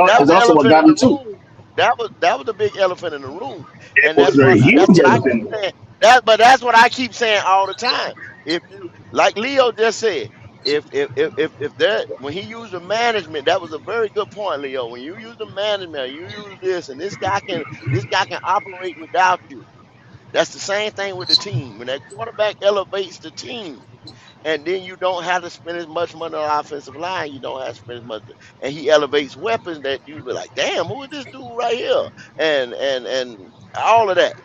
that was is the also what elephant got in him the too. room. That was the big elephant in the room. It And was a that's huge what I keep elephant. saying. That's what I keep saying all the time. If you like Leo just said, if that when he used the management, that was a very good point, Leo. When you use the management, you use this, and this guy can operate without you. That's the same thing with the team. When that quarterback elevates the team, and then you don't have to spend as much money on offensive line. You don't have to spend as much, and he elevates weapons that you be like, damn, who is this dude right here? And all of that.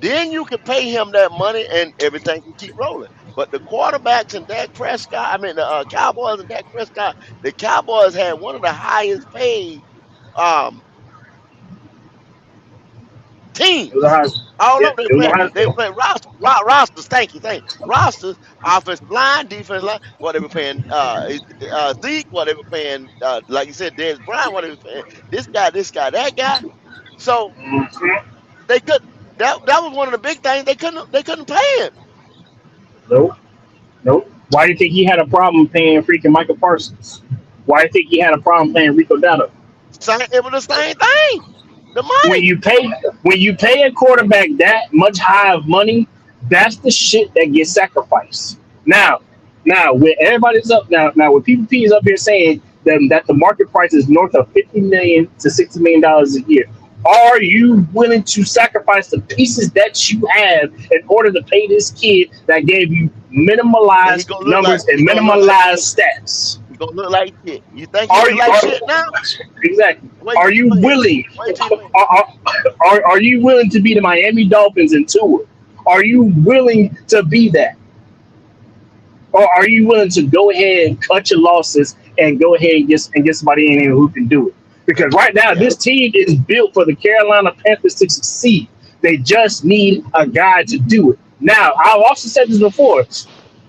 Then you can pay him that money, and everything can keep rolling. But the quarterbacks and Dak Prescott, I mean the Cowboys and Dak Prescott, the Cowboys had one of the highest paid um, It was a teams. high. All Yeah, over they it was a play, high. they play rosters. Thank you. Rosters, offensive line, defense line. What they were paying, Zeke. What they were paying, like you said, Dez Bryant. What they were paying, this guy, that guy. So Mhm. they could. That was one of the big things. They couldn't pay him. Nope. Nope. Why do you think he had a problem paying freaking Michael Parsons? Why do you think he had a problem paying Rico Dotto? It was the same thing. The when money. you pay when you pay a quarterback that much high of money, that's the shit that gets sacrificed. Now, when everybody's up now when PPP is up here saying that the market price is north of $50 million to $60 million a year, are you willing to sacrifice the pieces that you have in order to pay this kid that gave you And he minimalized gonna look like numbers and he gonna look like minimalized stats? he gonna look like shit. You think he Are look you like shit now? exactly? Wait Are till you you win. willing? Wait till you win. Are you willing to be the Miami Dolphins in tour? Are you willing to be that, or are you willing to go ahead and cut your losses and go ahead and get somebody in here who can do it? Because right now Yeah. this team is built for the Carolina Panthers to succeed. They just need a guy to do it. Now, I've also said this before.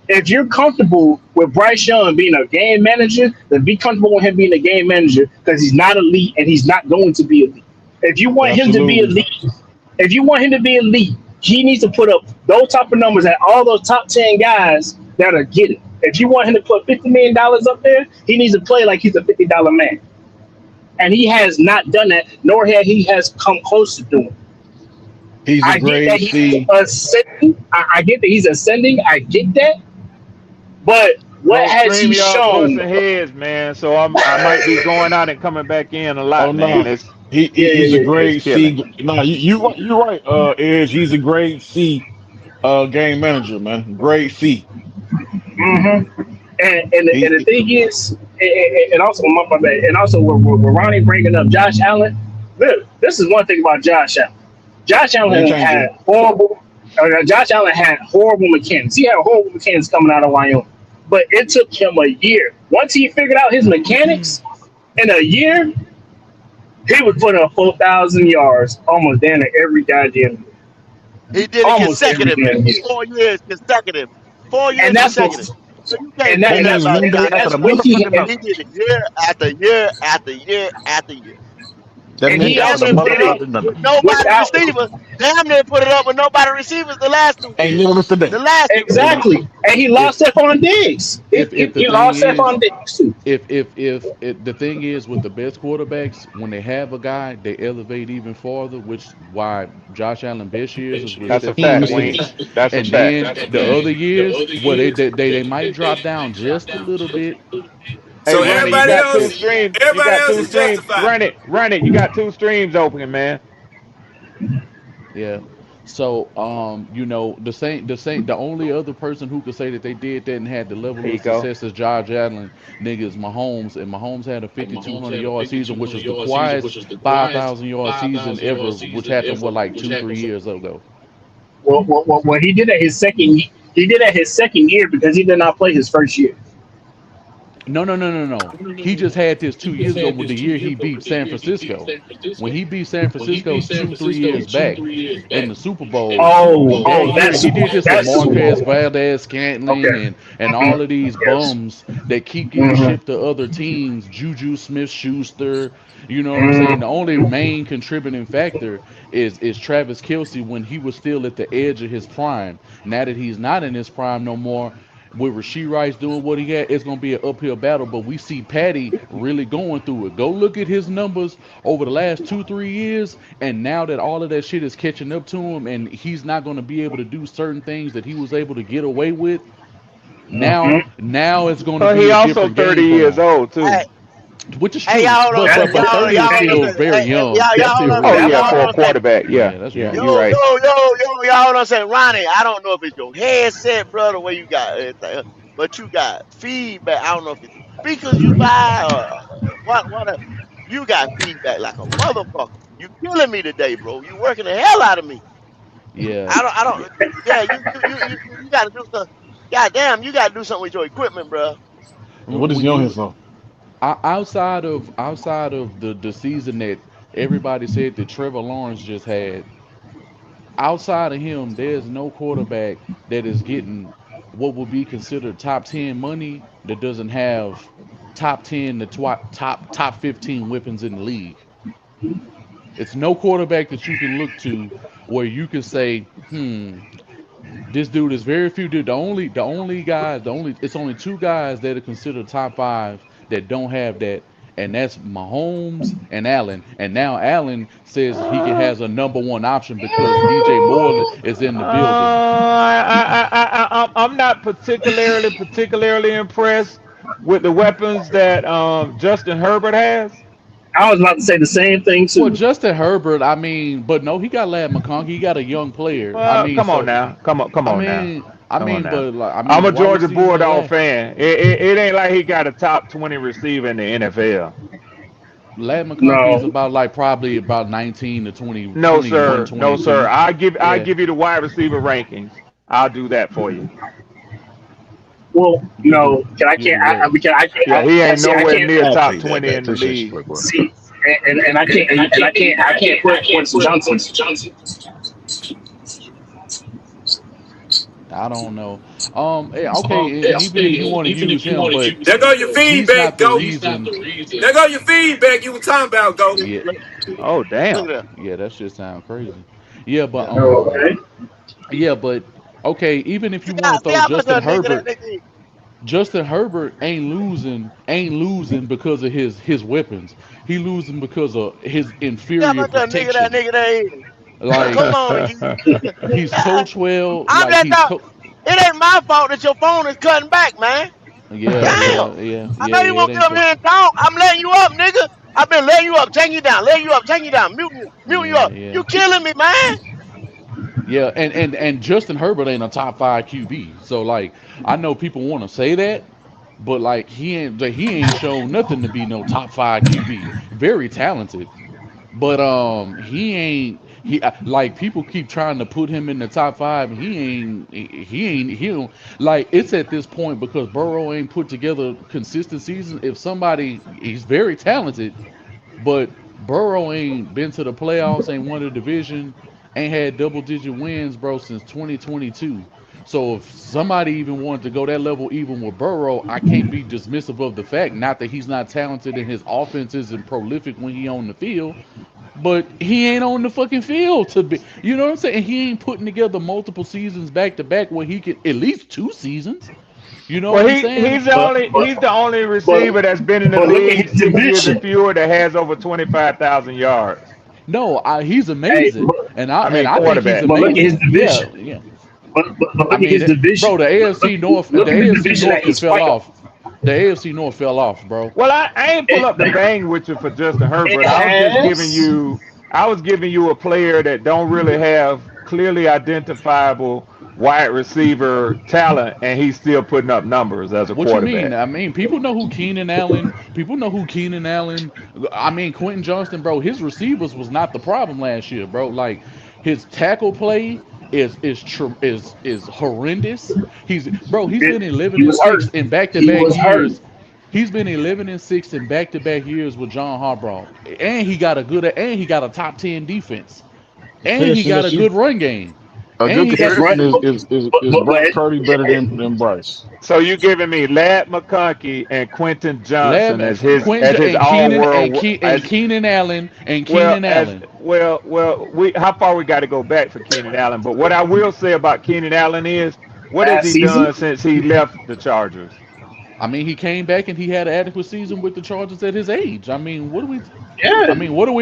If you're comfortable with Bryce Young being a game manager, then be comfortable with him being a game manager because he's not elite and he's not going to be elite. If you want him to be Absolutely. elite, if you want him to be elite, he needs to put up those type of numbers at all those top 10 guys that are getting. If you want him to put $50 million up there, he needs to play like he's a $50 man. And he has not done that, nor has come close to doing it. He's a I get that grade he's C. ascending. I get that he's ascending. I get that. But what Bro, has he stream y'all shown? busting heads, man. So I might be going out and coming back in a Oh lot, man. no, It's Yeah, he's a it's grade killing. C. No, you right. Edge. He's a grade C. Game manager, man. Grade C. Mm-hmm. And the He thing is, and also my bad, and also with Ronnie bringing up Josh Allen, look, this is one thing about Josh Allen. Josh game Allen had changer. horrible. Josh Allen had horrible mechanics. He had horrible mechanics coming out of Wyoming, but it took him a year. Once he figured out his mechanics, in a year, he would put up 4,000 yards almost down to every goddamn year. He did it Almost every consecutively. damn year. 4 years consecutive. 4 years And that's consecutive. before, So you can't and that say and that That is that's about one day Josh and after that's the Allen. with he motherfucking And he did it year after year after year after year. that and And man he damn after the also near put did it up motherfucking it with nothing. nobody without receivers. Damn near put it up with nobody receivers the last 2 years. Ain't never missed a The day. last 2 years. exactly, and he If lost Stephon Diggs. if the He thing lost Stephon is, Diggs too. if it, the thing is with the best quarterbacks, when they have a guy, they elevate even farther. Which why Josh Allen best years is with That's a He ain't Stephon fact, missed a Wayne. day. Diggs, That's a and fact. then the other years, well, they might drop down just a little bit. Hey, So run it. You everybody got two else, streams. You everybody got else two is streams. justified. Run it. Run it. You got two streams open, man. Yeah. So, the only other person who could say that they did that and had the level Here you of go. success as Josh Allen, nigga, is Mahomes, and Mahomes had a 5,200 yard season, which was the quietest 5,000 yard season ever, which happened like 2, 3 years ago. Well, he did that his second year because he did not play his first year. No, no, no, no, no. He just had this 2 years ago with the year he beat San Francisco. When he beat San Francisco 2, 3 years back in the Super Bowl, that year That's he did this with that's the Super Marquez Bowl. Valdez Scantling Okay. and all of these Yes. bums that keep getting Mm-hmm. shipped to other teams. Juju Smith Schuster, you know what I'm saying? The Mm-hmm. only main contributing factor is Travis Kelsey when he was still at the edge of his prime. Now that he's not in his prime no more, with Rasheed Rice doing what he had, it's gonna be an uphill battle. But we see Patty really going through it. Go look at his numbers over the last 2, 3 years, and now that all of that shit is catching up to him, and he's not gonna be able to do certain things that he was able to get away with. Now it's gonna Well, be he a also different game 30 for years him, old Hey, too. which is hey, true. y'all hold on a That, second. But that, 30 is Y'all hold on a still second. very young. Y'all That's that's hold still on a Oh second. very yeah, Y'all young. hold for on a a second. quarterback. Yeah, Yeah, that's yeah. young. You're Yo, right. yo, yo, yo, y'all hold on a second. Ronnie, I don't know if it's your headset, brother, where you got everything, but you got feedback. I don't know if it's the speakers you buy or what. You got feedback like a motherfucker. You killing me today, bro. You working the hell out of me. Yeah. I don't. Yeah, you got to do something. God damn, you got to do something with your equipment, bro. And what is When he on here you for? outside of the season that everybody said that Trevor Lawrence just had, outside of him, there's no quarterback that is getting what would be considered top 10 money that doesn't have top 10 to top 15 weapons in the league. It's no quarterback that you can look to where you can say, this dude is very few. Dude, the only guys, it's only two guys that are considered top five that don't have that, and that's Mahomes and Allen. And now Allen says he has a number one option because DJ Moore is in the building. I'm not particularly impressed with the weapons that Justin Herbert has. I was about to say the same thing Well, too. Justin Herbert, I mean, but no, he got Lad McConkey. He got a young player. I mean, Come on so now, come I on now, mean, come on now. but like, I I'm mean, a wide Georgia receivers are Bulldog last. fan. It ain't like he got a top 20 receiver in the NFL. Lad McConkey is No, about like probably about 19 to 20, No 21, sir, no sir. 22. I Yeah, give you the wide receiver rankings. I'll do that for you. well, you could do no. Can I you can't. do what? Yeah, he ain't See. I nowhere can't near I'll top take that 20 back. in the Appreciate you, league. Playboy. see, I can't put Quincy Johnson. I don't know. Okay, and even if you want to use him, but There go your he's not feedback, the go. reason. There go your feedback you were talking about, go. Yeah, Oh Look damn. at that. yeah, that shit sound crazy. Yeah, but Yeah. Okay. yeah, but okay, even if you See want to throw how much a nigga that nigga is. Justin Herbert ain't losing because of his weapons. He losing because of his See how inferior much a protection. nigga that is. Like Come on, you. he's coach well, I'm like just he's not. It ain't my fault that your phone is cutting back, man. yeah, Damn. yeah, yeah, I yeah, know you yeah. It won't get ain't up your here and talk. I'm letting you up, nigga. I've been letting you up, taking you down, letting you up, taking you down, muting you yeah, up. yeah. You killing me, man. Yeah, and Justin Herbert ain't a top five QB. So like I know people want to say that, but like he ain't shown nothing to be no top five QB. Very talented, but he ain't like people keep trying to put him in the top five. He don't like it's at this point because Burrow ain't put together consistent season. If somebody he's very talented, but Burrow ain't been to the playoffs, ain't won the division, ain't had double digit wins, bro, since 2022. So if somebody even wanted to go that level even with Burrow, I can't be dismissive of the fact, not that he's not talented and his offense isn't prolific when he on the field, but he ain't on the fucking field to be. You know what I'm saying? He ain't putting together multiple seasons back to back where he could at least 2 seasons. You know Well, what I'm saying? he's the only But receiver that's been in the look at league his 6 years and division. fewer that has over 25,000 yards. No, he's Hey, amazing, and I mean I think he's quarterback. but look at his amazing. Yeah, division. yeah. But I look at mean, his division. bro, Look The at the AFC division that North he's fell fighting. off. The AFC North fell off, bro. Well, I ain't pull It, up the bang with you for Justin it Herbert. has. I was giving you a player that don't really have clearly identifiable wide receiver talent, and he's still putting up numbers as a What you mean? quarterback. I mean, people know who Keenan Allen. People know who Keenan Allen. I mean, Quentin Johnston, bro. His receivers was not the problem last year, bro. Like his tackle play is horrendous. He's been 11 He and was hurt. six in back to He back was hurt. years. He's been 11 and 6 in back to back years with John Harbaugh, and he got a top 10 defense, and he got a good run game, A and good he got a comparison Right. is Brock Purdy better than Bryce? So you giving me Lad McConkey and Quentin Johnson Lab, as his Quentin all and Keenan world and as Keenan Allen and well Keenan as Allen. well we how far we got to go back for Keenan Allen. But what I will say about Keenan Allen is what has Last he season. done since he left the Chargers? I mean, he came back and he had an adequate season with the Chargers at his age. I mean, what do we? I Yeah. mean, what are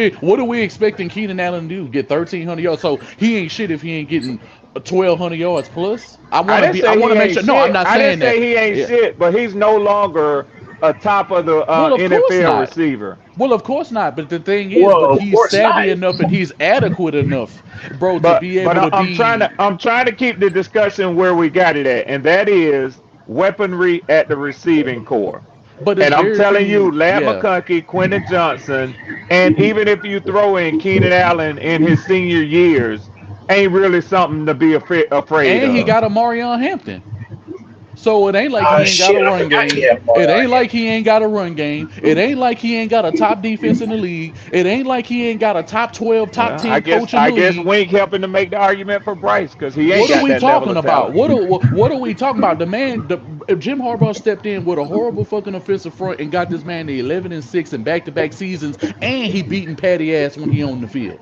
we expecting Keenan Allen to do? Get 1,300 yards? So he ain't shit if he ain't getting 1,200 yards plus. I didn't I say want he to make ain't sure. No, I'm shit. not I didn't saying that. say he ain't Yeah. shit, but he's no longer a top of the Well, of course NFL not. receiver. Well, of course not. But the thing is, but Well, of he's course not. savvy enough and he's adequate enough, bro, to be But able to be. I'm trying to keep the discussion where we got it at, and that is weaponry at the receiving core. But it's And I'm very telling you, few. Lad Yeah. McConkey, Quentin Johnson, and even if you throw in Keenan Allen in his senior years, ain't really something to be afraid And he of. got a Marion Hampton. So it ain't like he ain't got a Shit, I run forgot he game. had It Mario ain't like he ain't got a run game. It ain't like he ain't got a top defense in the league. It ain't like he ain't got a top 12, top Well, 10 coach in I the guess league. Wink helping to make the argument for Bryce because he ain't What are got we that level talking of about? talent. What are we talking about? If Jim Harbaugh stepped in with a horrible fucking offensive front and got this man to 11 and 6 in back-to-back seasons, and he beating Patty ass when he on the field.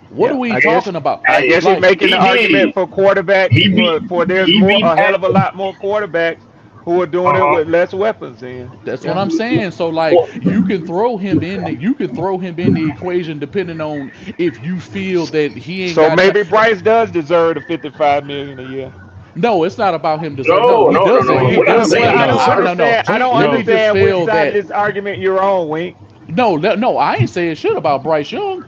What are Yeah, we talking about? I guess he's Like, making the He argument did. for quarterbacks He beat for there's he more beat a hell Pat. of a lot more quarterbacks who are doing it with less weapons. Then That's what yeah. I'm saying. So like Well, you can throw him in the equation depending on if you feel that he ain't So got maybe Bryce does deserve the 55 million a year. no, it's not about him deserve. No, no, he no, no, doesn't. no. He We're not doesn't. Well, saying he I don't I deserves. no no understand. I don't Let me just understand which feel side of that this argument you're on, Wink. no, I ain't saying shit about Bryce Young.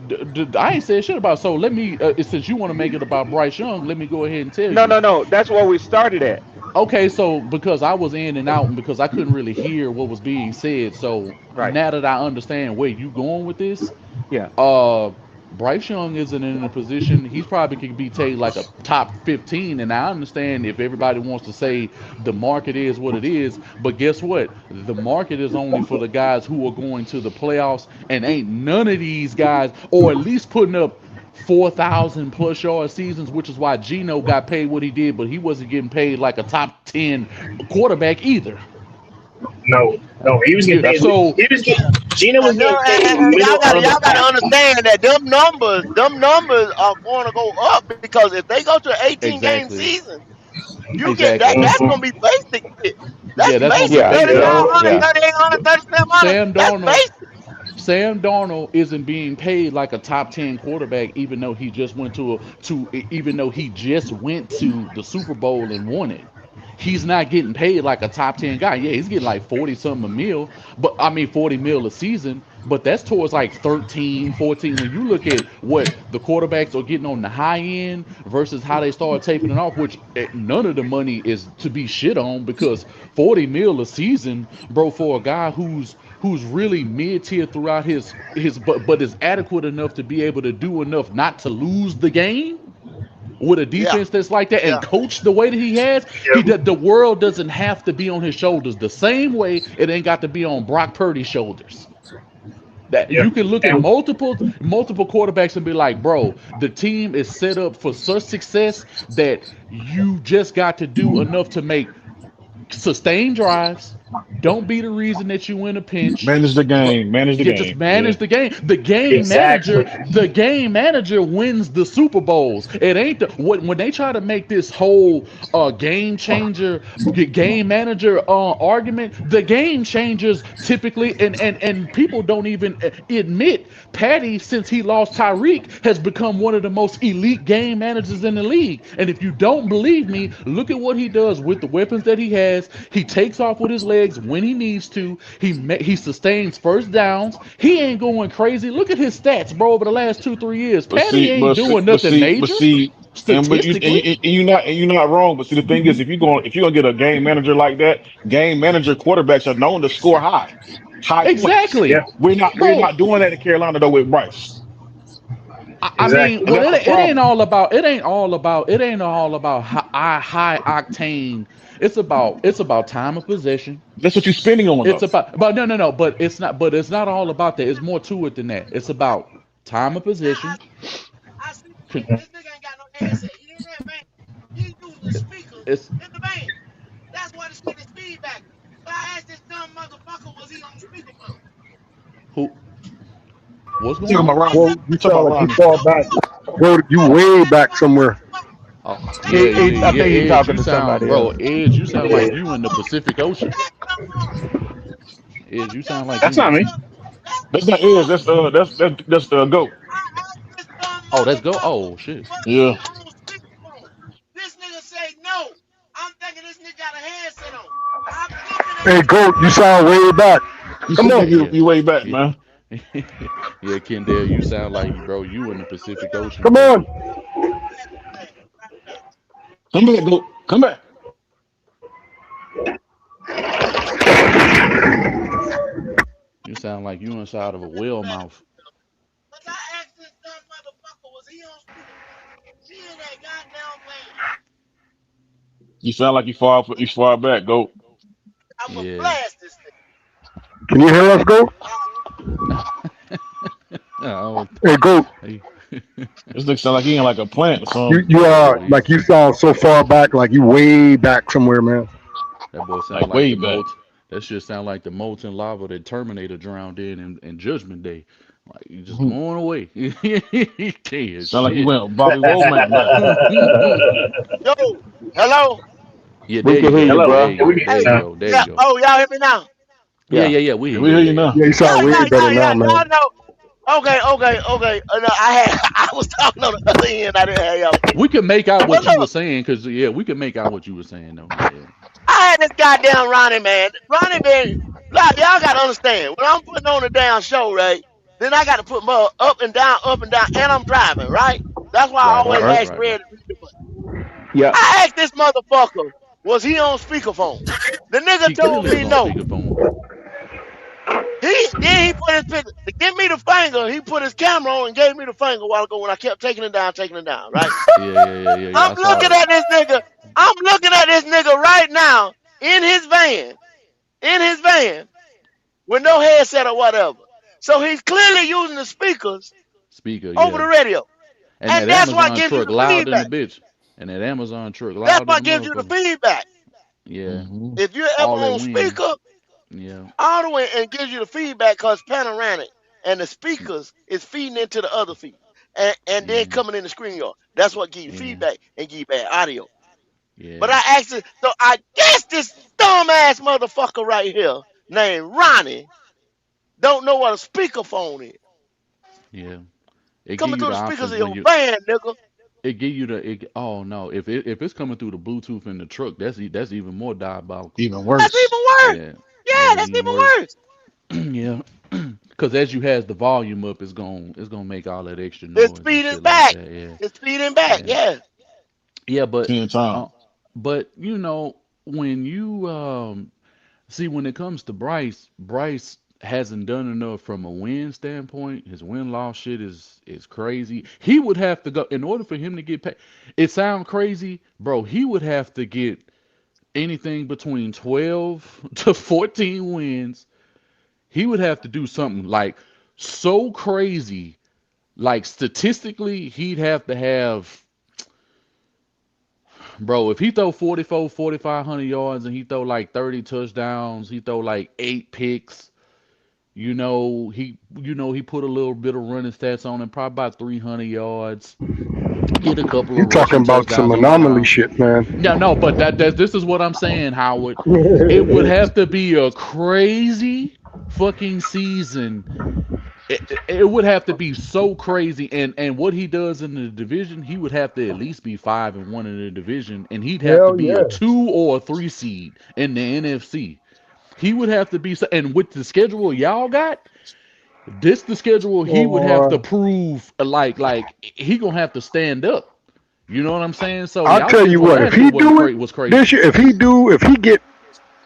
I ain't saying shit about. So let me, since you want to make it about Bryce Young, let me go ahead and tell No, you. no, no. That's where we started at. Okay, so because I was in and out and because I couldn't really hear what was being said, so Right. now that I understand where you going with this, Yeah. uh, Bryce Young isn't in a position. He's probably could be taken like a top 15, and I understand if everybody wants to say the market is what it is, but guess what? The market is only for the guys who are going to the playoffs, and ain't none of these guys, or at least putting up 4,000 plus yard seasons, which is why Geno got paid what he did, but he wasn't getting paid like a top 10 quarterback either. No, Yeah. no. He was getting Yeah, paid. so He was getting. Gina was And, getting paid and middle of the y'all gotta pack. understand that them numbers are going to go up because if they go to an 18 game exactly, season, you get that. exactly. That's Mm-hmm. gonna be basic shit. Yeah, That's that's gonna be basic. Yeah. 39, basic. Yeah. Yeah. 100, Yeah. 3800, 3700. Sam That's Darnold, basic. Sam Darnold isn't being paid like a top 10 quarterback, even though he just went even though he just went to the Super Bowl and won it. He's not getting paid like a top 10 guy. Yeah, he's getting like 40 something a mil, but I mean 40 mil a season, but that's towards like 13, 14. When you look at what the quarterbacks are getting on the high end versus how they start taping it off, which none of the money is to be shit on because 40 mil a season, bro, for a guy who's really mid tier throughout his but is adequate enough to be able to do enough not to lose the game with a Yeah, defense that's like that yeah. and coach the way that he has, the world doesn't have to be on his shoulders the same way it ain't got to be on Brock Purdy's shoulders. That Yeah. you can look at And multiple quarterbacks and be like, bro, the team is set up for such success that you just got to do enough to make sustain drives. Don't be the reason that you in a pinch. Manage the game. Manage the You just game. Yeah. manage the game. exactly. The game manager wins the Super Bowls. It ain't when they try to make this whole game manager argument. The game changers typically and people don't even admit Patty since he lost Tyreek has become one of the most elite game managers in the league. And if you don't believe me, look at what he does with the weapons that he has. He takes off with his legs when he needs to. He sustains first downs. He ain't going crazy. Look at his stats, bro, over the last 2 3 years. But Patty see, ain't but see, doing but nothing see, but major see, statistically. and you're not wrong. But see, the thing is, if you're gonna get a game manager like that, game manager quarterbacks are known to score high points. Yeah. Exactly, We're bro. not doing that in Carolina though with Bryce, I mean, Exactly. and well, that's the it ain't problem. all about. It ain't all about high octane. It's about time of possession. That's what you're spending on It's though. about, but no. But it's not. But it's not all about that. It's more to it than that. It's about time of Now I possession. I see this nigga ain't got no headset. He in that van. He using the speakers It's in the van. That's why the shit is feedback. So I asked this dumb motherfucker, was he on speakerphone? who? What's You going talking on? about I Well, Ronnie? said, you You talking sound about like you Ronnie? nigga, far no back. good. Go, you I way said, back somewhere. Oh, straight yeah, to the I yeah, think he's Edge. talking You to sound, somebody bro. else. Edge. You sound like Yeah. you in the Pacific Ocean. back. Edge. You sound like That's you in not the. me. That's That's not is. Lombardi. That's goat. I asked this dumb Oh, let's go. motherfucker, Oh shit. was he Yeah. on speakerphone? This nigga say no. I'm thinking this nigga got a headset on. I'm looking at Hey, the Goat, you motherfucker. sound way back. You Come seem like on. you Yeah. you way back, Yeah. man. Yeah, Kendall, you sound like bro. You in the Pacific Ocean, Come bro. on. Right back. Come back, go. Come back. You sound like you inside of a whale mouth. Cause I asked this dumb motherfucker, was he on speakerphone? He in that goddamn van. You sound like you far back, go. I'ma Yeah. blast this thing. Can you hear us, Goat? Oh, Hey, Goat, hey. This nigga sound like he in like a plant or you, something. you are Boy, like you sound so far back, like you way back somewhere, man. that boy sound Like like way the back. molt. That shit sound like the molten lava that Terminator drowned in Judgment Day. Like you just Mhm. going away. He can't Sound like he shit. went Bobby Womack back. Yo, hello? Yeah, We there you can hear go. you, Hello. There bro. you Yeah, we go. can hear There you Hey, you now. go. There yeah. you go. Oh, y'all hear me now? Yeah, Yeah. yeah, yeah. We Yeah, hear we you. hear Yeah, you yeah. now. Yeah, you sound way better now, Y'all man. know. Okay. No, I was talking on the other end. I didn't have y'all pick. We can make out But what you were look, saying, cause yeah, we can make out what you were saying though. Yeah. I had this goddamn Ronnie, man. Ronnie been, like, y'all gotta understand. When I'm putting on a damn show, right? Then I gotta put my up and down, and I'm driving, right? That's why I Right, always right, Right. right, ask right, Red right. to read the button. Yep. I asked this motherfucker, was he on speakerphone? The nigga He told clearly was me on no. speakerphone. He put his picture to give me the finger. He put his camera on and gave me the finger a while ago when I kept taking it down, right? Yeah, yeah, yeah, yeah, yeah. I'm I saw looking that. at this nigga. I'm looking at this nigga right now in his van, in his van, with no headset or whatever. So he's clearly using the speakers Speaker, over yeah. the radio. And And that that's what Amazon gives you truck the loud in the feedback. bitch. And that Amazon truck That's loud in what the gives you the motherfucker. feedback. Yeah. Hmm. If you're ever All that on wind. speaker, Yeah. all the way and gives you the feedback because panoramic and the speakers is feeding into the other feed and then Yeah. coming in the screen yard. That's what gives you Yeah. feedback and give you bad audio. But Yeah. I actually, so I guess this dumbass motherfucker right here named Ronnie don't know what a speakerphone is. Yeah. It give Coming you through the the speakers options of when your you van, nigga. it give you the oh no. If it's coming through the Bluetooth in the truck, that's even more diabolical. Even That's worse. even worse. Yeah. Yeah, Yeah, it's that's even even worse. worse. Yeah. Cause as you has the volume up, it's gonna make all that extra It's noise and feeding shit like back. that. Yeah. It's feeding back. Yeah. Yeah. Yeah, but 10 times. uh, but when you see when it comes to Bryce hasn't done enough from a win standpoint. His win loss shit is crazy. He would have to go in order for him to get paid. It sounds crazy, bro. He would have to get anything between 12 to 14 wins. He would have to do something like so crazy. Like statistically, he'd have to have, bro, if he throw 44, 4,500 yards and he throw like 30 touchdowns, he throw like 8 picks. He put a little bit of running stats on him, probably about 300 yards. Get a couple You of talking rushing about some touchdowns on the anomaly ground. shit, man. No, no, but this is what I'm saying, Howard. It would have to be a crazy fucking season. It would have to be so crazy, and what he does in the division, he would have to at least be 5-1 in the division, and he'd have to Hell be a yeah. 2 or 3 seed in the NFC. He would have to be, and with the schedule y'all got, the schedule he would have to Or prove like he gonna have to stand up. You know what I'm saying? So I'll y'all tell you schedule what, if last year he wasn't do it was this crazy. year, if he get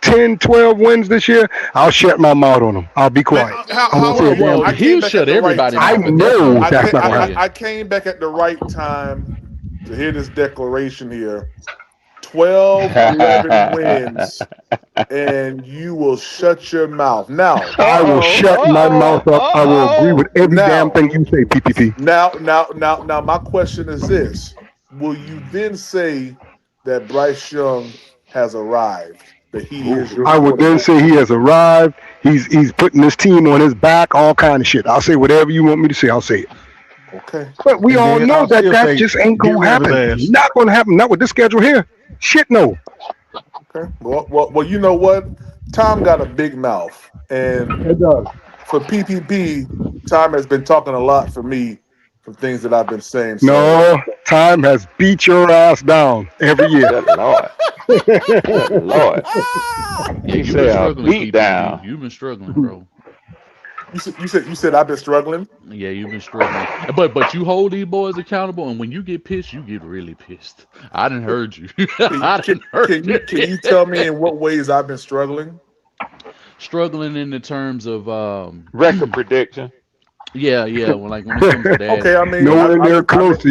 10, 12 wins this year, I'll shut my mouth on him. I'll be Man, quiet. I won't say Howard, a damn Well, I thing. came he'll back at shut the right everybody I mouth, but time. that's not know gonna that's not happen. gonna Yeah. happen. I came back at the right time to hear this declaration here. 12, 11 wins, and you will shut your mouth. I will shut my mouth up. I will agree with every damn Now, thing you say, PPP. now, my question is this: will you then say that Bryce Young has arrived? That he is your I would then quarterback? say he has arrived. He's putting this team on his back, all kind of shit. I'll say whatever you want me to say. I'll say it. Okay. But we And all then know I'll that still that say, just ain't get gonna rid of his happen. ass. Not gonna happen. Not with this schedule here. Shit, no. Okay. Well, you know what? Tom got a big mouth, and It does. for PPP, Tom has been talking a lot for me from things that I've been saying. So, No, time has beat your ass down every year. Good Lord. Good Lord. Yeah, He you've been said a struggling, beat PPP. down. You've been struggling, bro. you said I've been struggling. Yeah, you've been struggling. But you hold these boys accountable, and when you get pissed, you get really pissed. I didn't heard you. Can, I can, didn't heard you. can you tell me in what ways I've been struggling? Struggling in the terms of Record prediction. yeah. When it comes to that, Okay, I mean, but Nowhere near close to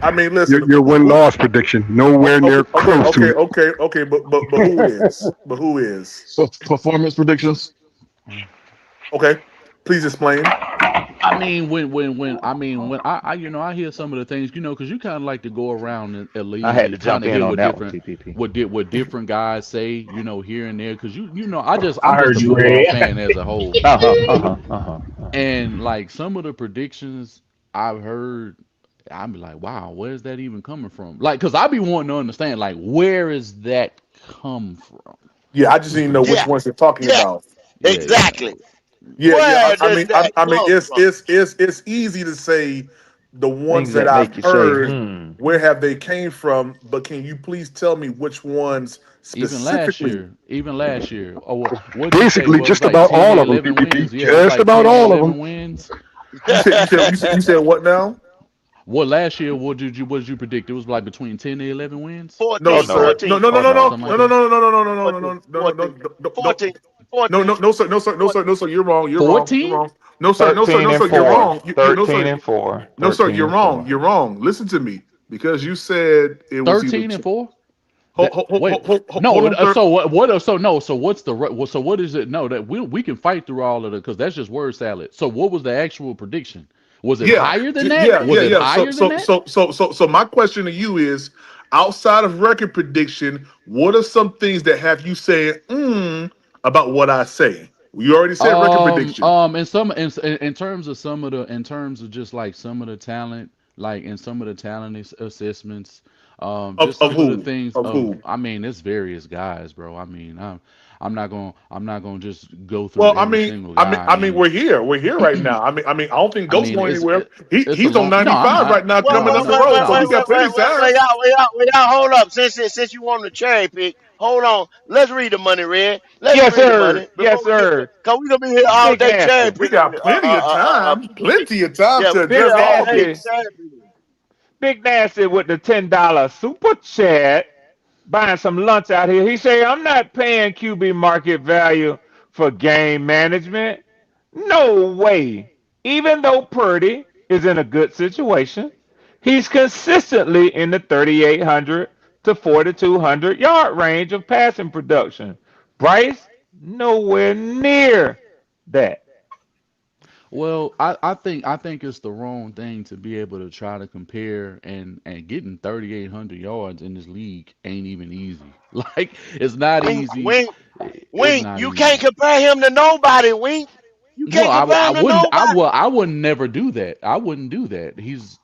I mean, listen, your win loss prediction. Nowhere near close to it. okay, but who is? But who is? Performance predictions. Okay, please explain. I mean, when I hear some of the things, because you kind of like to go around the I league had to and kind jump of in hear on what that one, different PPP. what different guys say, here and there, because I I'm just heard a you, football Red. fan as a whole, and like some of the predictions I've heard, I'm like, wow, where's that even coming from? Like, because I be wanting to understand, like, where is that come from. Yeah, I just didn't know which Yeah, ones they're talking yeah, about. Yeah, yeah. exactly. Yeah, yeah. Where I does mean, that I mean, come it's from? it's it's it's easy to say the ones Things that that I've make you say, heard. hmm. Where have they came from? But can you please tell me which ones specifically? Even last year. Oh, what'd you say? Basically, What was just like about 10 all to of them, 11 PPP. wins? Yeah, it was Just like about 10 to all of them. 11 wins. You said what now? Well, last year, what did you predict? It was like between 10 to 11 wins, No, Oh 14, no, sir. No, 14, no, no, oh no, 14, no, no. something like no, no, that. 14, no, no, no, no, no, no, 14, no, no, no, 14, no, no, no, 14, no, 14, no, no, sir, no, sir, no, sir, 14. no, sir. You're wrong. You're wrong. You're 14? wrong. No, sir, no, sir, 13 no, and sir. You're 4. wrong. No, 13 sir. and 4. No, sir. 13 You're and wrong. 4. You're wrong. Listen to me, because you said it was either. 13 and 4? Hold, That hold, hold, wait. hold, hold, No, hold on, sir. so what so no, so what's the so what is it? No, that we can fight through all of it because that's just word salad. So what was the actual prediction? Was it Yeah, higher than that? yeah, Was yeah, it yeah. So, higher than so, that? so, so, so, so, my question to you is, outside of record prediction, what are some things that have you saying about what I say? You already said record prediction. In in terms of in terms of just like some of the talent, like in some of the talent assessments, Of just of some of the who? things Of of, who? I mean, it's various guys, bro. I mean, I'm not gonna just go through Well, every single I guy. I mean, mean, we're here right now. I don't think I Goat's mean, going anywhere. it's a He's on long. No, I'm 95 right not. now, Wait, coming No, wait, up the no, wait, road, wait, so wait, we no. wait, got plenty wait, of wait, time. wait, y'all, hold up. Since you want to cherry pick, hold on. Let's read the money, Red. Let's Yes, read the money sir. before Yes, we get, sir. cause we gonna be here all Big day cherry Nasty. We picking. got plenty of time Yeah, we to be here address Big all all of day Nasty. this. cherry picking. Big Nasty with the $10 super chat. Buying some lunch out here. He say, I'm not paying QB market value for game management. No way. Even though Purdy is in a good situation, he's consistently in the 3,800 to 4,200 yard range of passing production. Bryce, nowhere near that. Well, I think it's the wrong thing to be able to try to compare and getting 3,800 yards in this league ain't even easy. Like it's not Wink, easy. wink, It's wink. not You can't easy. compare him to nobody, Wink. You Well, can't compare him to nobody. I would never do that. I wouldn't do that.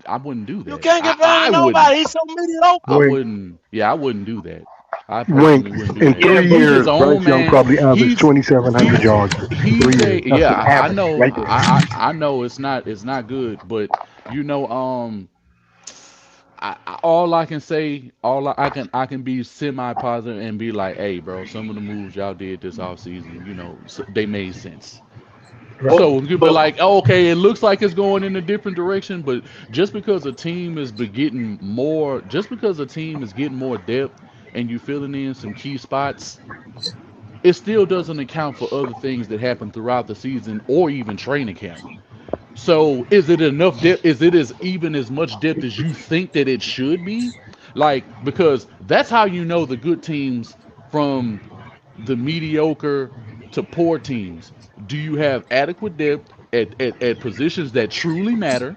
I wouldn't do You that. can't compare him to I wouldn't. nobody. He's so mediocre. I Wink, wouldn't. Yeah, I wouldn't do that. I wink. personally wouldn't do In that. Yeah, 3 years, He's his Bryce own Young man. probably averaged He's 2,700 he's yards in he's 3 years. a That's the yeah. I average know. right there. I know it's not good, but you know all I can say, I can be semi positive and be like, hey, bro, some of the moves y'all did this off season, they made sense. But, So you'd be but like, oh, okay, it looks like it's going in a different direction, but just because a team is getting more, just because a team is getting more depth and you filling in some key spots, it still doesn't account for other things that happen throughout the season or even training camp. So is it enough depth? Is it as even as much depth as you think that it should be? Like, because that's how you know the good teams from the mediocre to poor teams. Do you have adequate depth at positions that truly matter?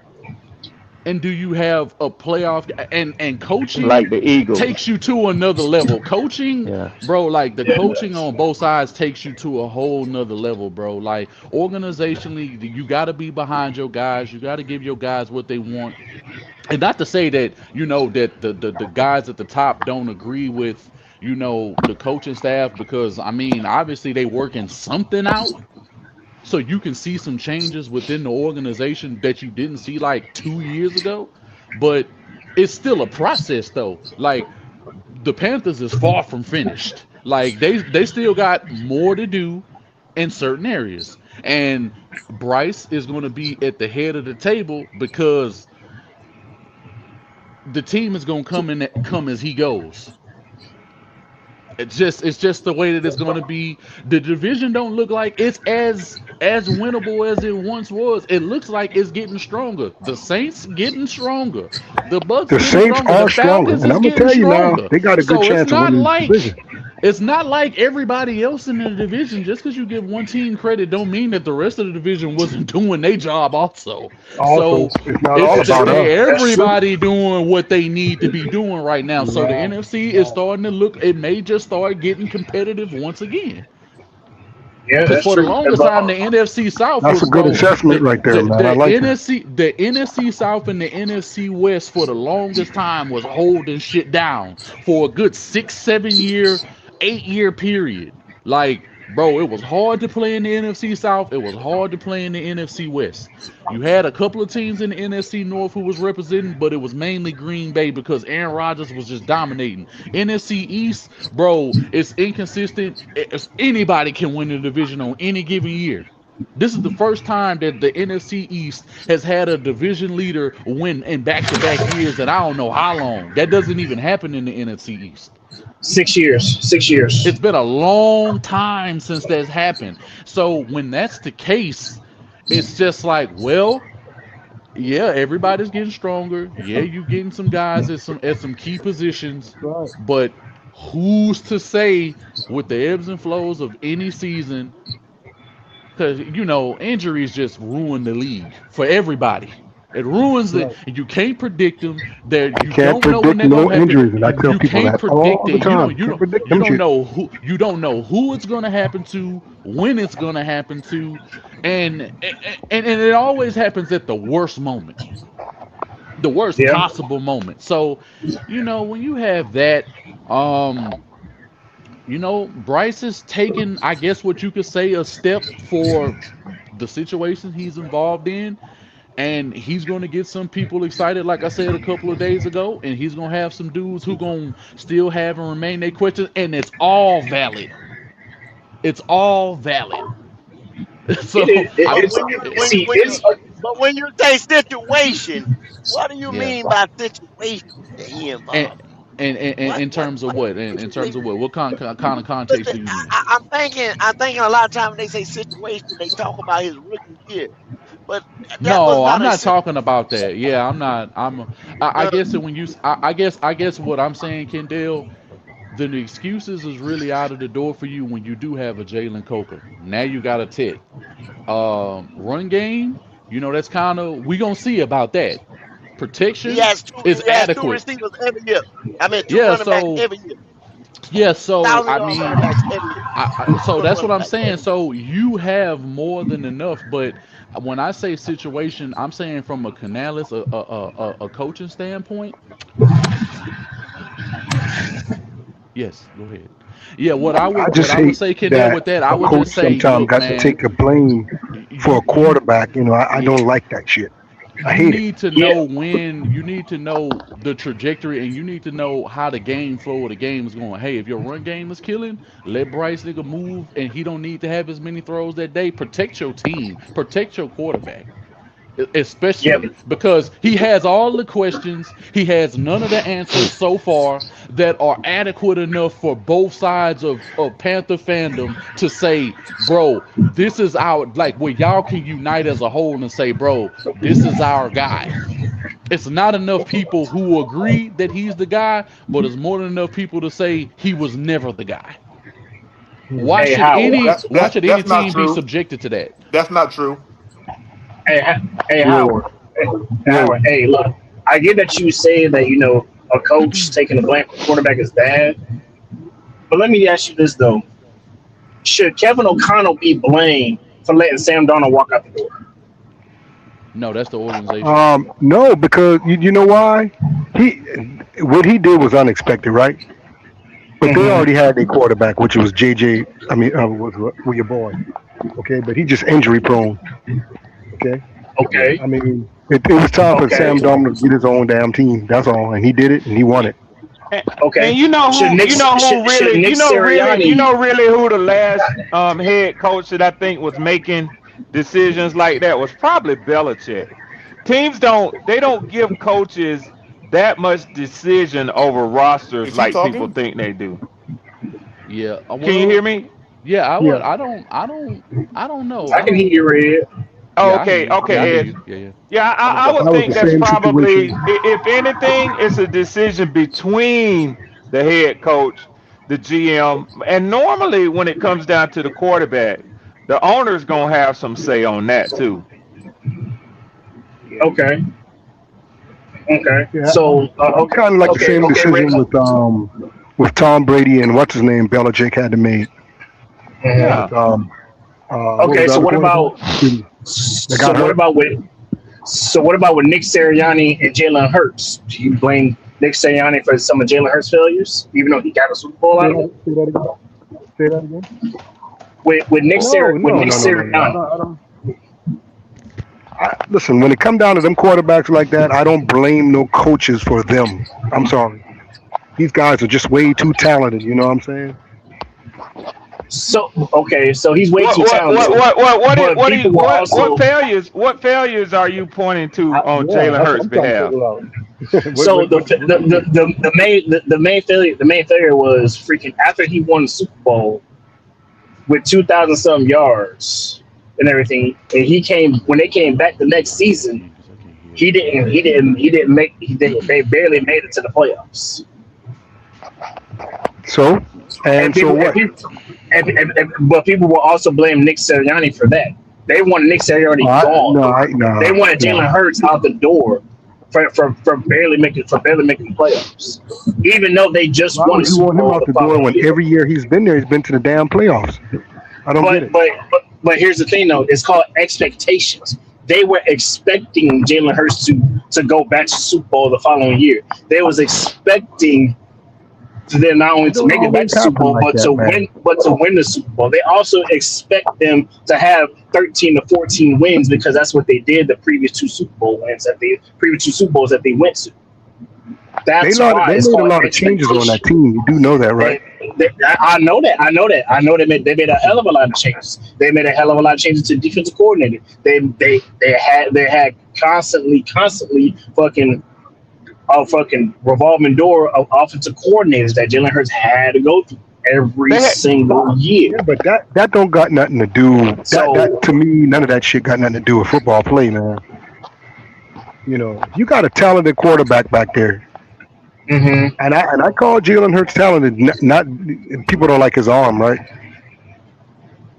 And do you have a playoff and coaching like the Eagles. takes you to another level? Coaching, Yeah. bro, like the coaching on both sides takes you to a whole nother level, bro. Like organizationally, you got to be behind your guys. You got to give your guys what they want. And not to say that that the guys at the top don't agree with the coaching staff, because I mean obviously they working something out, so you can see some changes within the organization that you didn't see like 2 years ago. But it's still a process though. Like the Panthers is far from finished. Like they still got more to do in certain areas, and Bryce is going to be at the head of the table because the team is going to come as he goes. It's just the way that it's going to be. The division don't look like it's as winnable as it once was. It looks like it's getting stronger. The Saints getting stronger. The Bucks The getting Saints stronger. The are stronger, Falcons and is I'm gonna getting tell you now, stronger. they got a good So chance of winning the division. it's not like everybody else in the division. Just because you give one team credit don't mean that the rest of the division wasn't doing their job also. Also, So it's not it's all that's about true. us. That's true. everybody doing what they need to be doing right now. So the Yeah, NFC is starting to look, it may just start getting competitive once again. yeah, Because that's for the true. longest time, the NFC South That's was, a good bro, assessment right there, man. I like it. The NFC South and the NFC West for the longest time was holding shit down for a good 6, 7 year. 8-year period. Like, bro, it was hard to play in the NFC South. It was hard to play in the NFC West. You had a couple of teams in the NFC North who was representing, but it was mainly Green Bay because Aaron Rodgers was just dominating. NFC East, bro, it's inconsistent. Anybody can win the division on any given year. This is the first time that the NFC East has had a division leader win in back-to-back years that I don't know how long. That doesn't even happen in the NFC East. 6 years. 6 years. It's been a long time since that's happened. So when that's the case, it's just like, well, yeah, everybody's getting stronger. Yeah, you getting some guys at some key positions. Right. But who's to say with the ebbs and flows of any season? Because, injuries just ruin the league for everybody. It ruins it. You can't predict them. You can't don't know when predict they're no going to injuries, and I happen. tell You people can't that all predict the it. time. You don't know who it's going to happen to, when it's going to happen to, and it always happens at the worst moment, the worst possible moment. So, when you have that, Bryce is taking, I guess what you could say, a step for the situation he's involved in. And he's going to get some people excited, like I said a couple of days ago. And he's going to have some dudes who going to still have and remain their questions. And it's all valid. It's all valid. So, but when you say situation, what do you mean by situation that he involved? And in terms of what? In terms of what? What kind of context do you mean? I'm thinking a lot of times when they say situation, they talk about his rookie year. But no, I'm not talking about that. Yeah, I'm not. I guess that when you, I guess what I'm saying, Kendall, the excuses is really out of the door for you when you do have a Jalen Coker. Now you got a Tit. Run game, that's kind of, we gonna see about that. Protection is adequate. 2 receivers every year. I mean, 2 running backs every year. Yeah, so I mean, so that's what I'm saying. So you have more than enough, but when I say situation, I'm saying from a Canales, a coaching standpoint. Yes, go ahead. Yeah, what I would say, Kendall, with that, I would just say, sometimes got to take the blame for a quarterback. I don't like that shit. You need to know you need to know the trajectory, and you need to know how the game flow of the game is going. Hey, if your run game is killing, let Bryce nigga move, and he don't need to have as many throws that day. Protect your team, protect your quarterback, especially because he has all the questions. He has none of the answers so far that are adequate enough for both sides of Panther fandom to say, bro, this is our, like, where y'all can unite as a whole and say, bro, this is our guy. It's not enough people who agree that he's the guy, but it's more than enough people to say he was never the guy. Why should any team be subjected to that? That's not true. Hey, Howard. Howard, hey, look, I get that you say that, a coach taking the blame for the quarterback is bad. But let me ask you this, though. Should Kevin O'Connell be blamed for letting Sam Darnold walk out the door? No, that's the organization. No, because you know why? What he did was unexpected, right? But they already had their quarterback, which was JJ. I mean, was your boy. Okay, but he just injury prone. Okay. I mean, it was time for Sam Darnold to get his own damn team. That's all, and he did it, and he won it. Okay. And you know really who the last head coach that I think was making decisions like that was probably Belichick. Teams don't give coaches that much decision over rosters like people think they do. Yeah. Can you hear me? Yeah, I would. I don't know. I can hear you, Red. Oh, okay, Ed. Yeah, I would think that's probably, if anything, it's a decision between the head coach, the GM, and normally when it comes down to the quarterback, the owner's gonna have some say on that too. Okay. Yeah, so kind of like the same decision with Tom Brady and what's his name, Belichick had to make. Yeah. So what about with Nick Sirianni and Jalen Hurts? Do you blame Nick Sirianni for some of Jalen Hurts' failures, even though he got a Super Bowl out of it? Say that again. With Nick Sirianni. Listen, when it come down to them quarterbacks like that, I don't blame no coaches for them. I'm sorry. These guys are just way too talented. You know what I'm saying? So okay, so he's way too talented. What failures are you pointing to on Jalen Hurts' behalf? So the main failure was freaking after he won the Super Bowl with 2,000 some yards and everything, and when they came back the next season, they barely made it to the playoffs. So but people will also blame Nick Sirianni for that. They wanted Nick Sirianni gone. They wanted Jalen Hurts out the door for barely making the playoffs, even though they just won the Super Bowl. Out the door when every year he's been there, he's been to the damn playoffs. I don't get it. But here's the thing, though. It's called expectations. They were expecting Jalen Hurts to go back to the Super Bowl the following year. They was expecting them not only to make it back to the Super Bowl, but to win the Super Bowl. They also expect them to have 13 to 14 wins because that's what they did the previous two Super Bowls that they went to. That's they made a lot of changes on that team. You do know that, right? I know that. They made a hell of a lot of changes. They made a hell of a lot of changes to defensive coordinator. They had constantly fucking revolving door of offensive coordinators that Jalen Hurts had to go through every single year. Yeah, but that don't got nothing to do. That to me, none of that shit got nothing to do with football play, man. You know, you got a talented quarterback back there. Mm-hmm. And I call Jalen Hurts talented. Not people don't like his arm, right?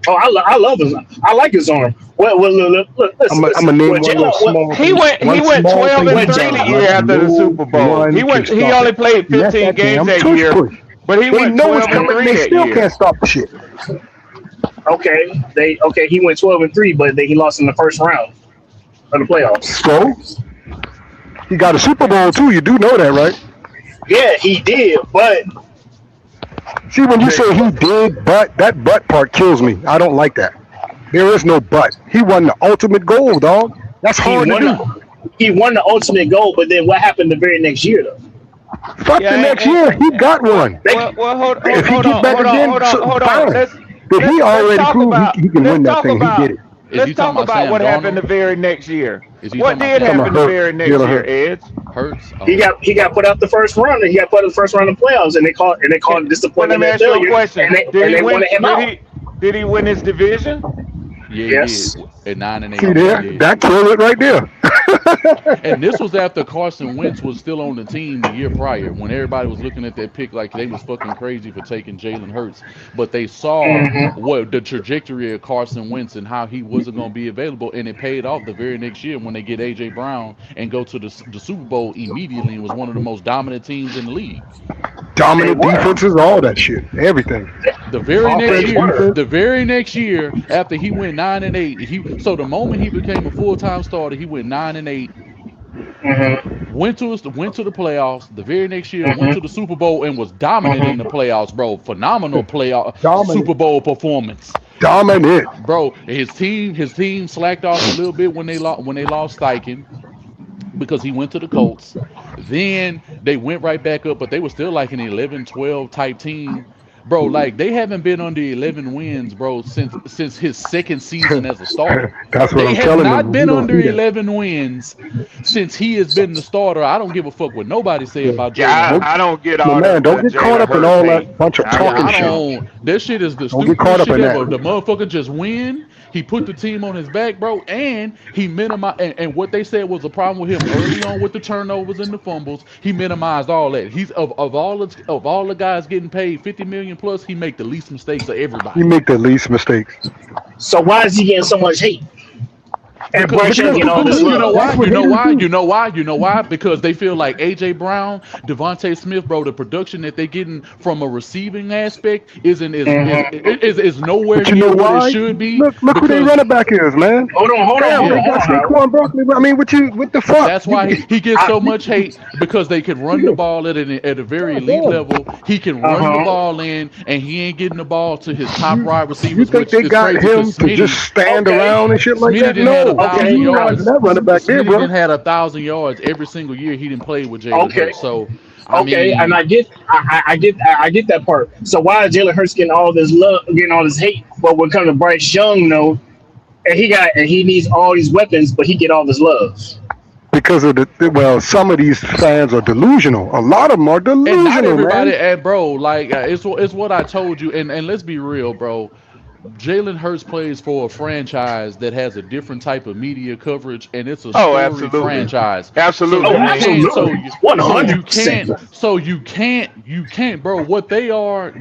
Oh, I love his. I like his arm. Well, look. I'm gonna name one little small. He went 12-3 the year after the Super Bowl. He only played 15 games that year, but he went 12-3 They still can't stop the shit. Okay, he went 12-3, but he lost in the first round of the playoffs. So he got a Super Bowl too. You do know that, right? Yeah, he did, but see, when you say he did, that but part kills me. I don't like that. There is no but. He won the ultimate goal, dog. That's hard to do. He won the ultimate goal, but then what happened the very next year, though? Fuck the next year. He got one. Well, hold on. But he already proved he can win that thing. He did it. Let's talk about what happened the very next year. What did happen the very next year, Ed? Hurts. He got put out the first round, and he got put out the first round of playoffs, and they called it disappointment and failure. And they wanted him out. Did he win his division? Yeah, yes. At 9-8. See there, that killed it right there. And this was after Carson Wentz was still on the team the year prior, when everybody was looking at that pick like they was fucking crazy for taking Jalen Hurts. But they saw what the trajectory of Carson Wentz and how he wasn't going to be available, and it paid off the very next year when they get A.J. Brown and go to the Super Bowl immediately and was one of the most dominant teams in the league. Dominant defenses, all that shit, everything. The very next year, after he went 9-8, so the moment he became a full-time starter, he went 9-8. Went to the playoffs. The very next year, went to the Super Bowl and was dominant in the playoffs, bro. Phenomenal Super Bowl performance. Dominant, bro. His team slacked off a little bit when they lost Steichen, because he went to the Colts. Then they went right back up, but they were still like an 11-12 type team. Bro, like, they haven't been under 11 wins, bro, since his second season as a starter. That's what I'm telling you. They have not been under 11 wins since he has been the starter. I don't give a fuck what nobody say about Jalen. I don't get all that. Don't get caught up in all that bunch of talking shit. That shit is the stupidest shit ever. The motherfucker just win. He put the team on his back, bro, and he minimized. And what they said was a problem with him early on with the turnovers and the fumbles. He minimized all that. He's of all the guys getting paid $50 million plus, he make the least mistakes of everybody. He make the least mistakes. So why is he getting so much hate? And Because Bryce Young getting all this you know love. why? You know why? You know why? You know why? Because they feel like AJ Brown, Devontae Smith, bro, the production that they're getting from a receiving aspect is nowhere But you know near what it why? should be. Look who their Because running back is, man. Hold on, Damn, they got Howard. Saquon Barkley. I mean, what the fuck? that's why he gets so much hate because they can run the ball at a very elite level. He can run the ball in, and he ain't getting the ball to his top wide You receivers, think which they is got crazy because him to just stand around and shit like Smitty that? didn't had No, 1,000 you not yards. that running back there, Smitty bro. didn't had 1,000 yards every single year he didn't play with Jalen Hurts. So I And mean, I get that part. So why is Jalen Hurts getting all this love, getting all this hate? But when it comes to Bryce Young, no, and he needs all these weapons, but he get all this love. Because of some of these fans are delusional. A lot of them are and not delusional, everybody, man. and bro, like it's what I told you, and let's be real, bro. Jalen Hurts plays for a franchise that has a different type of media coverage, and it's a Oh, storied absolutely. franchise. So Absolutely, Oh, you man. can't, absolutely, 100%. you can't, bro. What they are,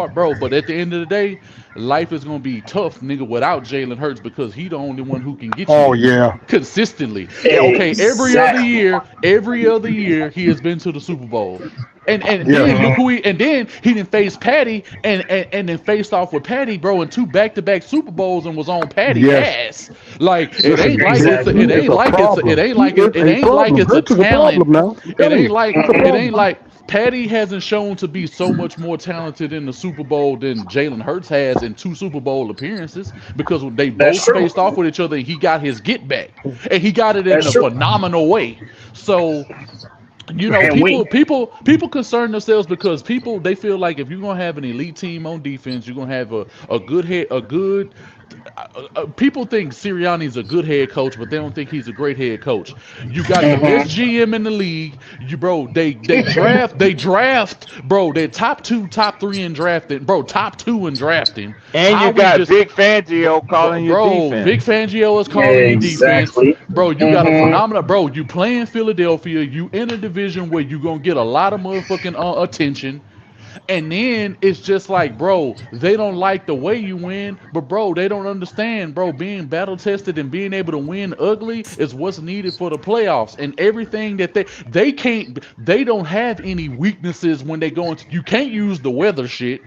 bro. But at the end of the day, life is gonna be tough, nigga, without Jalen Hurts because he the only one who can get you Oh there yeah, consistently. Yeah, okay, Exactly. every other year he has been to the Super Bowl. And yeah. then look who he and then he didn't face Patty and then faced off with Patty, bro, in 2 back-to-back Super Bowls and was on Patty Yes. ass. Like it Listen, ain't like Exactly. it ain't a like problem. it A ain't like problem. it's a Hurts is a talent. problem now. I'm It telling ain't you, like it's a it ain't problem. like Patty hasn't shown to be so much more talented in the Super Bowl than Jalen Hurts has in 2 Super Bowl appearances because they That's both true. faced off with each other and he got his get back. And he got it in That's a true. phenomenal way. So And people concern themselves because people they feel like if you're gonna have an elite team on defense, you're gonna have a good head a good people think Sirianni's a good head coach, but they don't think he's a great head coach. You got the best GM in the league, you bro. They draft, bro. They top 2, top 3 in drafting, bro. Top 2 in drafting. And How you we got just Big Fangio calling your Big defense. Fangio is calling your defense. exactly. Bro, you got a phenomenal bro. You play in Philadelphia. You in a division where you gonna get a lot of motherfucking attention. And then it's just like, bro, they don't like the way you win, but bro, they don't understand, bro. Being battle tested and being able to win ugly is what's needed for the playoffs. And everything that they don't have any weaknesses when they go into. You can't use the weather shit.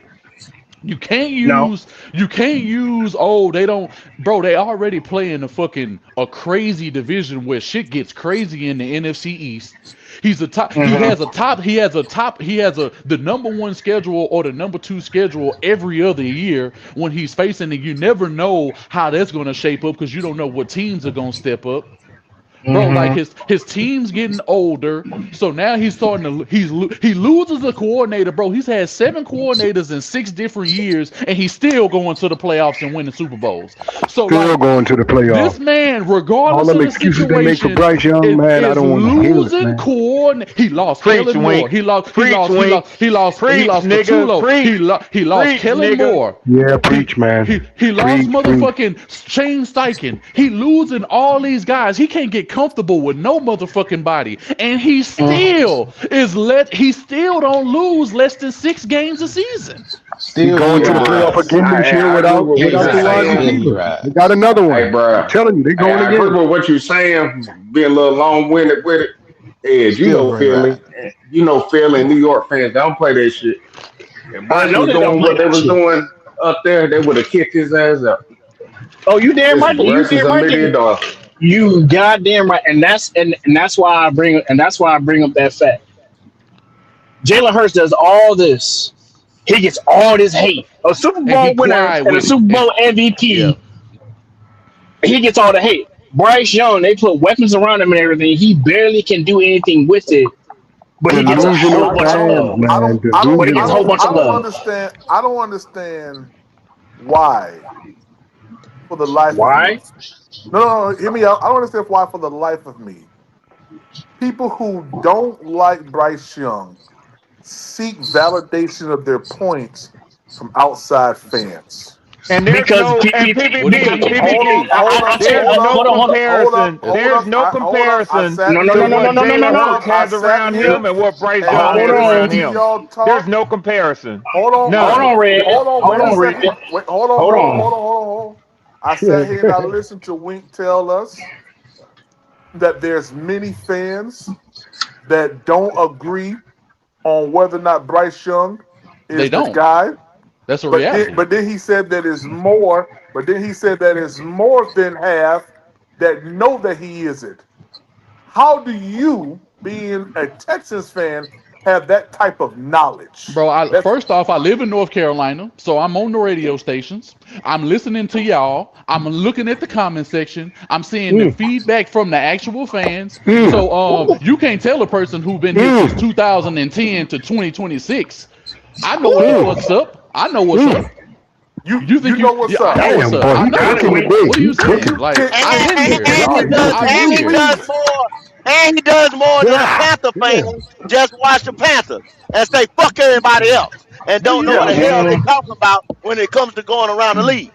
No. You can't use oh they don't bro they already play in a crazy division where shit gets crazy in the NFC East. He's a top he has the number 1 schedule or the number 2 schedule every other year when he's facing it. You never know how that's going to shape up because you don't know what teams are going to step up. Bro, like his team's getting older, so now he's starting to he loses a coordinator, bro. He's had 7 coordinators in 6 different years, and he's still going to the playoffs and winning Super Bowls. So Still like going to the this playoffs. man, All regardless them of the excuses they make for situation, Bryce Young, man, I is don't want to hear it, losing man. coordinator. He lost Preach, Kellen Moore. Wink. Preach, Wink. He Preach, lost nigga. Patullo. Preach. He lost Preach, Kellen nigga. Moore. Yeah, preach, man. He lost Preach. motherfucking Shane Steichen. He losing all these guys. He can't get comfortable with no motherfucking body, and he still he still don't lose less than 6 games a season. He's going to the playoff again this year without the wide receiver. They got another one. Hey, bro. I'm telling you, they going I agree again. with what you're saying. Be a little long-winded with it. Edge, you Still know great Philly. ride. You know Philly and New York fans don't play that shit. If I Bryce know was they don't doing play what they that was shit. doing up there, they would have kicked his ass up. Oh, you damn Listen, right. You Bryce is damn $1 right. million. You goddamn right. And that's why I bring up that fact. Jalen Hurts does all this. He gets all this hate. A Super And he Bowl winner quiet and a with it. Super And Bowl yeah. MVP, he gets all the hate. Bryce Young, they put weapons around him and everything. He barely can do anything with it, but he gets a whole Delusional bunch of fans, love. I man. don't, I don't, But he I gets a whole Delusional. don't, bunch I of don't love. understand. I don't understand why, for the life of me. Why? No, hear me out. I don't understand why, for the life of me, people who don't like Bryce Young seek validation of their points from outside fans. And there's Because no and What do you PPP, mean? PPP. I tell you, There's no hold on. comparison. There's no I comparison sat No, in no, to no, here. no, no, what no, no, no, Jalen no. Hurts I has sat around here him and what Bryce and I Young Hold has listened around on. to him. y'all There's talk. no comparison. Hold Hold None. on. on, Red. Hold on. Hold Wait a on, Red. second. Wait. Hold on. Hold Hold on. on. Hold on. Hold on. I sat here and I listened to Wink tell us that there's many fans that don't agree on whether or not Bryce Young They is the don't. guy. That's a But reality. then he said that is more. But then he said that is more than half that know that he isn't. How do you, being a Texans fan, have that type of knowledge? Bro, That's first off, I live in North Carolina, so I'm on the radio stations. I'm listening to y'all. I'm looking at the comment section. I'm seeing the feedback from the actual fans. So you can't tell a person who's been here since 2010 to 2026. I know what the fuck's up. I know what's up. You think know what's up? I know what's up. I know what's up. What are you saying? Like, I've been here. And he does more than a Panther fan just watch the Panthers and say fuck everybody else and don't know what the hell they talking about when it comes to going around the league.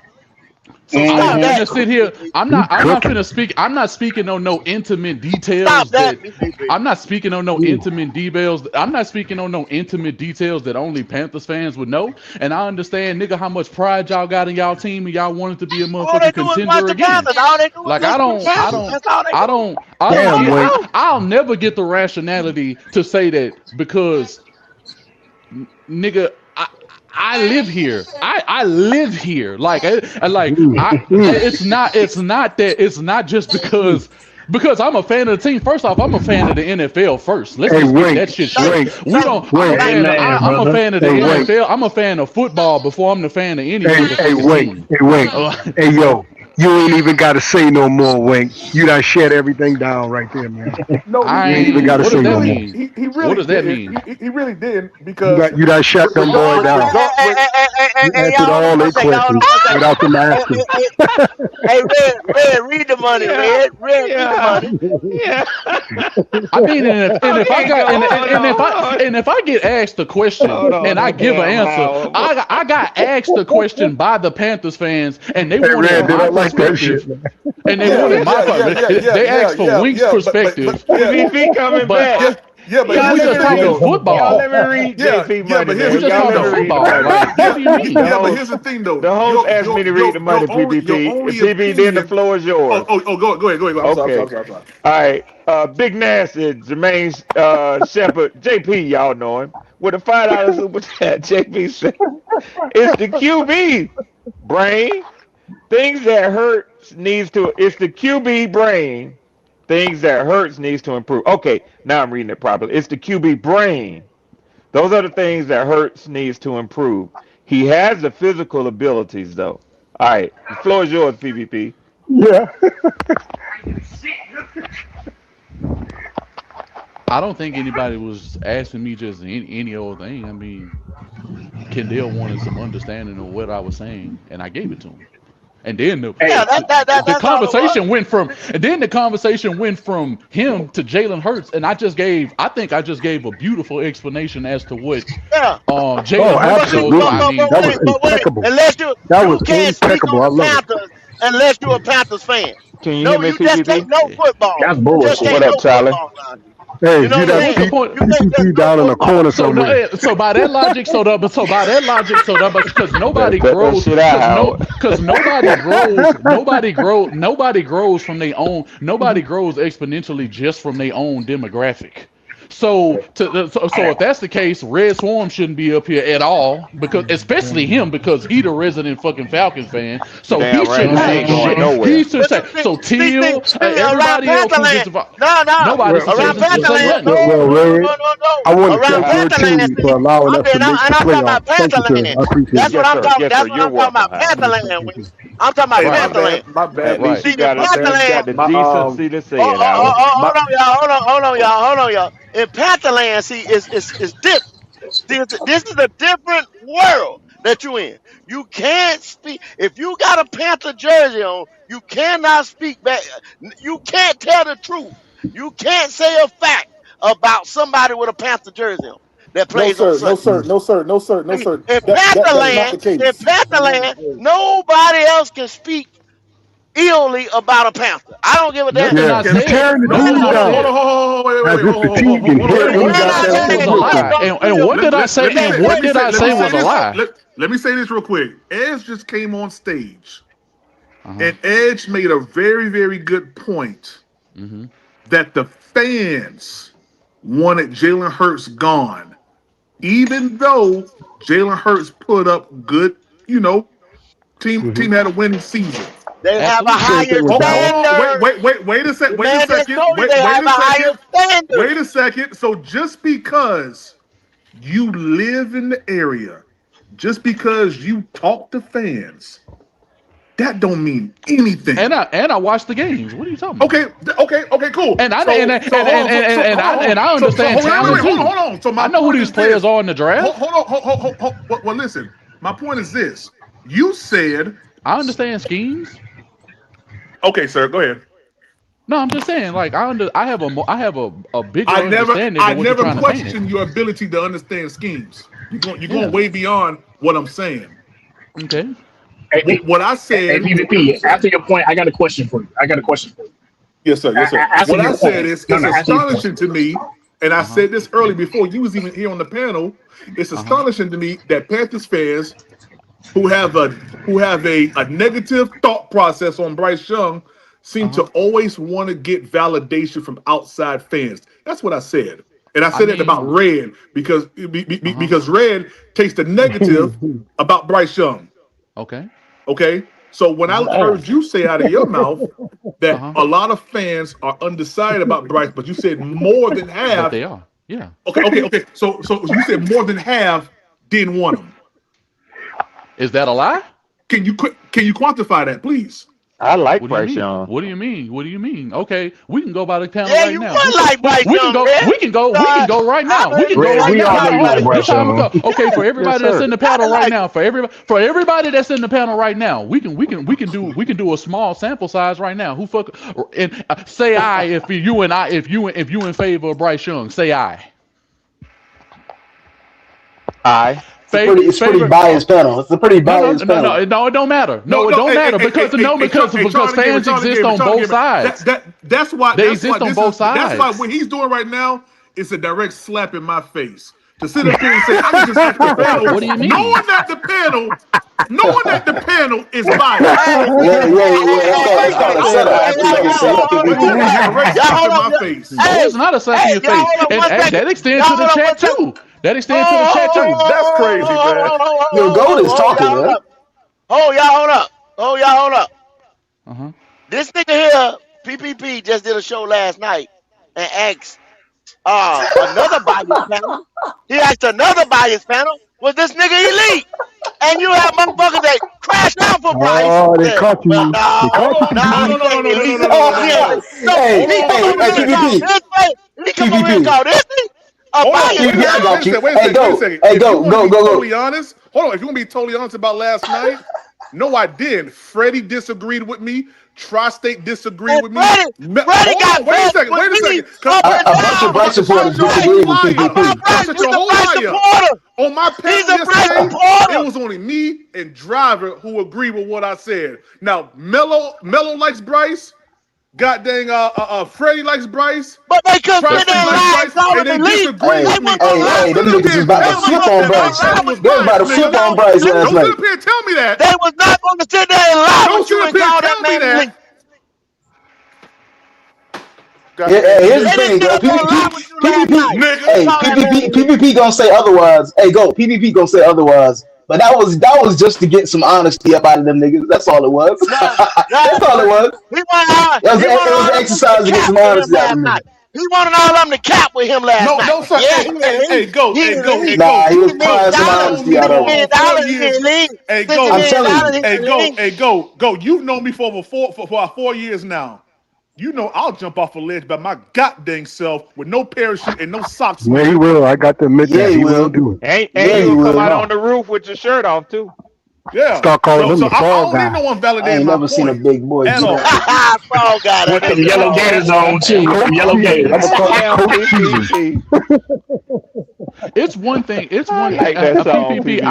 So I'm stop not that. finna sit here. I'm not finna speak. I'm not speaking on no intimate details. Stop that, BCB. I'm not speaking on no intimate details. I'm not speaking on no intimate details that only Panthers fans would know. And I understand, nigga, how much pride y'all got in y'all team and y'all wanted to be a motherfucking contender again. Like I'll never get the rationality to say that because, nigga, I live here. I live here. It's not just because I'm a fan of the team. First off, I'm a fan of the NFL first. Let's just get that shit straight. I'm a fan of the NFL. I'm a fan of football before I'm the fan of any team. Hey, yo. You ain't even got to say no more, Wink. You done shut everything down right there, man. No, you ain't even got to say no more. He really what does that didn't. mean? He really didn't because you done shut them boys down. You answered all their questions without them asking. Hey, Red, read the money, Red, read the money. Yeah. I mean, if I get asked a question and I give an answer, I got asked a question by the Panthers fans and they wanted my perspective. And they wanted my perspective. They asked for Wink's perspective. MVP coming back. Yeah, but we just talking football. Y'all let me read JP money. But here's just talking football. Like, what do you mean? But here's the thing, though. The host asked me to read the money, PPP. PPP, then the floor is yours. Go ahead. I'm sorry. All right. Big Nasty, Jermaine Shepard, JP, y'all know him. With a $5 super chat, JP said, it's the QB brain. Things that hurts needs to. It's the QB brain. Things that hurts needs to improve. Okay, now I'm reading it properly. It's the QB brain. Those are the things that hurts needs to improve. He has the physical abilities, though. All right, the floor is yours, PvP. Yeah. I don't think anybody was asking me just any old thing. I mean, Kendall wanted some understanding of what I was saying, and I gave it to him. And then the conversation went from him to Jalen Hurts, and I think I just gave a beautiful explanation as to what Jalen Hurts does. That was impeccable. That was impeccable. I love it. Unless you're a Panthers fan. Can you hear me, you just take no football. That's bullshit. What up, Charlie? Hey, you know PPP down in the corner somewhere. So by that logic, because nobody grows, because nobody grows from their own. Nobody grows exponentially just from their own demographic. So if that's the case, Red Swarm shouldn't be up here at all, because especially him, because he the resident fucking Falcon fan. So he shouldn't say shit. He should say so. Teal, everybody else who gets involved. Nobody around Pantherland. No. I want to thank your team for allowing us to make the playoffs. Thank you, sir. I appreciate That's it. what I'm talking. That's what I'm talking about. Pantherland. I'm talking about Pantherland. My bad. Right. You got the decency to say it. Hold on, y'all. In Pantherland, see, it's different. This is a different world that you're in. You can't speak. If you got a Panther jersey on, you cannot speak back. You can't tell the truth. You can't say a fact about somebody with a Panther jersey on that plays on Sunday. No, sir. In Pantherland, nobody else can speak illy about a Panther. I don't give a damn. Yeah, he's tearing the team down. And what did I say? And what did I say was a lie? Let me say this real quick. Ez just came on stage And Edge made a very, very good point that the fans wanted Jalen Hurts gone, even though Jalen Hurts put up good, team had a winning season. They have a higher Hold on, standard. wait a second, The man just told you they have a higher standard. wait a second. So just because you live in the area, just because you talk to fans, that don't mean anything. And I watch the games. What are you talking about? Okay, cool. And I understand talent too. Hold on. So I know who these players are in the draft. Hold on. Well, listen. My point is this: you said I understand schemes. Okay, sir, go ahead. No, I'm just saying, like I have a bigger understanding. I never questioned your ability to understand schemes. You're going way beyond what I'm saying. Okay. What I said. Hey, PvP, after your point, I got a question for you. Yes, sir. What I said is it's astonishing to me, and I said this early before you was even here on the panel. It's astonishing to me that Panthers fans who have a negative thought process on Bryce Young seem to always want to get validation from outside fans. That's what I said. And I said it about Red because Red takes the negative about Bryce Young. Okay. So when I heard you say out of your mouth that a lot of fans are undecided about Bryce, but you said more than half. But they are. Yeah. Okay. So you said more than half didn't want him. Is that a lie? Can you quantify that, please? I like Bryce Young. What do you mean? Okay, we can go by the panel Yeah, right you now. would like Bryce Young, man. We can go right now. We can go right now. Okay, for everybody that's in the panel right now, for everybody that's in the panel right now, we can do a small sample size right now. Who fuck and say I if you in favor of Bryce Young, say I. It's a pretty biased panel. It's a pretty biased panel. No, it don't matter. No, it don't matter because fans exist on both sides. That's why they exist on both sides. That's why what he's doing right now is a direct slap in my face. To sit up here and say, I'm just like the panel. What do you mean? Knowing that the panel is biased. That's called a setup. It's not a slap in your face. And that extends to the chat too. That extends to the chat too. That's crazy, man. Yo, Goat is talking, man. Hold up. This nigga here, PPP, just did a show last night and asked another bias panel. He asked another bias panel, was this nigga elite? And you have motherfuckers that crashed out for Bryce. Oh, they caught you. No. He come over here and call this thing a bias panel. I got you. Wait a second. Go. Totally honest. Hold on. If you want to be totally honest about last night, no, I didn't. Freddie disagreed with me. Tri-State disagreed with me. Freddie got wait a second. A bunch of Bryce supporters disagreed with PvP. That's your whole liar. On my panel yesterday, it was only me and Driver who agreed with what I said. Now, Mello likes Bryce. God dang, Freddie likes Bryce. But they couldn't sit there and lie and call him elite. Hey, them niggas was about to flip on Bryce. They was about to flip on Bryce last night. Don't sit up here and tell me that. They was not going to sit there and lie with you and call that man elite. Here's the thing, bro. PvP gonna say otherwise. Hey, go. PvP gonna say otherwise. But that was just to get some honesty up out of them niggas. That's all it was. That's all it was. It was an exercise to get some honesty out of them. He wanted all of them to cap with him last night. No, sir. Hey, go. Nah, he was trying some honesty out of them. Go. You've known me for about 4 years now. You know I'll jump off a ledge by my goddamn self with no parachute and no socks. Yeah, he will. I got to admit that he will do it. And you will come out on the roof with your shirt off too. Yeah. Start calling him the fall guy. I don't need no one validating I ain't never seen a big boy do that. Fall guy. With them yellow gators on too. Yellow gators. It's one thing. like that song, PPP.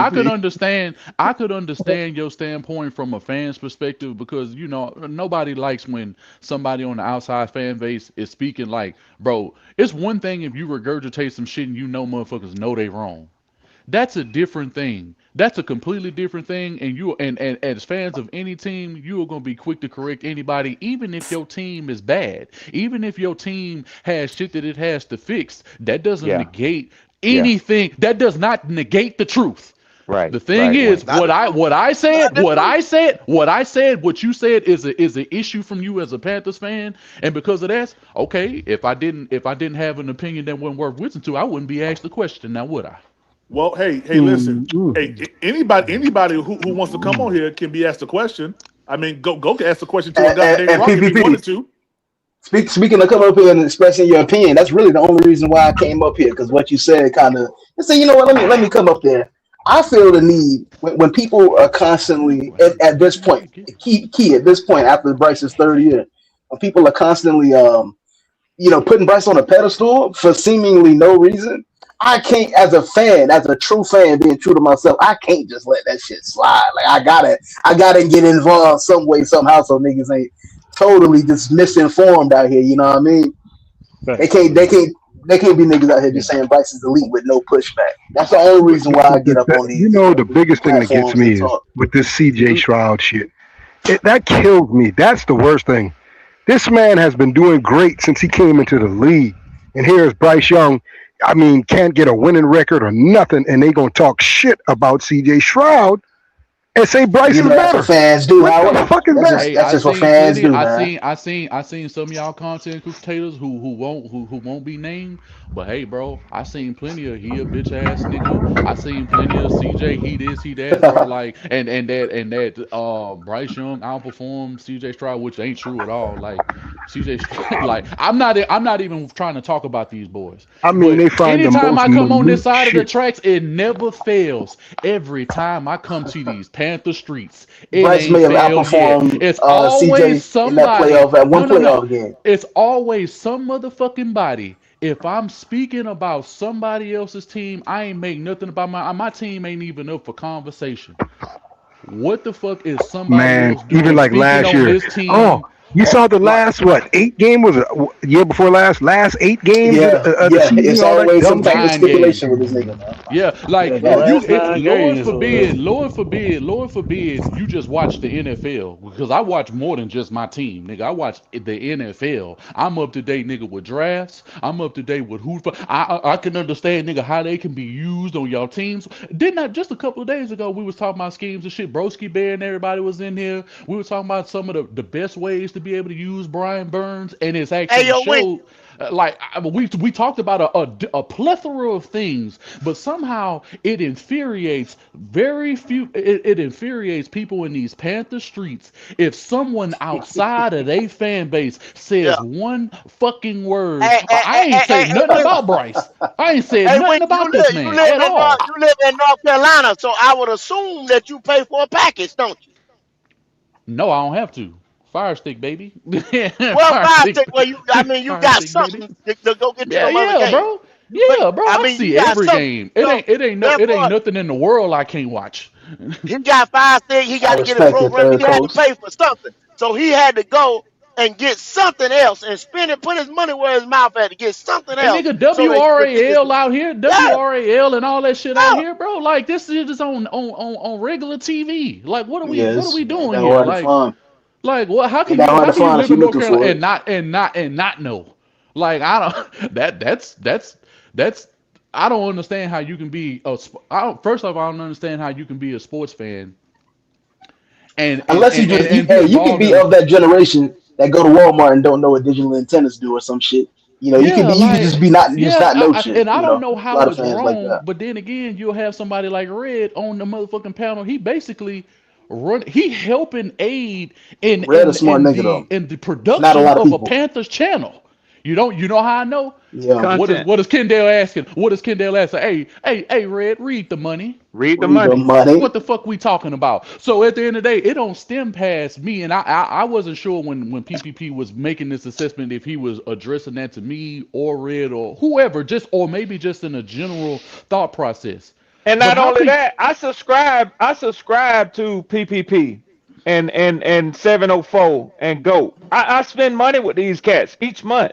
I could understand your standpoint from a fan's perspective because nobody likes when somebody on the outside fan base is speaking like, bro. It's one thing if you regurgitate some shit and motherfuckers know they wrong. That's a different thing. That's a completely different thing. And you and as fans of any team, you are gonna be quick to correct anybody, even if your team is bad, even if your team has shit that it has to fix. That doesn't Yeah. negate Yeah. anything. That does not negate the truth. Right. The thing Right, is, Wayne. Not the truth. Not the truth. what you said is an issue from you as a Panthers fan, and because of that, okay, if I didn't have an opinion that wasn't worth listening to, I wouldn't be asked the question, now would I? Well, hey, listen. Mm-mm. Hey, anybody who wants to come on here can be asked a question. I mean, go can ask the question to a goddamn And rock if he PPP. wanted to. Speaking of coming up here and expressing your opinion, that's really the only reason why I came up here, because what you said kind of. And say, you know what? Let me come up there. I feel the need when people are constantly at this point, key at this point after Bryce's third year, when people are constantly putting Bryce on a pedestal for seemingly no reason. I can't, as a fan, as a true fan, being true to myself, I can't just let that shit slide. Like I gotta get involved some way, somehow, so niggas ain't totally just misinformed out here. You know what I mean? They can't be niggas out here just saying Bryce is elite with no pushback. That's the only reason why I get up on You these know, the biggest thing that gets platforms and me is talk. with this CJ Shroud shit. That kills me. That's the worst thing. This man has been doing great since he came into the league. And here's Bryce Young. I mean, can't get a winning record or nothing, and they gonna talk shit about CJ Shroud and say Bryce is That's what better. fans do, What the Howard. fuck is that? Hey, That's I just what seen fans plenty. do, I man. seen, I seen, I seen some of y'all content creators who won't be named. But hey, bro, I seen plenty of he a bitch ass nigga. I seen plenty of CJ he this he that, bro. Like and that Bryce Young outperformed CJ Stroud, which ain't true at all. Like CJ Stroud, like I'm not even trying to talk about these boys. I mean, But they find the anytime most I come on this minute side of the shit. tracks, it never fails. Every time I come to these Panther streets, it Bryce may ain't have failed yet. outperformed It's always CJ in that somebody. playoff at No, one no, no. playoff game. It's always some motherfucking body. If I'm speaking about somebody else's team, I ain't make nothing about my team ain't even up for conversation. What the fuck is somebody Man, else even doing like speaking last on year. this Oh, team? you saw the Like, last what 8 game was it year before last? Last 8 games Yeah, of the yeah. season, It's all that always some dumb type shit. of 9 games. stipulation with this nigga, man. Yeah, Yeah, like the Yeah. you last if 9 games. Lord forbid you just watch the NFL because I watch more than just my team, nigga. I watch the NFL. I'm up to date, nigga, with drafts. I'm up to date with who. I can understand, nigga, how they can be used on y'all teams. Didn't I just a couple of days ago we was talking about schemes and shit. Broski Bear and everybody was in here. We were talking about some of the best ways to be able to use Brian Burns, and it's Hey, actually yo, Wayne. showed. We talked about a plethora of things, but somehow it infuriates very few. It infuriates people in these Panther streets if someone outside of their fan base Yeah. says one fucking word. Hey, hey, I hey, ain't hey, hey, say hey, nothing Wayne. about Bryce. I ain't said Hey, nothing Wayne, about this man at all. You live in North Carolina, so I would assume that you pay for a package, don't you? No, I don't have to. Fire stick, baby. Well, Fire fire stick, stick. Well, you fire got stick, baby. something to go get to Yeah, them other yeah, games. bro. You pay. Yeah, bro. I I mean, you see got every something. game. It So ain't. It ain't no. It ain't therefore, nothing in the world I can't watch. he got fire stick. He I got to get it respect it, programmed. He third had to coast. pay for something. So he had to go and get something else and spend it, put his money where his mouth at to get something And else nigga, so that he could get this. WRAL out here, Yeah, WRAL and all that shit out yeah. here, bro. Like this is just on regular TV. Like what are Yes, we ain't doing that here? hard to find. Like what? How Ain't can that you hard how to can you find if live you're in North looking Carolina for it. and not know? Like I don't that's I don't understand how you can be I don't, first off I don't understand how you can be a sports fan and and Unless you and and, just you, and be hey, you could involved be in of that generation that go to Walmart and don't know what digital antennas do or some shit. yeah, You could just be not just yeah, not know shit. and I don't know A lot how of it's fans like wrong, that. but then again, you'll have somebody like Red on the motherfucking panel. He basically he helping aid in Red a smart nigga though. in the Not a production lot of of a people. Panthers channel. You know how I know? Yeah, Content. What is Kendall asking? What is Kendall asking? Hey, Red, read the money. Read the read the money. money. What the fuck we talking about? So at the end of the day, it don't stem past me, and I wasn't sure when PPP was making this assessment if he was addressing that to me or Red or whoever, just or maybe just in a general thought process. And But not how only can that, I subscribe to PPP and 704 and Goat. I spend money with these cats each month.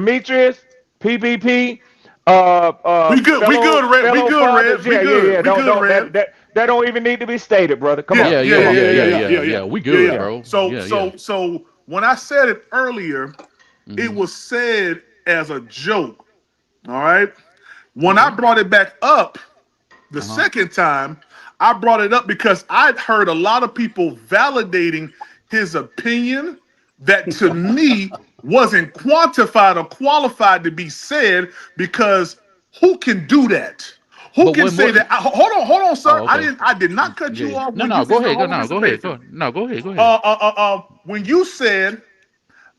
Demetrius, PPP, We good. We good, Red. We fellow good, fathers. Red. We Yeah. good. We good, Don't Red. that don't even need to be stated, brother. Come on. Yeah. Yeah. We good, bro. So when I said it earlier, it Mm-hmm. was said as a joke. All right. When I brought it back up the second time, I brought it up because I'd heard a lot of people validating his opinion that to me wasn't quantified or qualified to be said, because who can do that? Who can say that? Hold on, sir. Oh, okay. I did not cut you off. No, go ahead. Go ahead. When you said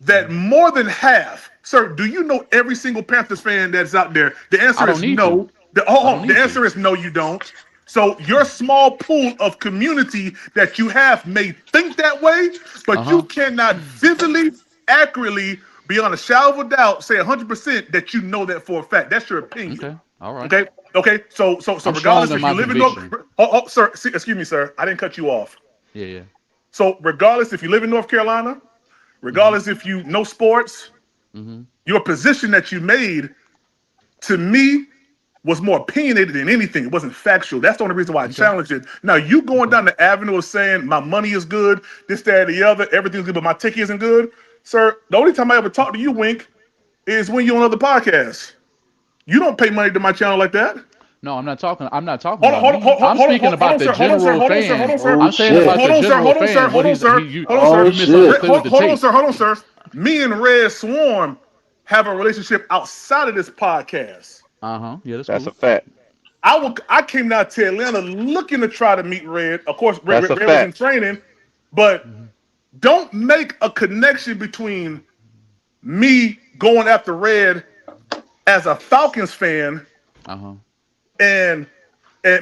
that more than half, sir, do you know every single Panthers fan that's out there? The answer is no. The answer is no, you don't. So your small pool of community that you have may think that way, but you cannot vividly, accurately, beyond a shadow of a doubt, say 100% that you know that for a fact. That's your opinion. Okay. All right. Okay. So regardless if you live in North, sir, excuse me, sir, I didn't cut you off. Yeah. So regardless if you live in North Carolina, regardless if you know sports, your position that you made, to me, was more opinionated than anything. It wasn't factual. That's the only reason why I challenged it. Now, you going down the avenue of saying my money is good, this, that, and the other, everything's good, but my ticket isn't good. Sir, the only time I ever talk to you, Wink, is when you're on other podcasts. You don't pay money to my channel like that. No, I'm not talking about me. I'm speaking about the general fan. I'm saying about the general fan. Hold on, sir. Me and Red Swarm have a relationship outside of this podcast. Yeah, that's a fact. I came down to Atlanta looking to try to meet Red. Of course, Red was in training, but don't make a connection between me going after Red as a Falcons fan and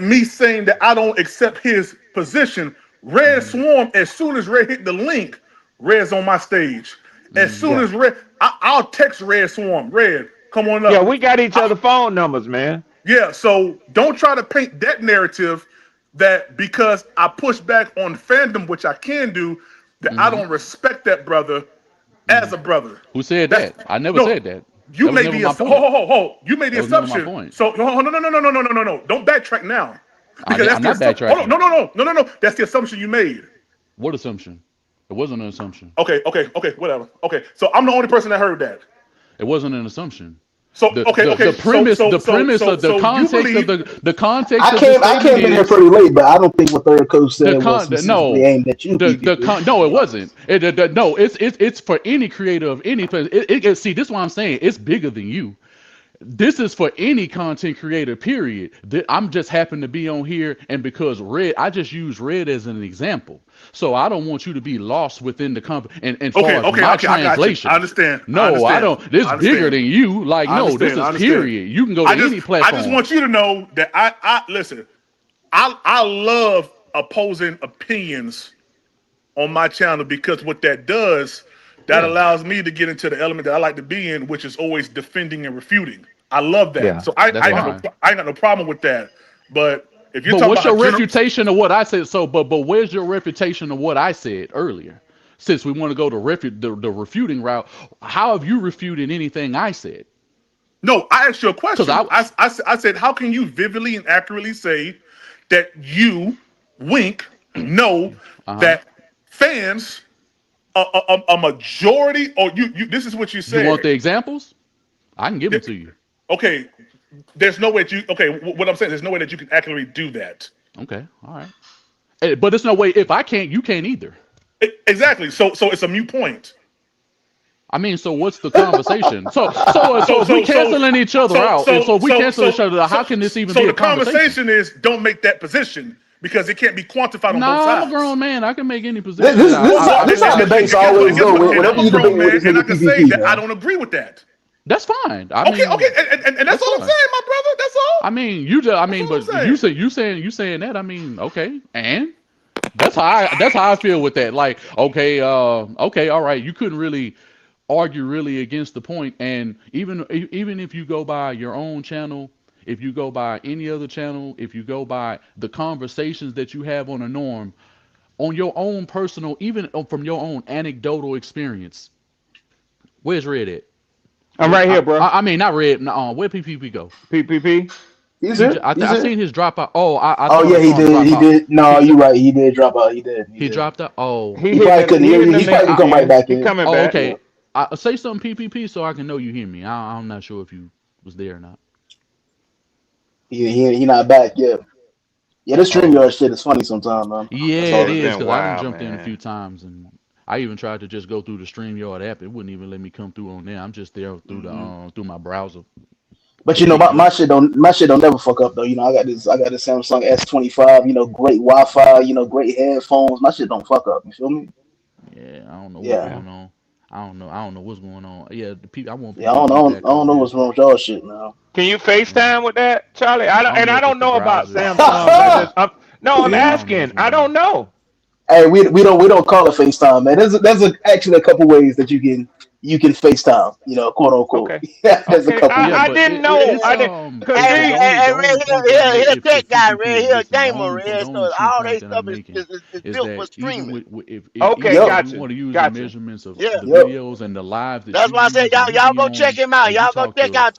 me saying that I don't accept his position. Red Swarm, as soon as Red hit the link, Red's on my stage. As soon as Red, I'll text Red Swarm. Red, come on up. Yeah, we got each other phone numbers, man. Yeah, so don't try to paint that narrative that because I push back on fandom, which I can do, that I don't respect that brother as a brother. Who said that? I never said that. You made the you made the assumption. So no. Don't backtrack now. Because I'm not backtracking. No. That's the assumption you made. What assumption? It wasn't an assumption. Okay, whatever. Okay, so I'm the only person that heard that. It wasn't an assumption. So the premise of the context of the context. I came in here pretty late, but I don't think what third coach said was specifically aimed at you. No, it wasn't. No, it's for any creator of any place. See, this is what I'm saying. It's bigger than you. This is for any content creator, period. I'm just happen to be on here, and because I just use Red as an example. So I don't want you to be lost within the company. And far as my translation, I understand. No, I don't. This is bigger than you. Like, no, this is period. You can go to any platform. I just want you to know that I listen. I love opposing opinions on my channel, because what that does, that allows me to get into the element that I like to be in, which is always defending and refuting. I love that. Yeah, so I ain't got no problem with that. But if you're talking what's your refutation of what I said? So, but where's your refutation of what I said earlier? Since we want to go to the refuting route, how have you refuted anything I said? No, I asked you a question. I said, how can you vividly and accurately say that you, Wink, know that fans, a majority, or you? This is what you said. You want the examples? I can give them to you. Okay, there's no way what I'm saying, there's no way that you can accurately do that. Okay, all right. But there's no way, if I can't, you can't either. Exactly. So it's a moot point. I mean, so what's the conversation? So if we canceling each other out, so if we cancel each other, how can this even be a conversation? So the conversation is, don't make that position, because it can't be quantified on both sides. I'm a grown man. I can make any position. This is how debates always go. Whenever you debate with and I can say that I don't agree with that. That's fine. Okay, and that's all I'm saying, my brother. That's all. I mean, but you saying that. I mean, okay, and that's how I feel with that. Like, okay, all right. You couldn't really argue really against the point, and even if you go by your own channel, if you go by any other channel, if you go by the conversations that you have on a norm, on your own personal, even from your own anecdotal experience, where's Red at? I'm right here, bro. I mean, not Red. No, where PPP go? PPP? I seen his drop out. He did. He did. No, you're right. He did drop out. He did. He dropped out. Oh, he probably couldn't hear you. He probably come right back in. He coming back. Okay. Say something PPP so I can know you hear me. I'm not sure if you was there or not. He not back yet. Yeah, this StreamYard shit is funny sometimes, man. Yeah, That's Yeah, all it it it's is is. been because I done wild, jumped in a man. few times, and I even tried to just go through the StreamYard app. It wouldn't even let me come through on there. I'm just there through the Hmm. through my browser. But It you know, picked my, you up. my shit don't never fuck up though. You know, I got this Samsung S25. You know, great Wi-Fi. You know, great headphones. My shit don't fuck up. You feel me? Yeah, I don't know what's Yeah, going on. I don't know what's going on. Yeah, the people. I want yeah. I don't, I PPP don't, I back don't on know here. what's wrong with y'all shit, man. Can you Yeah, FaceTime with that, Charlie? I don't I know if it's don't the know about browser. Samsung. No, I'm Yeah, I don't know what's asking. I going on. don't know. Hey, we don't call it FaceTime, man. Actually a couple ways that you can FaceTime. You know, quote unquote. Okay. Yeah, there's a Okay. couple Yeah, I ways. but didn't know. it's I didn't. Cause the see, only point that I'm making if PPP is listening, the only true point that I'm making is that even okay, even if Yep, we gotcha, want to use the gotcha. measurements of the yep. videos and the lives that you use, and you talk to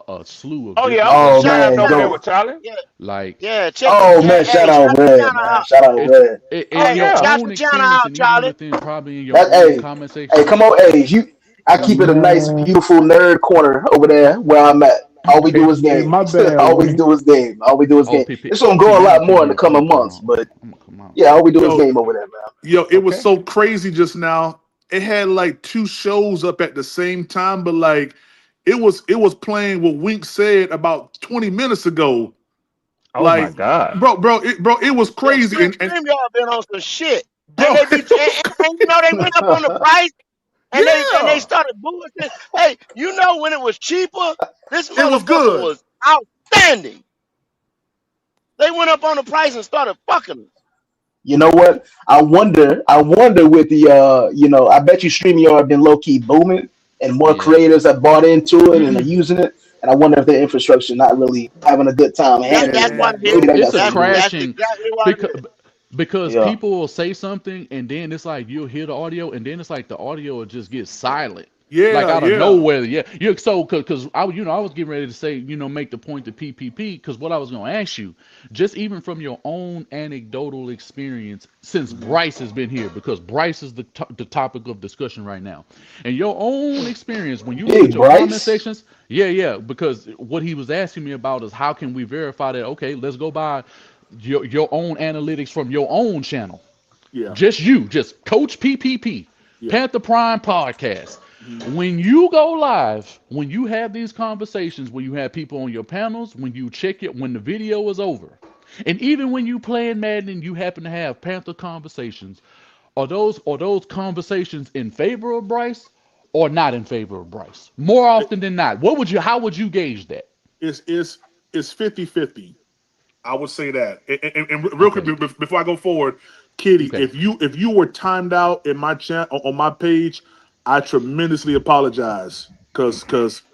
a slew of Oh yeah, different I'm Oh subscribed man, over there go. with Charlie. like Oh man, shout out Red, man. Shout out it's Red. in Oh your yeah. own experience and even within probably in your That own hey, comment hey, sections. come on, hey, you. I keep it a nice, Man, beautiful nerd corner over there where I'm at. All we do is Hey, game. my bad, All we Wayne. do is game. All we do is Oh, game. PP, It's gonna see grow a now lot more in PP the is gonna coming come months, out. but I'm gonna come out. yeah, all we do is Yo, game over there, man. yo, it was Okay. so crazy just now. It had like two shows up at the same time, but like it was playing what Wink said about 20 minutes ago. Oh my Like, God. bro, it was crazy. And bro, yeah, it was good. You know what? I wonder with the I bet you StreamYard been low key booming and more Yeah, creators have bought into it and are using it. And I wonder if their infrastructure not really having a good time handling Man, that. Maybe that got it's a something to do with it. crashing because Yeah. people will say something and then it's like you'll hear the audio and then it's like the audio will just get silent like yeah, out of yeah. nowhere. Yeah, you so because I was getting ready to say make the point to PPP because what I was going to ask you just even from your own anecdotal experience since Mhm. Bryce has been here because Bryce is the topic of discussion right now and your own experience when you look at Big your comment Bryce. sections. Yeah, because what he was asking me about is how can we verify that? Okay, let's go by your own analytics from your own channel. Yeah, Just Coach PPP, yeah. Panther Prime Podcast. Mhm. When you go live, when you have these conversations, when you have people on your panels, when you check it, when the video is over, and even when you play in Madden and you happen to have Panther conversations, are those conversations in favor of Bryce or not in favor of Bryce? More It- often than not, how would you gauge that? it's 50-50. I would say that. And real quick Okay, before I go forward, Kitty, okay, if you were timed out in my chat on my page, I tremendously apologize.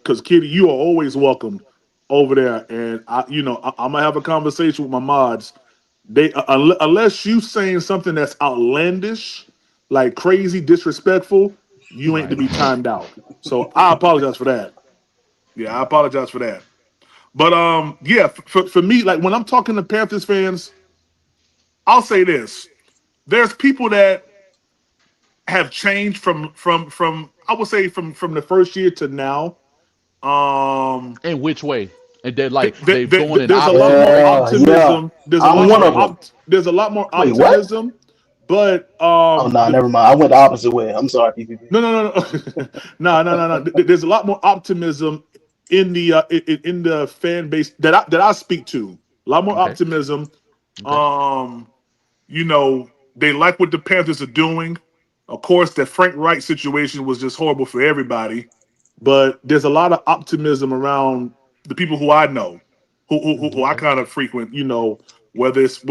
Cause Kitty, you are always welcomed over there, and I'm gonna have a conversation with my mods. They unless you saying something that's outlandish, like crazy, disrespectful, you ain't to right. be timed out. So I apologize for that. Yeah, I apologize for that. But yeah, for me, like when I'm talking to Panthers fans, I'll say this: there's people that have changed from I would say from the first year to now. Um, In which way? And they're th- like th- they've th- gone th- in there's a lot opposite more Yeah, directions. yeah. optimism. There's a I'm lot one more of them. Okay, there's a lot more Wait, what? optimism, but Oh no, never mind. I went the opposite way. I'm sorry, PPP. no, no. There's a lot more optimism in the in the fan base that I speak to. A lot more okay, optimism. okay. Um, they like what the Panthers are doing. Of course, the Frank Wright situation was just horrible for everybody, but there's a lot of optimism around the people who I know, who I Okay. kind of frequent. Whether it's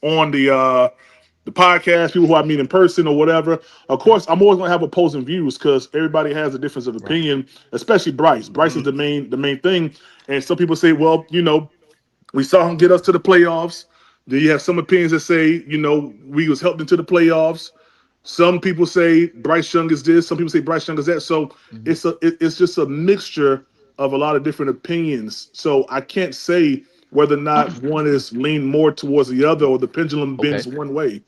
on the podcast, people who I meet in person or whatever. Of Okay. course, I'm always gonna have opposing views because everybody has a difference of Right. opinion, especially Bryce. Bryce is the main thing, and some people say, well, we saw him get us to the playoffs. Then you have some opinions that say, we was helped into the playoffs. Some people say Bryce Young is this. Some people say Bryce Young is that. So Hmm. it's just a mixture of a lot of different opinions. So I can't say whether or not one is leaned more towards the other or the pendulum bends Okay. one way.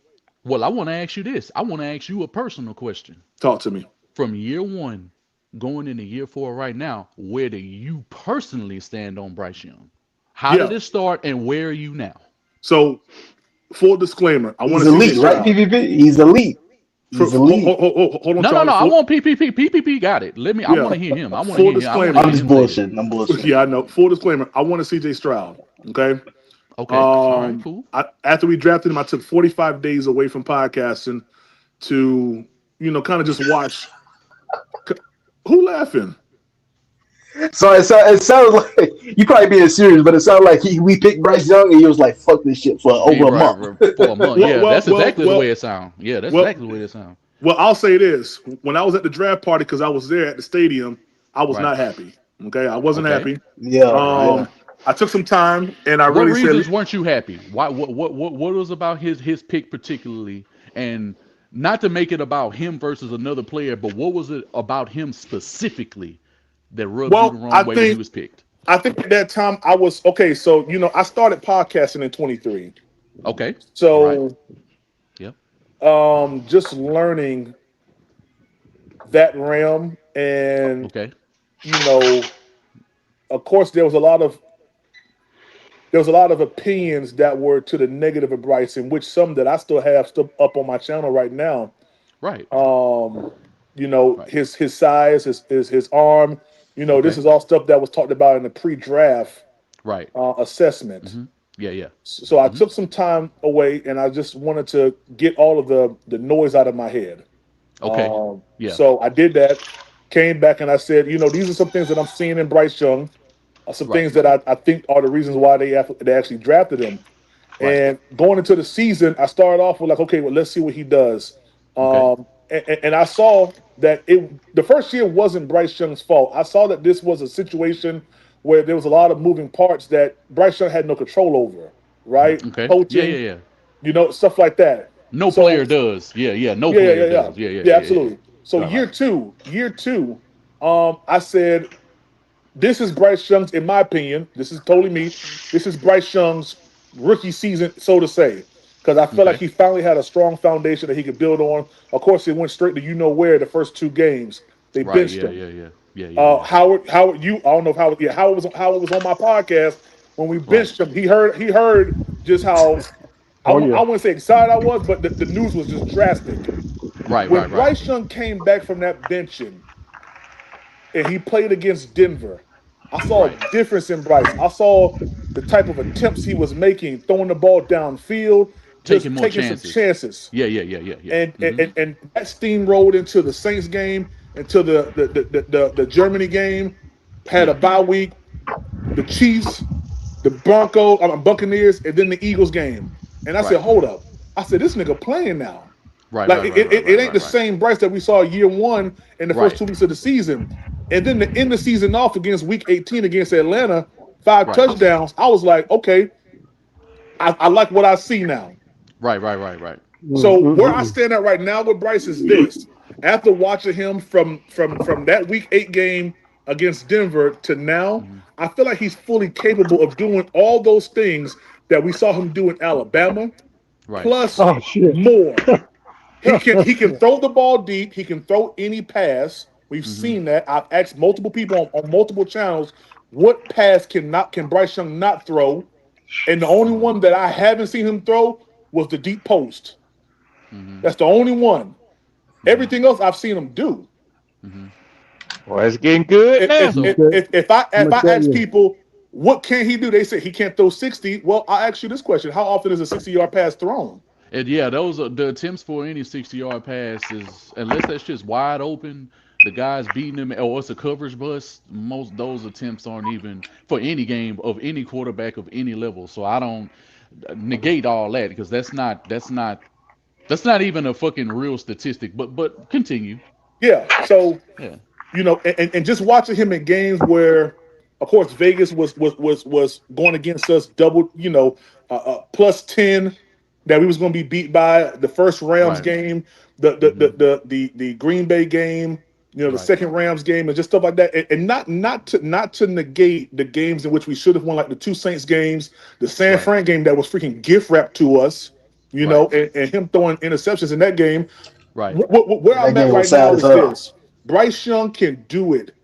Well, I want to ask you this. I want to ask you a personal question. Talk to me. From year one, going into year four right now, where do you personally stand on Bryce Young? How did Yeah. it start and where are you now? So, full disclaimer, I want He's to see CJ elite, right? Stroud. PvP. He's elite. He's elite. Hold on, No, no, Charlie. no. I want PPP. PPP got it. Let me. I Yeah. want to hear him. I want to Full hear him. I want to disclaimer. hear I'm just him say this. bullshitting. I'm bullshitting. Yeah, I know. Full disclaimer. I want to CJ Stroud. Okay. Okay. All right. Cool. After we drafted him, I took 45 days away from podcasting to, kind of just watch. Who laughing? So it sounds like you probably being serious, but it sounds like we picked Bryce Young and he was like, "Fuck this shit" for over a month. For a month. Yeah, that's exactly the way it sounds. Yeah, that's exactly the way it sounds. Well, I'll say this: when I was at the draft party, because I was there at the stadium, I was not happy. Okay, I wasn't happy. Yeah. I took some time and I what really reasons weren't you happy? Why? What was about his pick particularly? And not to make it about him versus another player, but what was it about him specifically that rubbed you the wrong way when he was picked? I think at that time I was okay. So I started podcasting in 23. Okay. So, yep. Just learning that realm, and of course, there was a lot of opinions that were to the negative of Bryce, in which some that I still have up on my channel right now. Right. His size, his arm. This is all stuff that was talked about in the pre-draft assessment. Mm-hmm. Yeah. So I took some time away, and I just wanted to get all of the noise out of my head. Okay. So I did that, came back, and I said, these are some things that I'm seeing in Bryce Young, some things that I think are the reasons why they actually drafted him. Right. And going into the season, I started off with okay, well, let's see what he does. And I saw that the first year wasn't Bryce Young's fault. I saw that this was a situation where there was a lot of moving parts that Bryce Young had no control over, right? Okay. Coaching, stuff like that. No player does. Yeah. No player does. Yeah. Absolutely. So year two, I said, this is Bryce Young's, in my opinion, this is totally me. This is Bryce Young's rookie season, so to say. Because I felt like he finally had a strong foundation that he could build on. Of course, he went straight to where the first two games. They benched him. Yeah. Howard, I don't know if Howard was on my podcast when we benched him. He heard just how I wouldn't say excited I was, but the news was just drastic. When Bryce Young came back from that benching and he played against Denver, I saw a difference in Bryce. I saw the type of attempts he was making, throwing the ball downfield, taking some chances. Yeah. And that steamrolled into the Saints game, into the Germany game, had a bye week, the Chiefs, the Buccaneers, and then the Eagles game. And I said, hold up. I said, this nigga playing now. It ain't the same Bryce that we saw year one in the first 2 weeks of the season. And then to end the season off against week 18 against Atlanta, 5 touchdowns. I was like, okay, I like what I see now. Right. So where I stand at right now with Bryce is this. After watching him from that week 8 game against Denver to now, I feel like he's fully capable of doing all those things that we saw him do in Alabama, plus more. He can throw the ball deep. He can throw any pass. We've seen that. I've asked multiple people on multiple channels, what pass can Bryce Young not throw? And the only one that I haven't seen him throw was the deep post. That's the only one. Everything else I've seen him do. Well, it's getting good now. If I ask people, what can he do? They say he can't throw 60. Well, I'll ask you this question. How often is a 60-yard pass thrown? And those are the attempts for any 60-yard pass is, unless that's just wide open, the guys beating them, or it's a coverage bust, most those attempts aren't even for any game of any quarterback of any level. So I don't negate all that because that's not even a fucking real statistic. But continue. Yeah. So and just watching him in games where, of course, Vegas was going against us double, plus 10 that we was going to be beat by. The first Rams game, the Green Bay game, the second Rams game, and just stuff like that. And not to negate the games in which we should have won, like the 2 Saints games, the San Fran game that was freaking gift wrapped to us, and him throwing interceptions in that game. Right. Where I'm at right now is this: Bryce Young can do it.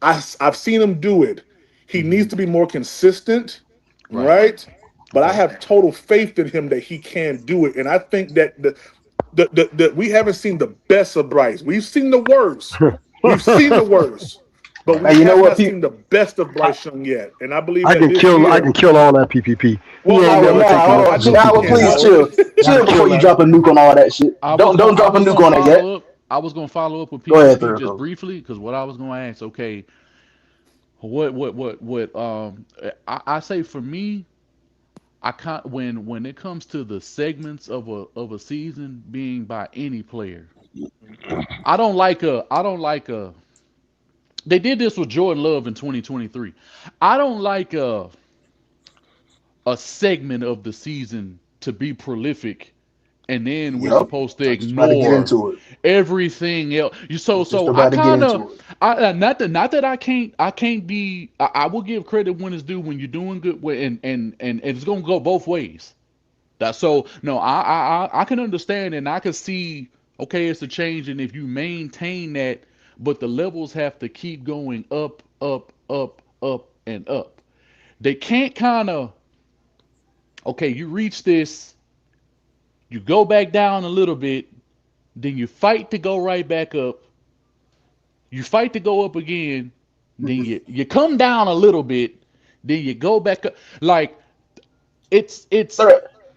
I've seen him do it. He needs to be more consistent, right? but I have total faith in him that he can do it. And I think that we haven't seen the best of Bryce. We've seen the worst. We've seen the worst. But we Hey, you know have what? not seen the best of Bryce Young yet. And I believe I that can this kill. year. I can kill all that PPP. Well, Howard, please chill before you drop a nuke on all that shit. Don't drop a nuke on it yet. I was gonna follow up with Go ahead, PPP just briefly because what I was gonna ask. Okay, what? I say for me, I can't when it comes to the segments of a season being by any player. I don't like a. They did this with Jordan Love in 2023. I don't like a segment of the season to be prolific, and then we're supposed to ignore everything else. So I kind of not that I can't be. I will give credit when it's due when you're doing good, and it's gonna go both ways. So no, I can understand and I can see. Okay, it's a change, and if you maintain that, but the levels have to keep going up, up, up, up, and up. They can't kind of. Okay, you reach this, you go back down a little bit, then you fight to go right back up. You fight to go up again, then you come down a little bit, then you go back up. Like it's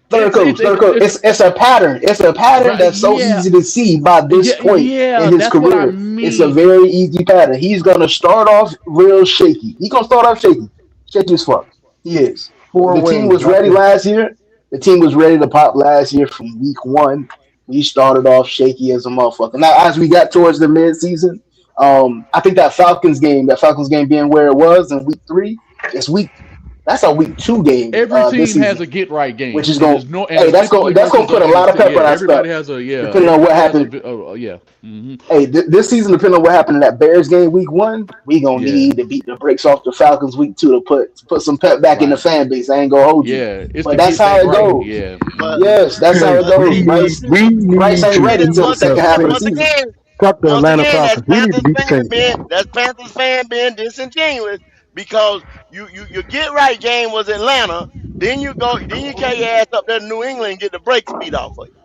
Third coach. It's a pattern. It's a pattern that's so easy to see by this point in his career. It's a very easy pattern. He's gonna start off real shaky. He's gonna start off shaky as fuck. He is. The team was ready last year. The team was ready to pop last year from week one. We started off shaky as a motherfucker. Now, as we got towards the mid-season, I think that Falcons game being where it was in week 3, that's a week 2 game. Every team has a get right game, which is going. That's going to put a lot of pepper on that stuff. Everybody has a depending on what happened. Hey, this season, depending on what happened in that Bears game week 1, we gonna need to beat the brakes off the Falcons week 2 to put some pep back in the fan base. I ain't gonna hold you. But that's how it goes. Yes, that's how it goes. Bryce ain't ready till the second half of the season. Fuck the Atlanta Falcons. We need to beat the That's Panthers fan being disingenuous because you get right game was Atlanta. Then you carry your ass up there to New England and get the brakes beat off of you.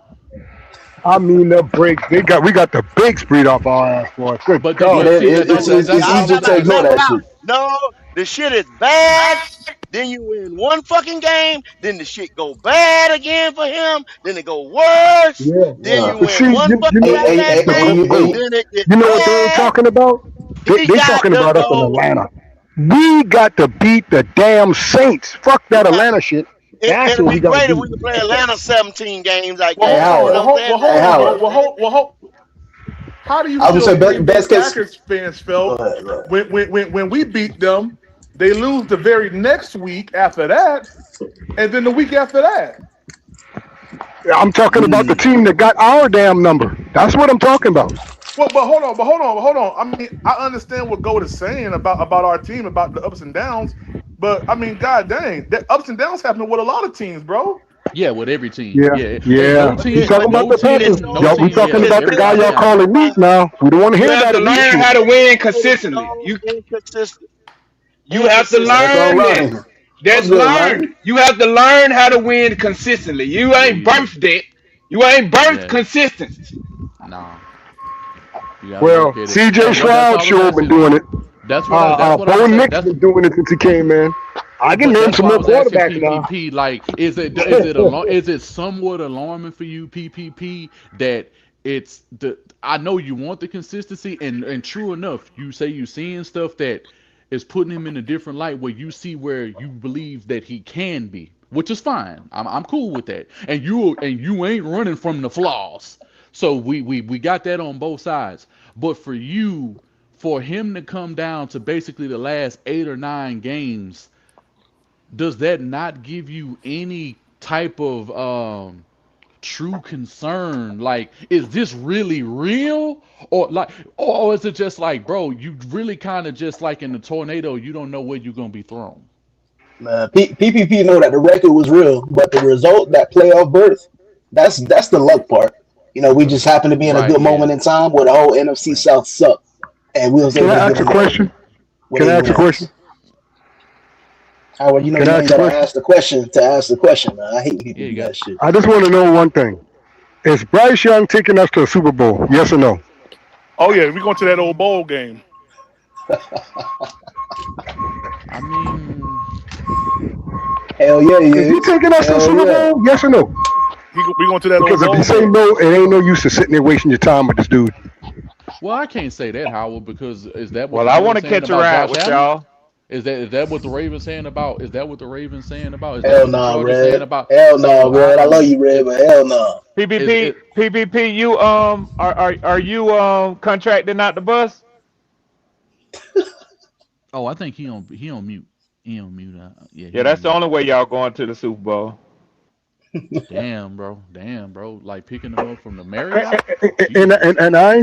I mean the brakes. We got the brakes beat off our ass for us. Good God. It's easy to ignore that shit. No, the shit is bad. Then you win one fucking game. Then the shit go bad again for him. Then it go worse. Then you win one fucking game. Then it gets you know what they're talking about? They talking about us in Atlanta. We got to beat the damn Saints. Fuck that Atlanta shit. That's what we got to do. It'd be great if we could play Atlanta 17 games. Like how do you feel Packers fans felt when we beat them? They lose the very next week after that, and then the week after that. I'm talking about the team that got our damn number. That's what I'm talking about. Well, but hold on. I mean, I understand what Goat is saying about our team, about the ups and downs. But I mean, god dang, that ups and downs happen with a lot of teams, bro. Yeah, with every team. Yeah. We talking about the Panthers. We talking about the guy y'all calling weak now. We don't want to hear that. You have to learn how to win consistently. You have to learn that. That's learned. You have to learn how to win consistently. You ain't birthed it. You ain't birthed consistency. Nah. Well, CJ Stroud sure been doing it. That's what Bo Nix been doing it since he came in. I can name some more quarterbacks now. PPP, like, is it somewhat alarming for you, PPP, that it's the? I know you want the consistency, and true enough, you say you seeing stuff that is putting him in a different light where you see where you believe that he can be, which is fine. I'm cool with that, and you ain't running from the flaws. So we got that on both sides. But for you, for him to come down to basically the last 8 or 9 games, does that not give you any type of true concern? Like, is this really real? Or is it just like, bro, you really kind of just like in the tornado, you don't know where you're going to be thrown? PPP know that the record was real, but the result, that playoff berth, that's the luck part. You know, we just happened to be in a good moment in time where the whole NFC South sucked. And we was able to Can I ask a question? Howard, you know Can I you ask ain't a gotta question? ask the question to ask the question, man. I hate when people Yeah, do you got. that shit. I just want to know one thing. Is Bryce Young taking us to the Super Bowl? Yes or no? Oh yeah, we going to that old bowl game. I mean, Hell yeah, he Is he is. taking us to the Hell Super yeah. Bowl? Yes or no? We going to that old Because if you bowl say game. no, it ain't no use to sitting there wasting your time with this dude. well, I can't say that, Howard, because is that what Well, the I boy want to saying catch a about ride Josh with Allen? y'all. Is that what the Ravens saying about? Is that what the Ravens saying about? Is that Hell what the nah, Chargers saying Red. about? Hell nah, So Red. I I love mean, you, Red, but hell nah. is PPP, it? PPP, you are you contracting out the bus? Oh, I think he on mute. He on mute. Yeah, Yeah, he on that's the mute. only way y'all going to the Super Bowl. Damn, bro. Damn, bro. Like picking them up from the And, Marriott. and, Jesus. and I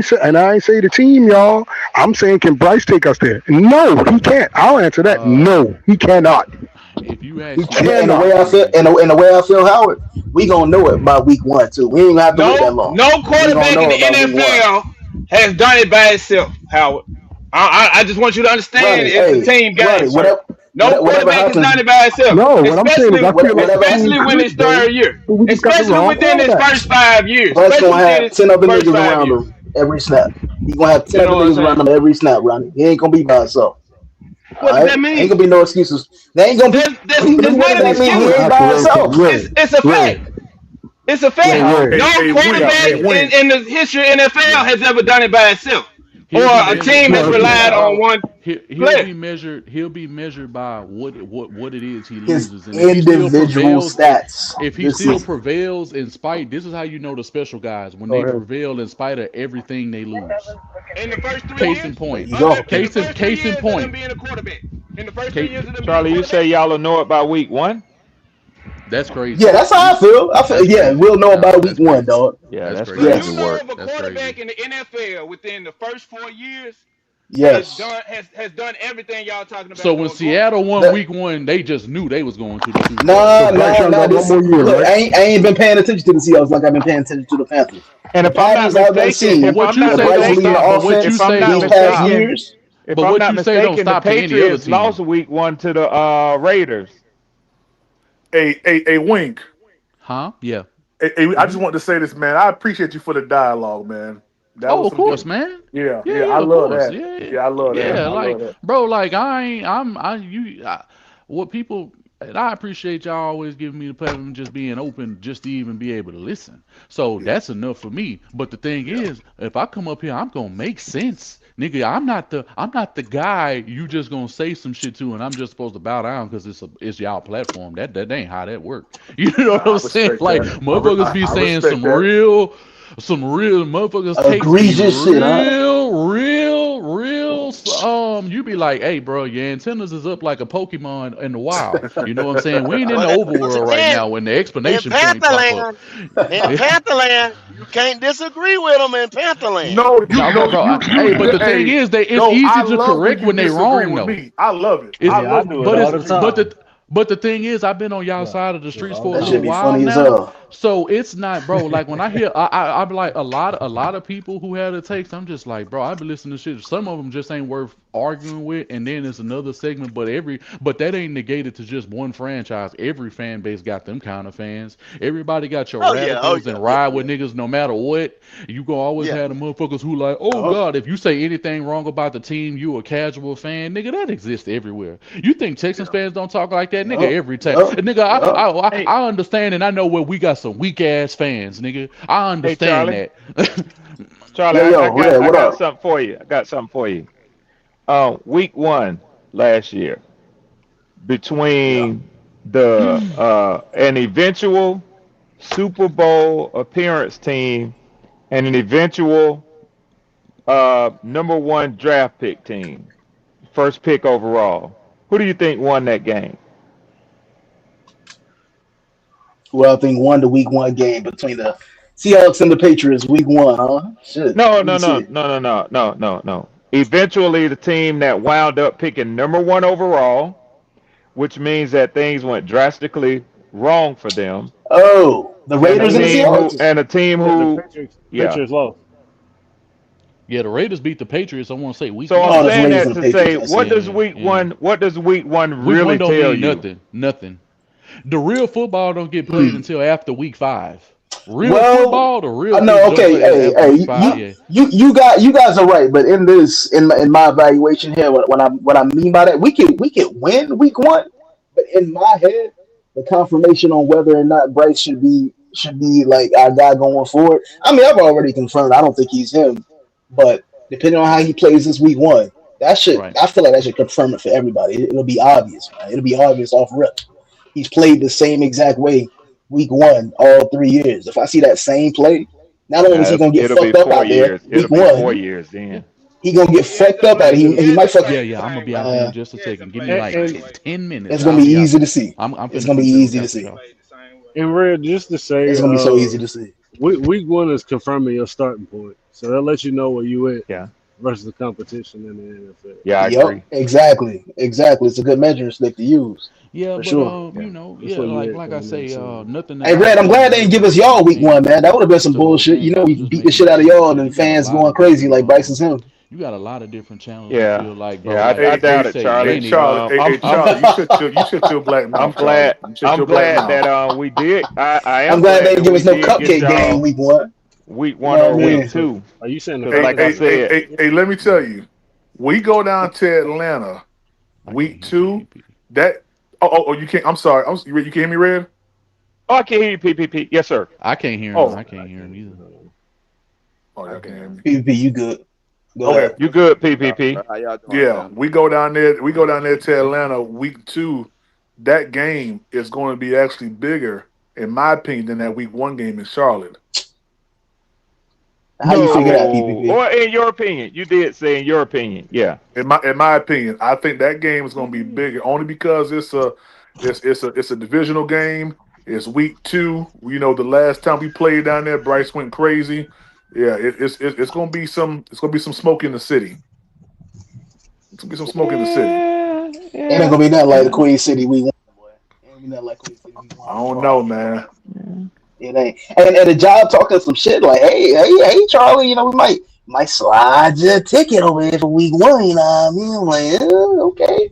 ain't say the team, y'all. I'm saying, can Bryce take us there? No, he can't. I'll answer that. Uh, No, he cannot. if you He ask me, And the cannot. way I feel, if and the way I feel, Howard, we gonna know it by week 1 too. We ain't gonna have to wait that No, long. no We gonna quarterback in know the it by week 1. NFL has done it by itself, Howard. I just want you to understand Ronnie, it's a hey, team game, Ronnie, sir. No whatever quarterback has happens, done it by itself, No, what I'm saying is especially I feel like the whatever team especially when could his though, third year, but we just got the especially wrong within his quarterback. first 5 years, Bryce especially gonna within have his 10 other first niggas five around years. him every snap. He gonna have 10 You know other what I'm niggas around saying? him every snap, Ronnie. He ain't gonna be by himself. What All does right, that ain't mean? gonna be no excuses. They ain't gonna be. That's What not does an that mean? I'm He gonna excuse. ain't have to by rotate. himself. Red, It's a fact. red, It's a yo, fact. red. No Hey, Wink, quarterback hey, yeah, Wink. in the history of NFL yeah, has ever done it by itself, or he'll be a measured. team He'll has No, be relied measured. on one He'll player. be measured. He'll be measured by what it is he His loses, and if he still individual prevails, stats if he this still season. prevails in spite. This is how you know the special guys when go they ahead. prevail in spite of everything they lose. In the first three Case in years, There point. you go. in the first three Case in years of them point. being a quarterback, in the first 3 Case, years of them being a Charlie, you say quarterback. y'all will know it by week 1? that's crazy. Yeah, that's how I feel. That's Yeah, crazy. we'll know Nah, about week that's 1, crazy. dog. Yeah, That's that's Do crazy. crazy you Yes, know work. of a That's crazy. quarterback in the NFL within the first 4 years yes. has done everything y'all talking So about when going Seattle to? won The, week 1, they just knew they was going to the Super Bowl. So nah, Bryce nah, Young nah. got one This more year, look, right? I ain't been paying attention to the Seahawks like I've been paying attention to the Panthers. And The if I'm not patterns I've been mistaken, But if seeing what I'm you not with say Bryce don't leading the mistaken, stop. But what you offense if I'm say not these don't past stop. mistaken, years, if But I'm what not you say don't mistaken, the stop for any other Patriots lost team. week 1 to the Raiders. A Wink. Huh? Yeah. I just Hmm. want to say this, man. I appreciate you for the dialogue, man. That Oh, was of some course, good. man. Yeah, Yeah, yeah. I yeah, of love course. that. Yeah, yeah. Yeah, I love that. Yeah, I like, love that. bro, like I ain't what people and I appreciate y'all always giving me the platform just being open just to even be able to listen. So Yeah, that's enough for me. But the thing yeah. is, if I come up here, I'm gonna make sense. Nigga, I'm not the guy you just gonna say some shit to and I'm just supposed to bow down because it's y'all platform. That ain't how that work. You know what Nah, I'm I saying? respect Like that. motherfuckers be I saying respect that. some real motherfuckers takes be egregious shit, huh? real you be like, hey bro, your antennas is up like a Pokemon in the wild. You know what I'm saying? We ain't in the Well, once overworld right again, now when the in explanation point pop up. Pantherland, you can't disagree with them in Pantherland. No, No, no, bro. Hey, but the thing Hey, is that it's no, easy I to love when correct you when they disagree wrong with though. me. I love it. It's I love when you but it's disagree with but me. the thing is I've been on y'all side of the streets for a That little should be while funny as now. hell. So it's not, bro. Like when I hear I'm like a lot of people who have the takes, I'm just like, bro, I've been listening to shit. Some of them just ain't worth arguing with, and then there's another segment, but that ain't negated to just one franchise. Every fan base got them kind of fans. Everybody got your Oh yeah, oh radicals yeah, and yeah, ride with yeah, niggas no matter what. You gonna always yeah. have the motherfuckers who like, oh Yup. God, if you say anything wrong about the team, you a casual fan, nigga. That exists everywhere. You think Texans Yeah. fans don't talk like that, nigga? Yup. Every time, Yup. nigga. Yup. Hey, I understand and I know where we got some weak ass fans, nigga. I hey, understand Charlie, that. Charlie, Yo, yo, Red, I what got up? something for you. I got something for you. Week 1 last year Yeah. between the an eventual Super Bowl appearance team and an eventual number 1 draft pick team, first pick overall. Who do you think won that game? Well, I think won the week 1 game between the Seahawks and the Patriots week 1, huh? Shit. No, Let me no, no, see. no, no, no, no, no, no. Eventually, the team that wound up picking number 1 overall, which means that things went drastically wrong for them, Oh, the and a Raiders and the team who, Seahawks? and a team Yeah, the who, Patriots. yeah, Patriots lost. Yeah, the Raiders beat the Patriots. I want to say week So one. I'm Oh, that's saying Raiders that and the to Patriots. say, I see. what does week one Week really one don't tell mean you? nothing. The real football don't get played until after week 5. Real Well, football, the real no, games don't okay, play hey, after hey, week 5. Yeah. you guys are right, but in my evaluation here, what I mean by that, we can win week one, but in my head, the confirmation on whether or not Bryce should be like our guy going forward. I mean, I've already confirmed I don't think he's him, but depending on how he plays this week one, Right. I feel like that should confirm it for everybody. It'll be obvious, man. It'll be obvious off rip. He's played the same exact way week one all 3 years. If I see that same play, not only is he gonna get It'll be fucked up 4 years. out there It'll week be one, 4 years then. he gonna get fucked up out. He might fuck. Yeah, I'm gonna be out there in just a second. Give me like And 10 minutes. It's gonna I'll be be out easy there. to see. I'm It's finna gonna be come through. easy Yeah, to for see. sure. and Red, just to say, It's gonna be so easy to see. week one is confirming your starting point, so that lets you know where you at Yeah. versus the competition in the NFL. Yeah, I Yep, agree. exactly. It's a good measuring stick to use Yeah, for but sure. Yeah, that's yeah, where you at like I coming in. say, So nothing that Hey, I've Red, I'm seen glad they really didn't give put us a lot y'all of week one, change man. That would have been some to the whole bullshit. You game. know, That we was just beat the making shit it out of easier y'all, and because then fans going crazy like Bryce is him. you got a lot of different channels. I Yeah. feel like, bro. Yeah, Like I Hey, doubt hey, it, say hey, Charlie. Danny, Charlie. Hey, Charlie. You shut your black I'm mouth, Charlie. glad. You shut I'm your black glad mouth. that we did. I I'm am glad they glad didn't that give we us no did get cupcake game y'all week one. week You one know or what I week mean? so two. are you saying the Because, Hey, like I Falcons? hey, hey, said, hey, hey, let me tell you. We go down to Atlanta I can't week hear 2. PPP. That you can't. I'm sorry. You can't hear me, Red? oh, I can hear you, PPP. Yes, sir. I can't hear him. Oh, I can't hear him either. y'all can't hear me. PvP, you good? Go Okay. ahead. You good, PPP? Yeah, we go down there. We go down there to Atlanta week 2. That game is going to be actually bigger, in my opinion, than that week 1 game in Charlotte. How you figure that, No. PvP? Or in your opinion. You did say in your opinion. Yeah. In my opinion, I think that game is going to be bigger only because it's a divisional game. It's week 2. You know, the last time we played down there, Bryce went crazy. Yeah, it's going to be some smoke in the city. It's going to be some smoke in the city. Yeah. Ain't Yeah. gonna be nothing like the Yeah. Queen City week one, boy. Ain't gonna be nothing like Queen City week I one. I don't know, promise. man. It ain't. And the job talking some shit like, hey, Charlie, we might slide your ticket over here for week one. You know what I mean? I'm like, okay.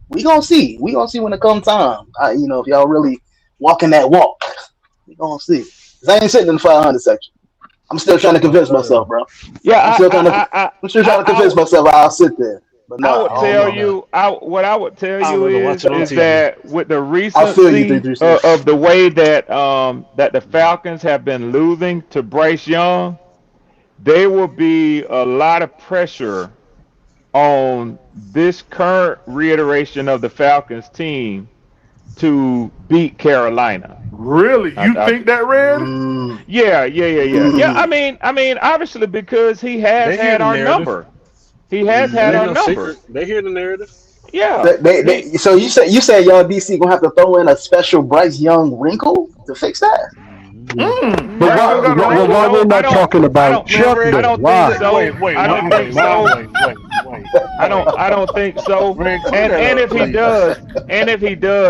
We gonna see. We gonna see when it comes time. If y'all really walking that walk, we gonna see. 'Cause I ain't sitting in the 500 section. I'm still trying to convince myself, bro. I'm Yeah. still trying to. I'm still trying to convince myself I'll sit there. But I nah, would I don't tell know. you, what I would tell I'd you rather watch it on is TV. that with the I feel you, recency 336. of the way that the Falcons have been losing to Bryce Young, there will be a lot of pressure on this current reiteration of the Falcons team to beat Carolina. Really, I, you I, think that, Red? yeah. I mean, obviously because he has They hear had the our narrative. number. He has It had ain't our no number. secret. They hear the narrative. Yeah. He So you say y'all DC gonna have to throw in a special Bryce Young wrinkle to fix that? But Bryce don't why, got a why, no, why wrinkle. we're no, I not don't. talking I about don't. Man, Chuck Red, I though? don't think Why? so. I don't think so. I don't think so. Red, clear And that and up, if he please. does,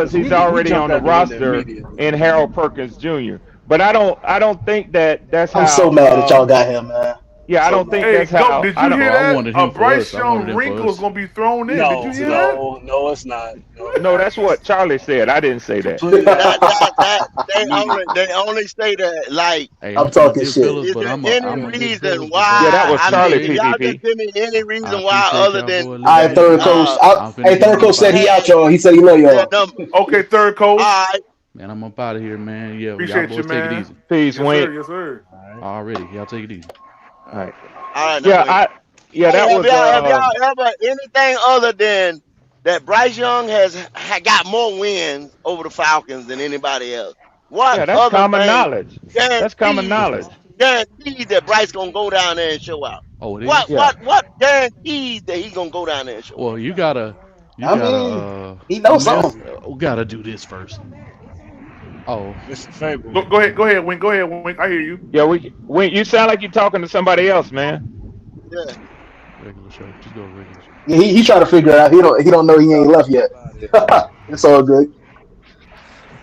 Because he's we already jumped on the at the end roster immediately. in Harold Perkins Jr. But I don't think that's I'm so how. mad that y'all got him, man. I'm Yeah, I so don't think mad. Hey, that's go. how. Did I you don't. hear Bro, I that? wanted A him for Bryce us. I wanted Young him for wrinkle is us. gonna be thrown in. Did you No, hear that? no, no, it's not. No, it's No, not. that's what Charlie said. I didn't say that. Completely different. They only say that like, Hey, I'm I'm finna talking dip shit. fellas, is but there I'm a any I'm Yeah, a his reason feelings was Yeah, hurt. that why? was I mean, Charlie if y'all PPP. just give me any I reason why appreciate other y'all than for a All little right, bit, third man. coach. I'm finna Hey, get third on coach up said out of he here. out, y'all. He said he love their y'all. number. Okay, third All coach. right, Man, I'm up out of here, man. Yeah, y'all Appreciate you, boys take it man. easy. Peace, Yes, sir. Wink. Yes, sir. All right. Already, y'all take it easy. All right. all right. Now Yeah, wait. Hey, that have was y'all have y'all ever anything other than that Bryce Young got more wins over the Falcons than anybody else? What yeah, that's other common thing knowledge. That's common guarantees knowledge. guarantees that Bryce gonna go down there and show out? Oh, it What is. Yeah. what what guarantees that he gonna go down there and show Well, out? you I gotta mean, he knows something. gotta do this first. Oh, Mr. Fable. Go ahead, Wink. Go ahead, Wink. I hear you. Yeah, you sound like you're talking to somebody else, man. Yeah. regular show. Just go to regular show. Yeah, he trying to figure it out. He don't know he ain't left yet. It's all good.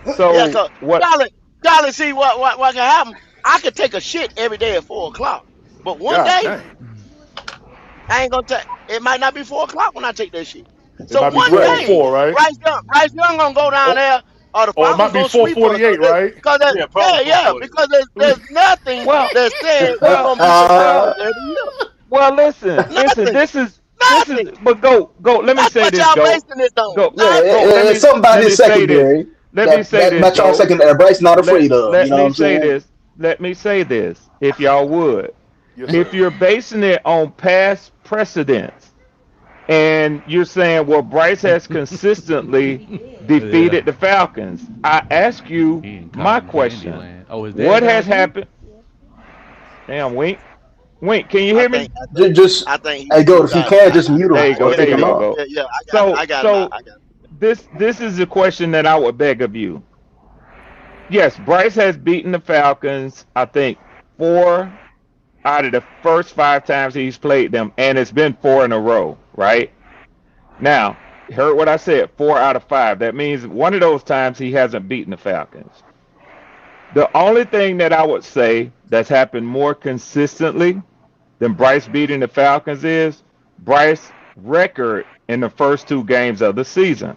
Yeah, So cause what? Charlie, see what can happen. I could take a shit every day at 4 o'clock, but one God day dang. I ain't gonna tell. It might not be 4 o'clock when I take that shit. It So might be one 4:04, thing, right? Bryce Young gonna go down Or, there, or the or it might Falcons be gonna sweep us. 4:48, right? Yeah, probably Because there's nothing Well, that said we're well, gonna be well, successful every year. well. Listen. Nothing, This is. nothing. But go. Let me That's say what this. y'all Go. basing this on. Go. Yeah, Nothing. Go. it's something about Let his me say this. secondary Let me that say this. Metron Go. secondary Bryce not afraid of. You Let know what me I'm say saying? this. Let me say this. If y'all would, Yes, if sir. you're basing it on past precedents, and you're saying, well, Bryce has consistently Yeah. defeated the Falcons, I ask you He in my cotton candy question: land. Oh, his dad what down has with you? happened? Damn, Wink. Wink, can you I hear think me? I think Just I think hey, he go if you got it. can, I just got it. mute him There you or go. There take you him go. off. Go. Yeah, So, I got it now. so I got it. this is a question that I would beg of you. Yes, Bryce has beaten the Falcons. I think 4 out of the first 5 times he's played them, and it's been 4 in a row. Right now, heard what I said? 4 out of 5. That means one of those times he hasn't beaten the Falcons. The only thing that I would say that's happened more consistently than Bryce beating the Falcons is Bryce record in the first 2 games of the season.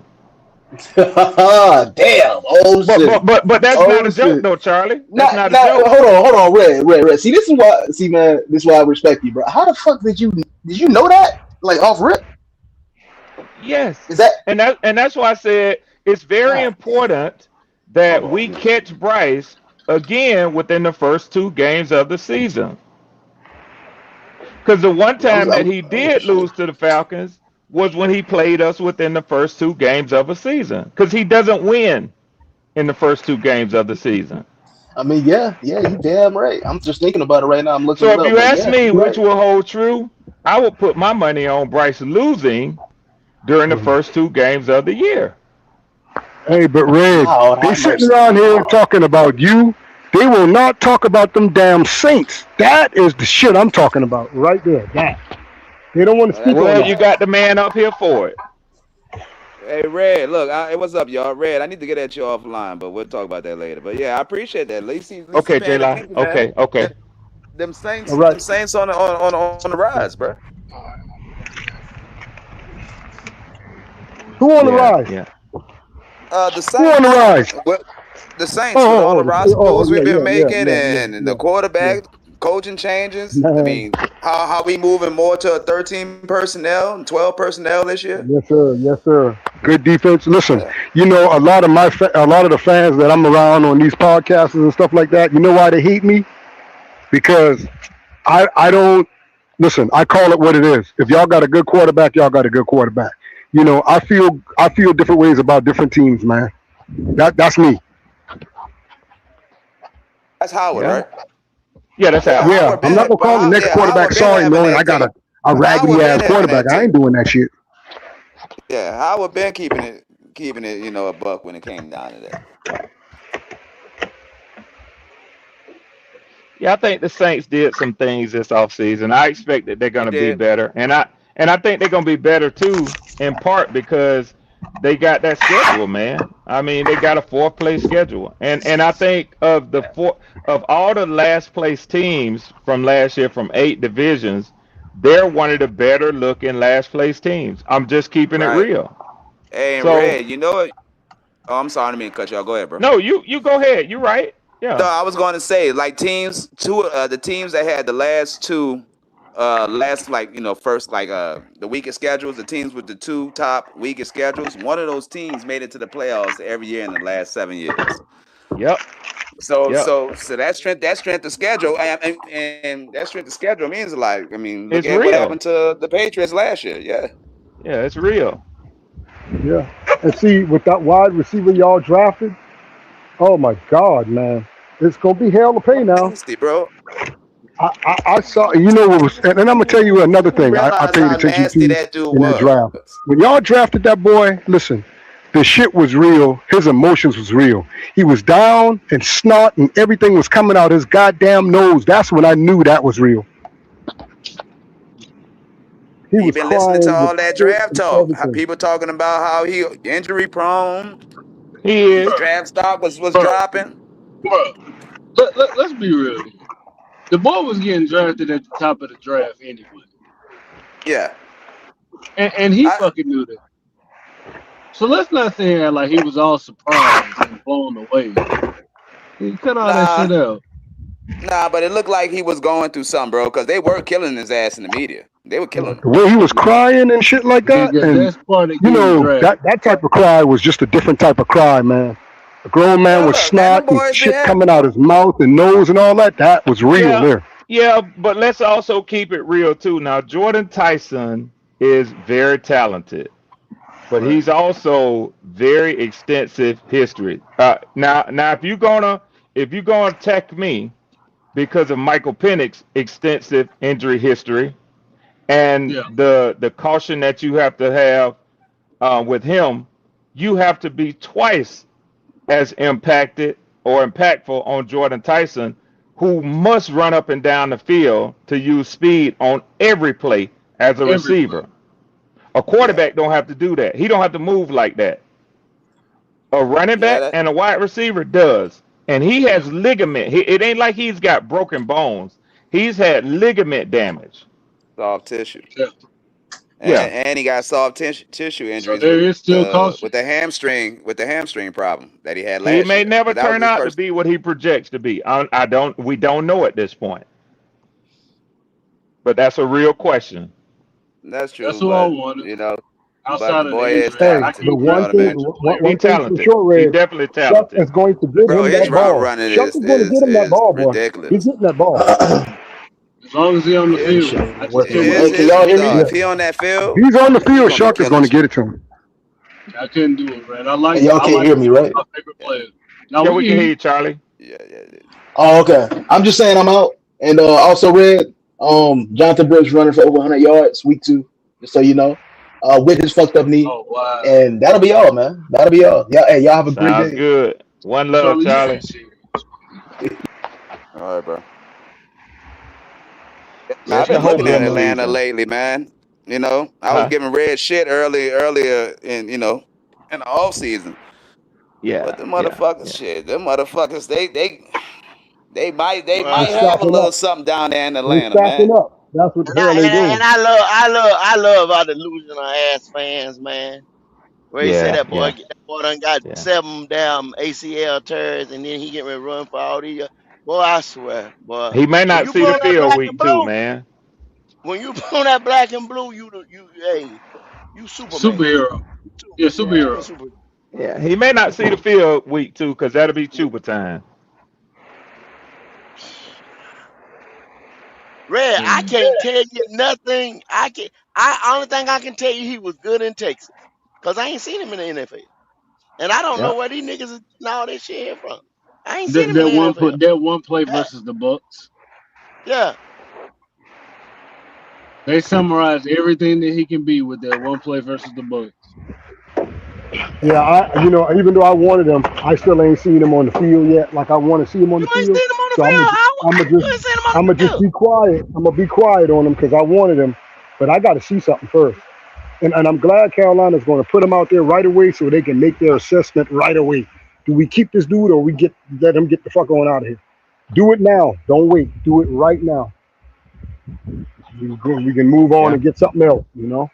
Damn. Oh But shit. but but but that's not Oh a joke shit. though, Charlie. That's Not not a not joke. hold on, Red. See, this is why see man, this is why I respect you, bro. How the fuck did you know that? Like off rip? Yes, Is that and that's why I said it's very God damn. important Hold that we on. catch Bryce again within the first 2 games of the season. Because the one time that he Oh did shit. lose to the Falcons was when he played us within the first 2 games of a season. Because he doesn't win in the first 2 games of the season. I mean, yeah, you damn right. I'm just thinking about it right now. I'm looking So it if up, you but ask yeah, me you're which right. will hold true, I would put my money on Bryce losing during the first 2 games of the year. Hey, but Red, Lord they have sitting mercy. around here talking about you. They will not talk about them damn Saints. That is the shit I'm talking about right there. That they don't want to Oh, that's speak on Well, that. you bad. got the man up here for it. Hey, Red, look, hey, what's up, y'all? Red, I need to get at you offline, but we'll talk about that later. But yeah, I appreciate that. At least he Okay, J paying Line. attention, man. Okay, okay. Them All Saints, right. them Saints on the rise, bro. Who on the Yeah, rise? yeah. The Who on the Saints, rise? the Saints with all Oh, the roster moves yeah, we've been yeah, yeah, making yeah, yeah, and the yeah, quarterback coaching changes. yeah. I Man, mean, how we moving more to a 13 personnel and 12 personnel this year? yes, sir. Yes, sir. Good defense. Listen, Yeah. you know, a lot of the fans that I'm around on these podcasts and stuff like that. You know why they hate me? Because I don't listen. I call it what it is. If y'all got a good quarterback, y'all got a good quarterback. You know, I feel different ways about different teams, man. That's me. That's Howard, Yeah. right? Yeah, that's Yeah, Howard. Yeah, Howard I'm not been, gonna but call the next Yeah, quarterback Howard been sorry, having knowing I that got team. a raggedy Howard ass been having quarterback. that I ain't team. doing that shit. Yeah, Howard been keeping it, a buck when it came down to that. Yeah, I think the Saints did some things this offseason. I expect that they're They gonna be did. better. And I think they're gonna be better too, in part because they got that schedule, man. I mean, they got a 4th place schedule. And I think of all the last place teams from last year from 8 divisions, they're one of the better looking last place teams. I'm just keeping it Right. real. Hey, and So Red, you know what? Oh, I'm sorry, I didn't mean to cut y'all. Go ahead, bro. no, you go ahead. You're right. No, Yeah. I was going to say like the teams that had the last two, first the weakest schedules, the teams with the two top weakest schedules. One of those teams made it to the playoffs every year in the last 7 years. Yep. So Yep. so so that strength of schedule, and that strength of schedule means a lot. I mean, look It's at what happened real. to the Patriots last year. Yeah. Yeah, it's real. Yeah. And see, with that wide receiver y'all drafted, oh my God, man, it's gonna be hell to pay now. Nasty, bro. I saw, you know what was, and I'm gonna tell you another You thing. I realize paid how attention nasty to that dude in that draft. was. When y'all drafted that boy, listen, the shit was real. His emotions was real. He was down and snot and everything was coming out his goddamn nose. That's when I knew that was real. He He was been listening to crying with all that spit draft and talk. everything. People talking about how he injury prone, He his is. draft stock was Bro, dropping. bro. Let's be real here. The boy was getting drafted at the top of the draft anyway. Yeah. And he fucking knew that. So let's not say like he was all surprised and blown away. He cut all that shit out. Nah, but it looked like he was going through something, bro, because they were killing his ass in the media. They were killing him. The way he was crying and shit like that, and That's part of you getting know drafted. that type of cry was just a different type of cry, man. A grown man with snot and shit coming out his mouth and nose and all that. That was real there. Yeah, but let's also keep it real too. Now, Jordan Tyson is very talented, but he's also very extensive history. Now, if you're gonna attack me because of Michael Penix's extensive injury history and the caution that you have to have with him, you have to be twice as impacted or impactful on Jordan Tyson, who must run up and down the field to use speed on every play as a receiver. A quarterback don't have to do that. He don't have to move like that. A running back and a wide receiver does. And he has ligament. It ain't like he's got broken bones. He's had ligament damage. Soft tissue. Yeah. And he got soft tissue injuries so there is still caution. with the hamstring problem that he had last year. He may never turn out to be what he projects to be. We don't know at this point. But that's a real question. That's true. That's what I wanted. You know, outside of the boy the is talented. The one thing for sure, Red, he's definitely Chuck talented. is going to get him that ball. Chuck is going to get him that ball, boy. Ridiculous. He's getting that ball. As long as he's on the field. Can y'all hear me? If he on that field, he's on the field. Chuck is going to get it to him. I couldn't do it, man. I like. Y'all can't hear me, right? My favorite players. Yeah, we can hear you, Charlie. Yeah. Oh, okay. I'm just saying I'm out. And also, Red, Jonathan Brooks running for over 100 yards week 2, just so you know, with his fucked up knee. Oh, wow. And that'll be all, man. That'll be all. Yeah, hey, y'all have a great day. Sounds good. One love, Charlie. All right, bro. I've been looking at Atlanta lately, man. You know, I was giving Red shit earlier in the off season. Yeah. But the motherfuckers, them motherfuckers, they might have a little something down there in Atlanta, man. Up. That's what the hell they doing. And I love our delusional ass fans, man. Where he said that boy done got 7 damn ACL tears, and then he get ready to run for all these. Boy, I swear, boy. He may not see the field week 2, man. When you put on that black and blue, you Superman. Superhero. Yeah, superhero. Yeah, he may not see the field week 2 because that'll be Chuba time. Red, I can't tell you nothing. Only thing I can tell you, he was good in Texas, cause I ain't seen him in the NFL, and I don't know where these niggas is getting all this shit here from. I ain't seen him in the NFL. That one play versus the Bucks. Yeah. They summarized everything that he can be with that one play versus the Bucks. Yeah, even though I wanted him, I still ain't seen him on the field yet. Like I want to see him on the field. So I'm gonna just be quiet. I'm gonna be quiet on him because I wanted him, but I got to see something first. And I'm glad Carolina's going to put him out there right away so they can make their assessment right away. Do we keep this dude or let him get the fuck on out of here? Do it now. Don't wait. Do it right now. We can move on and get something else, you know?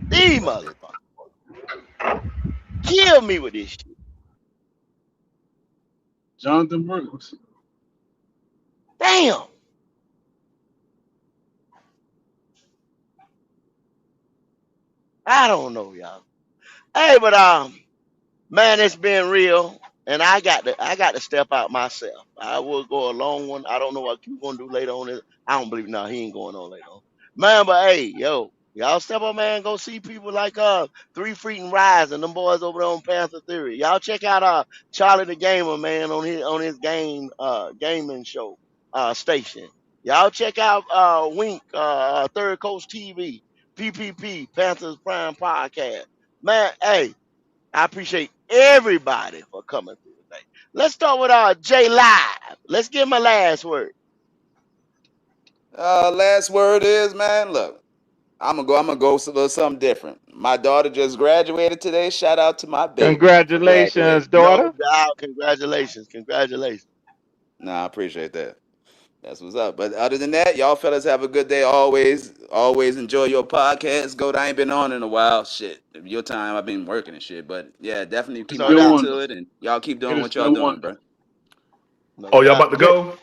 These motherfuckers kill me with this shit. Jonathan Brooks. Damn. I don't know, y'all. Hey, but man, it's been real, and I got to step out myself. I will go a long one. I don't know what you're gonna do later on. I don't believe he ain't going on later on. Man, but hey, y'all step up, man. Go see people like 3 Feet and Rise and them boys over there on Panther Theory. Y'all check out Charlie the Gamer, man, on his gaming show station. Y'all check out Wink Third Coast TV, PPP Panthers Prime Podcast. Man, hey, I appreciate everybody for coming through today. Let's start with Jay Live. Let's give him a last word. Last word is, man, look, I'm gonna go a little something different. My daughter just graduated today. Shout out to my baby. Congratulations, daughter. No doubt. Congratulations. Nah, I appreciate that. That's what's up. But other than that, y'all fellas have a good day. Always enjoy your podcast. Goat, I ain't been on in a while. Shit, your time I've been working and shit. But yeah, definitely keep It's my been ear to wonderful. it, and y'all keep It doing has what y'all been doing, wonderful. bro. No Oh, y'all about doubt. to go?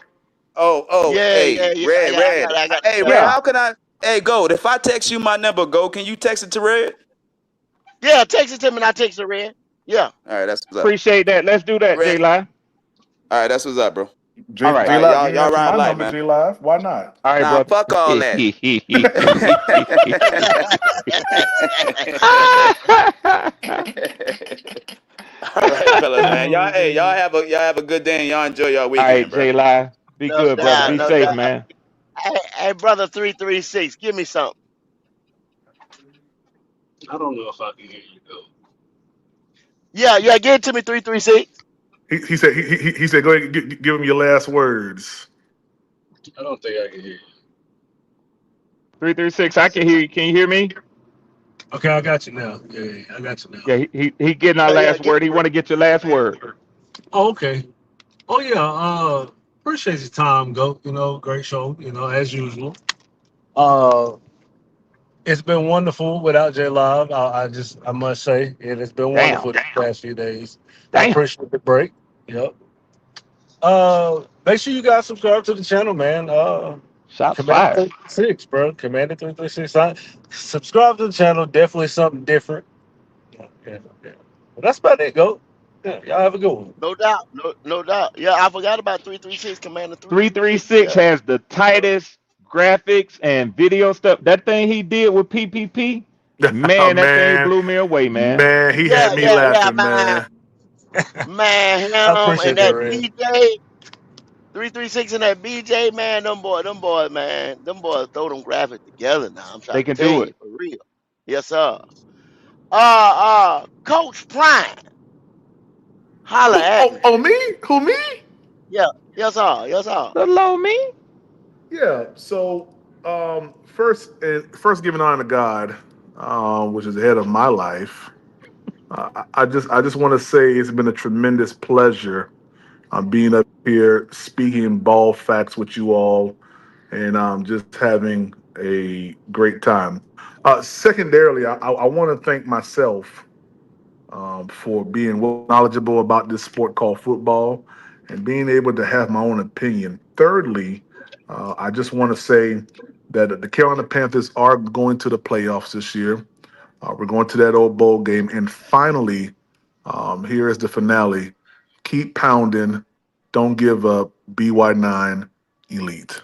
Hey, Yeah. Red. I got to Hey, jump Red, Yeah. out. how can I? Hey, Goat, if I text you my number, Goat, can you text it to Red? Yeah, text it to me and I text it Red. Yeah. All right, that's what's up. Appreciate that. Let's do that, J Red. Live. All right, that's what's up, bro. All All J right. right, Live, you ain't y'all answer ride my light, number, man. J Live. Why not? All right, Nah, brother. fuck all that. All right, fellas, man. Oh, Y'all man. have a good day and y'all enjoy your All right, weekend, bro. J Live. Be No good, brother. doubt. Be No safe, doubt. man. Hey, brother 336, give me something. I don't know if I can hear you though. Yeah, give it to me 336. He said go ahead and give him your last words. I don't think I can hear you. 336. I can hear you. Can you hear me? Okay, I got you now. Yeah, I got you now. Yeah, he getting our Yeah, last get word. He want to get your last word. Oh, okay. Oh yeah. Appreciate your time, Goat. Great show. As usual. Uh, it's been wonderful without J Live. I must say it has been Damn. wonderful these past few days. I Damn. appreciate the break. Yep. Make sure you guys subscribe to the channel, man. Shots Commander fired. 336, bro. Commander 336. Subscribe to the channel. Definitely something different. Yeah. But that's about it, Goat. Yeah, y'all have a good one. no doubt. No doubt. Yeah, I forgot about 336, Commander 336. 336 Yeah. has the tightest graphics and video stuff. That thing he did with PPP, Oh man, that thing man, blew me away, man. man, he Yeah, had me yeah, laughing, man. man. Man, I him and appreciate that, that Red. BJ, 336 and that BJ, man, them boys, man, them boys throw them graphics together now. I'm They trying to can tell do you it. for real. Yes, sir. Coach Prime, holla at me. Oh, me? Who me? Yeah, yes, sir. Yes, sir. Little old me. Yeah. So, first giving honor to God, which is the head of my life. I just want to say it's been a tremendous pleasure being up here speaking ball facts with you all, and just having a great time. Secondarily, I want to thank myself for being well knowledgeable about this sport called football and being able to have my own opinion. Thirdly, I just want to say that the Carolina Panthers are going to the playoffs this year. We're going to that old bowl game. And finally, here is the finale. Keep pounding. Don't give up. BY9 Elite.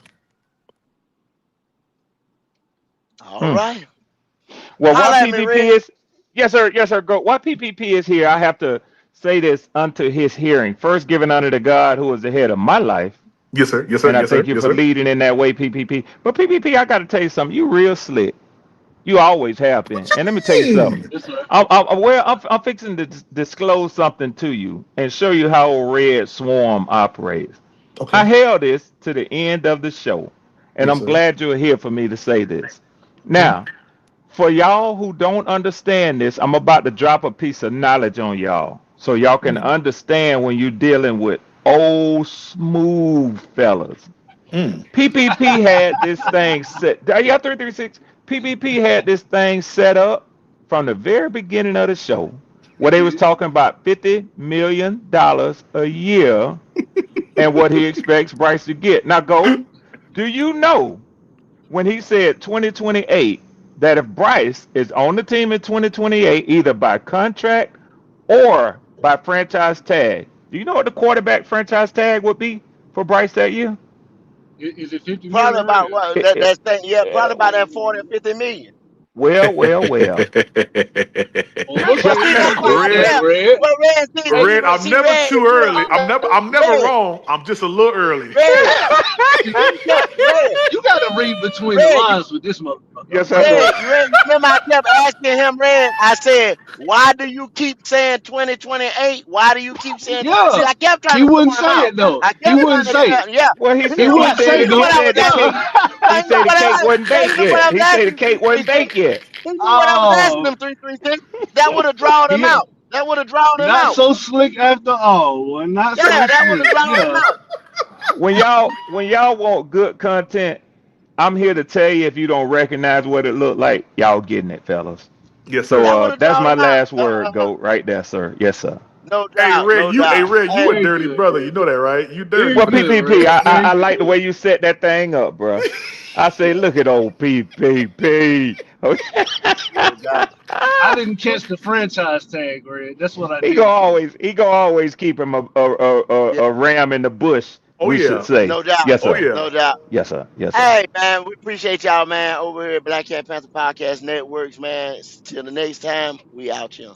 All Hmm. right. Well, while Holla at me, PPP Red. is, yes, sir, go. While PPP is here, I have to say this unto his hearing. First, giving unto the God who is the head of my life. Yes, sir. Yes, sir. And I Yes, thank sir. you Yes, for sir. leading in that way, PPP. But PPP, I got to tell you something. You real slick. You always have been. And let me tell you something. Hey. Yes, sir. I'm fixing to disclose something to you and show you how Red Swarm operates. I Okay. held this to the end of the show, and Yes, I'm sir. glad you're here for me to say this. Okay. Now, for y'all who don't understand this, I'm about to drop a piece of knowledge on y'all so y'all can understand when you're dealing with old smooth fellas. Mm. PPP had this thing set. Y'all 336. PPP had this thing set up from the very beginning of the show, where they was talking about $50 million a year and what he expects Bryce to get. Now, go. Do you know when he said 2028 that if Bryce is on the team in 2028, either by contract or by franchise tag, do you know what the quarterback franchise tag would be for Bryce that year? Is it 50 Probably million, about Red? what It, that, it, that thing. Yeah, probably about that uh, 40 or 50 million. well. Well, look But like Just see, you but got see, close to Red, that, yeah, Red. but Red, see, Red, I'm see, never Red, too if you early. I'm never Red, wrong. I'm just a little early. Red, You, yeah, Red, you got to read between the Red, lines with this motherfucker. yes, I'm sir. telling Go. Red, you remember I kept asking him, Red, I said, why do you keep saying 2028? Why do you keep saying, you. see, Yeah, I kept trying he to wouldn't throw him say out. it though. I He kept wouldn't trying to say it. tell, yeah, Well, He yeah, wouldn't say it, he knew he what Goat. I was said the asking. cake. Yeah. He He knew said the what I cake was, wasn't yeah, he baked knew what yet. I was He said the asking, cake wasn't 336. baked yet. He knew what I was asking Oh, him, 336. That would have drawn him he out. That would have drawn him not out. so slick after all. Well, not so Yeah, that would have slick. drawn him Yeah. out. when y'all want good content, I'm here to tell you if you don't recognize what it looked like, y'all getting it, fellas. Yes, So sir. That's what it's that's all my about. last word, Goat, right there, sir. Yes, sir. No Hey doubt, Red, no doubt. you a Hey, Very dirty good, brother. You Red. know that, right? You dirty, Very Well, brother. good, PPP, Red. I Very like the good. way you set that thing up, bruh. I say, look at old PPP. no doubt. I didn't catch the franchise tag, Red. That's what I He gonna didn't catch. always keep him Yeah, a ram in the bush. Oh We should yeah. say, no doubt, yes, Oh sir. yeah. no doubt. Yes, sir. Yes, sir. Hey man, we appreciate y'all, man, over here at Black Cat Panther Podcast Networks, man. Till the next time, we out here.